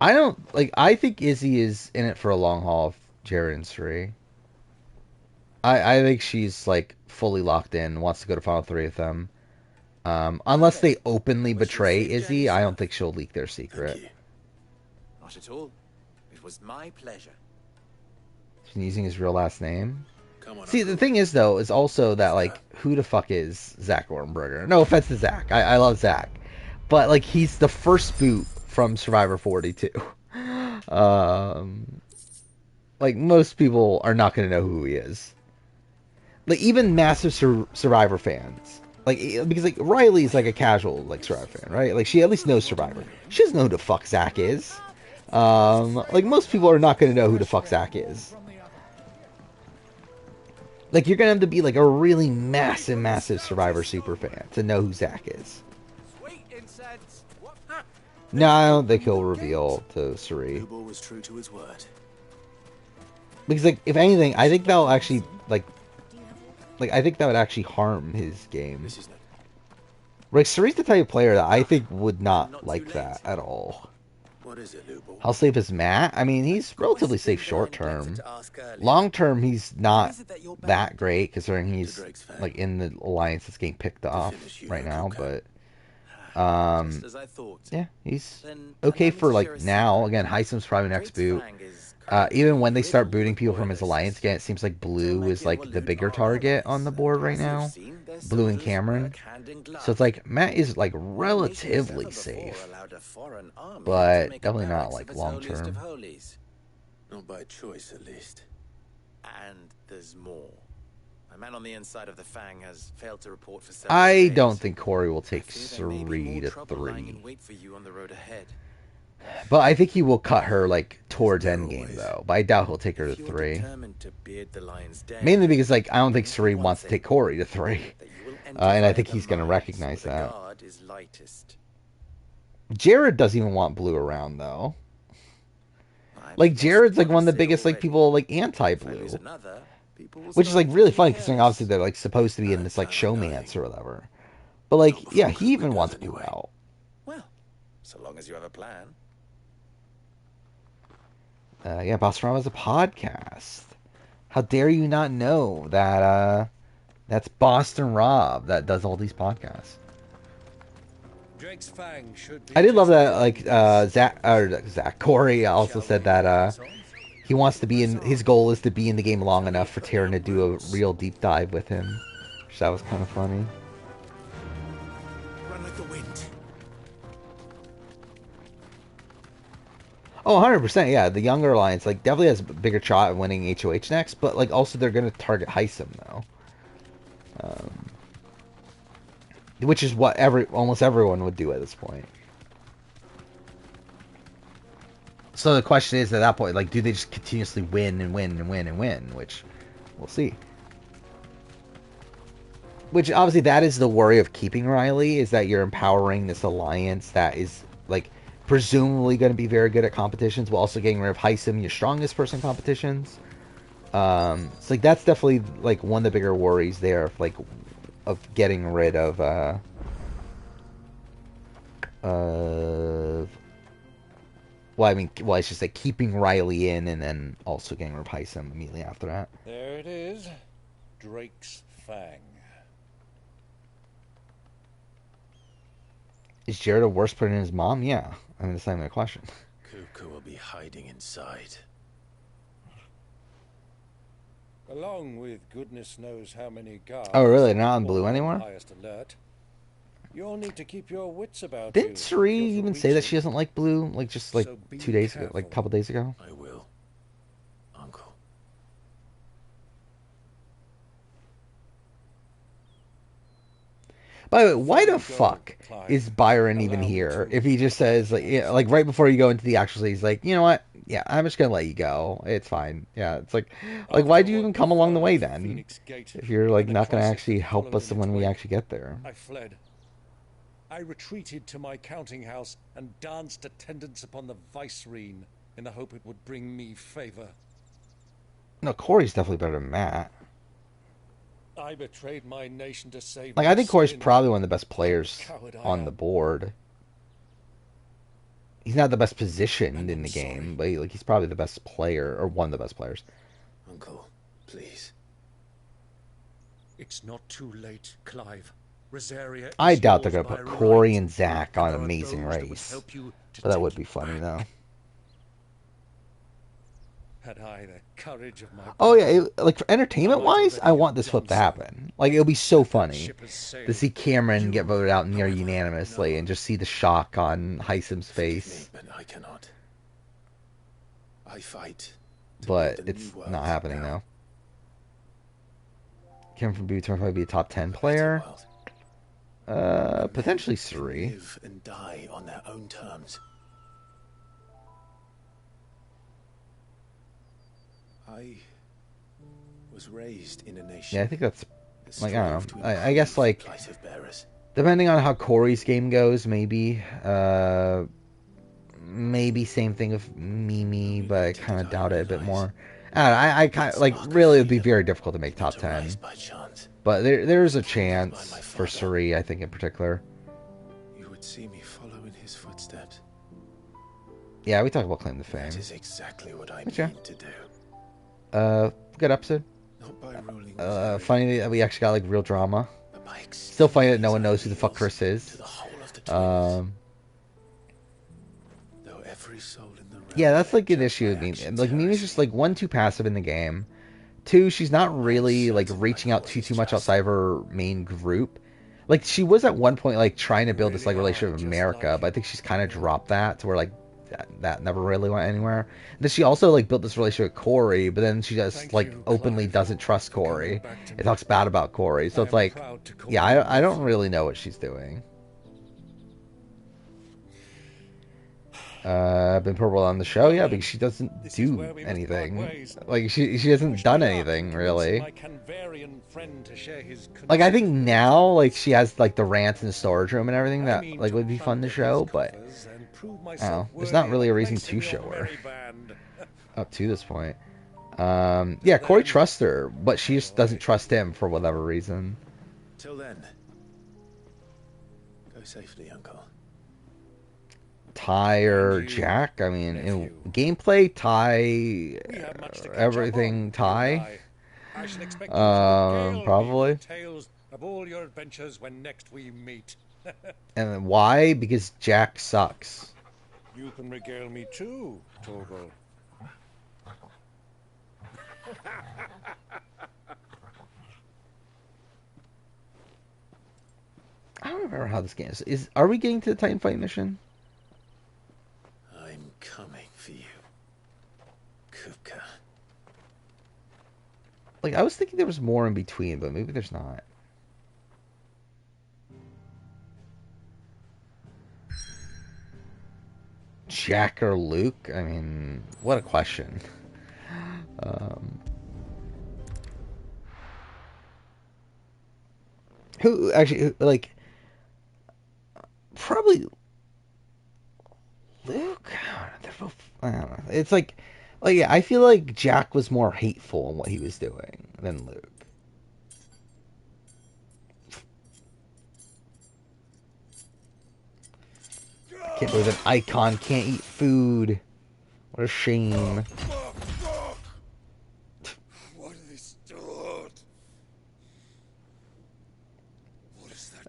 I don't like. I think Izzy is in it for a long haul. Of Jared and Suri. I think she's like fully locked in. Wants to go to Final 3 with them. Unless they openly betray Izzy, I don't think she'll leak their secret. Not at all. It was my pleasure. She's using his real last name. See, the thing is though, is also that like, who the fuck is Zach Ornberger? No offense to Zach, I love Zach, but like he's the first boot from Survivor 42. Like most people are not going to know who he is. Like even massive Survivor fans, like because like Riley's like a casual like Survivor fan, right? Like she at least knows Survivor. She doesn't know who the fuck Zach is. Like most people are not going to know who the fuck Zach is. Like you're gonna have to be like a really massive Survivor super fan to know who Zach is. No, I don't think he'll reveal to Suri. was true to his word. Because like if anything, I think that'll actually like I think that would actually harm his game. Like Suri's the type of player that I think would not like that at all. What is it, Lubo? How safe is Matt? I mean, he's relatively safe short term. Long term, he's not that great considering he's like in the alliance that's getting picked off right now. But yeah, he's okay for like now. Again, Heisem's probably next boot. Even when they start booting people from his alliance again, it seems like Blue is like the bigger target on the board right now. Blue and Cameron. So it's like Matt is like relatively safe, but definitely not like long term. Not by choice, at least. And there's more. A man on the inside of the Fang has failed to report for several I days. don't think Corey will take Suri to 3. Wait for you on the road ahead. But I think he will cut her like towards endgame though. But I doubt he'll take her to 3. Mainly because like I don't think Suri wants to take Corey to 3. And I think he's gonna recognize that. Jared doesn't even want Blue around though. Like Jared's like one of the biggest like people like anti-Blue. Which is like really funny considering obviously they're like supposed to be in this like showmance or whatever. But like yeah, he even wants Blue out. Well, so long as you have a plan. Yeah, Bossrama's a podcast. How dare you not know that that's Boston Rob that does all these podcasts. Drake's Fang should be I did love that like Zach Corey also said that he wants to be in his goal is to be in the game long enough for Taryn to do a real deep dive with him. Which that was kind of funny. Run like the wind. Oh, 100%, yeah. The younger alliance like definitely has a bigger shot at winning HOH next, but like also they're going to target Heisem though. Which is what almost everyone would do at this point. So the question is at that point, like, do they just continuously win and win and win and win? Which we'll see. Which obviously that is the worry of keeping Riley, is that you're empowering this alliance that is like presumably going to be very good at competitions, while also getting rid of Heisem, your strongest person competitions. So like that's definitely like one of the bigger worries there, of getting rid of it's just like keeping Riley in and then also getting rid of Heisem immediately after that. There it is. Drake's Fang. Is Jared a worse person than his mom? Yeah. I mean, that's not even a question. Cuckoo will be hiding inside. Along with goodness knows how many guards. Oh, really? They're not on Blue anymore? Highest alert. You'll need to keep your wits about Didn't you. Suri You're even for say that reaching. she doesn't like blue? Like, just like So be 2 days ago, like a careful. couple days ago? I will, Uncle. By the way, why the fuck is Byron even here? If he just says, like, yeah, like right before you go into the actual scene, he's like, you know what? Yeah, I'm just gonna let you go. It's fine. Yeah, it's like why'd you even come along the way then? If you're like not gonna actually help us when we actually get there. I fled. I retreated to my counting house and danced attendance upon the vicereine in the hope it would bring me favor. No, Corey's definitely better than Matt. I betrayed my nation to save Like, my I think Corey's skin. probably one of the best players Coward I on the am. board. He's not the best positioned in the game, but he's probably the best player, or one of the best players. Uncle, please. It's not too late, Clive. Rosaria is I doubt they're yours going to by put Corey right. and Zach on There are Amazing those that would Race. help you to But that take would be it funny, back. though. Had I the courage of my Oh, yeah, brother, like, for entertainment-wise, I want this flip to happen. Like, it would be so funny to see Cameron get voted out near unanimously and just see the shock on Heisem's face. But I cannot. I fight. But it's not happening now. Cameron from Boots might be a top 10 player. Potentially Suri. Live and die on their own terms. I was raised in a nation. Yeah, I think that's, like, I don't know. I guess, like, depending on how Corey's game goes, maybe. Maybe same thing with Mimi, but I kind of doubt it a bit more. I kind of, like, really, it would be very difficult to make top 10. But there's a chance for Suri, I think, in particular. You would see me follow in his footsteps. Yeah, we talked about Claim to Fame. That is exactly what I Okay. need to do. Good episode. Not by ruling Funny that we actually got, like, real drama. Still funny that no one knows who the fuck Chris is. Yeah, that's, like, an issue with me. Like, Mimi's just, like, one, too passive in the game. Two, she's not really, like, reaching out too much outside of her main group. Like, she was at one point, like, trying to build this, like, relationship with America, but I think she's kind of dropped that to where, like, that never really went anywhere. Then she also, like, built this relationship with Corey, but then she just, like, openly doesn't trust Corey. It talks bad about Corey. So it's like, yeah, I don't really know what she's doing. Been purple on the show, yeah, because she doesn't do anything. Like, she hasn't done anything, really. Like, I think now, like, she has, like, the rants in the storage room and everything that, like, would be fun to show, but I don't know. There's not really a reason to show her up to this point. Yeah, Corey trusts her, but she just doesn't trust him for whatever reason. Till then, go safely, Uncle. Ty or Jack? I mean, in gameplay, Ty, everything Ty. Probably. Tales of all your adventures when next we meet. And then why? Because Jack sucks. You can regale me too, Torgal. I don't remember how this game is. Are we getting to the Titan fight mission? I'm coming for you, Kupka. Like, I was thinking there was more in between, but maybe there's not. Jack or Luke? I mean, what a question. Who actually, like, probably Luke? They're both, I don't know. It's like, yeah, I feel like Jack was more hateful in what he was doing than Luke. Can't believe an icon can't eat food. What a shame. What is stored?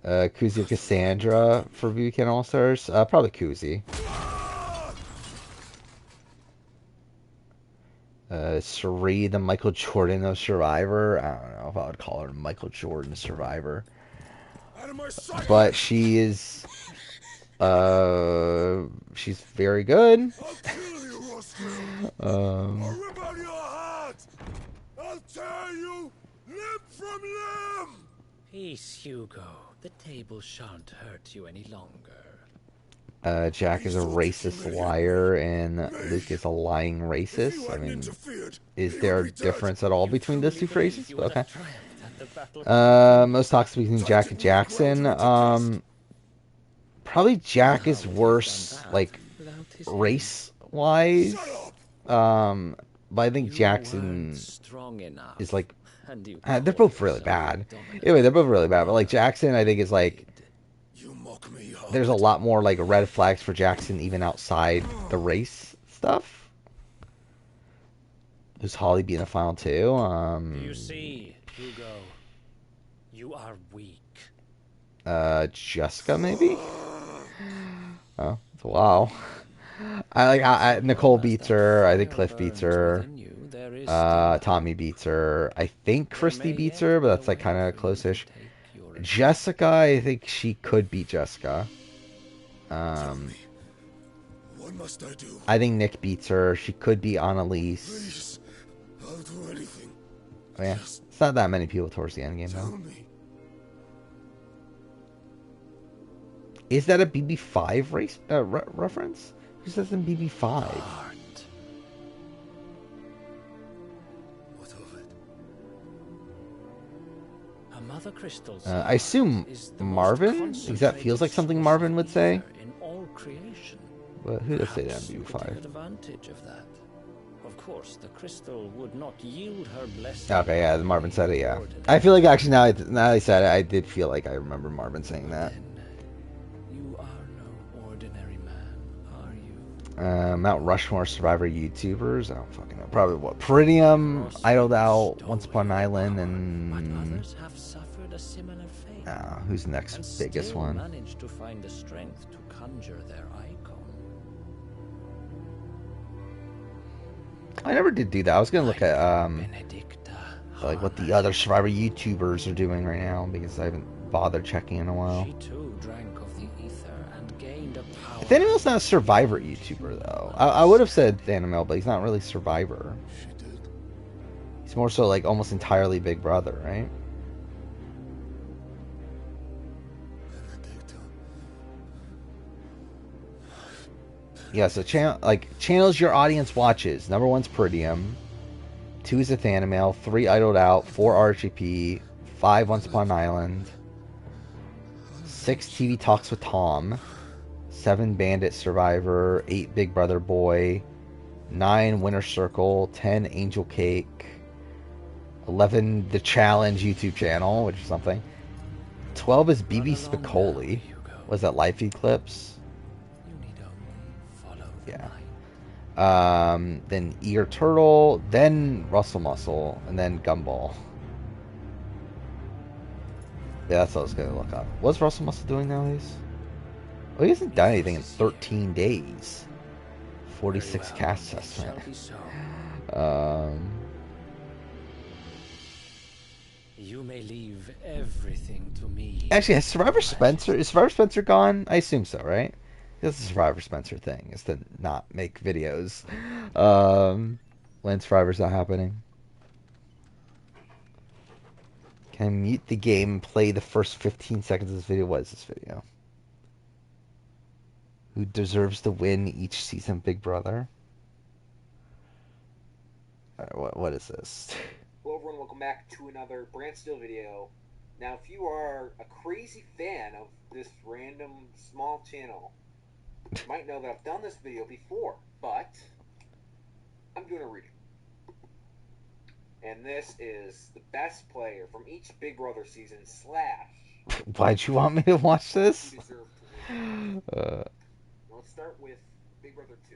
Kuzi or Cassandra for Weekend All-Stars? Probably Kuzi. Suri, the Michael Jordan of Survivor. I don't know if I would call her Michael Jordan Survivor. but she is, she's very good. I'll rip out your heart! I'll tear you limb from limb! Peace, Hugo. The table shan't hurt you any longer. Jack is a racist liar, and Luke is a lying racist. I mean, is there a difference at all between those two phrases? Okay. Most toxic between Jack and Jackson. Probably Jack is worse, like, race-wise. But I think Jackson is, like, they're both really bad. Anyway, they're both really bad. But, like, Jackson, I think, is, like, there's a lot more, like, red flags for Jackson even outside the race stuff. Who's Holly being a final two? You see, Hugo, you are weak. Jessica, maybe? Oh, wow. I Nicole beats her. I think Cliff beats her. Tommy beats her. I think Christy beats her, but that's like kind of close-ish. Jessica, I think she could beat Jessica. What must I do? I think Nick beats her. She could beat Annalise. Please, I'll do anything. Oh, yeah, it's not that many people towards the end game, though. Is that a BB5 race reference? Who says in BB5? What of it? Her mother crystals. I assume Marvin? Because that feels like something Marvin would say. In all creation. But who does say that in BB5? Take advantage of that. Of course, the crystal would not yield her blessing. Okay, yeah, Marvin said it, yeah. I feel like actually now I said it, I did feel like I remember Marvin saying that. You are no ordinary man, are you? Mount Rushmore Survivor YouTubers? I don't fucking know. Probably what? Peridium, Idled Out, Once Upon an Island, and... Others have suffered a similar fate. Who's the next biggest one? Managed to find the strength to conjure their icon. I never did do that. I was gonna look at like what the other Survivor YouTubers are doing right now because I haven't bothered checking in a while. She too drank of the ether and gained a power. Thanamel's not a Survivor YouTuber though. I would have said Thanamel, but he's not really Survivor. He's more so like almost entirely Big Brother, right? Yeah, so channels your audience watches. Number 1's Peridium. 2 is a Thanamel. 3 Idled Out. 4 RGP. 5 Once Upon an Island. 6 TV Talks with Tom. 7 Bandit Survivor. 8 Big Brother Boy. 9 Winner Circle. 10 Angel Cake. 11 The Challenge YouTube channel, which is something. 12 is BB Spicoli. Was that Live Feed Clips? Yeah. Then Ear Turtle, then Russell Muscle, and then Gumball. Yeah, that's what I was going to look up. What's Russell Muscle doing nowadays? Oh, he hasn't done anything in 13 days. 46 cast assessment. You may leave everything to me. Actually, is Survivor Spencer gone? I assume so, right? That's the Survivor Spencer thing, is to not make videos when Survivor's not happening. Can I mute the game and play the first 15 seconds of this video? What is this video? Who deserves to win each season Big Brother? What is this? Hello everyone, welcome back to another Brand Steel video. Now if you are a crazy fan of this random small channel, you might know that I've done this video before, but I'm doing a reading. And this is the best player from each Big Brother season / Why'd you want me to watch this? Let's start with Big Brother 2.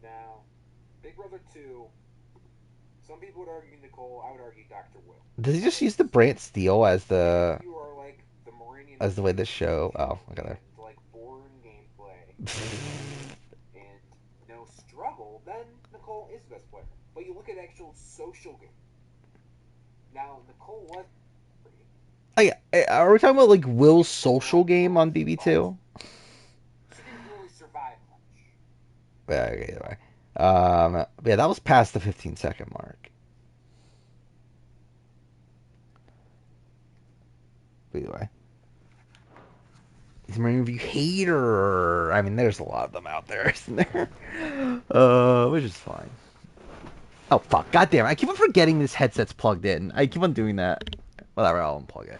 Now, Big Brother 2, some people would argue Nicole, I would argue Dr. Will. Does he just use the Brant Steel as the way the show? Oh, okay there. Like boring gameplay and no struggle, then Nicole is the best player. But you look at actual social game. Now Nicole was. Are we talking about like Will's social game on BB2? She didn't really survive much. Yeah, okay, either way. Yeah, that was past the 15-second mark. Either way. He's my interview hater. I mean, there's a lot of them out there, isn't there? Which is fine. Oh, fuck. Goddamn. I keep on forgetting this headset's plugged in. I keep on doing that. Whatever, I'll unplug it.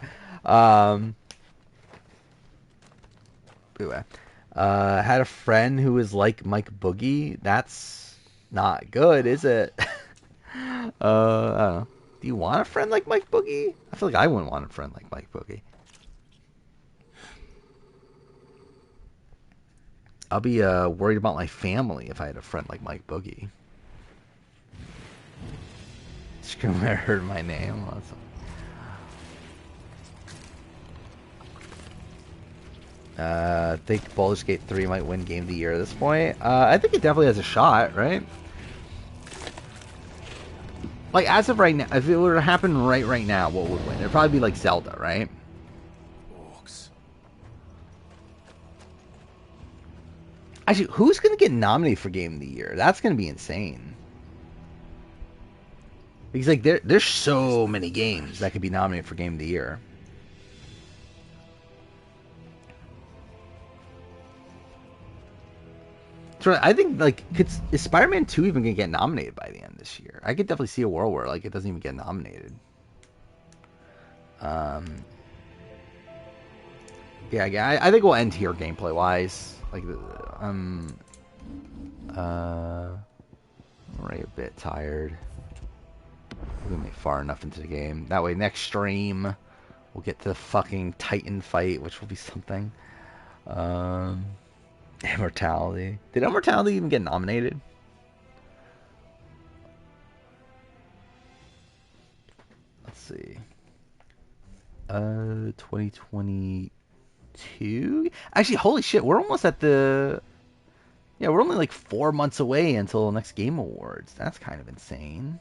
Anyway. Had a friend who was like Mike Boogie. That's not good, is it? I don't know. Do you want a friend like Mike Boogie? I feel like I wouldn't want a friend like Mike Boogie. I'll be worried about my family if I had a friend like Mike Boogie. Screw I heard my name. I think Baldur's Gate 3 might win Game of the Year at this point. I think it definitely has a shot, right? Like, as of right now, if it were to happen right now, what would win? It'd probably be like Zelda, right? Actually, who's going to get nominated for Game of the Year? That's going to be insane. Because, like, there's so many games that could be nominated for Game of the Year. So I think, like, is Spider-Man 2 even going to get nominated by the end of this year? I could definitely see a world where, like, it doesn't even get nominated. Yeah, I think we'll end here gameplay-wise. Like, I'm already a bit tired. We're gonna be far enough into the game. That way, next stream, we'll get to the fucking Titan fight, which will be something. Immortality. Did Immortality even get nominated? Let's see. 2022? Actually, holy shit, we're almost at the... Yeah, we're only like 4 months away until the next Game Awards. That's kind of insane.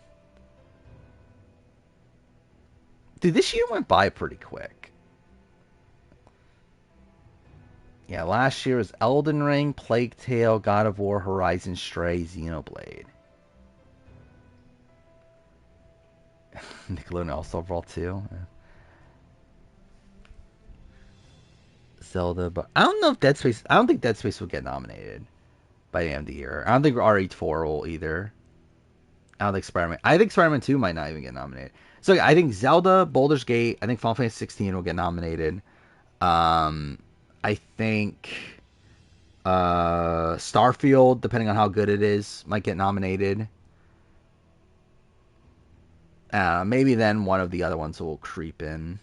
Dude, this year went by pretty quick. Yeah, last year was Elden Ring, Plague Tale, God of War, Horizon Stray, Xenoblade. Nickelodeon All-Star Brawl 2. Yeah. Zelda, but I don't know if Dead Space... I don't think Dead Space will get nominated by the end of the year. I don't think RE4 will either. I don't think Spider-Man... I think Spider-Man 2 might not even get nominated. So I think Zelda, Baldur's Gate, I think Final Fantasy 16 will get nominated. I think Starfield, depending on how good it is, might get nominated. Maybe then one of the other ones will creep in.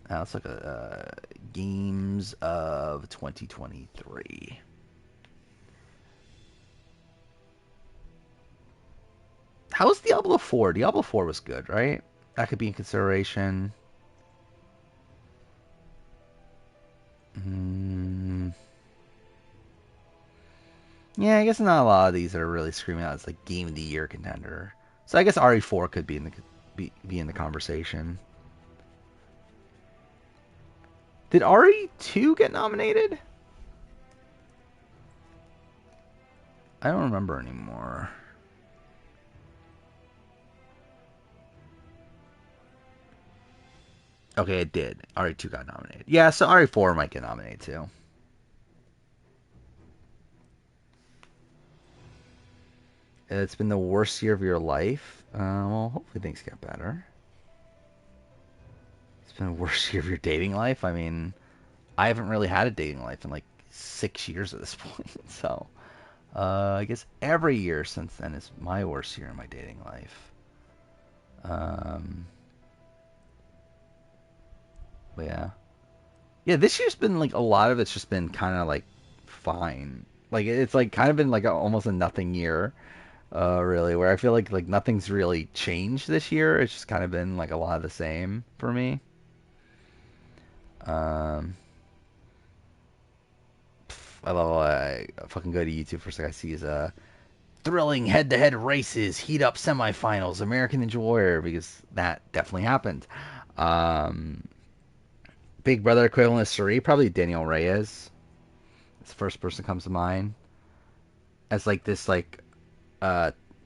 Let's look at games of 2023. How's Diablo 4? Diablo 4 was good, right? That could be in consideration. Yeah, I guess not a lot of these are really screaming out as like Game of the Year contender. So I guess RE4 could be in the conversation. Did RE2 get nominated? I don't remember anymore. Okay, it did. RE2 got nominated. Yeah, so RE4 might get nominated too. It's been the worst year of your life. Well, hopefully things get better. It's been the worst year of your dating life. I mean, I haven't really had a dating life in like 6 years at this point. So, I guess every year since then is my worst year in my dating life. But yeah. Yeah, this year's been like a lot of it's just been kind of like fine. Like it's like kind of been like almost a nothing year. Really, where I feel like nothing's really changed this year. It's just kind of been like a lot of the same for me. I love I fucking go to YouTube for a second. I see his thrilling head-to-head races, heat up semifinals, American Ninja Warrior, because that definitely happened. Big Brother equivalent of Suri, probably Daniel Reyes. It's the first person that comes to mind. As like this like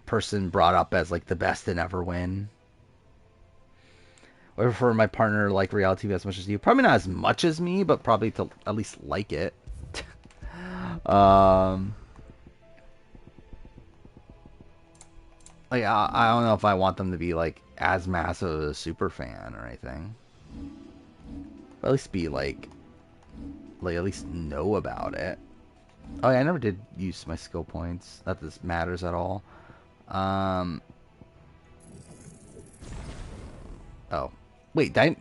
person brought up as like the best to never win. I prefer my partner to like reality TV as much as you. Probably not as much as me, but probably to at least like it. Like I don't know if I want them to be like as massive of a super fan or anything. But at least be like at least know about it. Oh yeah, I never did use my skill points. Not that this matters at all. Oh. Wait, I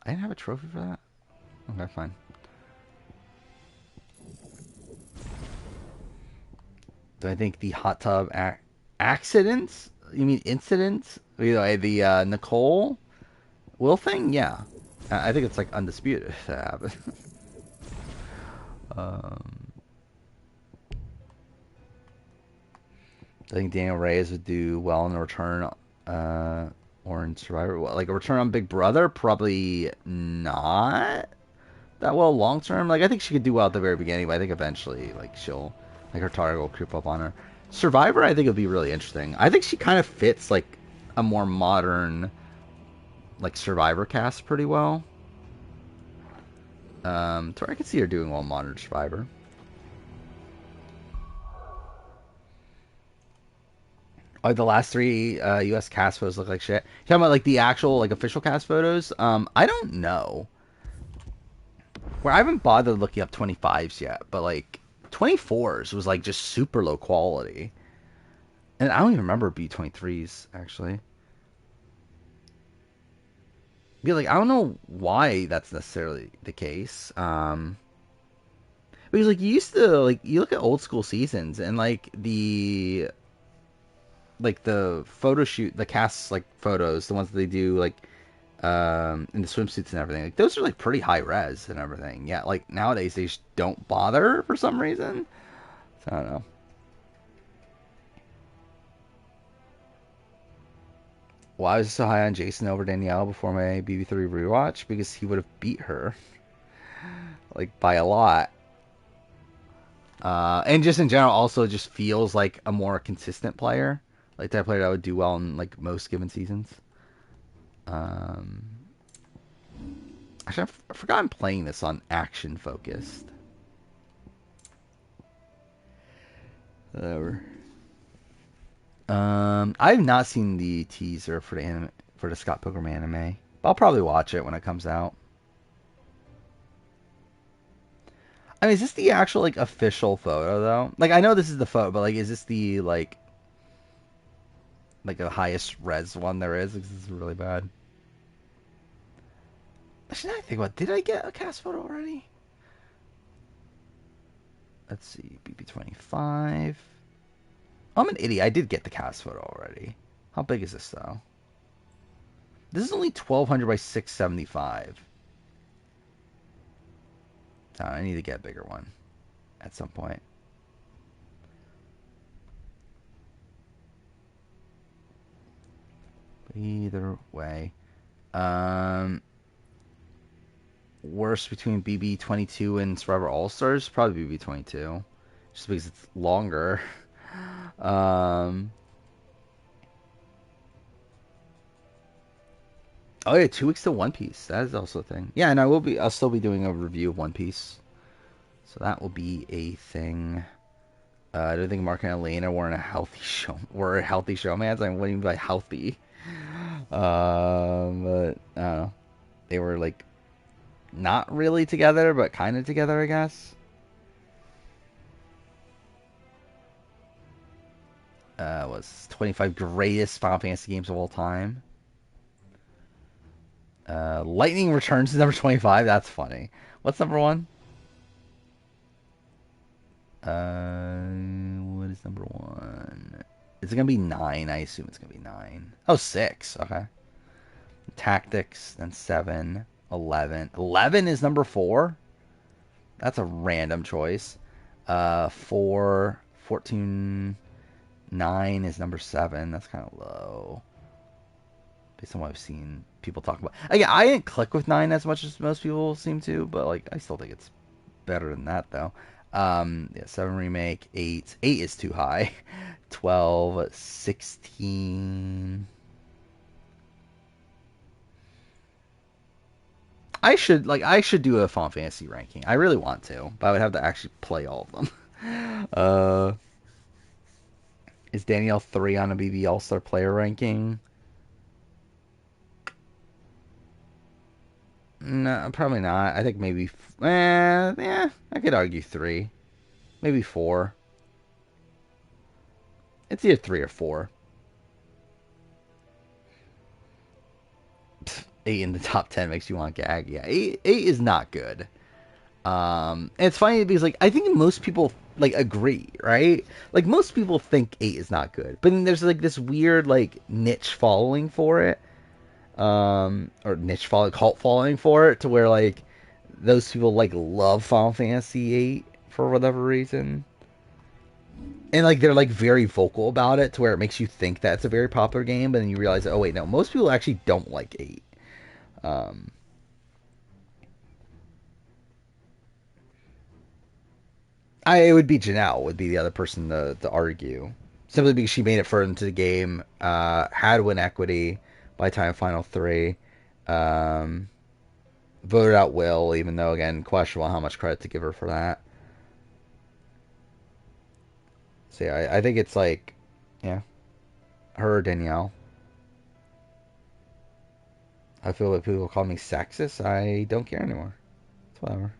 didn't have a trophy for that? Okay, fine. Do I think the hot tub accidents? You mean incidents? You know, the Nicole Will thing? Yeah. I think it's like undisputed if that happened. I think Daniel Reyes would do well in the return or in Survivor. Like a return on Big Brother? Probably not that well long term. Like I think she could do well at the very beginning, but I think eventually like she'll like her target will creep up on her. Survivor I think would be really interesting. I think she kind of fits like a more modern like Survivor cast pretty well. So I could see her doing well in modern Survivor. Oh, the last three U.S. cast photos look like shit. You talking about like the actual like official cast photos? I don't know. Where I haven't bothered looking up 25s yet, but like 24s was like just super low quality. And I don't even remember B23s actually. Yeah, like I don't know why that's necessarily the case. Because like you used to like you look at old school seasons and like the photo shoot, the cast like photos, the ones that they do like in the swimsuits and everything, like those are like pretty high res and everything. Yeah, like nowadays they just don't bother for some reason. So I don't know. Why was I so high on Jason over Danielle before my BB3 rewatch? Because he would have beat her like by a lot. And just in general, also just feels like a more consistent player, like that player that would do well in like most given seasons. Actually, I forgot I'm playing this on action focused. Whatever. I've not seen the teaser for the anime, for the Scott Pilgrim anime. But I'll probably watch it when it comes out. I mean, is this the actual like official photo though? Like, I know this is the photo, but like, is this the like the highest res one there is? Because this is really bad. Actually, now I think about, did I get a cast photo already? Let's see, BB25. Oh, I'm an idiot. I did get the cast photo already. How big is this though? This is only 1200 by 675. I need to get a bigger one at some point. Either way. Worst between BB22 and Survivor All-Stars? Probably BB22. Just because it's longer. Oh yeah, 2 weeks to One Piece. That is also a thing. Yeah, and I'll still be doing a review of One Piece. So that will be a thing. I don't think Mark and Elena were a healthy showmans. I wouldn't even be like healthy. But I don't know. They were like not really together, but kind of together, I guess. Was 25 greatest Final Fantasy games of all time. Lightning Returns is number 25. That's funny. What's number 1? What is number 1? Is it gonna be 9? I assume it's gonna be 9. Oh, 6. Okay. Tactics, then 7, 11. 11 is number 4? That's a random choice. 4, 14, 9 is number 7. That's kind of low. Based on what I've seen people talk about. Again, I didn't click with 9 as much as most people seem to, but like I still think it's better than that though. Yeah, 7 remake, 8. 8 is too high. 12, 16. I should do a Final Fantasy ranking. I really want to, but I would have to actually play all of them. Is Danielle 3 on a BB All-Star player ranking? No, probably not. I think maybe yeah, I could argue 3. Maybe 4. It's either 3 or 4. 8 in the top 10 makes you want to gag. Yeah, 8 is not good. And it's funny because like I think most people like agree, right? Like most people think 8 is not good, but then there's like this weird like niche following for it, or niche following, cult following for it, to where like those people like love Final Fantasy 8 for whatever reason, and like they're like very vocal about it to where it makes you think that it's a very popular game, but then you realize that, oh wait, no, most people actually don't like 8. It would be Janelle would be the other person to argue, simply because she made it further into the game, had win equity by time Final 3, voted out Will, even though again questionable how much credit to give her for that. So yeah, I think it's like, yeah, her or Danielle. I feel like people call me sexist. I don't care anymore. It's whatever.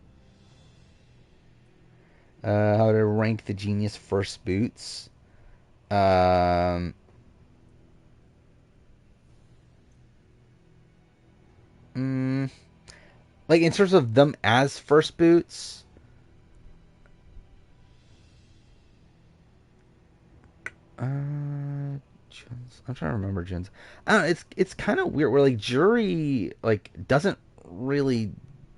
How to rank the Genius first boots? Like in terms of them as first boots. I'm trying to remember Jin's. I don't know, it's kind of weird where like Jury like doesn't really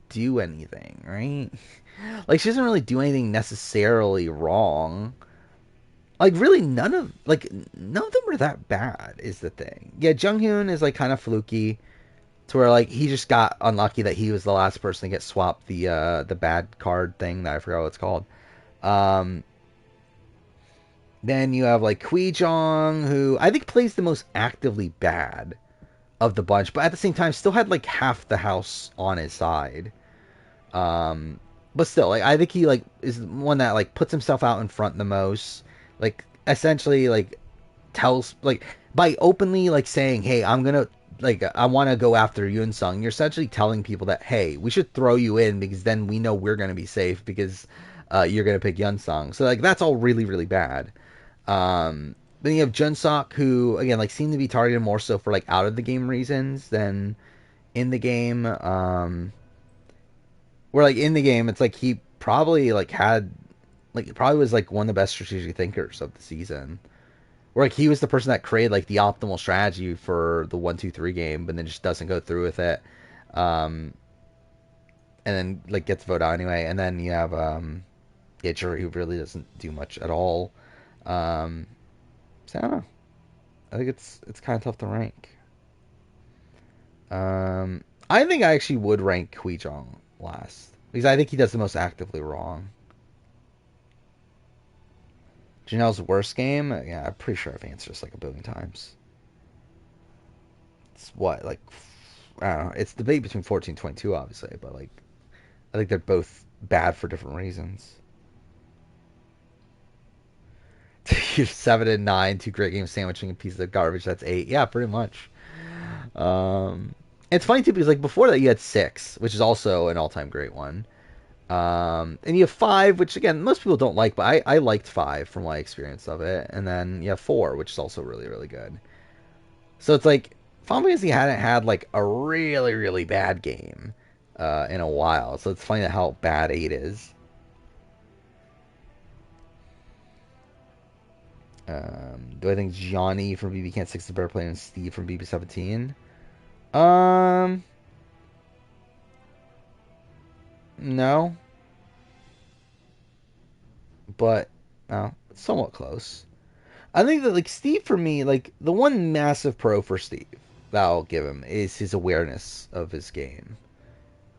do anything, right? Like she doesn't really do anything necessarily wrong. Like really none of them are that bad is the thing. Yeah, Junghoon is like kind of fluky to where like he just got unlucky that he was the last person to get swapped the bad card thing that I forgot what it's called. Then you have like Kweejong, who I think plays the most actively bad of the bunch, but at the same time still had like half the house on his side. But still, like I think he like is one that like puts himself out in front the most. Like essentially like tells like by openly like saying, "Hey, I'm gonna like I want to go after Yun Sung." You're essentially telling people that, "Hey, we should throw you in because then we know we're gonna be safe because you're gonna pick Yun Sung." So like that's all really really bad. Then you have Junsok, who again like seem to be targeted more so for like out of the game reasons than in the game. Where like in the game, it's like he probably like had like probably was like one of the best strategic thinkers of the season. Where like he was the person that created like the optimal strategy for the 1-2-3 game, but then just doesn't go through with it. And then like gets voted out anyway. And then you have Jury, who really doesn't do much at all. So I don't know. I think it's kind of tough to rank. I think I actually would rank Kweejong last because I think he does the most actively wrong. Janelle's worst game? Yeah, I'm pretty sure I've answered this like a billion times. It's what, like, I don't know. It's debate between 14 and 22, obviously, but like, I think they're both bad for different reasons. 7 and 9, 2 great games sandwiching a piece of garbage. That's 8. Yeah, pretty much. It's funny too because like before that you had 6, which is also an all-time great one. And you have 5, which again most people don't like, but I liked 5 from my experience of it. And then you have 4, which is also really really good. So it's like Final Fantasy hadn't had like a really really bad game in a while. So it's funny how bad 8 is. Do I think Johnny from BB Can 6 is better playing than Steve from BB 17? No. But it's somewhat close. I think that like Steve for me, like the one massive pro for Steve that I'll give him is his awareness of his game.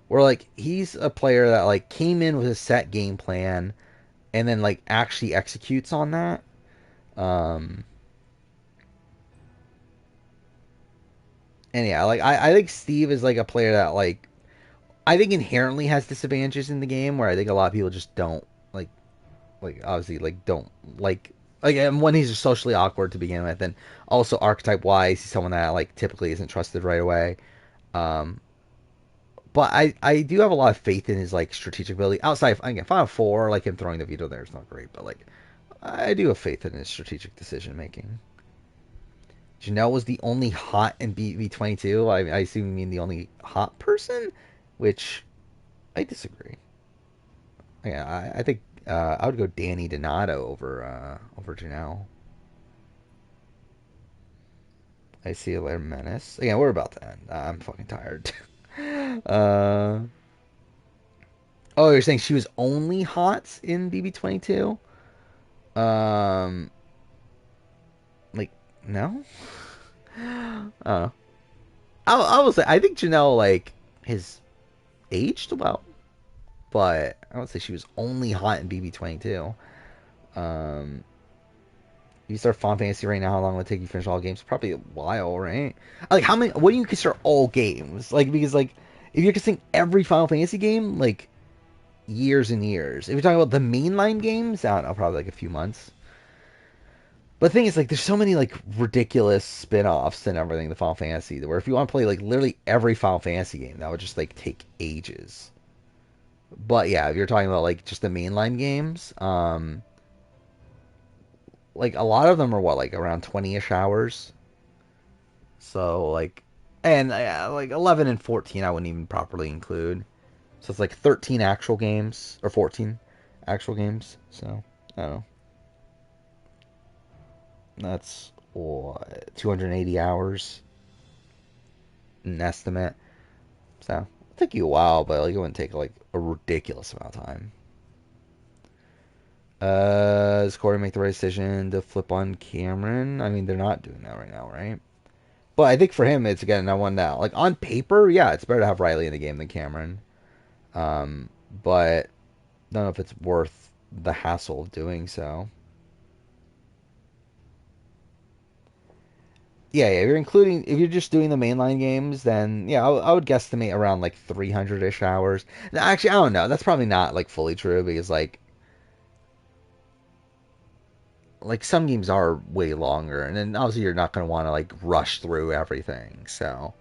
Where like he's a player that like came in with a set game plan and then like actually executes on that. And yeah, like I think Steve is like a player that like I think inherently has disadvantages in the game where I think a lot of people just don't like obviously like don't like and when he's socially awkward to begin with, and also archetype wise he's someone that like typically isn't trusted right away. But I do have a lot of faith in his like strategic ability. Outside of, again, Final Four, like him throwing the veto there is not great, but like I do have faith in his strategic decision making. Janelle was the only hot in BB22. I assume you mean the only hot person, which I disagree. Yeah, I think I would go Danny Donato over Janelle. I see you later, Menace. Again, we're about to end. I'm fucking tired. Oh, you're saying she was only hot in BB22? Like, no? I will say, I think Janelle, like, has aged well. But I would say she was only hot in BB22. You start Final Fantasy right now, how long will it take you to finish all games? Probably a while, right? Like, how many, what do you consider all games? Like, because, like, if you're considering every Final Fantasy game, like, years and years. If you're talking about the mainline games, I don't know, probably like a few months. But the thing is, like, there's so many like ridiculous spin-offs and everything to Final Fantasy where if you want to play like literally every Final Fantasy game, that would just like take ages. But yeah, if you're talking about like just the mainline games, like a lot of them are what, like around 20-ish hours. So like, and like 11 and 14 I wouldn't even properly include. So it's like 13 actual games, or 14 actual games. So, I don't know. That's, what, 280 hours? An estimate. So, it'll take you a while, but like, it wouldn't take like a ridiculous amount of time. Does Corey make the right decision to flip on Cameron? I mean, they're not doing that right now, right? But I think for him, it's again, I won now. Like, on paper, yeah, it's better to have Riley in the game than Cameron. But I don't know if it's worth the hassle of doing so. Yeah, if you're just doing the mainline games, then yeah, I would guesstimate around like 300-ish hours. Now, actually, I don't know. That's probably not like fully true because like some games are way longer, and then obviously you're not going to want to like rush through everything. So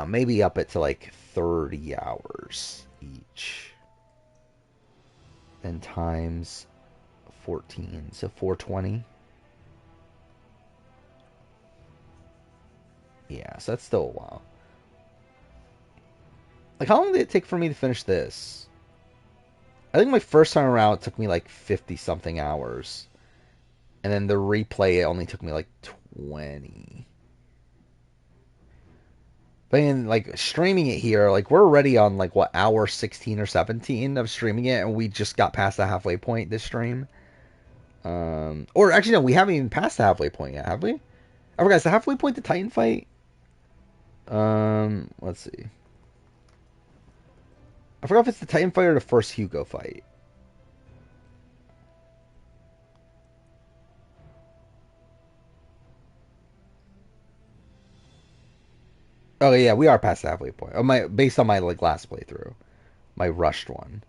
maybe up it to like 30 hours each. Then times 14, so 420. Yeah, so that's still a while. Like, how long did it take for me to finish this? I think my first time around it took me like 50-something hours. And then the replay, it only took me like 20. But in like streaming it here, like we're already on like what, hour 16 or 17 of streaming it, and we just got past the halfway point this stream. Or actually no, we haven't even passed the halfway point yet, have we? I forgot, is the halfway point the Titan fight? Let's see. I forgot if it's the Titan fight or the first Hugo fight. Oh yeah, we are past the halfway point. Based on my like last playthrough, my rushed one.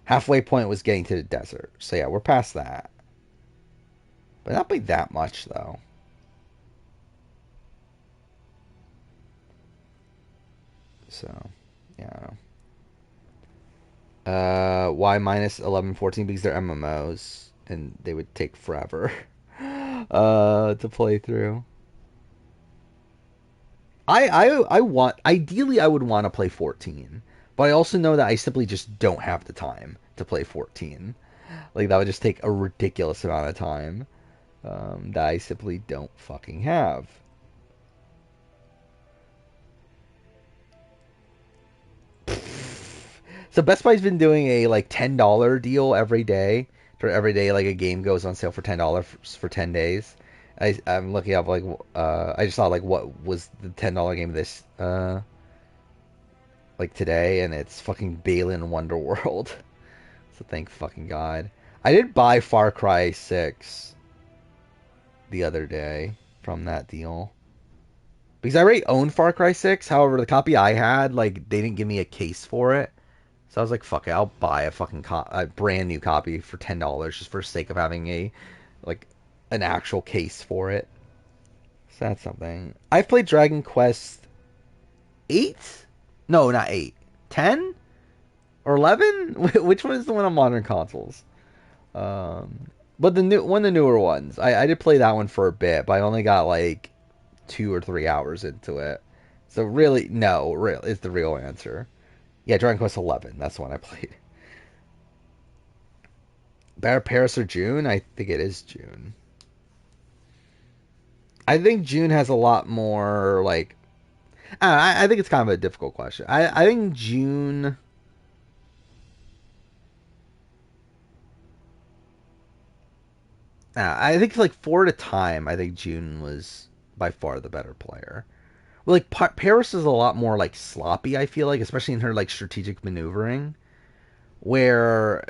Halfway point was getting to the desert. So yeah, we're past that. But not by that much though. So, yeah, I don't know. Why minus 11-14? Because they're MMOs and they would take forever to play through. I want, ideally I would want to play 14, but I also know that I simply just don't have the time to play 14. Like that would just take a ridiculous amount of time that I simply don't fucking have. So Best Buy's been doing a like $10 deal every day. For every day like a game goes on sale for $10 for 10 days. I'm looking up like I just saw like what was the $10 game of this like today, and it's fucking Balin Wonderworld. So thank fucking God. I did buy Far Cry 6 the other day from that deal. Because I already owned Far Cry 6. However, the copy I had, like, they didn't give me a case for it. So I was like, fuck it, I'll buy a fucking a brand new copy for $10 just for the sake of having an actual case for it. So that's something. I've played Dragon Quest 8? No, not 8. 10? Or 11? Which one is the one on modern consoles? But one of the newer ones. I did play that one for a bit, but I only got like 2 or 3 hours into it. So really, no, real is the real answer. Yeah, Dragon Quest 11. That's the one I played. Better Paris or June? I think it is June. I think June has a lot more like. I think it's kind of a difficult question. I think June. I think like for the time, I think June was by far the better player. Well, like Paris is a lot more like sloppy. I feel like, especially in her like strategic maneuvering. Where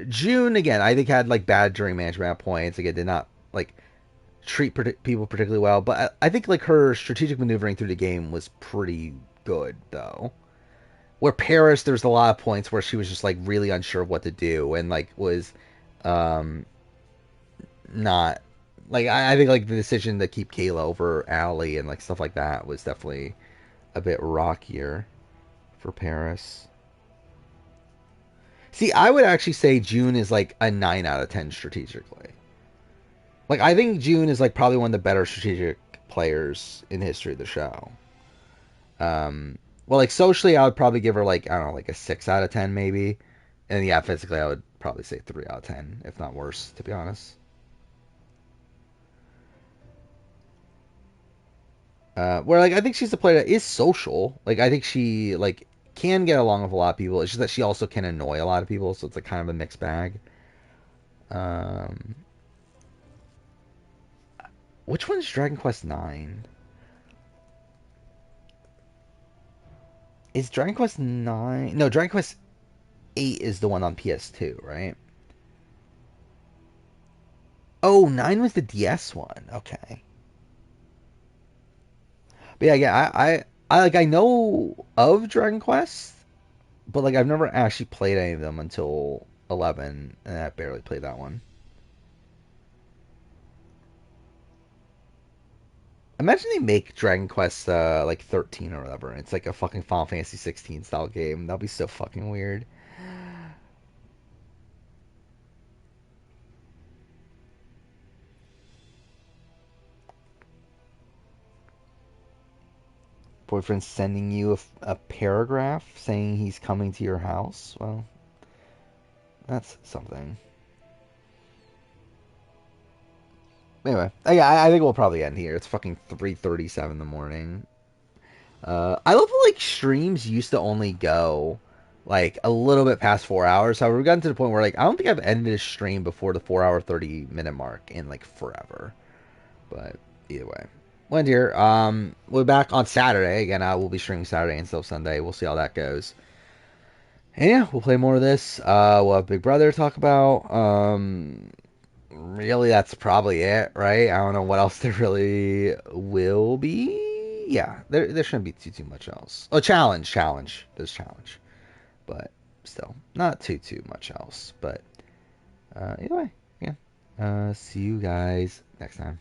June again, I think had like bad during management at points. Again, did not like treat people particularly well. But I think like her strategic maneuvering through the game was pretty good though. Where Paris, there's a lot of points where she was just like really unsure of what to do and like was not like I think like the decision to keep Kayla over Allie and like stuff like that was definitely a bit rockier for Paris. See, I would actually say June is like a 9 out of 10 strategically. Like I think June is like probably one of the better strategic players in the history of the show. Well, like socially, I would probably give her like I don't know, like a 6 out of 10 maybe, and yeah, physically, I would probably say 3 out of 10, if not worse, to be honest. Where like I think she's a player that is social. Like I think she like can get along with a lot of people. It's just that she also can annoy a lot of people, so it's like kind of a mixed bag. Um, which one's Dragon Quest 9? Is Dragon Quest 9? No, Dragon Quest 8 is the one on PS2, right? Oh, 9 was the DS one. Okay. But yeah, I like I know of Dragon Quest, but like I've never actually played any of them until 11, and I barely played that one. Imagine they make Dragon Quest like 13 or whatever. And it's like a fucking Final Fantasy 16 style game. That'd be so fucking weird. Boyfriend sending you a paragraph saying he's coming to your house. Well, that's something. Anyway, I think we'll probably end here. It's fucking 3:37 in the morning. I love how, like, streams used to only go like a little bit past 4 hours. However, we've gotten to the point where like I don't think I've ended a stream before the 4 hour 30 minute mark in like forever. But either way, we'll end here. We'll be back on Saturday again. We'll be streaming Saturday instead of Sunday. We'll see how that goes. And yeah, we'll play more of this. We'll have Big Brother to talk about. Really, that's probably it, right? I don't know what else there really will be. Yeah, there shouldn't be too much else. Oh, challenge. There's challenge, but still not too much else. But either way, yeah. See you guys next time.